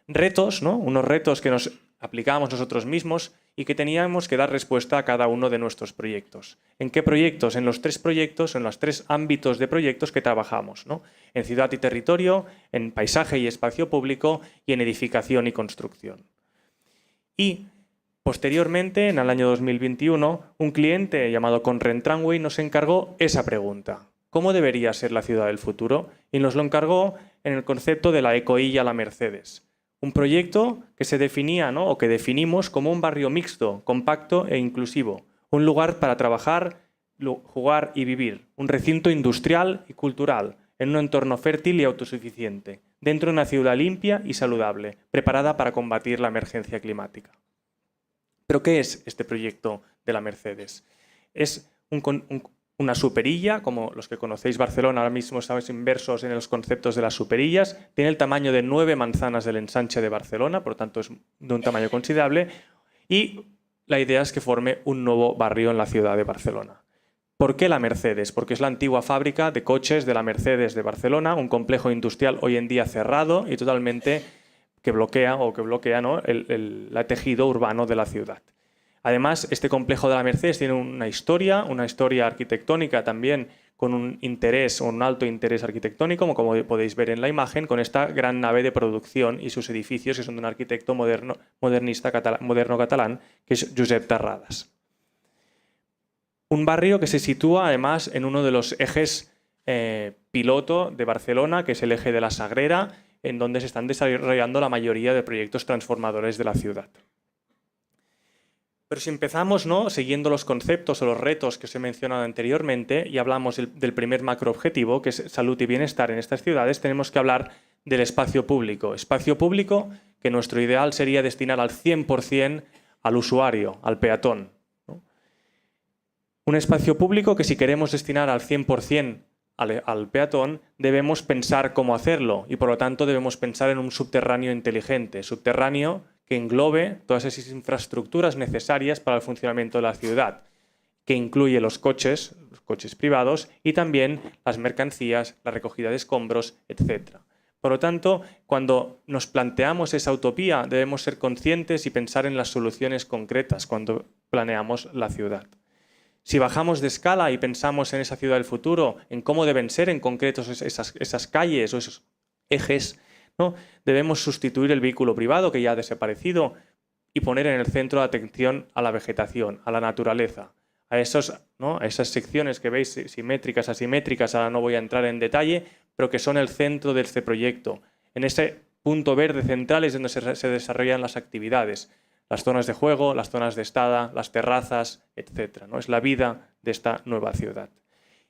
Retos, ¿no? Unos retos que nos aplicábamos nosotros mismos y que teníamos que dar respuesta a cada uno de nuestros proyectos. ¿En qué proyectos? En los 3 proyectos, en los 3 ámbitos de proyectos que trabajamos, ¿no? En ciudad y territorio, en paisaje y espacio público y en edificación y construcción. Y posteriormente, en el año 2021, un cliente llamado Conrent Tramway nos encargó esa pregunta. ¿Cómo debería ser la ciudad del futuro? Y nos lo encargó en el concepto de la ecoilla La Mercedes. Un proyecto que se definía, ¿no? O que definimos como un barrio mixto, compacto e inclusivo. Un lugar para trabajar, jugar y vivir. Un recinto industrial y cultural, en un entorno fértil y autosuficiente, dentro de una ciudad limpia y saludable, preparada para combatir la emergencia climática. ¿Pero qué es este proyecto de La Mercedes? Es una superilla, como los que conocéis Barcelona, ahora mismo estamos inmersos en los conceptos de las superillas, tiene el tamaño de 9 manzanas del ensanche de Barcelona, por lo tanto es de un tamaño considerable, y la idea es que forme un nuevo barrio en la ciudad de Barcelona. ¿Por qué La Mercedes? Porque es la antigua fábrica de coches de la Mercedes de Barcelona, un complejo industrial hoy en día cerrado y totalmente que bloquea ¿no? el tejido urbano de la ciudad. Además, este complejo de la Mercedes tiene una historia arquitectónica también con un alto interés arquitectónico, como podéis ver en la imagen, con esta gran nave de producción y sus edificios que son de un arquitecto moderno catalán, que es Josep Terradas. Un barrio que se sitúa además en uno de los ejes piloto de Barcelona, que es el eje de la Sagrera, en donde se están desarrollando la mayoría de proyectos transformadores de la ciudad. Pero si empezamos, ¿no? Siguiendo los conceptos o los retos que os he mencionado anteriormente y hablamos del primer macroobjetivo, que es salud y bienestar en estas ciudades, tenemos que hablar del espacio público. Espacio público que nuestro ideal sería destinar al 100% al usuario, al peatón, ¿no? Un espacio público que si queremos destinar al 100% al peatón, debemos pensar cómo hacerlo y por lo tanto debemos pensar en un subterráneo inteligente, subterráneo que englobe todas esas infraestructuras necesarias para el funcionamiento de la ciudad, que incluye los coches privados y también las mercancías, la recogida de escombros, etc. Por lo tanto, cuando nos planteamos esa utopía, debemos ser conscientes y pensar en las soluciones concretas cuando planeamos la ciudad. Si bajamos de escala y pensamos en esa ciudad del futuro, en cómo deben ser en concreto esas calles o esos ejes, ¿no? Debemos sustituir el vehículo privado, que ya ha desaparecido, y poner en el centro de atención a la vegetación, a la naturaleza, a esas secciones que veis simétricas, asimétricas, ahora no voy a entrar en detalle, pero que son el centro de este proyecto. En ese punto verde central es donde se desarrollan las actividades, las zonas de juego, las zonas de estada, las terrazas, etc., ¿no? Es la vida de esta nueva ciudad.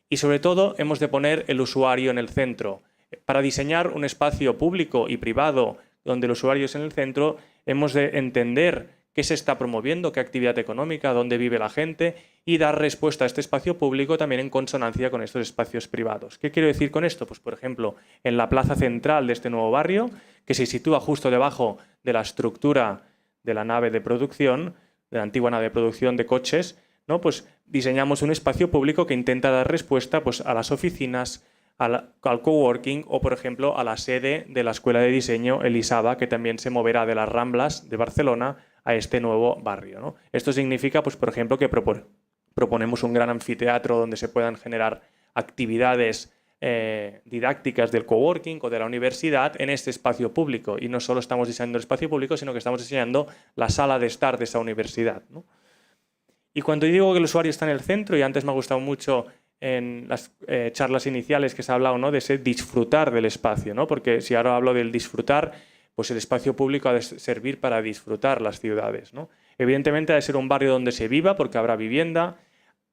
Y sobre todo hemos de poner el usuario en el centro. Para diseñar un espacio público y privado donde el usuario es en el centro, hemos de entender qué se está promoviendo, qué actividad económica, dónde vive la gente y dar respuesta a este espacio público también en consonancia con estos espacios privados. ¿Qué quiero decir con esto? Pues, por ejemplo, en la plaza central de este nuevo barrio, que se sitúa justo debajo de la estructura de la nave de producción, de la antigua nave de producción de coches, ¿no? Pues diseñamos un espacio público que intenta dar respuesta pues, a las oficinas, al coworking o, por ejemplo, a la sede de la Escuela de Diseño Elisava, que también se moverá de las Ramblas de Barcelona a este nuevo barrio, ¿no? Esto significa, pues, por ejemplo, que proponemos un gran anfiteatro donde se puedan generar actividades didácticas del coworking o de la universidad en este espacio público. Y no solo estamos diseñando el espacio público, sino que estamos diseñando la sala de estar de esa universidad, ¿no? Y cuando digo que el usuario está en el centro, y antes me ha gustado mucho en las charlas iniciales que se ha hablado, ¿no? De ese disfrutar del espacio, ¿no? Porque si ahora hablo del disfrutar, pues el espacio público ha de servir para disfrutar las ciudades, ¿no? Evidentemente ha de ser un barrio donde se viva, porque habrá vivienda,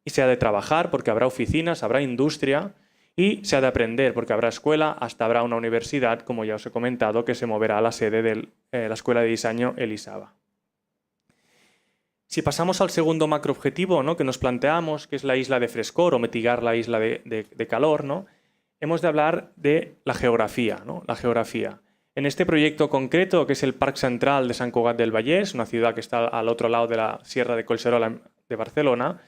y se ha de trabajar, porque habrá oficinas, habrá industria, y se ha de aprender, porque habrá escuela, hasta habrá una universidad, como ya os he comentado, que se moverá a la sede de la Escuela de Diseño Elisava. Si pasamos al segundo macroobjetivo, ¿no? Que nos planteamos, que es la isla de frescor o mitigar la isla de calor, ¿no? Hemos de hablar de la geografía, ¿no? La geografía. En este proyecto concreto, que es el Parc Central de Sant Cugat del Vallès, una ciudad que está al otro lado de la Sierra de Collserola de Barcelona,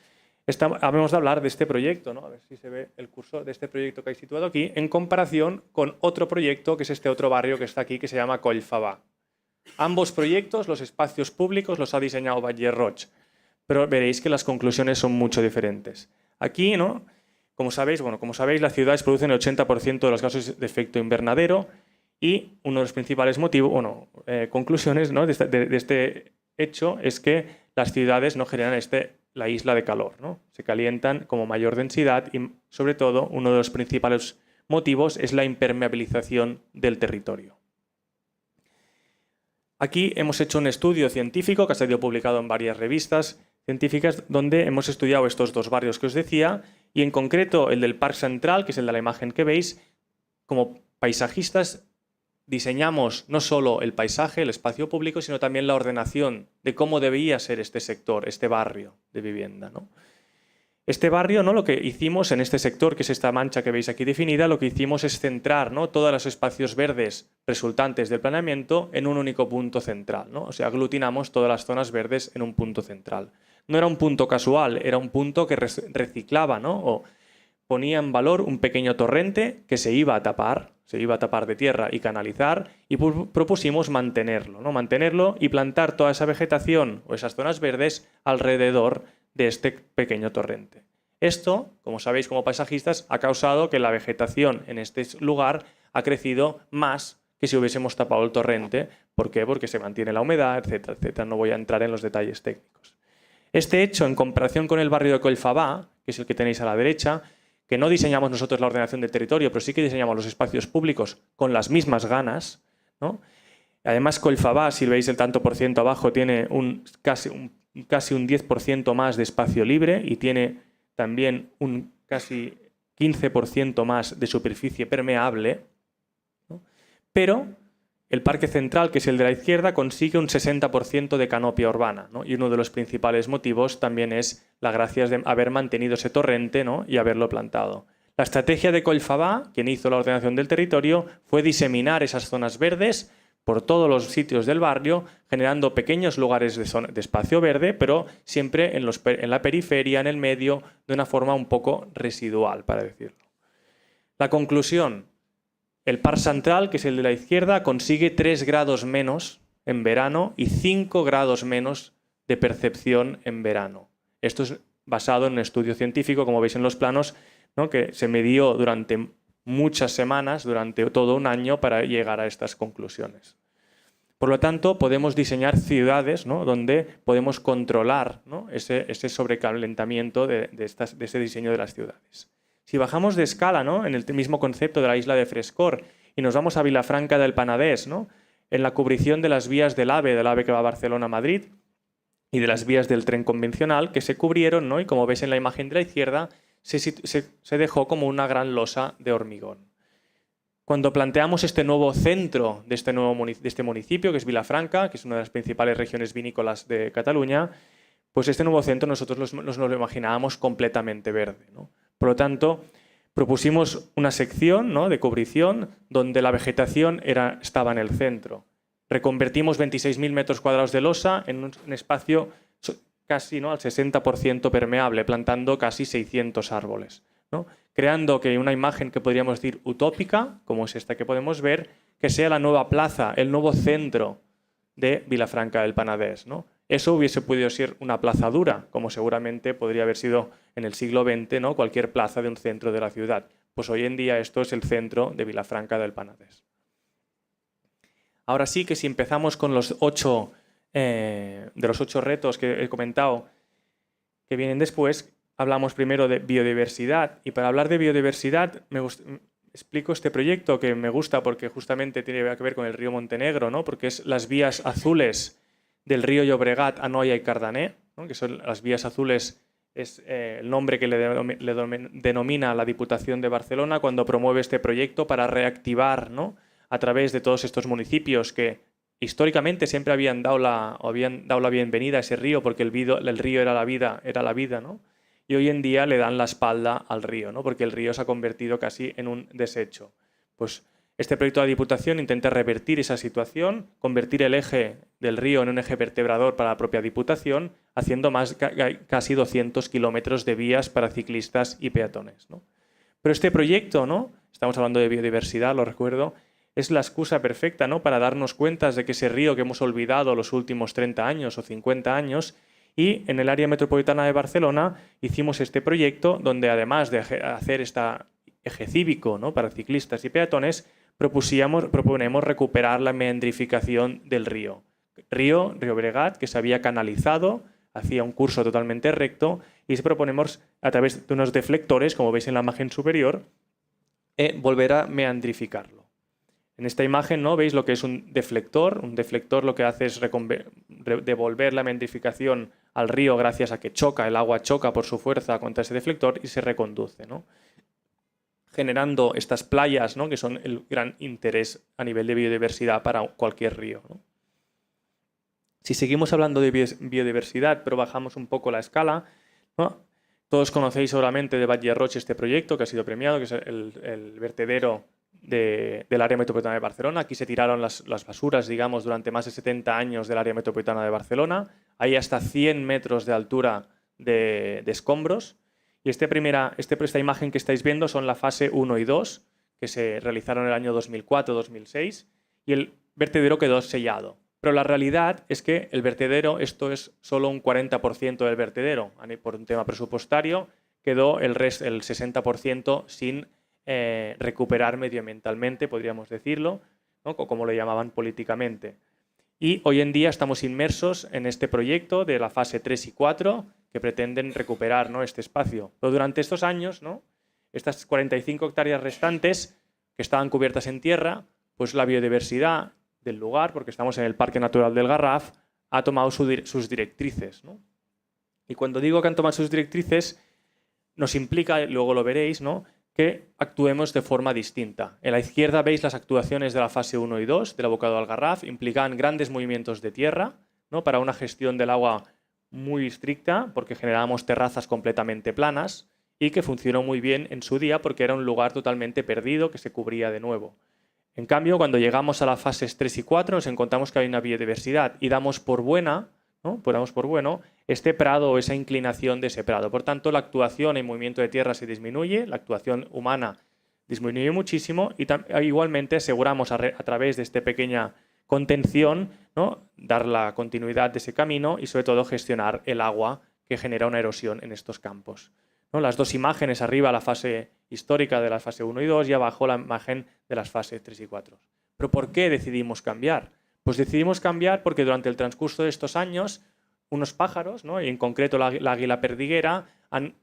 habemos de hablar de este proyecto, ¿no? A ver si se ve el curso de este proyecto que hay situado aquí, en comparación con otro proyecto, que es este otro barrio que está aquí, que se llama Collfabà. Ambos proyectos, los espacios públicos, los ha diseñado Batlle Roig, pero veréis que las conclusiones son mucho diferentes. Aquí, ¿no? Como sabéis, las ciudades producen el 80% de los gases de efecto invernadero y uno de los principales motivos, conclusiones, ¿no? de este hecho es que las ciudades no generan la isla de calor, ¿no? Se calientan como mayor densidad y, sobre todo, uno de los principales motivos es la impermeabilización del territorio. Aquí hemos hecho un estudio científico que ha sido publicado en varias revistas científicas donde hemos estudiado estos dos barrios que os decía y en concreto el del Parc Central, que es el de la imagen que veis. Como paisajistas diseñamos no solo el paisaje, el espacio público, sino también la ordenación de cómo debía ser este sector, este barrio de vivienda, ¿no? Este barrio, ¿no? Lo que hicimos en este sector, que es esta mancha que veis aquí definida, lo que hicimos es centrar, ¿no? Todos los espacios verdes resultantes del planeamiento en un único punto central, ¿no? O sea, aglutinamos todas las zonas verdes en un punto central. No era un punto casual, era un punto que reciclaba, ¿no? O ponía en valor un pequeño torrente que se iba a tapar de tierra y canalizar, y propusimos mantenerlo, ¿no? Mantenerlo y plantar toda esa vegetación o esas zonas verdes alrededor de este pequeño torrente. Esto, como sabéis como paisajistas, ha causado que la vegetación en este lugar ha crecido más que si hubiésemos tapado el torrente. ¿Por qué? Porque se mantiene la humedad, etcétera, etcétera. No voy a entrar en los detalles técnicos. Este hecho, en comparación con el barrio de Collfabà, que es el que tenéis a la derecha, que no diseñamos nosotros la ordenación del territorio, pero sí que diseñamos los espacios públicos con las mismas ganas, ¿no? Además, Collfabà, si veis el tanto por ciento abajo, tiene casi un 10% más de espacio libre y tiene también un casi 15% más de superficie permeable, ¿no? Pero el Parque Central, que es el de la izquierda, consigue un 60% de canopia urbana, ¿no? Y uno de los principales motivos también es la gracia de haber mantenido ese torrente, ¿no? Y haberlo plantado. La estrategia de Collfabà, quien hizo la ordenación del territorio, fue diseminar esas zonas verdes por todos los sitios del barrio, generando pequeños lugares de espacio verde, pero siempre en la periferia, en el medio, de una forma un poco residual, para decirlo. La conclusión: el Parc Central, que es el de la izquierda, consigue 3 grados menos en verano y 5 grados menos de percepción en verano. Esto es basado en un estudio científico, como veis en los planos, ¿no? Que se midió durante muchas semanas, durante todo un año, para llegar a estas conclusiones. Por lo tanto, podemos diseñar ciudades, ¿no? Donde podemos controlar, ¿no? ese sobrecalentamiento de ese diseño de las ciudades. Si bajamos de escala, ¿no? En el mismo concepto de la isla de frescor y nos vamos a Vilafranca del Penedès, ¿no? En la cubrición de las vías del AVE que va a Barcelona a Madrid y de las vías del tren convencional que se cubrieron, ¿no? Y como ves en la imagen de la izquierda, se dejó como una gran losa de hormigón. Cuando planteamos este nuevo centro de este municipio, que es Vilafranca, que es una de las principales regiones vinícolas de Cataluña, pues este nuevo centro nosotros nos lo imaginábamos completamente verde, ¿no? Por lo tanto, propusimos una sección, ¿no? De cubrición donde la vegetación estaba en el centro. Reconvertimos 26.000 metros cuadrados de losa en un espacio casi, ¿no? Al 60% permeable, plantando casi 600 árboles, ¿no? Creando que una imagen que podríamos decir utópica, como es esta que podemos ver, que sea la nueva plaza, el nuevo centro de Vilafranca del Penedès, ¿no? Eso hubiese podido ser una plaza dura, como seguramente podría haber sido en el siglo XX, ¿no? Cualquier plaza de un centro de la ciudad. Pues hoy en día esto es el centro de Vilafranca del Penedès. Ahora sí que si empezamos con los 8 retos que he comentado que vienen después, hablamos primero de biodiversidad. Y para hablar de biodiversidad explico este proyecto que me gusta porque justamente tiene que ver con el río Montenegro, ¿no? Porque es las vías azules del río Llobregat, Anoia y Cardané, ¿no? Que son las vías azules, es el nombre que le denomina la Diputación de Barcelona cuando promueve este proyecto para reactivar, ¿no? A través de todos estos municipios que históricamente siempre habían dado la bienvenida a ese río porque el río era la vida, ¿no? Y hoy en día le dan la espalda al río, ¿no? Porque el río se ha convertido casi en un desecho. Pues Este proyecto de la Diputación intenta revertir esa situación, convertir el eje del río en un eje vertebrador para la propia Diputación, haciendo casi 200 kilómetros de vías para ciclistas y peatones, ¿no? Pero este proyecto, ¿no? Estamos hablando de biodiversidad, lo recuerdo, es la excusa perfecta, ¿no? Para darnos cuenta de que ese río que hemos olvidado los últimos 30 años o 50 años, y en el área metropolitana de Barcelona hicimos este proyecto donde, además de hacer este eje cívico, ¿no? Para ciclistas y peatones, proponemos recuperar la meandrificación del río. Río Bregat, que se había canalizado, hacía un curso totalmente recto, y proponemos, a través de unos deflectores, como veis en la imagen superior, volver a meandrificarlo. En esta imagen, ¿no? Veis lo que es un deflector. Un deflector lo que hace es devolver la meandrificación al río gracias a que el agua choca por su fuerza contra ese deflector y se reconduce, ¿no? Generando estas playas, ¿no? Que son el gran interés a nivel de biodiversidad para cualquier río, ¿no? Si seguimos hablando de biodiversidad, pero bajamos un poco la escala, ¿no? Todos conocéis seguramente de Batlle-Roig este proyecto que ha sido premiado, que es el vertedero del área metropolitana de Barcelona. Aquí se tiraron las basuras, digamos, durante más de 70 años del área metropolitana de Barcelona. Hay hasta 100 metros de altura de escombros. Y esta imagen que estáis viendo son la fase 1 y 2, que se realizaron en el año 2004-2006, y el vertedero quedó sellado. Pero la realidad es que el vertedero, esto es solo un 40% del vertedero. Por un tema presupuestario, quedó el 60% sin recuperar medioambientalmente, podríamos decirlo, ¿no? Como lo llamaban políticamente. Y hoy en día estamos inmersos en este proyecto de la fase 3 y 4 que pretenden recuperar, ¿no? Este espacio. Pero durante estos años, ¿no? Estas 45 hectáreas restantes que estaban cubiertas en tierra, pues la biodiversidad del lugar, porque estamos en el Parque Natural del Garraf, ha tomado sus directrices, ¿no? Y cuando digo que han tomado sus directrices, nos implica, luego lo veréis, ¿no? Que actuemos de forma distinta. En la izquierda veis las actuaciones de la fase 1 y 2 del abocado al Garraf. Implican grandes movimientos de tierra, ¿no? Para una gestión del agua muy estricta, porque generábamos terrazas completamente planas y que funcionó muy bien en su día porque era un lugar totalmente perdido que se cubría de nuevo. En cambio, cuando llegamos a las fases 3 y 4 nos encontramos que hay una biodiversidad y damos por buena, ¿no? Damos por bueno este prado o esa inclinación de ese prado. Por tanto, la actuación en movimiento de tierra se disminuye, la actuación humana disminuye muchísimo y igualmente aseguramos a través de esta pequeña contención, ¿no? Dar la continuidad de ese camino y sobre todo gestionar el agua que genera una erosión en estos campos, ¿no? Las dos imágenes, arriba la fase histórica de la fase 1 y 2 y abajo la imagen de las fases 3 y 4. ¿Pero por qué decidimos cambiar? Pues decidimos cambiar porque durante el transcurso de estos años unos pájaros, ¿no? Y en concreto la águila perdiguera, han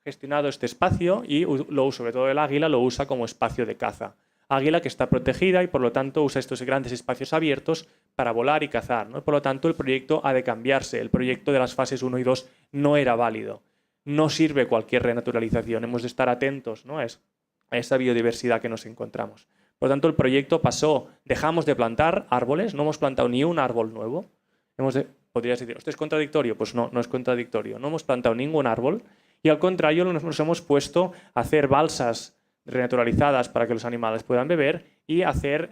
gestionado este espacio y sobre todo el águila lo usa como espacio de caza. Águila que está protegida y por lo tanto usa estos grandes espacios abiertos para volar y cazar, ¿no? Por lo tanto el proyecto ha de cambiarse. El proyecto de las fases 1 y 2 no era válido. No sirve cualquier renaturalización. Hemos de estar atentos, ¿no? a esa biodiversidad que nos encontramos. Por lo tanto, el proyecto pasó, dejamos de plantar árboles, no hemos plantado ni un árbol nuevo. Podrías decir, ¿esto es contradictorio? Pues no, no es contradictorio. No hemos plantado ningún árbol y al contrario nos hemos puesto a hacer balsas renaturalizadas para que los animales puedan beber y hacer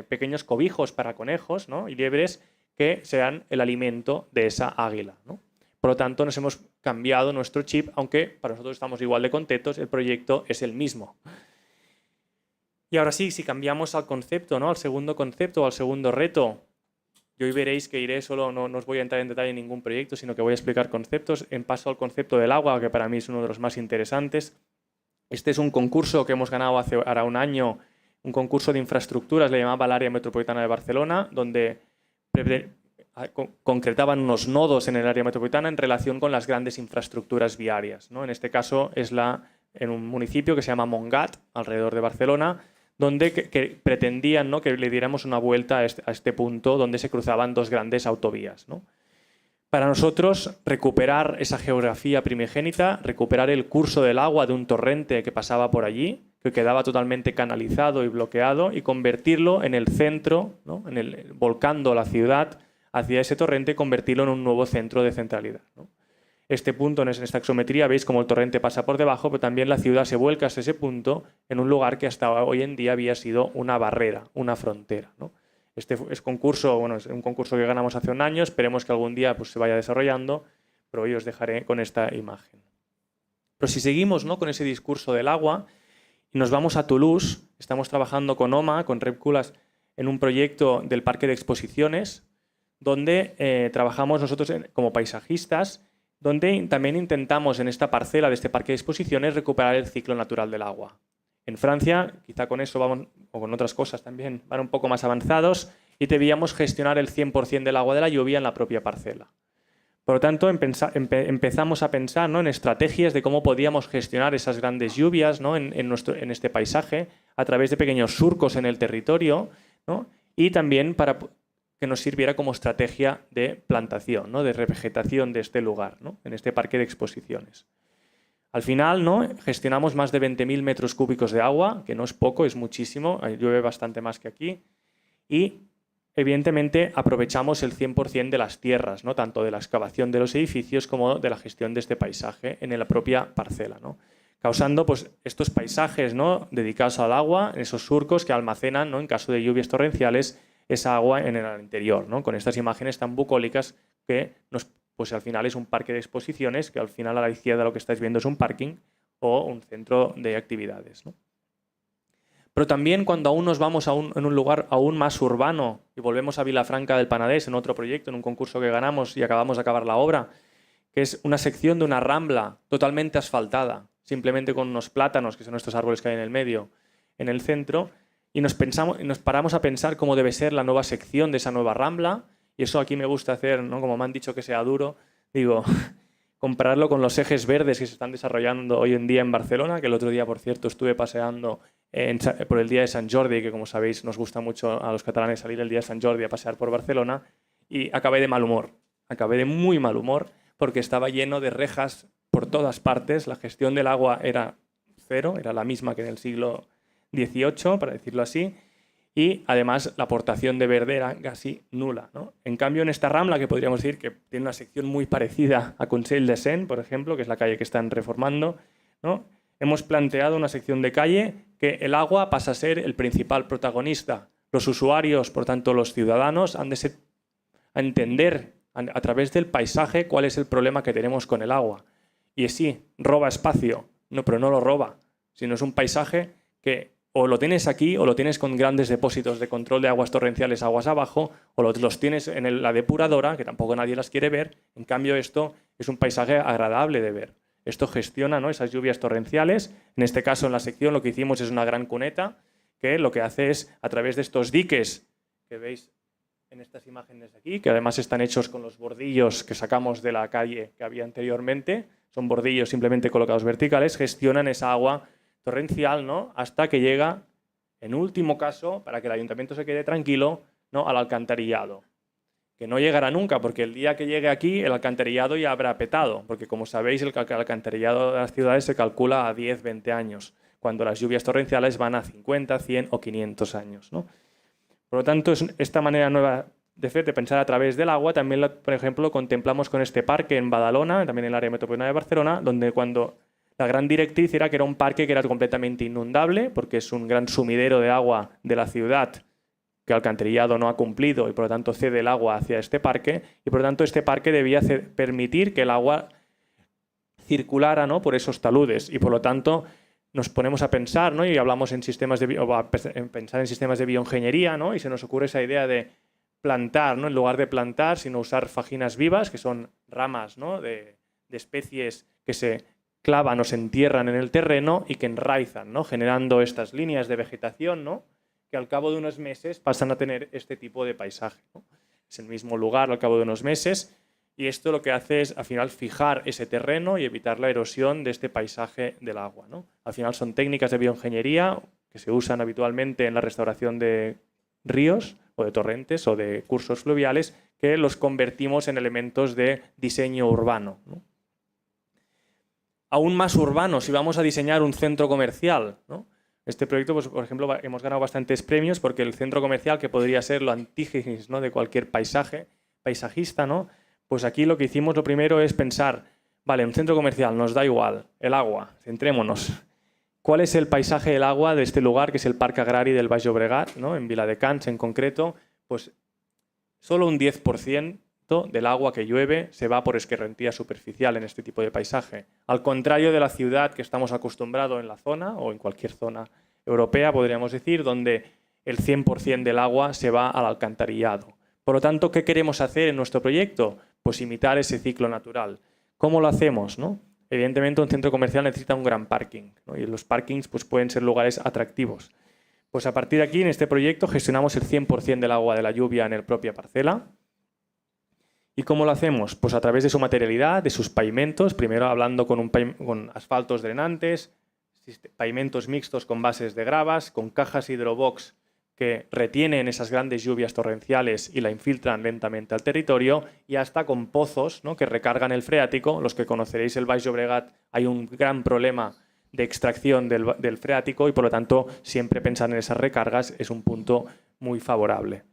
pequeños cobijos para conejos, ¿no? Y liebres que sean el alimento de esa águila, ¿no? Por lo tanto, nos hemos cambiado nuestro chip, aunque para nosotros estamos igual de contentos, el proyecto es el mismo. Y ahora sí, si cambiamos al concepto, ¿no? Al segundo concepto, al segundo reto, y hoy veréis que no os voy a entrar en detalle en ningún proyecto, sino que voy a explicar conceptos. En paso al concepto del agua, que para mí es uno de los más interesantes. Este es un concurso que hemos ganado hace ahora un año, un concurso de infraestructuras, le llamaba el área metropolitana de Barcelona, donde concretaban unos nodos en el área metropolitana en relación con las grandes infraestructuras viarias, ¿no? En este caso es en un municipio que se llama Montgat, alrededor de Barcelona, donde que pretendían, ¿no? Que le diéramos una vuelta a este punto donde se cruzaban dos grandes autovías, ¿no? Para nosotros, recuperar esa geografía primigénita, recuperar el curso del agua de un torrente que pasaba por allí, que quedaba totalmente canalizado y bloqueado, y convertirlo en el centro, ¿no? Volcando la ciudad hacia ese torrente y convertirlo en un nuevo centro de centralidad, ¿no? este punto en esta axometría, veis como el torrente pasa por debajo, pero también la ciudad se vuelca hasta ese punto en un lugar que hasta hoy en día había sido una barrera, una frontera, ¿no? Este es un concurso que ganamos hace un año, esperemos que algún día pues, se vaya desarrollando, pero hoy os dejaré con esta imagen. Pero si seguimos, ¿no?, con ese discurso del agua y nos vamos a Toulouse, estamos trabajando con OMA, con Repculas, en un proyecto del parque de exposiciones, donde trabajamos nosotros como paisajistas, donde también intentamos en esta parcela de este parque de exposiciones recuperar el ciclo natural del agua. En Francia, quizá con eso vamos, o con otras cosas también, van un poco más avanzados y debíamos gestionar el 100% del agua de la lluvia en la propia parcela. Por lo tanto, empezamos a pensar, ¿no?, en estrategias de cómo podíamos gestionar esas grandes lluvias, ¿no?, en este paisaje a través de pequeños surcos en el territorio, ¿no?, y también para que nos sirviera como estrategia de plantación, ¿no?, de revegetación de este lugar, ¿no?, en este parque de exposiciones. Al final, ¿no?, gestionamos más de 20.000 metros cúbicos de agua, que no es poco, es muchísimo, llueve bastante más que aquí, y evidentemente aprovechamos el 100% de las tierras, ¿no?, tanto de la excavación de los edificios como de la gestión de este paisaje en la propia parcela, ¿no?, causando pues, estos paisajes, ¿no?, dedicados al agua, esos surcos que almacenan, ¿no?, en caso de lluvias torrenciales, esa agua en el interior, ¿no?, con estas imágenes tan bucólicas que pues al final es un parque de exposiciones, que al final a la izquierda lo que estáis viendo es un parking o un centro de actividades, ¿no? Pero también cuando aún nos vamos en un lugar aún más urbano y volvemos a Vilafranca del Penedès en otro proyecto, en un concurso que ganamos y acabamos de acabar la obra, que es una sección de una rambla totalmente asfaltada, simplemente con unos plátanos, que son estos árboles que hay en el medio, en el centro, y nos paramos a pensar cómo debe ser la nueva sección de esa nueva rambla, y eso aquí me gusta hacer, ¿no?, como me han dicho que sea duro, digo, compararlo con los ejes verdes que se están desarrollando hoy en día en Barcelona, que el otro día, por cierto, estuve paseando por el día de Sant Jordi, que como sabéis nos gusta mucho a los catalanes salir el día de Sant Jordi a pasear por Barcelona, y acabé de mal humor, acabé de muy mal humor, porque estaba lleno de rejas por todas partes, la gestión del agua era cero, era la misma que en el siglo XVIII, para decirlo así, y además la aportación de verde era casi nula, ¿no? En cambio, en esta rambla, que podríamos decir que tiene una sección muy parecida a Consell de Cent, por ejemplo, que es la calle que están reformando, ¿no?, hemos planteado una sección de calle que el agua pasa a ser el principal protagonista. Los usuarios, por tanto los ciudadanos, han de entender a través del paisaje cuál es el problema que tenemos con el agua. Y sí, roba espacio, no, pero no lo roba, sino es un paisaje que o lo tienes aquí o lo tienes con grandes depósitos de control de aguas torrenciales aguas abajo, o los tienes en la depuradora, que tampoco nadie las quiere ver. En cambio, esto es un paisaje agradable de ver. Esto gestiona, ¿no?, esas lluvias torrenciales. En este caso, en la sección, lo que hicimos es una gran cuneta que lo que hace es, a través de estos diques que veis en estas imágenes de aquí, que además están hechos con los bordillos que sacamos de la calle que había anteriormente, son bordillos simplemente colocados verticales, gestionan esa agua torrencial, ¿no?, hasta que llega, en último caso, para que el ayuntamiento se quede tranquilo, ¿no?, al alcantarillado. Que no llegará nunca, porque el día que llegue aquí el alcantarillado ya habrá petado, porque como sabéis el alcantarillado de las ciudades se calcula a 10, 20 años, cuando las lluvias torrenciales van a 50, 100 o 500 años, ¿no? Por lo tanto, esta manera nueva de pensar a través del agua también, por ejemplo, lo contemplamos con este parque en Badalona, también en el área metropolitana de Barcelona, donde cuando la gran directriz era que era un parque que era completamente inundable, porque es un gran sumidero de agua de la ciudad, que el alcantarillado no ha cumplido y por lo tanto cede el agua hacia este parque, y por lo tanto este parque debía permitir que el agua circulara, ¿no?, por esos taludes, y por lo tanto nos ponemos a pensar, ¿no?, y hablamos en pensar en sistemas de bioingeniería, ¿no?, y se nos ocurre esa idea de plantar, ¿no?, en lugar de plantar, sino usar fajinas vivas, que son ramas, ¿no?, de especies que se clavan o se entierran en el terreno y que enraizan, ¿no?, generando estas líneas de vegetación, ¿no?, que al cabo de unos meses pasan a tener este tipo de paisaje, ¿no? Es el mismo lugar al cabo de unos meses, y esto lo que hace es al final fijar ese terreno y evitar la erosión de este paisaje del agua, ¿no? Al final son técnicas de bioingeniería que se usan habitualmente en la restauración de ríos o de torrentes o de cursos fluviales, que los convertimos en elementos de diseño urbano, ¿no? Aún más urbano, si vamos a diseñar un centro comercial, ¿no? Este proyecto, pues, por ejemplo, hemos ganado bastantes premios porque el centro comercial, que podría ser lo antígenis, ¿no?, de cualquier paisajista, ¿no?, pues aquí lo que hicimos lo primero es pensar, Vale, un centro comercial, nos da igual. El agua, centrémonos. ¿Cuál es el paisaje del agua de este lugar, que es el Parque Agrari del Baix Llobregat, ¿no? En Viladecans en concreto? Pues solo un 10% del agua que llueve se va por esquerrentía superficial en este tipo de paisaje. Al contrario de la ciudad que estamos acostumbrados en la zona, o en cualquier zona europea, podríamos decir, donde el 100% del agua se va al alcantarillado. Por lo tanto, ¿qué queremos hacer en nuestro proyecto? Pues imitar ese ciclo natural. ¿Cómo lo hacemos, no? Evidentemente, un centro comercial necesita un gran parking, ¿no? Y los parkings pues, pueden ser lugares atractivos. Pues a partir de aquí, en este proyecto, gestionamos el 100% del agua de la lluvia en la propia parcela. ¿Y cómo lo hacemos? Pues a través de su materialidad, de sus pavimentos, primero hablando con asfaltos drenantes, pavimentos mixtos con bases de gravas, con cajas hidrobox que retienen esas grandes lluvias torrenciales y la infiltran lentamente al territorio, y hasta con pozos, ¿no? Que recargan el freático. Los que conoceréis el Baix Llobregat, hay un gran problema de extracción del freático y por lo tanto siempre pensar en esas recargas es un punto muy favorable.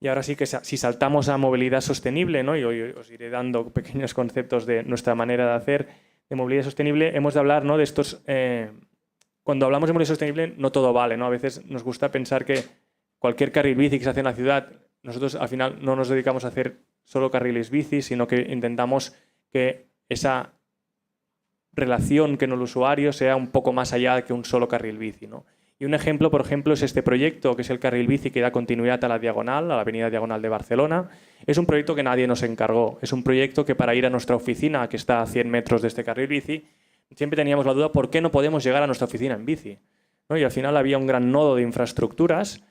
Y ahora sí que si saltamos a movilidad sostenible, ¿no? Y hoy os iré dando pequeños conceptos de nuestra manera de hacer de movilidad sostenible, hemos de hablar, ¿no? De estos... cuando hablamos de movilidad sostenible no todo vale, ¿no? A veces nos gusta pensar que cualquier carril bici que se hace en la ciudad, nosotros al final no nos dedicamos a hacer solo carriles bici, sino que intentamos que esa relación con el usuario sea un poco más allá que un solo carril bici, ¿no? Y un ejemplo, por ejemplo, es este proyecto, que es el carril bici que da continuidad a la Diagonal, a la avenida Diagonal de Barcelona. Es un proyecto que nadie nos encargó. Es un proyecto que para ir a nuestra oficina, que está a 100 metros de este carril bici, siempre teníamos la duda por qué no podemos llegar a nuestra oficina en bici, ¿no? Y al final había un gran nodo de infraestructuras,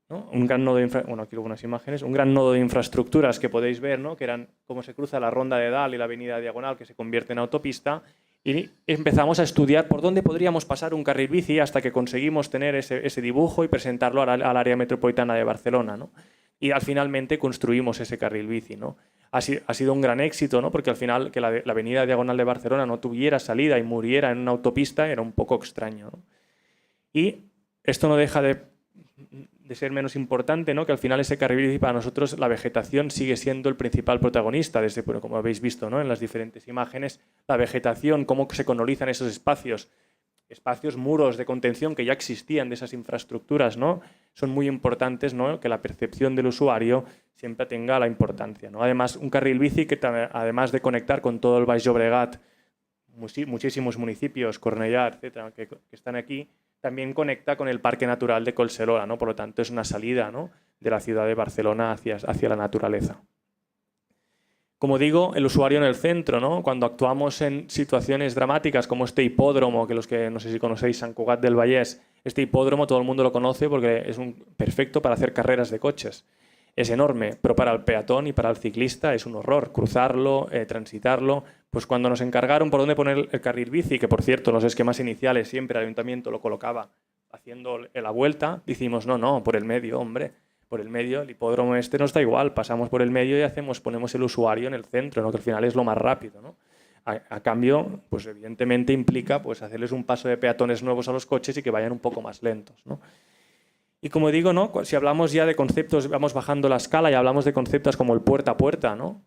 ¿no? Un gran nodo de bueno, aquí algunas imágenes, un gran nodo de infraestructuras que podéis ver, ¿no? Que eran cómo se cruza la Ronda de Dalt y la avenida Diagonal, que se convierte en autopista. Y empezamos a estudiar por dónde podríamos pasar un carril bici hasta que conseguimos tener ese dibujo y presentarlo al área metropolitana de Barcelona, ¿no? Y finalmente construimos ese carril bici, ¿no? Ha sido un gran éxito, ¿no? Porque al final que la avenida Diagonal de Barcelona no tuviera salida y muriera en una autopista era un poco extraño, ¿no? Y esto no deja de ser menos importante, ¿no? Que al final ese carril bici, para nosotros la vegetación sigue siendo el principal protagonista, bueno, como habéis visto, ¿no? En las diferentes imágenes, la vegetación, cómo se colonizan esos espacios, muros de contención que ya existían de esas infraestructuras, ¿no? Son muy importantes, ¿no? Que la percepción del usuario siempre tenga la importancia, ¿no? Además, un carril bici que además de conectar con todo el Baix Llobregat, muchísimos municipios, Cornellà, etcétera, que están aquí, también conecta con el Parque Natural de Collserola, ¿no? Por lo tanto, es una salida, ¿no? De la ciudad de Barcelona hacia la naturaleza. Como digo, el usuario en el centro, ¿no? Cuando actuamos en situaciones dramáticas como este hipódromo, que los que no sé si conocéis Sant Cugat del Vallès, este hipódromo todo el mundo lo conoce porque es perfecto para hacer carreras de coches. Es enorme, pero para el peatón y para el ciclista es un horror cruzarlo, transitarlo. Pues cuando nos encargaron por dónde poner el carril bici, que por cierto en los esquemas iniciales siempre el ayuntamiento lo colocaba haciendo la vuelta, decimos no, por el medio, hombre, por el medio, el hipódromo este nos da igual, pasamos por el medio y ponemos el usuario en el centro, ¿no? Que al final es lo más rápido, ¿no? A cambio, pues evidentemente implica pues hacerles un paso de peatones nuevos a los coches y que vayan un poco más lentos, ¿no? Y como digo, ¿no? Si hablamos ya de conceptos, vamos bajando la escala y hablamos de conceptos como el puerta a puerta, ¿no?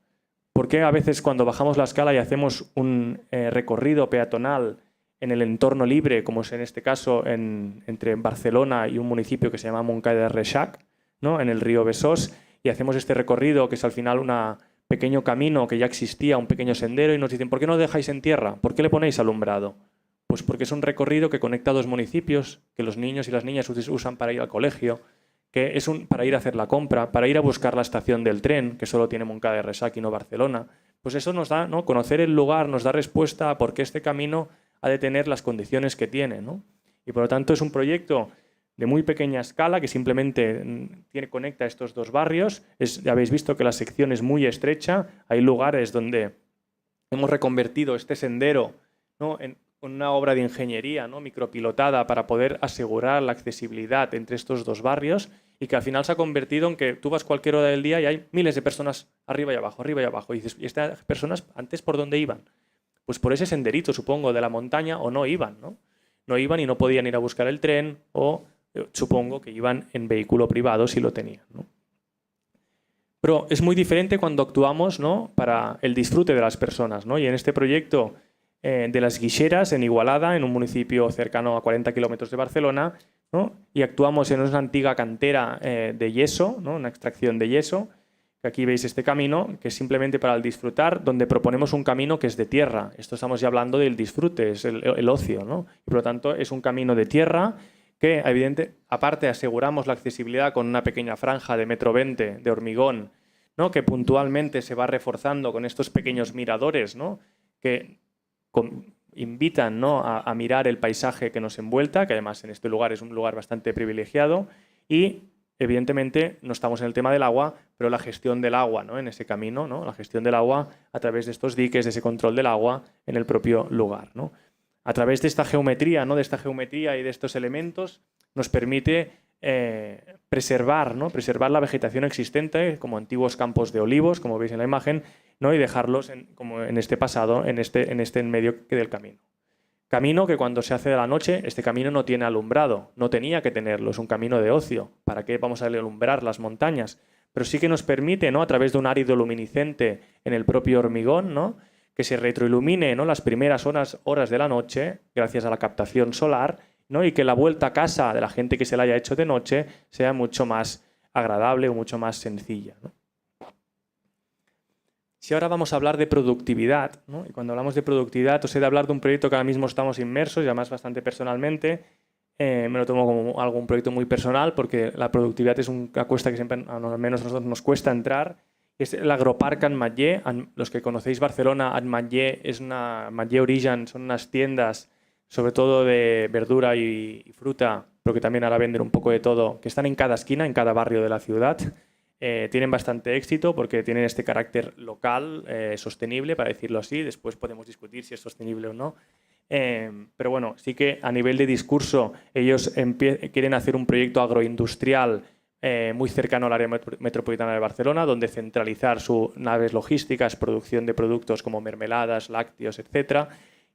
¿Por qué a veces cuando bajamos la escala y hacemos un recorrido peatonal en el entorno libre, como es en este caso entre Barcelona y un municipio que se llama Montcada de Reixac, ¿no? En el río Besós, y hacemos este recorrido que es al final un pequeño camino que ya existía, un pequeño sendero, y nos dicen, ¿por qué no dejáis en tierra? ¿Por qué le ponéis alumbrado? Pues porque es un recorrido que conecta dos municipios, que los niños y las niñas usan para ir al colegio, que es para ir a hacer la compra, para ir a buscar la estación del tren, que solo tiene Montcada de Reixac y no Barcelona. Pues eso nos da, ¿no? Conocer el lugar nos da respuesta a por qué este camino ha de tener las condiciones que tiene, ¿no? Y por lo tanto es un proyecto de muy pequeña escala que simplemente conecta estos dos barrios. Ya habéis visto que la sección es muy estrecha, hay lugares donde hemos reconvertido este sendero, ¿no? Con una obra de ingeniería, ¿no? Micropilotada para poder asegurar la accesibilidad entre estos dos barrios, y que al final se ha convertido en que tú vas cualquier hora del día y hay miles de personas arriba y abajo, y dices, ¿y estas personas antes por dónde iban? Pues por ese senderito, supongo, de la montaña, o no iban, ¿no? No iban y no podían ir a buscar el tren, o supongo que iban en vehículo privado si lo tenían, ¿no? Pero es muy diferente cuando actuamos, ¿no?, para el disfrute de las personas, ¿no? Y en este proyecto de las Guixeras, en Igualada, en un municipio cercano a 40 kilómetros de Barcelona, ¿no?, y actuamos en una antigua cantera de yeso, ¿no?, una extracción de yeso, que aquí veis este camino, que es simplemente para el disfrutar, donde proponemos un camino que es de tierra. Esto estamos ya hablando del disfrute, es el ocio, ¿no? Y por lo tanto, es un camino de tierra que, aparte, aseguramos la accesibilidad con una pequeña franja de 1,20 m de hormigón, ¿no?, que puntualmente se va reforzando con estos pequeños miradores, ¿no?, que invitan, ¿no?, a mirar el paisaje que nos envuelta, que además en este lugar es un lugar bastante privilegiado, y evidentemente no estamos en el tema del agua, pero la gestión del agua, ¿no?, en ese camino, ¿no?, la gestión del agua a través de estos diques, de ese control del agua en el propio lugar, ¿no? A través de esta geometría, ¿no?, de esta geometría y de estos elementos nos permite preservar, ¿no?, preservar la vegetación existente como antiguos campos de olivos, como veis en la imagen, ¿no?, y dejarlos como en este pasado, en en medio del camino. Camino que cuando se hace de la noche, este camino no tiene alumbrado, no tenía que tenerlo, es un camino de ocio. ¿Para qué vamos a alumbrar las montañas? Pero sí que nos permite, ¿no?, a través de un árido luminiscente en el propio hormigón, ¿no?, que se retroilumine, ¿no?, las primeras horas de la noche, gracias a la captación solar, ¿no?, y que la vuelta a casa de la gente que se la haya hecho de noche sea mucho más agradable o mucho más sencilla, ¿no? Si ahora vamos a hablar de productividad, ¿no?, y cuando hablamos de productividad os he de hablar de un proyecto que ahora mismo estamos inmersos, y además bastante personalmente, me lo tomo como un proyecto muy personal, porque la productividad es una cuesta que siempre, al menos a nosotros nos cuesta entrar. Es el Agroparc Ametller. Los que conocéis Barcelona, Ametller es Ametller Origen, son unas tiendas sobre todo de verdura y fruta, pero que también ahora venden un poco de todo, que están en cada esquina, en cada barrio de la ciudad. Tienen bastante éxito porque tienen este carácter local, sostenible, para decirlo así. Después podemos discutir si es sostenible o no. Pero bueno, sí que a nivel de discurso ellos quieren hacer un proyecto agroindustrial muy cercano al área metropolitana de Barcelona, donde centralizar sus naves logísticas, producción de productos como mermeladas, lácteos, etc.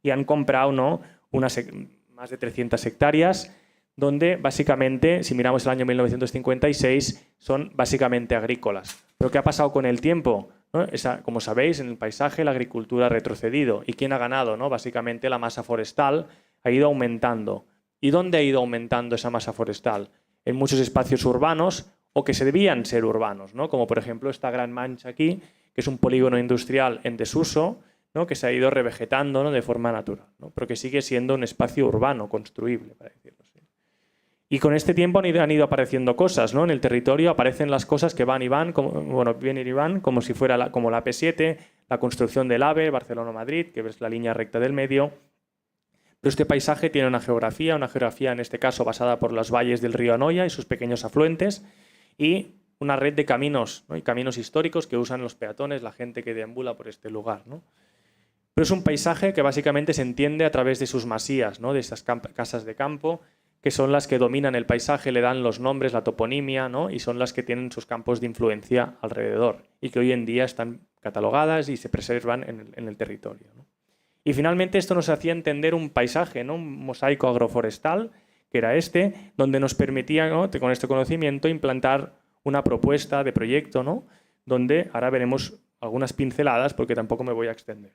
Y han comprado, ¿no?, más de 300 hectáreas, donde básicamente, si miramos el año 1956, son básicamente agrícolas. ¿Pero qué ha pasado con el tiempo? ¿No? Como sabéis, en el paisaje la agricultura ha retrocedido. ¿Y quién ha ganado? ¿No? Básicamente la masa forestal ha ido aumentando. ¿Y dónde ha ido aumentando esa masa forestal? En muchos espacios urbanos o que se debían ser urbanos, ¿no?, como por ejemplo esta gran mancha aquí, que es un polígono industrial en desuso, ¿no?, que se ha ido revegetando, ¿no?, de forma natural, ¿no?, pero que sigue siendo un espacio urbano, construible, para decirlo así. Y con este tiempo han ido apareciendo cosas, ¿no? En el territorio aparecen las cosas que van y van, vienen y van, como si fuera como la P7, la construcción del AVE, Barcelona-Madrid, que es la línea recta del medio. Pero este paisaje tiene una geografía en este caso basada por los valles del río Anoia y sus pequeños afluentes, y una red de caminos, ¿no?, y caminos históricos que usan los peatones, la gente que deambula por este lugar, ¿no? Pero es un paisaje que básicamente se entiende a través de sus masías, ¿no?, de esas casas de campo, que son las que dominan el paisaje, le dan los nombres, la toponimia, ¿no?, y son las que tienen sus campos de influencia alrededor y que hoy en día están catalogadas y se preservan en el territorio, ¿no? Y finalmente esto nos hacía entender un paisaje, ¿no?, un mosaico agroforestal, que era donde nos permitía, ¿no?, con este conocimiento implantar una propuesta de proyecto, ¿no?, donde ahora veremos algunas pinceladas porque tampoco me voy a extender.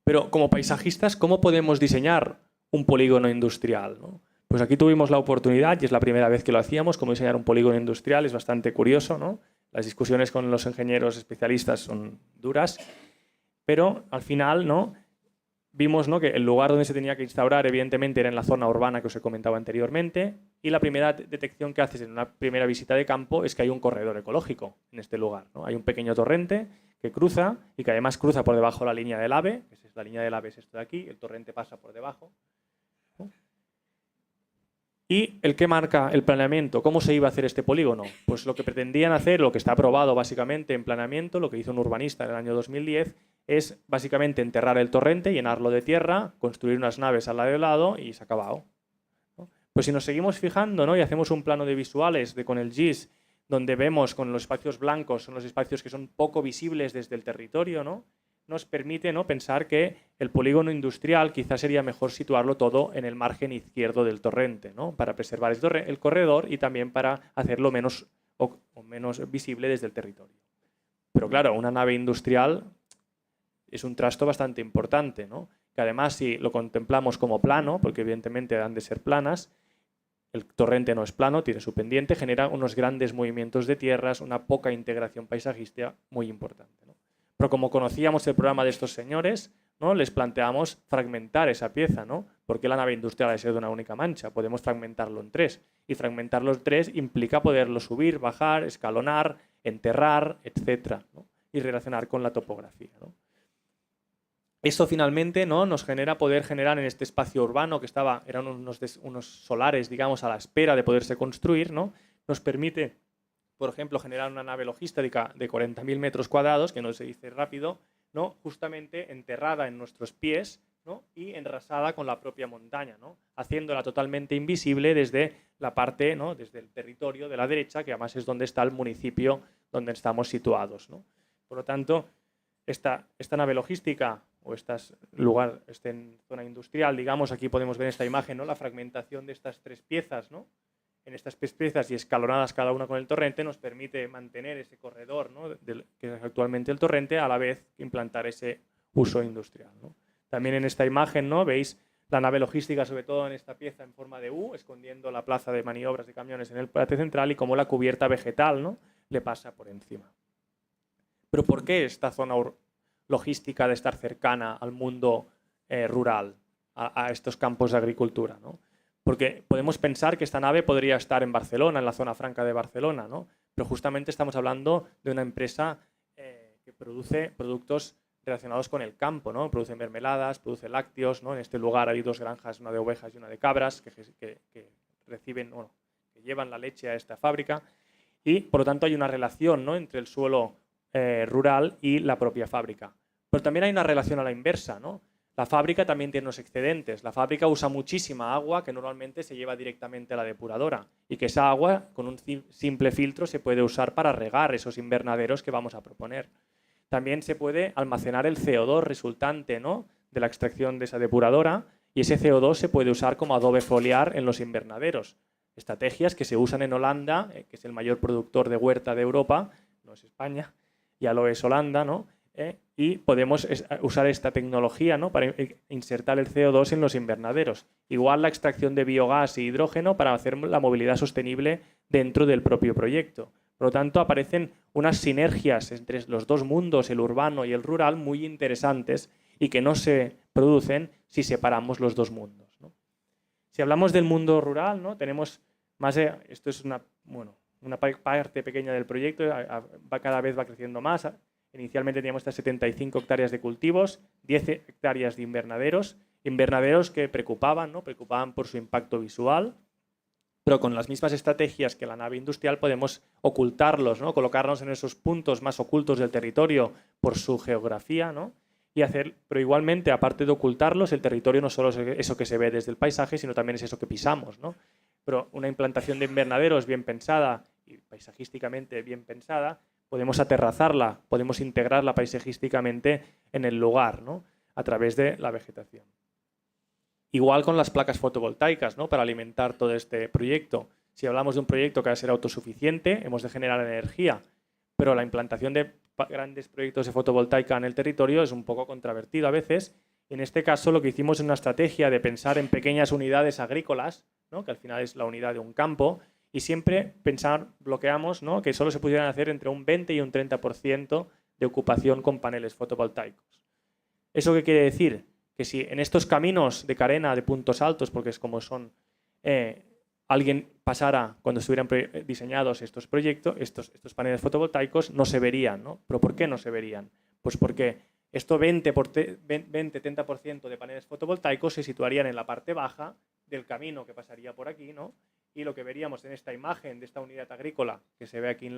Pero como paisajistas, ¿cómo podemos diseñar un polígono industrial, ¿no? Pues aquí tuvimos la oportunidad, y es la primera vez que lo hacíamos, cómo diseñar un polígono industrial, es bastante curioso, ¿no? Las discusiones con los ingenieros especialistas son duras, pero al final, ¿no?, vimos, ¿no?, que el lugar donde se tenía que instaurar evidentemente era en la zona urbana que os he comentado anteriormente, y la primera detección que haces en una primera visita de campo es que hay un corredor ecológico en este lugar, ¿no? Hay un pequeño torrente que cruza y que además cruza por debajo de la línea del AVE, que es la línea del AVE es esto de aquí, el torrente pasa por debajo, ¿no? ¿Y el que marca el planeamiento? ¿Cómo se iba a hacer este polígono? Pues lo que pretendían hacer, lo que está aprobado básicamente en planeamiento, lo que hizo un urbanista en el año 2010, es básicamente enterrar el torrente, llenarlo de tierra, construir unas naves al lado de lado y se ha acabado, ¿no? Pues si nos seguimos fijando, ¿no?, y hacemos un plano de visuales con el GIS, donde vemos con los espacios blancos, son los espacios que son poco visibles desde el territorio, ¿no?, nos permite, ¿no?, pensar que el polígono industrial quizás sería mejor situarlo todo en el margen izquierdo del torrente, ¿no?, para preservar el corredor y también para hacerlo menos o menos visible desde el territorio. Pero claro, una nave industrial es un trasto bastante importante, ¿no? Que además, si lo contemplamos como plano, porque evidentemente han de ser planas, el torrente no es plano, tiene su pendiente, genera unos grandes movimientos de tierras, una poca integración paisajística muy importante, ¿no? Pero como conocíamos el programa de estos señores, ¿no? Les planteamos fragmentar esa pieza, ¿no? Porque la nave industrial ha de ser de una única mancha, podemos fragmentarlo en 3. Y fragmentarlo en 3 implica poderlo subir, bajar, escalonar, enterrar, etcétera, ¿no? Y relacionar con la topografía, ¿no? Esto finalmente, ¿no? Nos genera poder generar en este espacio urbano que eran unos solares, digamos, a la espera de poderse construir, ¿no? Nos permite, por ejemplo, generar una nave logística de 40.000 metros cuadrados, que no se dice rápido, ¿no? Justamente enterrada en nuestros pies, ¿no? Y enrasada con la propia montaña, ¿no? Haciéndola totalmente invisible desde la parte, ¿no? Desde el territorio de la derecha, que además es donde está el municipio donde estamos situados, ¿no? Por lo tanto, esta nave logística o en zona industrial, digamos, aquí podemos ver esta imagen, ¿no? La fragmentación de estas 3 piezas, ¿no? En estas 3 piezas y escalonadas cada una con el torrente nos permite mantener ese corredor, ¿no? Que es actualmente el torrente, a la vez implantar ese uso industrial, ¿no? También en esta imagen, ¿no? Veis la nave logística, sobre todo en esta pieza en forma de U, escondiendo la plaza de maniobras de camiones en el patio central y cómo la cubierta vegetal, ¿no? Le pasa por encima. Pero ¿por qué esta zona logística de estar cercana al mundo rural, a estos campos de agricultura, ¿no? Porque podemos pensar que esta nave podría estar en Barcelona, en la zona franca de Barcelona, ¿no? Pero justamente estamos hablando de una empresa que produce productos relacionados con el campo, ¿no? Produce mermeladas, produce lácteos, ¿no? En este lugar hay 2 granjas, una de ovejas y una de cabras, que reciben, bueno, que llevan la leche a esta fábrica y, por lo tanto, hay una relación, ¿no? Entre el suelo rural y la propia fábrica. Pero también hay una relación a la inversa, ¿no? La fábrica también tiene unos excedentes. La fábrica usa muchísima agua que normalmente se lleva directamente a la depuradora y que esa agua, con un simple filtro, se puede usar para regar esos invernaderos que vamos a proponer. También se puede almacenar el CO2 resultante, ¿no? De la extracción de esa depuradora y ese CO2 se puede usar como adobe foliar en los invernaderos. Estrategias que se usan en Holanda, que es el mayor productor de huerta de Europa, no es España, ya lo es Holanda, ¿no? Y podemos usar esta tecnología, ¿no? Para insertar el CO2 en los invernaderos. Igual la extracción de biogás y hidrógeno para hacer la movilidad sostenible dentro del propio proyecto. Por lo tanto, aparecen unas sinergias entre los 2 mundos, el urbano y el rural, muy interesantes y que no se producen si separamos los 2 mundos, ¿no? Si hablamos del mundo rural, ¿no? Tenemos más de, esto es una parte pequeña del proyecto, cada vez va creciendo más. Inicialmente teníamos estas 75 hectáreas de cultivos, 10 hectáreas de invernaderos que preocupaban, ¿no? Preocupaban por su impacto visual, pero con las mismas estrategias que la nave industrial podemos ocultarlos, ¿no? Colocarnos en esos puntos más ocultos del territorio por su geografía, ¿no? Pero igualmente, aparte de ocultarlos, el territorio no solo es eso que se ve desde el paisaje, sino también es eso que pisamos, ¿no? Pero una implantación de invernaderos bien pensada y paisajísticamente bien pensada, podemos aterrazarla, podemos integrarla paisajísticamente en el lugar, ¿no? A través de la vegetación. Igual con las placas fotovoltaicas, ¿no? Para alimentar todo este proyecto. Si hablamos de un proyecto que va a ser autosuficiente, hemos de generar energía, pero la implantación de grandes proyectos de fotovoltaica en el territorio es un poco controvertido a veces. En este caso, lo que hicimos es una estrategia de pensar en pequeñas unidades agrícolas, ¿no? Que al final es la unidad de un campo, y siempre bloqueamos, ¿no? Que solo se pudieran hacer entre un 20 y un 30% de ocupación con paneles fotovoltaicos. ¿Eso qué quiere decir? Que si en estos caminos de carena, de puntos altos, porque es como son, alguien pasara cuando estuvieran diseñados estos proyectos, estos paneles fotovoltaicos, no se verían, ¿no? ¿Pero por qué no se verían? Pues porque estos 20-30% de paneles fotovoltaicos se situarían en la parte baja del camino que pasaría por aquí, ¿no? Y lo que veríamos en esta imagen de esta unidad agrícola que se ve aquí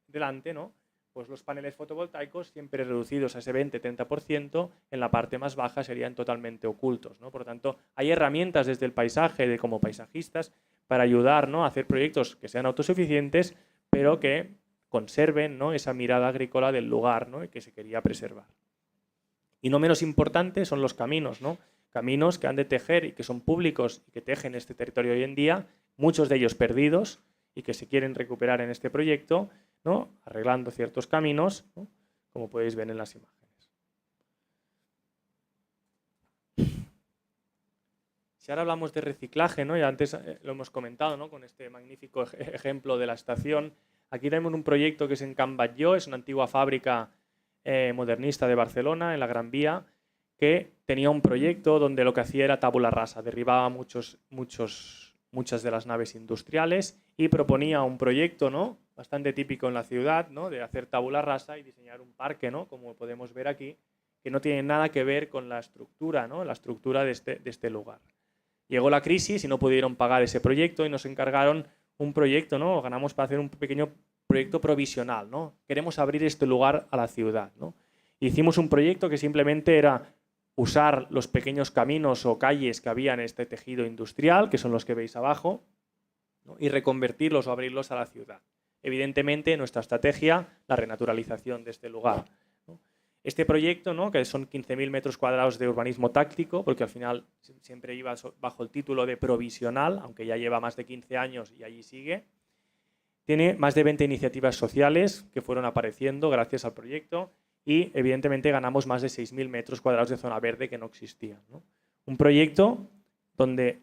delante, ¿no? Pues los paneles fotovoltaicos, siempre reducidos a ese 20-30%, en la parte más baja serían totalmente ocultos, ¿no? Por lo tanto, hay herramientas desde el paisaje, como paisajistas, para ayudar, ¿no? A hacer proyectos que sean autosuficientes, pero que conserven, ¿no? Esa mirada agrícola del lugar, ¿no? Y que se quería preservar. Y no menos importante son los caminos, ¿no? Caminos que han de tejer y que son públicos y que tejen este territorio hoy en día, muchos de ellos perdidos y que se quieren recuperar en este proyecto, ¿no? Arreglando ciertos caminos, ¿no? Como podéis ver en las imágenes. Si ahora hablamos de reciclaje, ¿no? Ya antes lo hemos comentado, ¿no? Con este magnífico ejemplo de la estación. Aquí tenemos un proyecto que es en Can Batlló, es una antigua fábrica modernista de Barcelona, en la Gran Vía, que tenía un proyecto donde lo que hacía era tabula rasa, derribaba muchas de las naves industriales y proponía un proyecto, ¿no? Bastante típico en la ciudad, ¿no? De hacer tabula rasa y diseñar un parque, ¿no? Como podemos ver aquí, que no tiene nada que ver con la estructura, ¿no? La estructura de este lugar. Llegó la crisis y no pudieron pagar ese proyecto y nos encargaron un proyecto, ¿no? Ganamos para hacer un pequeño proyecto provisional, ¿no? Queremos abrir este lugar a la ciudad, ¿no? Hicimos un proyecto que simplemente era usar los pequeños caminos o calles que había en este tejido industrial, que son los que veis abajo, ¿no? Y reconvertirlos o abrirlos a la ciudad. Evidentemente, nuestra estrategia, la renaturalización de este lugar, ¿no? Este proyecto, ¿no? Que son 15.000 metros cuadrados de urbanismo táctico, porque al final siempre iba bajo el título de provisional, aunque ya lleva más de 15 años y allí sigue. Tiene más de 20 iniciativas sociales que fueron apareciendo gracias al proyecto y evidentemente ganamos más de 6.000 metros cuadrados de zona verde que no existían, ¿no? Un proyecto donde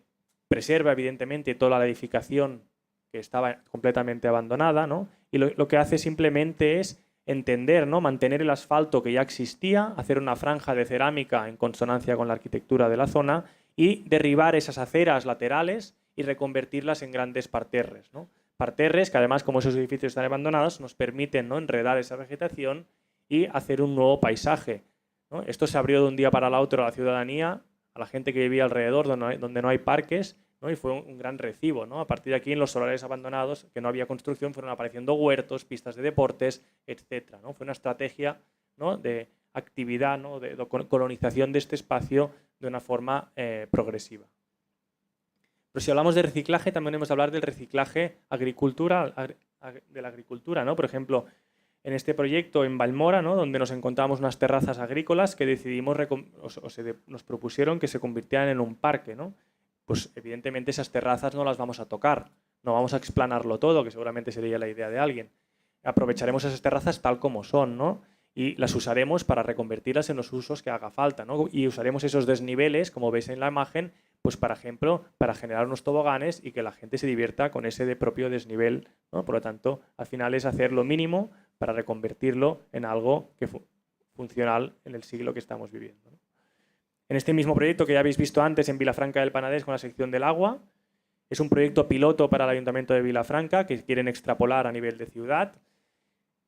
preserva evidentemente toda la edificación que estaba completamente abandonada, ¿no? Y lo que hace simplemente es entender, ¿no? Mantener el asfalto que ya existía, hacer una franja de cerámica en consonancia con la arquitectura de la zona y derribar esas aceras laterales y reconvertirlas en grandes parterres, ¿no? Parterres que además, como esos edificios están abandonados, nos permiten, ¿no? Enredar esa vegetación y hacer un nuevo paisaje, ¿no? Esto se abrió de un día para el otro a la ciudadanía, a la gente que vivía alrededor donde no hay parques, ¿no? Y fue un gran recibo, ¿no? A partir de aquí, en los solares abandonados, que no había construcción, fueron apareciendo huertos, pistas de deportes, etc., ¿no? Fue una estrategia, ¿no? De actividad, ¿no? de colonización de este espacio de una forma progresiva. Pero si hablamos de reciclaje, también hemos de hablar del reciclaje de la agricultura, ¿no? Por ejemplo, en este proyecto en Vallmora, ¿no? Donde nos encontramos unas terrazas agrícolas que decidimos nos propusieron que se convirtieran en un parque, ¿no? Pues evidentemente esas terrazas no las vamos a tocar, no vamos a explanarlo todo, que seguramente sería la idea de alguien. Aprovecharemos esas terrazas tal como son, ¿no? Y las usaremos para reconvertirlas en los usos que haga falta, ¿no? Y usaremos esos desniveles, como veis en la imagen, pues por ejemplo, para generar unos toboganes y que la gente se divierta con ese propio desnivel, ¿no? Por lo tanto, al final es hacer lo mínimo para reconvertirlo en algo que funcional en el siglo que estamos viviendo, ¿no? En este mismo proyecto que ya habéis visto antes en Vilafranca del Penedès con la sección del agua, es un proyecto piloto para el Ayuntamiento de Vilafranca que quieren extrapolar a nivel de ciudad.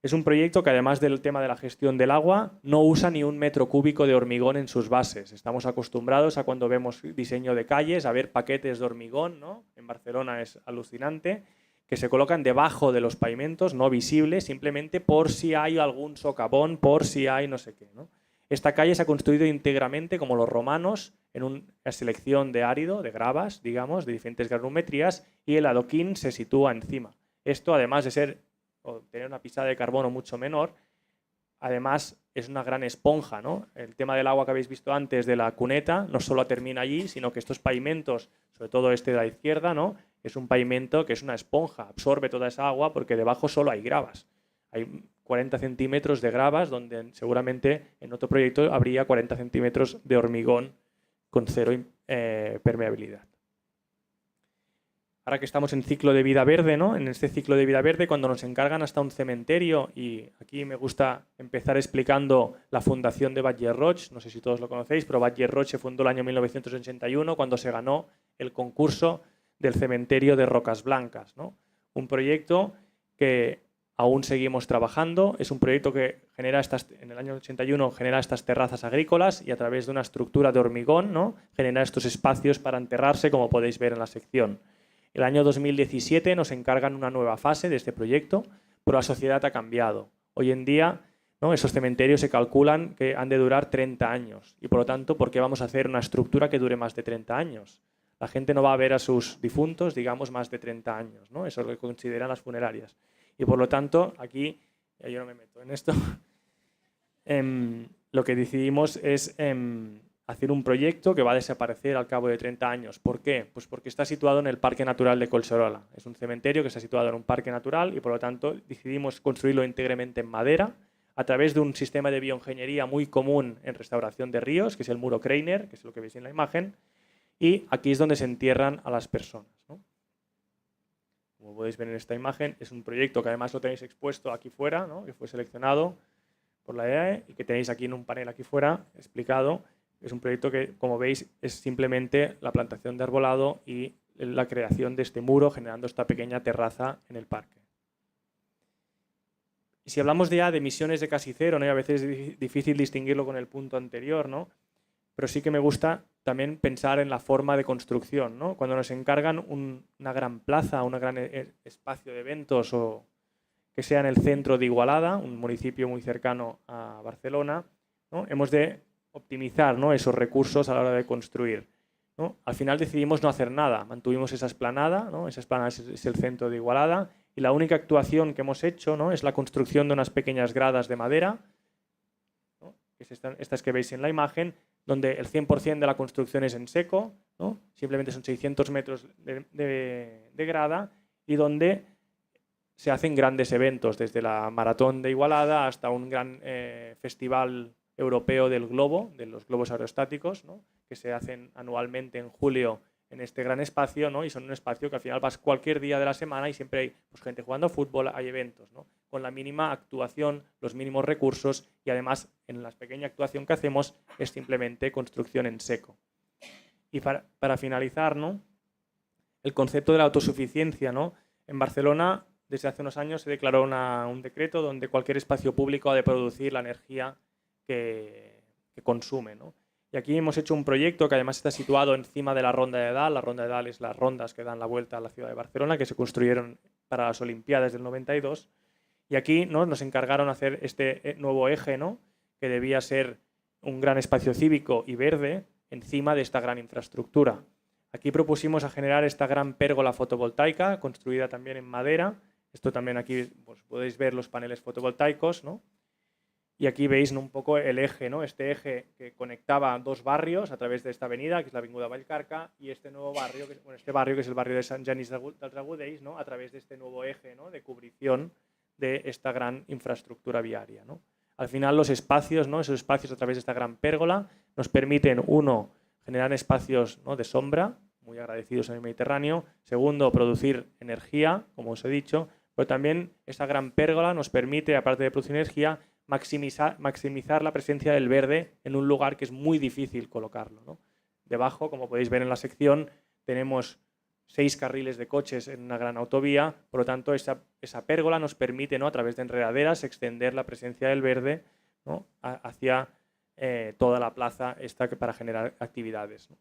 Es un proyecto que además del tema de la gestión del agua no usa ni un metro cúbico de hormigón en sus bases. Estamos acostumbrados a cuando vemos diseño de calles a ver paquetes de hormigón, ¿no? En Barcelona es alucinante, que se colocan debajo de los pavimentos, no visibles, simplemente por si hay algún socavón, por si hay no sé qué, ¿no? Esta calle se ha construido íntegramente, como los romanos, en una selección de árido, de gravas, digamos, de diferentes granumetrías, y el adoquín se sitúa encima. Esto, además de ser o tener una pisada de carbono mucho menor, además es una gran esponja, ¿no? El tema del agua que habéis visto antes de la cuneta no solo termina allí, sino que estos pavimentos, sobre todo este de la izquierda, ¿no? Es un pavimento que es una esponja, absorbe toda esa agua porque debajo solo hay gravas. Hay 40 centímetros de gravas donde seguramente en otro proyecto habría 40 centímetros de hormigón con cero permeabilidad. Ahora que estamos en ciclo de vida verde, ¿no? En este ciclo de vida verde, cuando nos encargan hasta un cementerio, y aquí me gusta empezar explicando la fundación de Batlle-Roig, no sé si todos lo conocéis, pero Batlle-Roig se fundó el año 1981 cuando se ganó el concurso del cementerio de Rocas Blancas, ¿no? Un proyecto que aún seguimos trabajando, es un proyecto que genera en el año 81 genera estas terrazas agrícolas y a través de una estructura de hormigón, ¿no? Genera estos espacios para enterrarse, como podéis ver en la sección. El año 2017 nos encargan una nueva fase de este proyecto, pero la sociedad ha cambiado. Hoy en día, ¿no? Esos cementerios se calculan que han de durar 30 años y por lo tanto, ¿por qué vamos a hacer una estructura que dure más de 30 años? La gente no va a ver a sus difuntos, digamos, más de 30 años, ¿no? Eso es lo que consideran las funerarias. Y por lo tanto, aquí, yo no me meto en esto, lo que decidimos es hacer un proyecto que va a desaparecer al cabo de 30 años. ¿Por qué? Pues porque está situado en el Parque Natural de Collserola. Es un cementerio que está situado en un parque natural y por lo tanto decidimos construirlo íntegramente en madera a través de un sistema de bioingeniería muy común en restauración de ríos, que es el muro Kreiner, que es lo que veis en la imagen, y aquí es donde se entierran a las personas, ¿no? Como podéis ver en esta imagen, es un proyecto que además lo tenéis expuesto aquí fuera, ¿no? Que fue seleccionado por la EAE y que tenéis aquí en un panel aquí fuera explicado. Es un proyecto que, como veis, es simplemente la plantación de arbolado y la creación de este muro, generando esta pequeña terraza en el parque. Y si hablamos ya de emisiones de casi cero, ¿no? Y a veces es difícil distinguirlo con el punto anterior, ¿no? Pero sí que me gusta también pensar en la forma de construcción, ¿no? Cuando nos encargan una gran plaza, un gran espacio de eventos o que sea en el centro de Igualada, un municipio muy cercano a Barcelona, ¿no? Hemos de optimizar, ¿no? Esos recursos a la hora de construir, ¿no? Al final decidimos no hacer nada, mantuvimos esa esplanada, ¿no? Esa esplanada es el centro de Igualada y la única actuación que hemos hecho, ¿no? Es la construcción de unas pequeñas gradas de madera, ¿no? Que es estas que veis en la imagen, donde el 100% de la construcción es en seco, ¿no? Simplemente son 600 metros de grada y donde se hacen grandes eventos, desde la maratón de Igualada hasta un gran festival europeo del globo, de los globos aerostáticos, ¿no? Que se hacen anualmente en julio en este gran espacio, ¿no? Y son un espacio que al final vas cualquier día de la semana y siempre hay pues, gente jugando fútbol, hay eventos, ¿no? Con la mínima actuación, los mínimos recursos y además en la pequeña actuación que hacemos es simplemente construcción en seco. Y para finalizar, ¿no? El concepto de la autosuficiencia, ¿no? En Barcelona desde hace unos años se declaró un decreto donde cualquier espacio público ha de producir la energía que consume, ¿no? Y aquí hemos hecho un proyecto que además está situado encima de la Ronda de Dalt. La Ronda de Dalt es las rondas que dan la vuelta a la ciudad de Barcelona, que se construyeron para las Olimpiadas del 92. Y aquí, ¿no? Nos encargaron hacer este nuevo eje, ¿no? Que debía ser un gran espacio cívico y verde encima de esta gran infraestructura. Aquí propusimos a generar esta gran pérgola fotovoltaica, construida también en madera. Esto también aquí pues, podéis ver los paneles fotovoltaicos, ¿no? Y aquí veis, ¿no? Un poco el eje, ¿no? Este eje que conectaba dos barrios a través de esta avenida, que es la Avinguda Vallcarca, y este nuevo barrio, este barrio que es el barrio de Sant Genís dels Ragudeix, ¿no? A través de este nuevo eje, ¿no? De cubrición de esta gran infraestructura viaria, ¿no? Al final los espacios, ¿no? Esos espacios a través de esta gran pérgola nos permiten, uno, generar espacios, ¿no? De sombra, muy agradecidos en el Mediterráneo. Segundo, producir energía, como os he dicho, pero también esta gran pérgola nos permite, aparte de producir energía, maximizar la presencia del verde en un lugar que es muy difícil colocarlo, ¿no? Debajo, como podéis ver en la sección, tenemos 6 carriles de coches en una gran autovía, por lo tanto esa pérgola nos permite, ¿no? A través de enredaderas extender la presencia del verde, ¿no? Hacia toda la plaza esta para generar actividades, ¿no?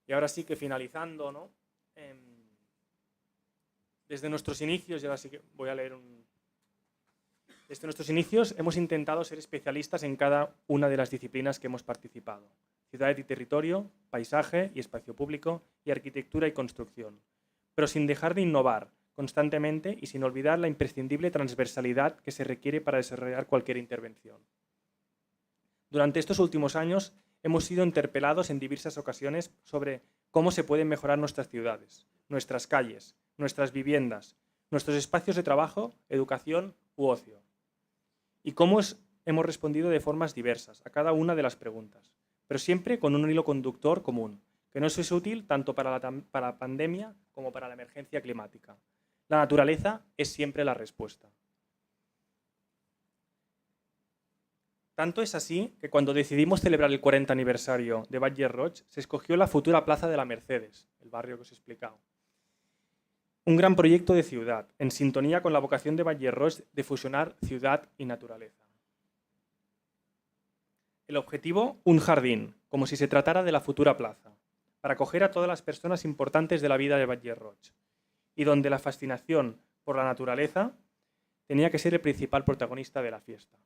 Y ahora sí que finalizando, ¿no? Desde nuestros inicios, y ahora sí que voy a leer Desde nuestros inicios hemos intentado ser especialistas en cada una de las disciplinas que hemos participado: ciudad y territorio, paisaje y espacio público, y arquitectura y construcción, pero sin dejar de innovar constantemente y sin olvidar la imprescindible transversalidad que se requiere para desarrollar cualquier intervención. Durante estos últimos años hemos sido interpelados en diversas ocasiones sobre cómo se pueden mejorar nuestras ciudades, nuestras calles, nuestras viviendas, nuestros espacios de trabajo, educación u ocio. Y cómo hemos respondido de formas diversas a cada una de las preguntas, pero siempre con un hilo conductor común, que nos es útil tanto para la pandemia como para la emergencia climática. La naturaleza es siempre la respuesta. Tanto es así que cuando decidimos celebrar el 40 aniversario de Batlle-Roig, se escogió la futura Plaza de la Mercedes, el barrio que os he explicado. Un gran proyecto de ciudad, en sintonía con la vocación de Batlle-Roig de fusionar ciudad y naturaleza. El objetivo, un jardín, como si se tratara de la futura plaza, para acoger a todas las personas importantes de la vida de Batlle-Roig, y donde la fascinación por la naturaleza tenía que ser el principal protagonista de la fiesta.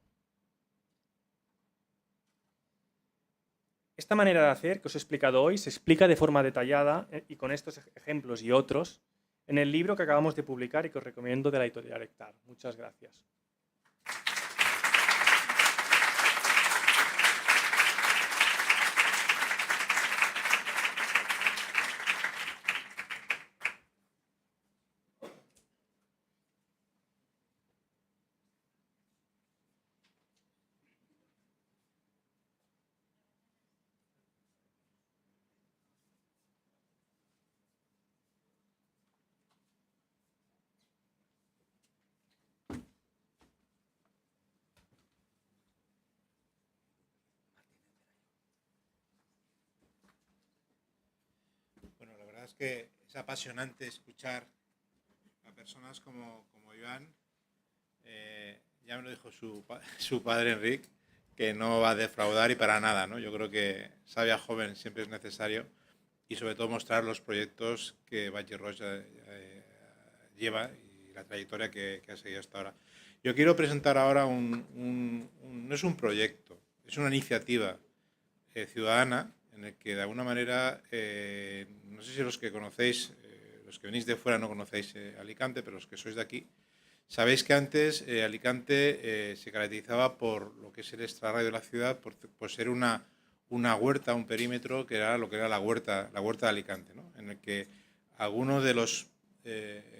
Esta manera de hacer que os he explicado hoy se explica de forma detallada y con estos ejemplos y otros en el libro que acabamos de publicar y que os recomiendo de la editorial Hectar. Muchas gracias. es que es apasionante escuchar a personas como Iván. Ya me lo dijo su padre Enrique, que no va a defraudar y para nada, ¿no? Yo creo que sabia joven siempre es necesario y sobre todo mostrar los proyectos que Valle Roja lleva y la trayectoria que ha seguido hasta ahora. Yo quiero presentar ahora no es un proyecto, es una iniciativa ciudadana en el que de alguna manera, no sé si los que conocéis, los que venís de fuera no conocéis Alicante, pero los que sois de aquí, sabéis que antes Alicante se caracterizaba por lo que es el extrarradio de la ciudad, por ser una huerta, un perímetro que era lo que era la huerta de Alicante, ¿no? En el que algunos de los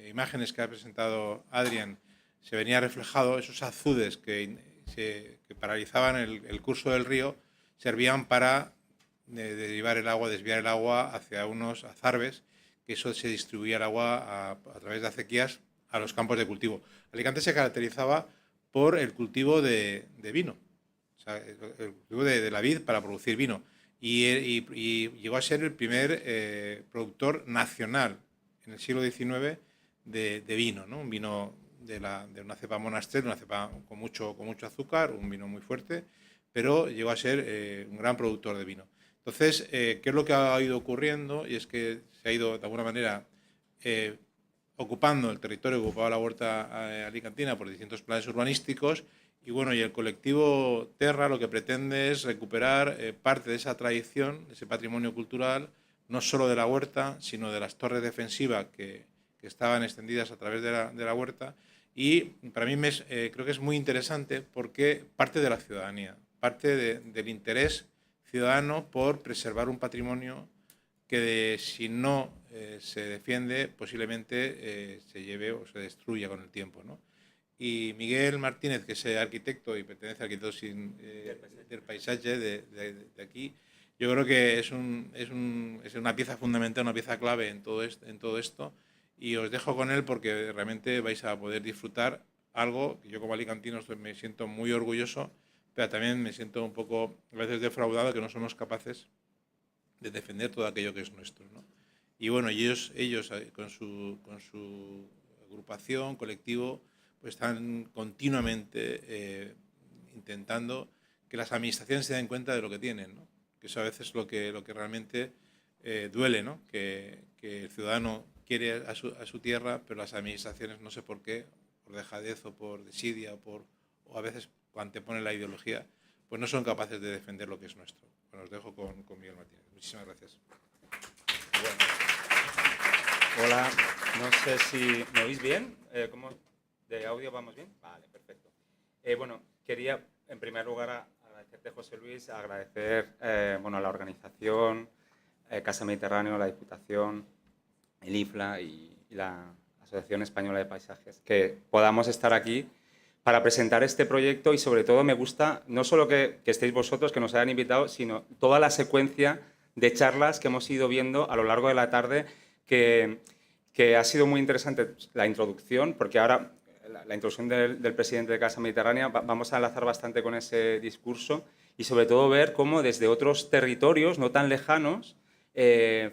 imágenes que ha presentado Adrián se venía reflejado, esos azudes que paralizaban el curso del río, servían para desviar el agua hacia unos azarbes, que eso se distribuía el agua a través de acequias a los campos de cultivo. Alicante se caracterizaba por el cultivo de vino, o sea, el cultivo de la vid para producir vino, y llegó a ser el primer productor nacional en el siglo XIX de vino, ¿no? Un vino de una cepa monastrell, una cepa con mucho azúcar, un vino muy fuerte, pero llegó a ser un gran productor de vino. Entonces, ¿qué es lo que ha ido ocurriendo? Y es que se ha ido, de alguna manera, ocupando el territorio que ocupaba la huerta alicantina por distintos planes urbanísticos, y bueno, y el colectivo Terra lo que pretende es recuperar parte de esa tradición, de ese patrimonio cultural, no solo de la huerta, sino de las torres defensivas que estaban extendidas a través de la huerta. Y para mí creo que es muy interesante porque parte de la ciudadanía, parte del interés ciudadano por preservar un patrimonio que si no se defiende posiblemente se lleve o se destruya con el tiempo, ¿no? Y Miguel Martínez, que es arquitecto y pertenece a Arquitectos del Paisaje de aquí, yo creo que es una pieza fundamental, una pieza clave en todo esto, y os dejo con él porque realmente vais a poder disfrutar algo que yo como alicantino me siento muy orgulloso, pero también me siento un poco a veces defraudado que no somos capaces de defender todo aquello que es nuestro, ¿no? Y bueno, ellos con su agrupación, colectivo, pues están continuamente intentando que las administraciones se den cuenta de lo que tienen, ¿no? Que eso a veces es lo que realmente duele, ¿no? Que el ciudadano quiere a su tierra, pero las administraciones, no sé por qué, por dejadez o por desidia o a veces anteponen la ideología, pues no son capaces de defender lo que es nuestro. Bueno, os dejo con Miguel Martínez. Muchísimas gracias. Bueno. Hola, no sé si me oís bien. ¿Cómo de audio vamos bien? Vale, perfecto. Bueno, quería en primer lugar agradecerte, José Luis, agradecer bueno, la organización, Casa Mediterráneo, la Diputación, el IFLA y la Asociación Española de Paisajes, que podamos estar aquí para presentar este proyecto, y sobre todo me gusta no solo que estéis vosotros, que nos hayan invitado, sino toda la secuencia de charlas que hemos ido viendo a lo largo de la tarde, que ha sido muy interesante la introducción, porque ahora la introducción del presidente de Casa Mediterránea vamos a enlazar bastante con ese discurso, y sobre todo ver cómo desde otros territorios no tan lejanos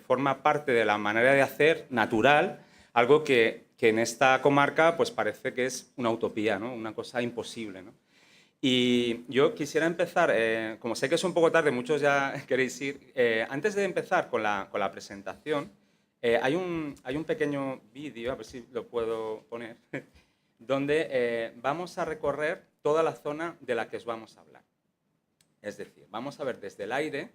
forma parte de la manera de hacer natural algo que en esta comarca pues parece que es una utopía, ¿no? Una cosa imposible, ¿no? Y yo quisiera empezar, como sé que es un poco tarde, muchos ya queréis ir, antes de empezar con la presentación, hay un pequeño vídeo, a ver si lo puedo poner, donde vamos a recorrer toda la zona de la que os vamos a hablar. Es decir, vamos a ver desde el aire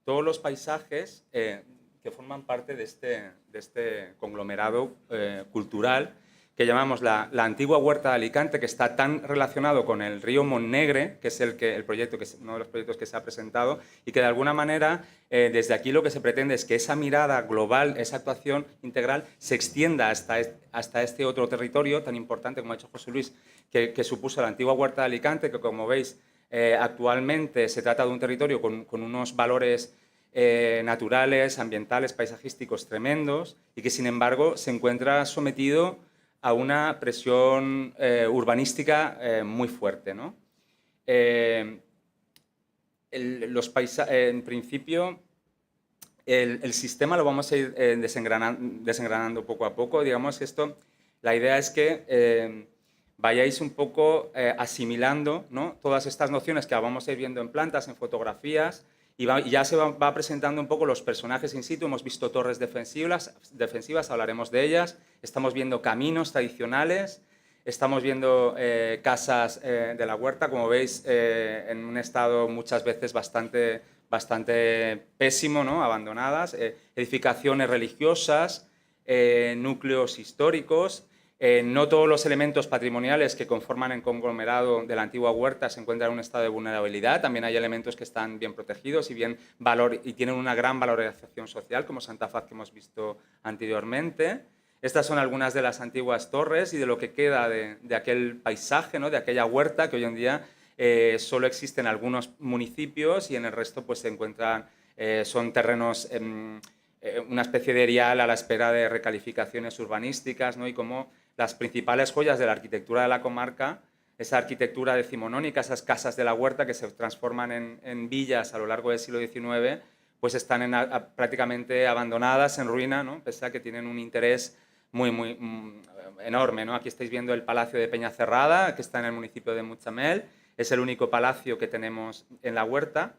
todos los paisajes que forman parte de este conglomerado cultural que llamamos la antigua huerta de Alicante, que está tan relacionado con el río Montnegre, que es el proyecto, que es uno de los proyectos que se ha presentado, y que de alguna manera desde aquí lo que se pretende es que esa mirada global, esa actuación integral, se extienda hasta este otro territorio tan importante, como ha dicho José Luis, que supuso la antigua huerta de Alicante, que como veis actualmente se trata de un territorio con unos valores naturales, ambientales, paisajísticos tremendos, y que sin embargo se encuentra sometido a una presión urbanística muy fuerte, ¿no? En principio, el sistema lo vamos a ir desengranando poco a poco. Digamos que la idea es que vayáis un poco asimilando, ¿no?, todas estas nociones que vamos a ir viendo en plantas, en fotografías, y ya se va presentando un poco los personajes in situ. Hemos visto torres defensivas, hablaremos de ellas. Estamos viendo caminos tradicionales, estamos viendo casas de la huerta, como veis, en un estado muchas veces bastante pésimo, ¿no?, abandonadas, edificaciones religiosas, núcleos históricos. No todos los elementos patrimoniales que conforman el conglomerado de la antigua huerta se encuentran en un estado de vulnerabilidad. También hay elementos que están bien protegidos y tienen una gran valorización social, como Santa Faz, que hemos visto anteriormente. Estas son algunas de las antiguas torres y de lo que queda de aquel paisaje, ¿no?, de aquella huerta que hoy en día solo existe en algunos municipios, y en el resto pues se encuentran, son terrenos, una especie de erial a la espera de recalificaciones urbanísticas, ¿no? Y como las principales joyas de la arquitectura de la comarca, esa arquitectura decimonónica, esas casas de la huerta que se transforman en villas a lo largo del siglo XIX, pues están prácticamente abandonadas, en ruina, ¿no?, pese a que tienen un interés muy enorme, ¿no? Aquí estáis viendo el Palacio de Peñacerrada, que está en el municipio de Mutxamel. Es el único palacio que tenemos en la huerta.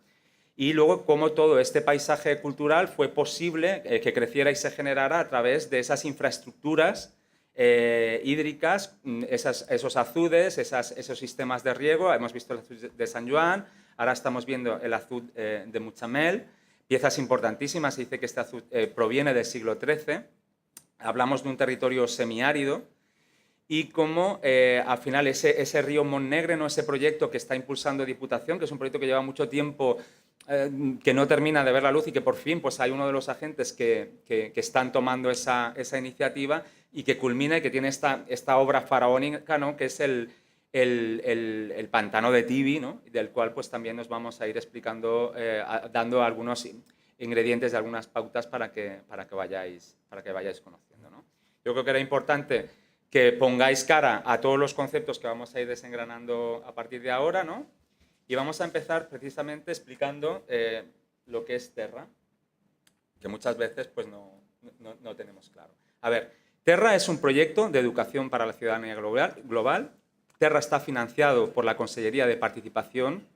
Y luego cómo todo este paisaje cultural fue posible que creciera y se generara a través de esas infraestructuras hídricas, esos azudes, esos sistemas de riego. Hemos visto el azud de San Joan, ahora estamos viendo el azud de Mutxamel, piezas importantísimas. Se dice que este azud proviene del siglo XIII. Hablamos de un territorio semiárido, y cómo al final ese río Montnegre, ¿no?, ese proyecto que está impulsando Diputación, que es un proyecto que lleva mucho tiempo, que no termina de ver la luz, y que por fin pues, hay uno de los agentes que están tomando esa iniciativa, y que culmina y que tiene esta obra faraónica, ¿no?, que es el pantano de Tibi, ¿no?, del cual pues, también nos vamos a ir explicando, dando algunos ingredientes y algunas pautas para que vayáis conociendo, ¿no? Yo creo que era importante que pongáis cara a todos los conceptos que vamos a ir desengranando a partir de ahora, ¿no? Y vamos a empezar precisamente explicando lo que es Terra, que muchas veces pues, no tenemos claro. A ver, Terra es un proyecto de educación para la ciudadanía global. Terra está financiado por la Consellería de Participación,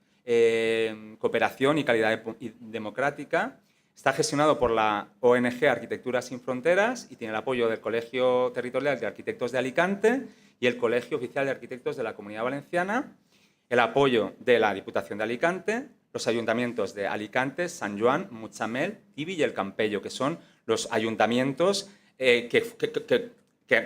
Cooperación y Calidad Democrática. Está gestionado por la ONG Arquitectura Sin Fronteras y tiene el apoyo del Colegio Territorial de Arquitectos de Alicante y el Colegio Oficial de Arquitectos de la Comunidad Valenciana, el apoyo de la Diputación de Alicante, los ayuntamientos de Alicante, San Joan, Mutxamel, Tibi y el Campello, que son los ayuntamientos que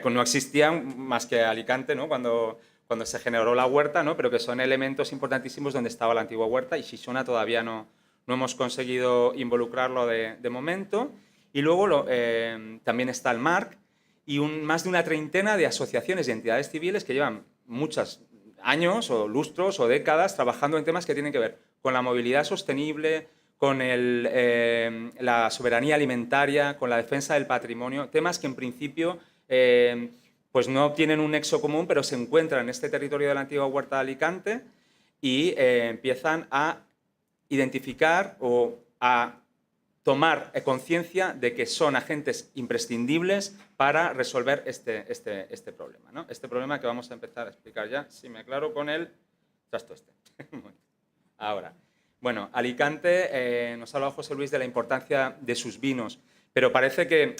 no existían más que Alicante, ¿no?, cuando se generó la huerta, ¿no?, pero que son elementos importantísimos donde estaba la antigua huerta, y Xixona todavía no hemos conseguido involucrarlo de momento. Y luego también está el MARC y más de una treintena de asociaciones y entidades civiles que llevan muchos años o lustros o décadas trabajando en temas que tienen que ver con la movilidad sostenible, con la soberanía alimentaria, con la defensa del patrimonio, temas que en principio pues no tienen un nexo común, pero se encuentran en este territorio de la antigua huerta de Alicante y empiezan a identificar o a tomar conciencia de que son agentes imprescindibles para resolver este problema, ¿no? Este problema que vamos a empezar a explicar ya, si me aclaro con el trasto este. Ahora, bueno, Alicante, nos ha hablado José Luis de la importancia de sus vinos, pero parece que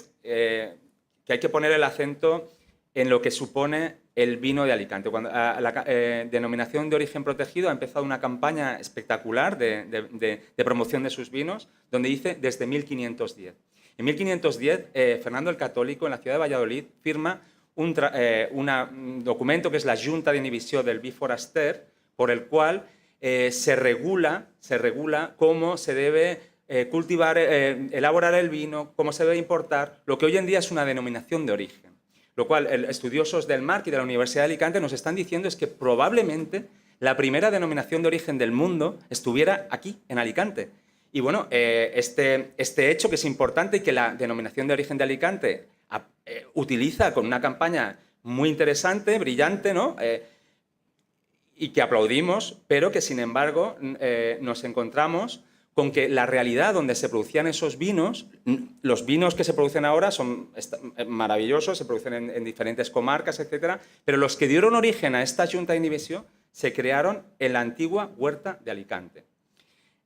hay que poner el acento en lo que supone el vino de Alicante. Cuando la denominación de origen protegido ha empezado una campaña espectacular de promoción de sus vinos, donde dice desde 1510. En 1510, Fernando el Católico, en la ciudad de Valladolid, firma un documento que es la Junta de Inhibició del Vi Foraster, por el cual se regula cómo se debe cultivar, elaborar el vino, cómo se debe importar, lo que hoy en día es una denominación de origen. Lo cual, estudiosos del MARC y de la Universidad de Alicante nos están diciendo es que probablemente la primera denominación de origen del mundo estuviera aquí, en Alicante. Y bueno, este hecho que es importante y que la denominación de origen de Alicante utiliza con una campaña muy interesante, brillante, ¿no? Y que aplaudimos, pero que sin embargo nos encontramos con que la realidad donde se producían esos vinos, los vinos que se producen ahora son maravillosos, se producen en diferentes comarcas, etcétera, pero los que dieron origen a esta Junta de Divisió se crearon en la antigua huerta de Alicante,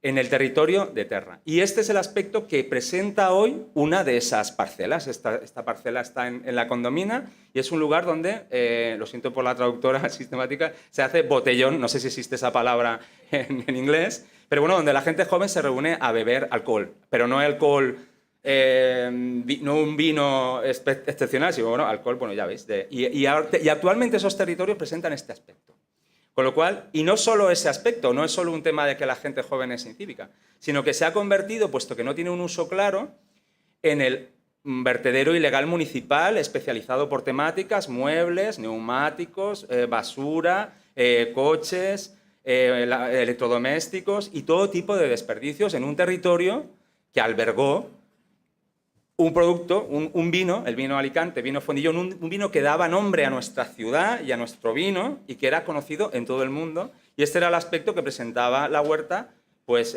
en el territorio de Terra. Y este es el aspecto que presenta hoy una de esas parcelas. Esta parcela está en la Condomina y es un lugar donde, lo siento por la traductora sistemática, se hace botellón, no sé si existe esa palabra en inglés, pero bueno, donde la gente joven se reúne a beber alcohol, pero no alcohol, no un vino excepcional, sino bueno, alcohol, bueno, ya veis. Y actualmente esos territorios presentan este aspecto. Con lo cual, y no solo ese aspecto, no es solo un tema de que la gente joven es incívica, sino que se ha convertido, puesto que no tiene un uso claro, en el vertedero ilegal municipal especializado por temáticas, muebles, neumáticos, basura, coches, electrodomésticos y todo tipo de desperdicios en un territorio que albergó un producto, un vino, el vino Alicante, vino Fondillón, un vino que daba nombre a nuestra ciudad y a nuestro vino y que era conocido en todo el mundo. Y este era el aspecto que presentaba la huerta, pues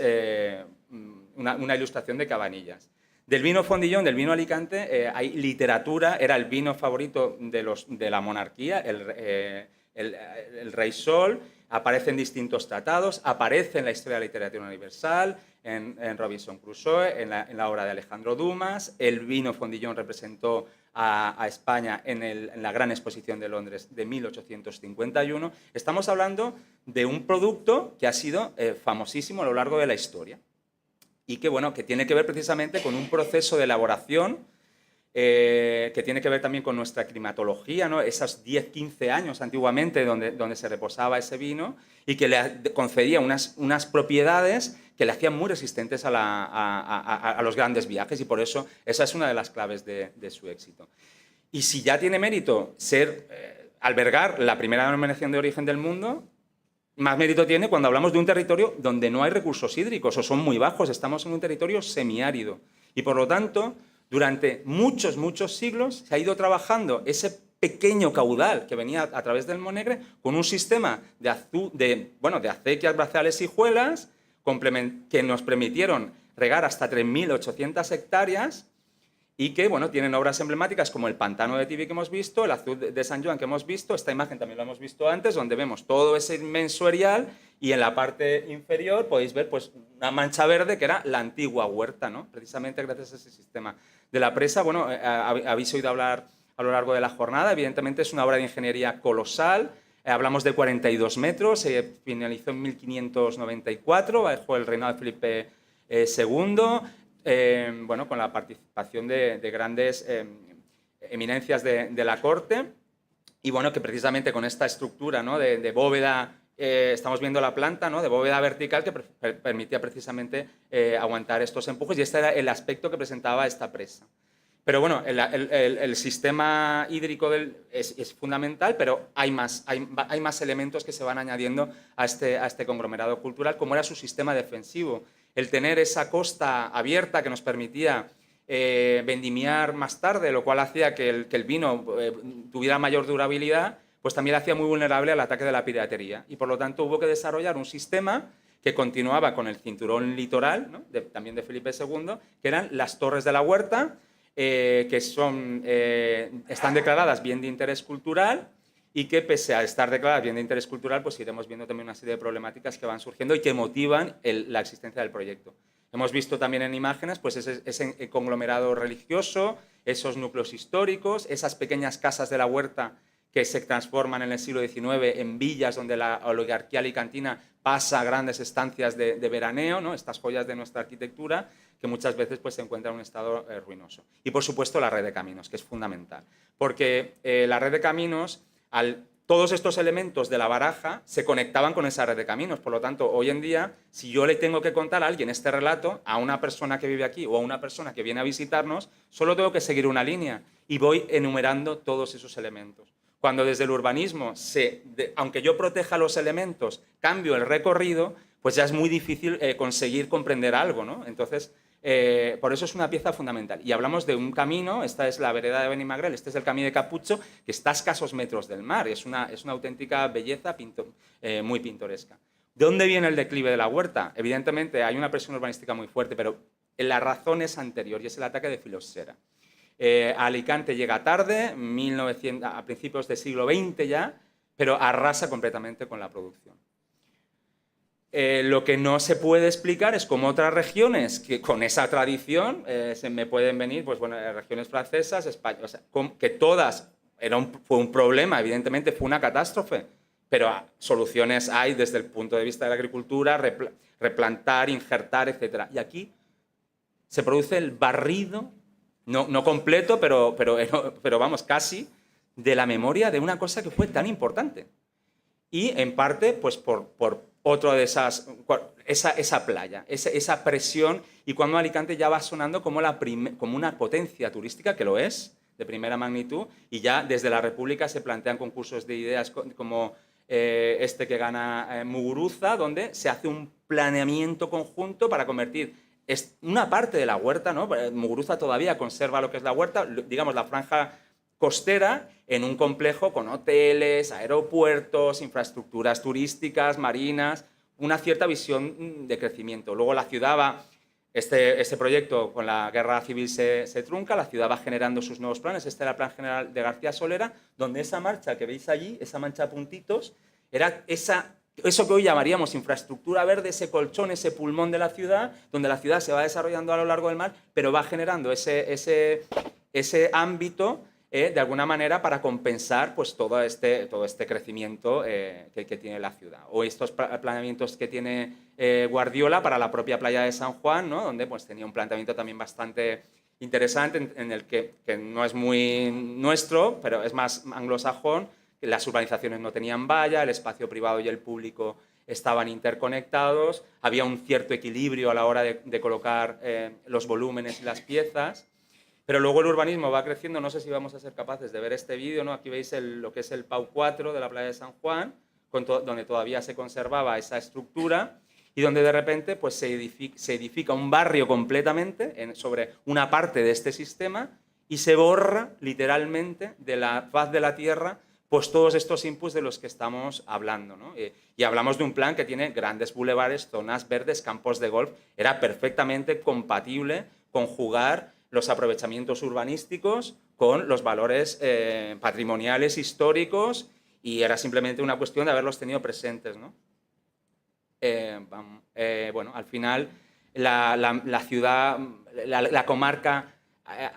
una ilustración de Cabanillas. Del vino Fondillón, del vino Alicante, hay literatura, era el vino favorito de la monarquía, el Rey Sol, aparece en distintos tratados, aparece en la historia de la literatura universal, en Robinson Crusoe, en la obra de Alejandro Dumas. El vino Fondillón representó a España en la Gran Exposición de Londres de 1851. Estamos hablando de un producto que ha sido famosísimo a lo largo de la historia y que, bueno, que tiene que ver precisamente con un proceso de elaboración que tiene que ver también con nuestra climatología, ¿no? Esos 10-15 años antiguamente donde se reposaba ese vino y que le concedía unas propiedades que le hacían muy resistentes a los grandes viajes y por eso esa es una de las claves de su éxito. Y si ya tiene mérito albergar la primera denominación de origen del mundo, más mérito tiene cuando hablamos de un territorio donde no hay recursos hídricos o son muy bajos, estamos en un territorio semiárido y por lo tanto durante muchos siglos se ha ido trabajando ese pequeño caudal que venía a través del Monegre con un sistema de acequias, brazales y juelas que nos permitieron regar hasta 3.800 hectáreas y que bueno, tienen obras emblemáticas como el pantano de Tibi que hemos visto, el azud de San Joan que hemos visto, esta imagen también la hemos visto antes, donde vemos todo ese inmenso erial y en la parte inferior podéis ver pues, una mancha verde que era la antigua huerta, ¿no? Precisamente gracias a ese sistema de la presa. Bueno, habéis oído hablar a lo largo de la jornada, evidentemente es una obra de ingeniería colosal, hablamos de 42 metros, se finalizó en 1594 bajo el reinado de Felipe II, bueno, con la participación de grandes eminencias de la corte y bueno, que precisamente con esta estructura, ¿no? de bóveda, estamos viendo la planta, ¿no? de bóveda vertical que permitía precisamente aguantar estos empujes y este era el aspecto que presentaba esta presa. Pero bueno, el sistema hídrico es fundamental, pero hay más elementos que se van añadiendo a este conglomerado cultural, como era su sistema defensivo. El tener esa costa abierta que nos permitía vendimiar más tarde, lo cual hacía que el vino tuviera mayor durabilidad, pues también la hacía muy vulnerable al ataque de la piratería. Y por lo tanto hubo que desarrollar un sistema que continuaba con el cinturón litoral, ¿no? También de Felipe II, que eran las torres de la huerta, que están declaradas bien de interés cultural y que pese a estar declaradas bien de interés cultural, pues iremos viendo también una serie de problemáticas que van surgiendo y que motivan la existencia del proyecto. Hemos visto también en imágenes pues ese conglomerado religioso, esos núcleos históricos, esas pequeñas casas de la huerta que se transforman en el siglo XIX en villas donde la oligarquía alicantina pasa a grandes estancias de veraneo, ¿no? Estas joyas de nuestra arquitectura que muchas veces pues, se encuentran en un estado ruinoso. Y por supuesto la red de caminos, que es fundamental, porque la red de caminos, todos estos elementos de la baraja se conectaban con esa red de caminos. Por lo tanto, hoy en día, si yo le tengo que contar a alguien este relato, a una persona que vive aquí o a una persona que viene a visitarnos, solo tengo que seguir una línea y voy enumerando todos esos elementos. Cuando desde el urbanismo, aunque yo proteja los elementos, cambio el recorrido, pues ya es muy difícil conseguir comprender algo, ¿no? Entonces, por eso es una pieza fundamental. Y hablamos de un camino, esta es la vereda de Benimagrel, este es el camí de Caputxo, que está a escasos metros del mar, es una auténtica belleza muy pintoresca. ¿De dónde viene el declive de la huerta? Evidentemente hay una presión urbanística muy fuerte, pero la razón es anterior y es el ataque de Filosera. Alicante llega tarde, a principios del siglo XX ya, pero arrasa completamente con la producción. Lo que no se puede explicar es cómo otras regiones que con esa tradición se me pueden venir, pues bueno, regiones francesas, España, o sea, que todas fue un problema, evidentemente fue una catástrofe, pero soluciones hay desde el punto de vista de la agricultura, replantar, injertar, etc. Y aquí se produce el barrido, no completo, pero vamos, casi, de la memoria de una cosa que fue tan importante. Y en parte, pues por otro de esa playa, esa presión, y cuando Alicante ya va sonando como una potencia turística, que lo es, de primera magnitud, y ya desde la República se plantean concursos de ideas como este que gana Muguruza, donde se hace un planeamiento conjunto para convertir una parte de la huerta, ¿no? Muguruza todavía conserva lo que es la huerta, digamos la franja costera, en un complejo con hoteles, aeropuertos, infraestructuras turísticas, marinas, una cierta visión de crecimiento. Luego la ciudad va, este proyecto con la guerra civil se trunca, la ciudad va generando sus nuevos planes. Este era el plan general de García Solera, donde esa marcha que veis allí, esa mancha a puntitos, era eso que hoy llamaríamos infraestructura verde, ese colchón, ese pulmón de la ciudad, donde la ciudad se va desarrollando a lo largo del mar, pero va generando ese ámbito de alguna manera para compensar pues, todo este crecimiento que tiene la ciudad. O estos planeamientos que tiene Guardiola para la propia playa de San Juan, ¿no? Donde pues, tenía un planteamiento también bastante interesante en el que no es muy nuestro, pero es más anglosajón, que las urbanizaciones no tenían valla, el espacio privado y el público estaban interconectados, había un cierto equilibrio a la hora de colocar los volúmenes y las piezas. Pero luego el urbanismo va creciendo, no sé si vamos a ser capaces de ver este vídeo, ¿no? Aquí veis lo que es el PAU 4 de la playa de San Juan, donde todavía se conservaba esa estructura y donde de repente pues, se edifica un barrio completamente sobre una parte de este sistema y se borra literalmente de la faz de la tierra pues, todos estos inputs de los que estamos hablando, ¿no? Y hablamos de un plan que tiene grandes bulevares, zonas verdes, campos de golf. Era perfectamente compatible conjugar los aprovechamientos urbanísticos con los valores patrimoniales, históricos, y era simplemente una cuestión de haberlos tenido presentes, ¿no? Bueno, al final la ciudad, la comarca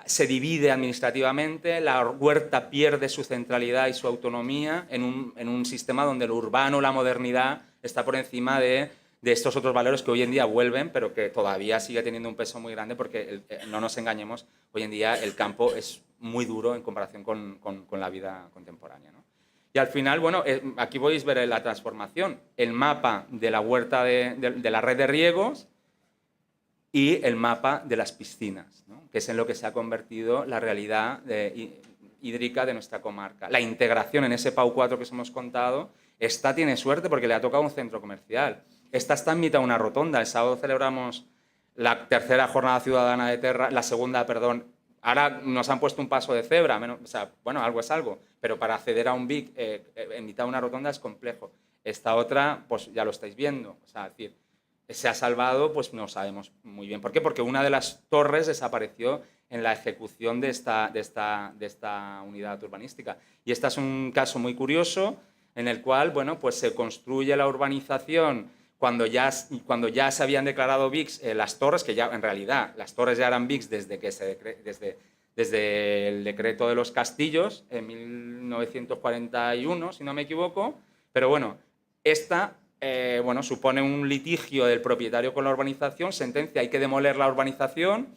se divide administrativamente, la huerta pierde su centralidad y su autonomía en un sistema donde lo urbano, la modernidad, está por encima de estos otros valores que hoy en día vuelven, pero que todavía sigue teniendo un peso muy grande porque, no nos engañemos, hoy en día el campo es muy duro en comparación con la vida contemporánea, ¿no? Y al final, bueno, aquí podéis ver la transformación, el mapa de la huerta de la red de riegos y el mapa de las piscinas, ¿no? Que es en lo que se ha convertido la realidad hídrica de nuestra comarca. La integración en ese PAU 4 que os hemos contado, esta tiene suerte porque le ha tocado un centro comercial. Esta está en mitad de una rotonda. El sábado celebramos la tercera jornada ciudadana de Terra, la segunda, perdón. Ahora nos han puesto un paso de cebra, o sea, bueno, algo es algo, pero para acceder a un BIC en mitad de una rotonda es complejo. Esta otra, pues ya lo estáis viendo, o sea, es decir, se ha salvado, pues no sabemos muy bien. ¿Por qué? Porque una de las torres desapareció en la ejecución de esta unidad urbanística. Y este es un caso muy curioso en el cual, bueno, pues se construye la urbanización cuando ya se habían declarado BICs las torres, que ya en realidad las torres ya eran BICs desde el decreto de los castillos en 1941, si no me equivoco, pero bueno, esta supone un litigio del propietario con la urbanización, sentencia, hay que demoler la urbanización,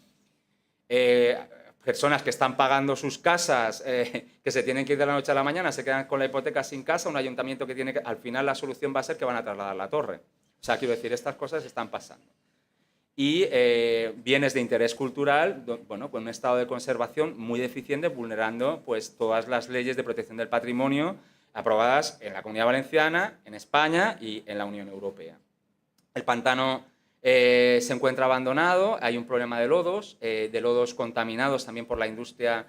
personas que están pagando sus casas, que se tienen que ir de la noche a la mañana, se quedan con la hipoteca sin casa, un ayuntamiento que tiene que... Al final la solución va a ser que van a trasladar la torre. O sea, quiero decir, estas cosas están pasando. Y bienes de interés cultural, bueno, con un estado de conservación muy deficiente, vulnerando pues, todas las leyes de protección del patrimonio aprobadas en la Comunidad Valenciana, en España y en la Unión Europea. El pantano se encuentra abandonado, hay un problema de lodos contaminados también por la industria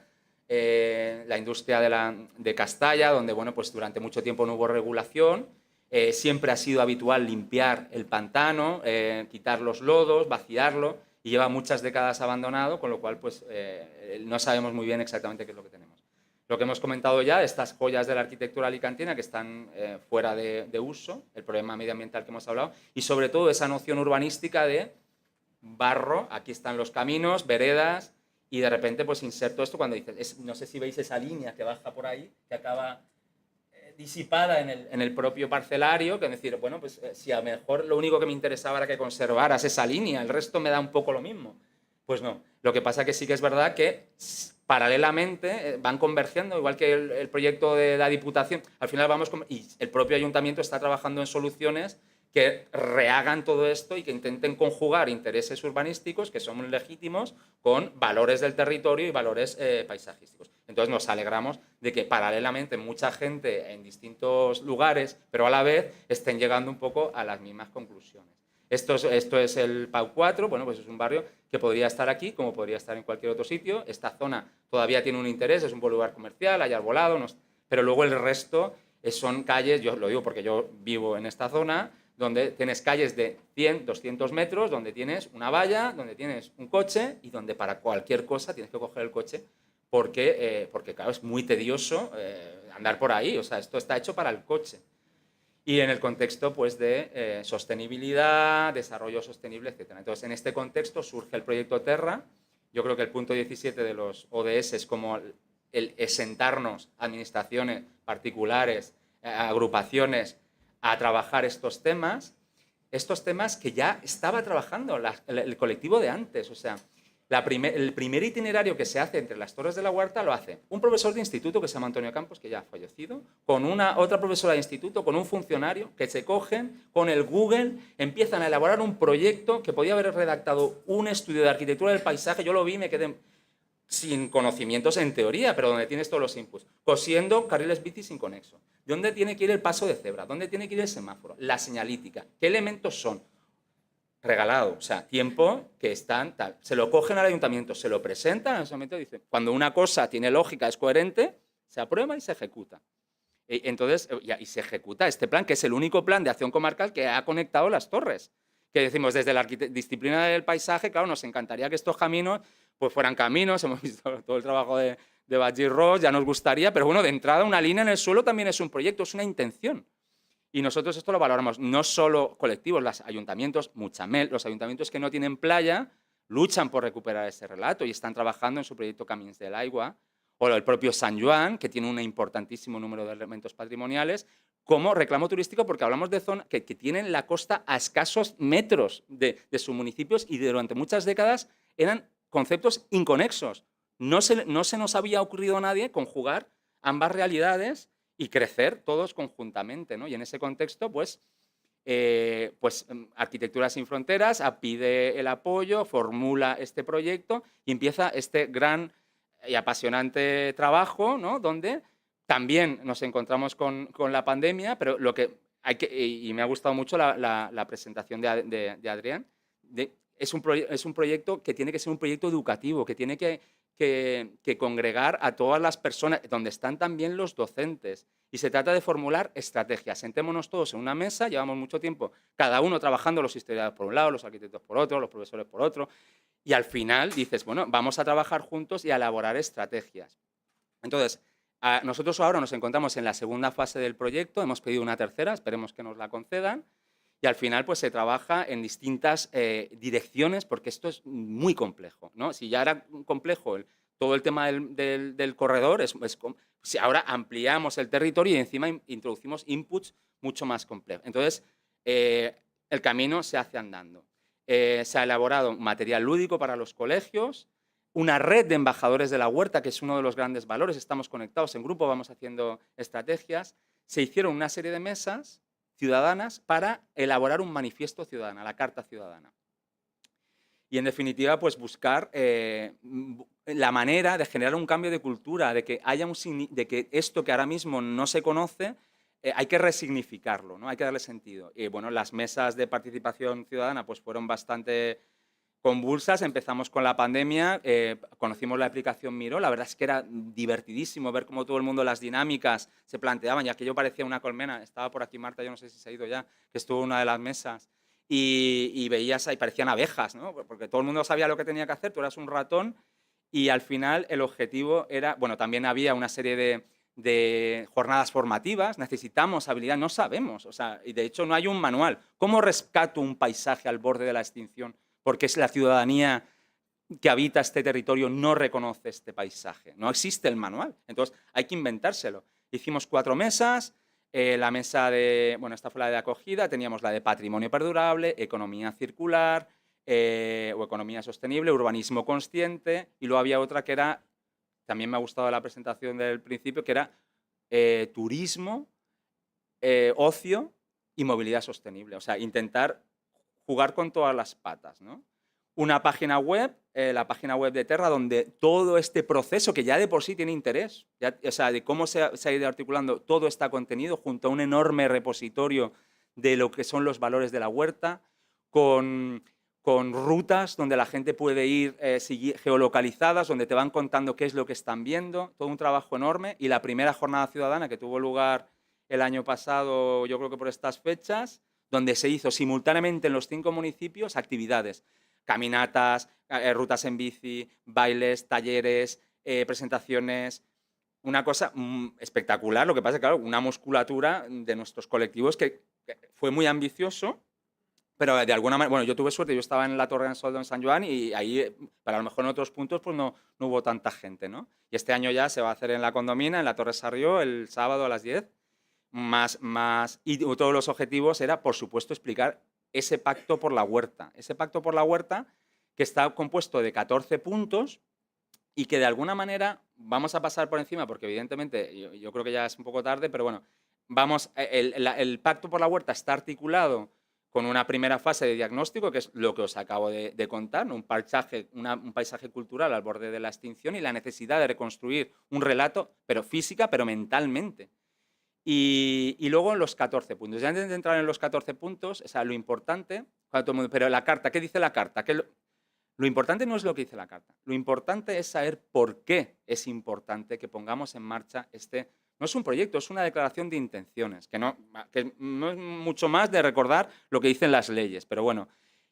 de Castalla, donde bueno, pues durante mucho tiempo no hubo regulación. Siempre ha sido habitual limpiar el pantano, quitar los lodos, vaciarlo, y lleva muchas décadas abandonado, con lo cual pues, no sabemos muy bien exactamente qué es lo que tenemos. Lo que hemos comentado ya, estas joyas de la arquitectura alicantina que están fuera de uso, el problema medioambiental que hemos hablado, y sobre todo esa noción urbanística de barro, aquí están los caminos, veredas, y de repente pues inserto esto cuando dices, no sé si veis esa línea que baja por ahí, que acaba disipada en el propio parcelario, que es decir, bueno, pues si a lo mejor lo único que me interesaba era que conservaras esa línea, el resto me da un poco lo mismo. Pues no, lo que pasa que sí que es verdad que paralelamente van convergiendo, igual que el proyecto de la Diputación, al final y el propio Ayuntamiento está trabajando en soluciones que rehagan todo esto y que intenten conjugar intereses urbanísticos, que son legítimos, con valores del territorio y valores paisajísticos. Entonces nos alegramos de que paralelamente mucha gente en distintos lugares, pero a la vez estén llegando un poco a las mismas conclusiones. Esto es el Pau 4, bueno, pues es un barrio que podría estar aquí, como podría estar en cualquier otro sitio. Esta zona todavía tiene un interés, es un buen lugar comercial, hay arbolado, pero luego el resto son calles, yo lo digo porque yo vivo en esta zona, donde tienes calles de 100, 200 metros, donde tienes una valla, donde tienes un coche y donde para cualquier cosa tienes que coger el coche porque claro, es muy tedioso andar por ahí, o sea, esto está hecho para el coche. Y en el contexto pues, de sostenibilidad, desarrollo sostenible, etc. Entonces, en este contexto surge el proyecto Terra. Yo creo que el punto 17 de los ODS es como el sentarnos, administraciones particulares, agrupaciones, a trabajar estos temas que ya estaba trabajando el colectivo de antes. O sea, el primer itinerario que se hace entre las Torres de la Huerta lo hace un profesor de instituto que se llama Antonio Campos, que ya ha fallecido, con otra profesora de instituto, con un funcionario, que se cogen con el Google, empiezan a elaborar un proyecto que podía haber redactado un estudio de arquitectura del paisaje. Yo lo vi y me quedé sin conocimientos en teoría, pero donde tienes todos los inputs. Cosiendo carriles bici sin conexo. ¿Dónde tiene que ir el paso de cebra? ¿Dónde tiene que ir el semáforo? La señalítica. ¿Qué elementos son? Regalado, o sea, tiempo que están tal. Se lo cogen al ayuntamiento, se lo presentan al ayuntamiento y dicen, cuando una cosa tiene lógica, es coherente, se aprueba y se ejecuta. Entonces, y se ejecuta este plan, que es el único plan de acción comarcal que ha conectado las torres. Que decimos, desde la disciplina del paisaje, claro, nos encantaría que estos caminos pues fueran caminos, hemos visto todo el trabajo de Badger Ross, ya nos gustaría, pero bueno, de entrada una línea en el suelo también es un proyecto, es una intención. Y nosotros esto lo valoramos, no solo colectivos, los ayuntamientos, Muchamel, los ayuntamientos que no tienen playa, luchan por recuperar ese relato y están trabajando en su proyecto Camins del Agua, o el propio San Joan, que tiene un importantísimo número de elementos patrimoniales, como reclamo turístico, porque hablamos de zonas que tienen la costa a escasos metros de sus municipios y durante muchas décadas eran conceptos inconexos. No se nos había ocurrido a nadie conjugar ambas realidades y crecer todos conjuntamente, ¿no? Y en ese contexto, pues Arquitectura Sin Fronteras pide el apoyo, formula este proyecto y empieza este gran y apasionante trabajo, ¿no? Donde también nos encontramos con la pandemia, pero lo que hay y me ha gustado mucho la presentación de Adrián, es un proyecto que tiene que ser un proyecto educativo, que tiene que congregar a todas las personas, donde están también los docentes. Y se trata de formular estrategias. Sentémonos todos en una mesa, llevamos mucho tiempo, cada uno trabajando, los historiadores por un lado, los arquitectos por otro, los profesores por otro, y al final dices, bueno, vamos a trabajar juntos y a elaborar estrategias. Entonces, nosotros ahora nos encontramos en la segunda fase del proyecto, hemos pedido una tercera, esperemos que nos la concedan, y al final pues se trabaja en distintas direcciones, porque esto es muy complejo, ¿no? Si ya era complejo todo el tema del corredor, si ahora ampliamos el territorio y encima introducimos inputs mucho más complejos. Entonces, el camino se hace andando. Se ha elaborado material lúdico para los colegios, una red de embajadores de la huerta, que es uno de los grandes valores, estamos conectados en grupo, vamos haciendo estrategias. Se hicieron una serie de mesas ciudadanas para elaborar un manifiesto ciudadano, la Carta Ciudadana. Y en definitiva, pues buscar la manera de generar un cambio de cultura, de que haya de que esto que ahora mismo no se conoce, hay que resignificarlo, ¿no? Hay que darle sentido. Y bueno, las mesas de participación ciudadana pues fueron bastante convulsas. Empezamos con la pandemia, conocimos la aplicación Miro, la verdad es que era divertidísimo ver cómo todo el mundo las dinámicas se planteaban, y aquello parecía una colmena. Estaba por aquí Marta, yo no sé si se ha ido ya, que estuvo en una de las mesas, y veías ahí, parecían abejas, ¿no? Porque todo el mundo sabía lo que tenía que hacer, tú eras un ratón, y al final el objetivo era, bueno, también había una serie de jornadas formativas, necesitamos habilidad, no sabemos, o sea, y de hecho no hay un manual. ¿Cómo rescato un paisaje al borde de la extinción? Porque es la ciudadanía que habita este territorio no reconoce este paisaje. No existe el manual. Entonces, hay que inventárselo. Hicimos 4 mesas. La mesa de... Bueno, esta fue la de acogida. Teníamos la de patrimonio perdurable, economía circular, o economía sostenible, urbanismo consciente. Y luego había otra que era... También me ha gustado la presentación del principio, que era turismo, ocio y movilidad sostenible. O sea, intentar jugar con todas las patas, ¿no? Una página web, la página web de Terra, donde todo este proceso, que ya de por sí tiene interés, ya, o sea, de cómo se ha ido articulando, todo está contenido junto a un enorme repositorio de lo que son los valores de la huerta, con rutas donde la gente puede ir geolocalizadas, donde te van contando qué es lo que están viendo, todo un trabajo enorme. Y la primera jornada ciudadana, que tuvo lugar el año pasado, yo creo que por estas fechas, donde se hizo simultáneamente en los 5 municipios actividades, caminatas, rutas en bici, bailes, talleres, presentaciones, una cosa espectacular. Lo que pasa es que, claro, una musculatura de nuestros colectivos que fue muy ambicioso, pero de alguna manera, bueno, yo tuve suerte, yo estaba en la Torre del Soldo en San Joan y ahí, para a lo mejor en otros puntos, pues no hubo tanta gente, ¿no? Y este año ya se va a hacer en la Condomina, en la Torre Sarrió, el sábado a las 10, y todos los objetivos era, por supuesto, explicar ese pacto por la huerta. Ese pacto por la huerta que está compuesto de 14 puntos y que de alguna manera vamos a pasar por encima, porque evidentemente yo creo que ya es un poco tarde, pero bueno, el pacto por la huerta está articulado con una primera fase de diagnóstico, que es lo que os acabo de contar, ¿no? Un paisaje cultural al borde de la extinción y la necesidad de reconstruir un relato, pero física, pero mentalmente. Y luego los 14 puntos. Ya antes de entrar en los 14 puntos, o sea, lo importante, pero la carta, ¿qué dice la carta? Lo importante no es lo que dice la carta. Lo importante es saber por qué es importante que pongamos en marcha no es un proyecto, es una declaración de intenciones, que no es mucho más de recordar lo que dicen las leyes, pero bueno.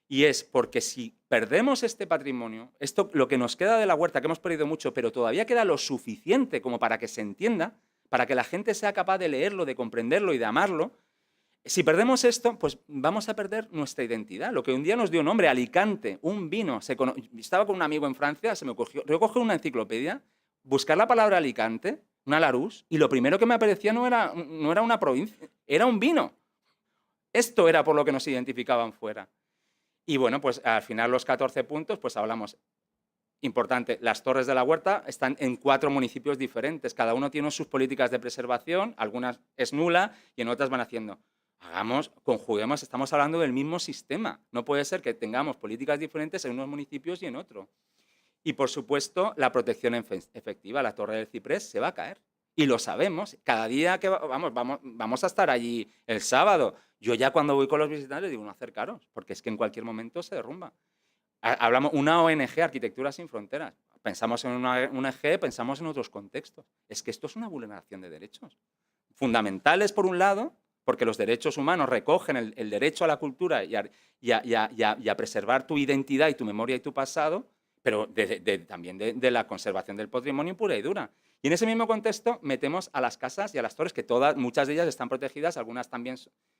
Y es porque si perdemos este patrimonio, lo que nos queda de la huerta, que hemos perdido mucho, pero todavía queda lo suficiente como para que se entienda, para que la gente sea capaz de leerlo, de comprenderlo y de amarlo. Si perdemos esto, pues vamos a perder nuestra identidad. Lo que un día nos dio nombre, Alicante, un vino. Estaba con un amigo en Francia, se me ocurrió recoger una enciclopedia, buscar la palabra Alicante, una Larousse, y lo primero que me aparecía no era una provincia, era un vino. Esto era por lo que nos identificaban fuera. Y bueno, pues al final los 14 puntos, pues hablamos. Importante, las torres de la huerta están en 4 municipios diferentes. Cada uno tiene sus políticas de preservación, algunas es nula y en otras van haciendo. Conjuguemos, estamos hablando del mismo sistema. No puede ser que tengamos políticas diferentes en unos municipios y en otro. Y, por supuesto, la protección efectiva. La Torre del Ciprés se va a caer. Y lo sabemos. Cada día que vamos a estar allí el sábado. Yo ya cuando voy con los visitantes digo, no acercaros, porque es que en cualquier momento se derrumba. Hablamos una ONG, Arquitectura Sin Fronteras. Pensamos en una ONG, pensamos en otros contextos. Es que esto es una vulneración de derechos fundamentales, por un lado, porque los derechos humanos recogen el derecho a la cultura y a preservar tu identidad y tu memoria y tu pasado, pero también de la conservación del patrimonio pura y dura. Y en ese mismo contexto metemos a las casas y a las torres, que muchas de ellas están protegidas, algunas también,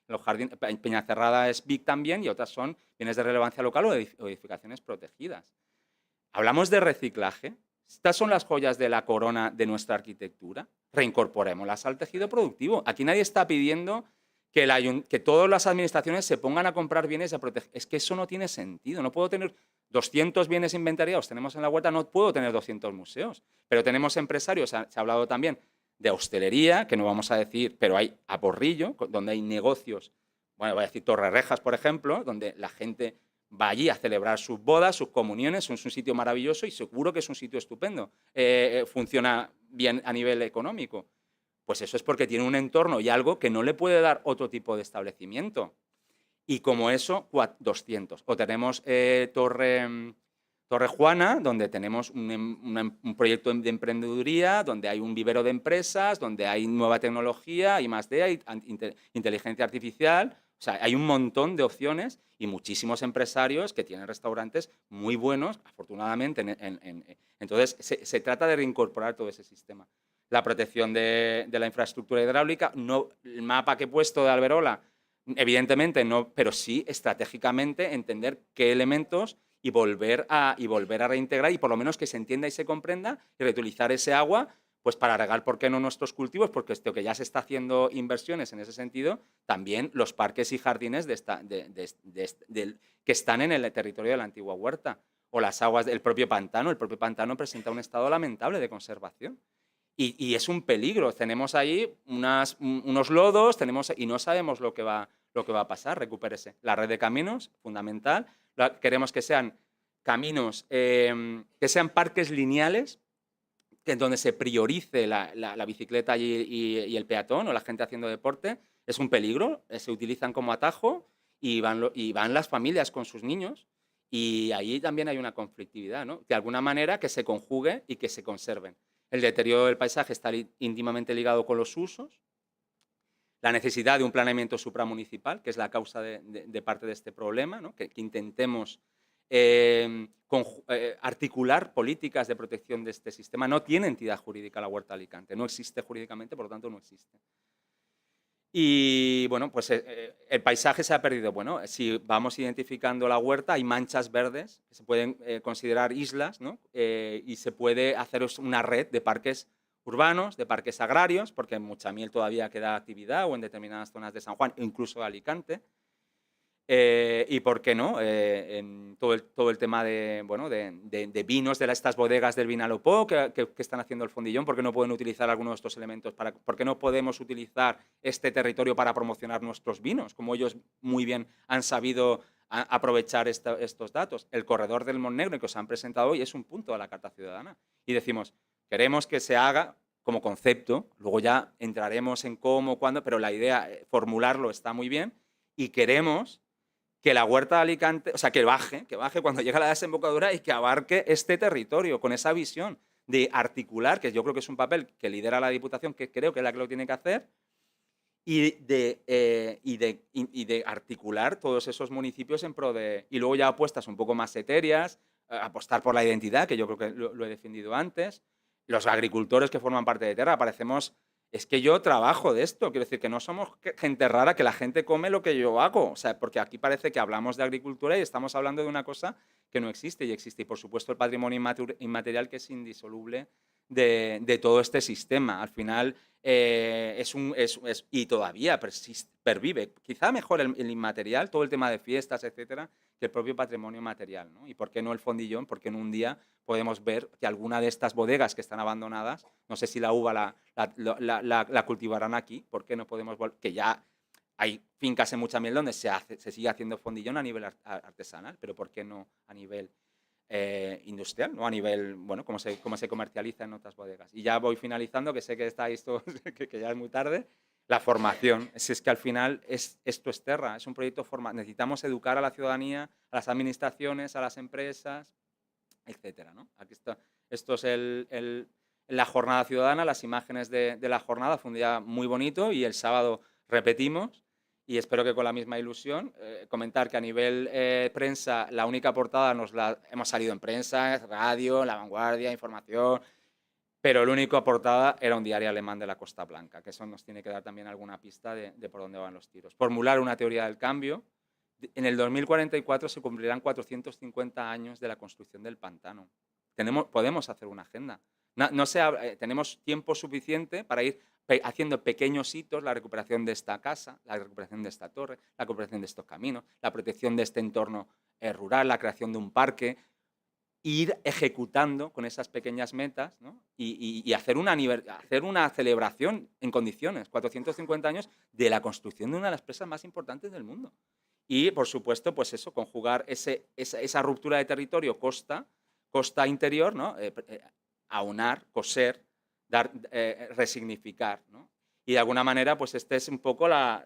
los jardines, Peñacerrada es BIC también, y otras son bienes de relevancia local o edificaciones protegidas. Hablamos de reciclaje. Estas son las joyas de la corona de nuestra arquitectura. Reincorporémoslas al tejido productivo. Aquí nadie está pidiendo que todas las administraciones se pongan a comprar bienes a proteger. Es que eso no tiene sentido. No puedo tener 200 bienes inventariados, tenemos en la huerta, no puedo tener 200 museos. Pero tenemos empresarios, se ha hablado también de hostelería, que no vamos a decir, pero hay a porrillo, donde hay negocios, bueno, voy a decir Torrerejas, por ejemplo, donde la gente va allí a celebrar sus bodas, sus comuniones, es un sitio maravilloso y seguro que es un sitio estupendo. Funciona bien a nivel económico. Pues eso es porque tiene un entorno y algo que no le puede dar otro tipo de establecimiento. Y como eso, 200. O tenemos Torre Juana, donde tenemos un proyecto de emprendeduría, donde hay un vivero de empresas, donde hay nueva tecnología, hay I+D, hay inteligencia artificial. O sea, hay un montón de opciones y muchísimos empresarios que tienen restaurantes muy buenos, afortunadamente. Entonces, se trata de reincorporar todo ese sistema. La protección de la infraestructura hidráulica, no, el mapa que he puesto de Alberola, evidentemente no, pero sí estratégicamente entender qué elementos y volver a reintegrar y por lo menos que se entienda y se comprenda y reutilizar ese agua pues para regar, ¿por qué no nuestros cultivos? Porque esto que ya se está haciendo inversiones en ese sentido, también los parques y jardines que están en el territorio de la antigua huerta o las aguas del propio pantano. El propio pantano presenta un estado lamentable de conservación. Y es un peligro. Tenemos ahí unos lodos y no sabemos lo que va a pasar. Recupérese. La red de caminos, fundamental. Queremos que sean caminos, que sean parques lineales, donde se priorice la bicicleta y el peatón o la gente haciendo deporte. Es un peligro. Se utilizan como atajo y van las familias con sus niños. Y ahí también hay una conflictividad, ¿no? De alguna manera que se conjugue y que se conserven. El deterioro del paisaje está íntimamente ligado con los usos, la necesidad de un planeamiento supramunicipal, que es la causa de parte de este problema, ¿no? que intentemos articular políticas de protección de este sistema. No tiene entidad jurídica la Huerta de Alicante, no existe jurídicamente, por lo tanto no existe. Y bueno, pues el paisaje se ha perdido. Bueno, si vamos identificando la huerta, hay manchas verdes que se pueden considerar islas, ¿no? Y se puede hacer una red de parques urbanos, de parques agrarios, porque en Muchamiel todavía queda actividad o en determinadas zonas de San Juan, incluso de Alicante. Y por qué no, en todo el tema de vinos, de estas bodegas del Vinalopó que están haciendo el fondillón, ¿por qué no pueden utilizar algunos de estos elementos? ¿Por qué no podemos utilizar este territorio para promocionar nuestros vinos? Como ellos muy bien han sabido aprovechar estos datos. El corredor del Montnegro que os han presentado hoy es un punto de la Carta Ciudadana. Y decimos, queremos que se haga como concepto, luego ya entraremos en cómo, cuándo, pero la idea, formularlo está muy bien y queremos que la Huerta de Alicante, o sea, que baje cuando llegue a la desembocadura y que abarque este territorio con esa visión de articular, que yo creo que es un papel que lidera la Diputación, que creo que es la que lo tiene que hacer, y de articular todos esos municipios en pro de... Y luego ya apuestas un poco más etéreas, apostar por la identidad, que yo creo que lo he defendido antes, los agricultores que forman parte de Terra, parecemos... Es que yo trabajo de esto, quiero decir que no somos gente rara, que la gente come lo que yo hago, o sea, porque aquí parece que hablamos de agricultura y estamos hablando de una cosa que no existe y existe. Y por supuesto el patrimonio inmaterial que es indisoluble de todo este sistema. Al final y todavía pervive, quizá mejor el inmaterial, todo el tema de fiestas, etcétera, que el propio patrimonio material, ¿no? Y por qué no el fondillón, porque en un día podemos ver que alguna de estas bodegas que están abandonadas, no sé si la uva la cultivarán aquí, ¿por qué no podemos que ya hay fincas en Muchamiel donde se sigue haciendo fondillón a nivel artesanal, pero ¿por qué no a nivel industrial, ¿no? A nivel, bueno, cómo se comercializa en otras bodegas? Y ya voy finalizando, que sé que estáis todos, que ya es muy tarde. La formación, es que al final esto es Terra, es un proyecto formal. Necesitamos educar a la ciudadanía, a las administraciones, a las empresas, etcétera, ¿no? Aquí está, esto es la jornada ciudadana, las imágenes de la jornada. Fue un día muy bonito y el sábado repetimos y espero que con la misma ilusión. Comentar que a nivel prensa, la única portada hemos salido en prensa, radio, La Vanguardia, Información, pero el único portada era un diario alemán de la Costa Blanca, que eso nos tiene que dar también alguna pista de por dónde van los tiros. Formular una teoría del cambio. En el 2044 se cumplirán 450 años de la construcción del pantano. Podemos hacer una agenda. Tenemos tiempo suficiente para ir haciendo pequeños hitos, la recuperación de esta casa, la recuperación de esta torre, la recuperación de estos caminos, la protección de este entorno rural, la creación de un parque, ir ejecutando con esas pequeñas metas, ¿no? y hacer una celebración en condiciones, 450 años de la construcción de una de las presas más importantes del mundo. Y, por supuesto, pues eso, conjugar esa ruptura de territorio costa interior, ¿no? Aunar, coser, resignificar, ¿no? Y de alguna manera, pues es un poco la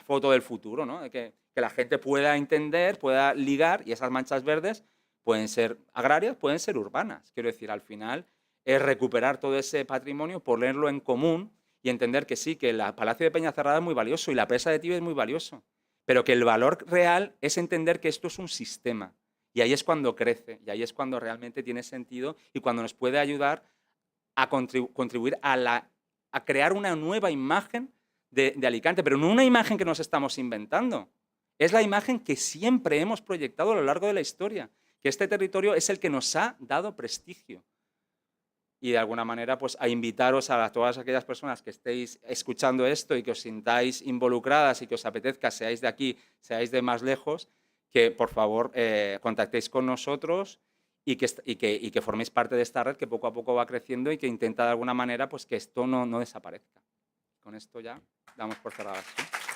foto del futuro, ¿no? Que que la gente pueda entender, pueda ligar, y esas manchas verdes pueden ser agrarias, pueden ser urbanas. Quiero decir, al final es recuperar todo ese patrimonio, ponerlo en común y entender que sí, que el Palacio de Peñacerrada es muy valioso y la presa de Tíbet es muy valioso, pero que el valor real es entender que esto es un sistema. Y ahí es cuando crece, y ahí es cuando realmente tiene sentido y cuando nos puede ayudar a contribuir a crear una nueva imagen de Alicante, pero no una imagen que nos estamos inventando. Es la imagen que siempre hemos proyectado a lo largo de la historia, que este territorio es el que nos ha dado prestigio. Y de alguna manera, pues a invitaros a todas aquellas personas que estéis escuchando esto y que os sintáis involucradas y que os apetezca, seáis de aquí, seáis de más lejos, que por favor contactéis con nosotros y que forméis parte de esta red que poco a poco va creciendo y que intenta de alguna manera pues, que esto no desaparezca. Con esto ya damos por cerrada. ¿Sí?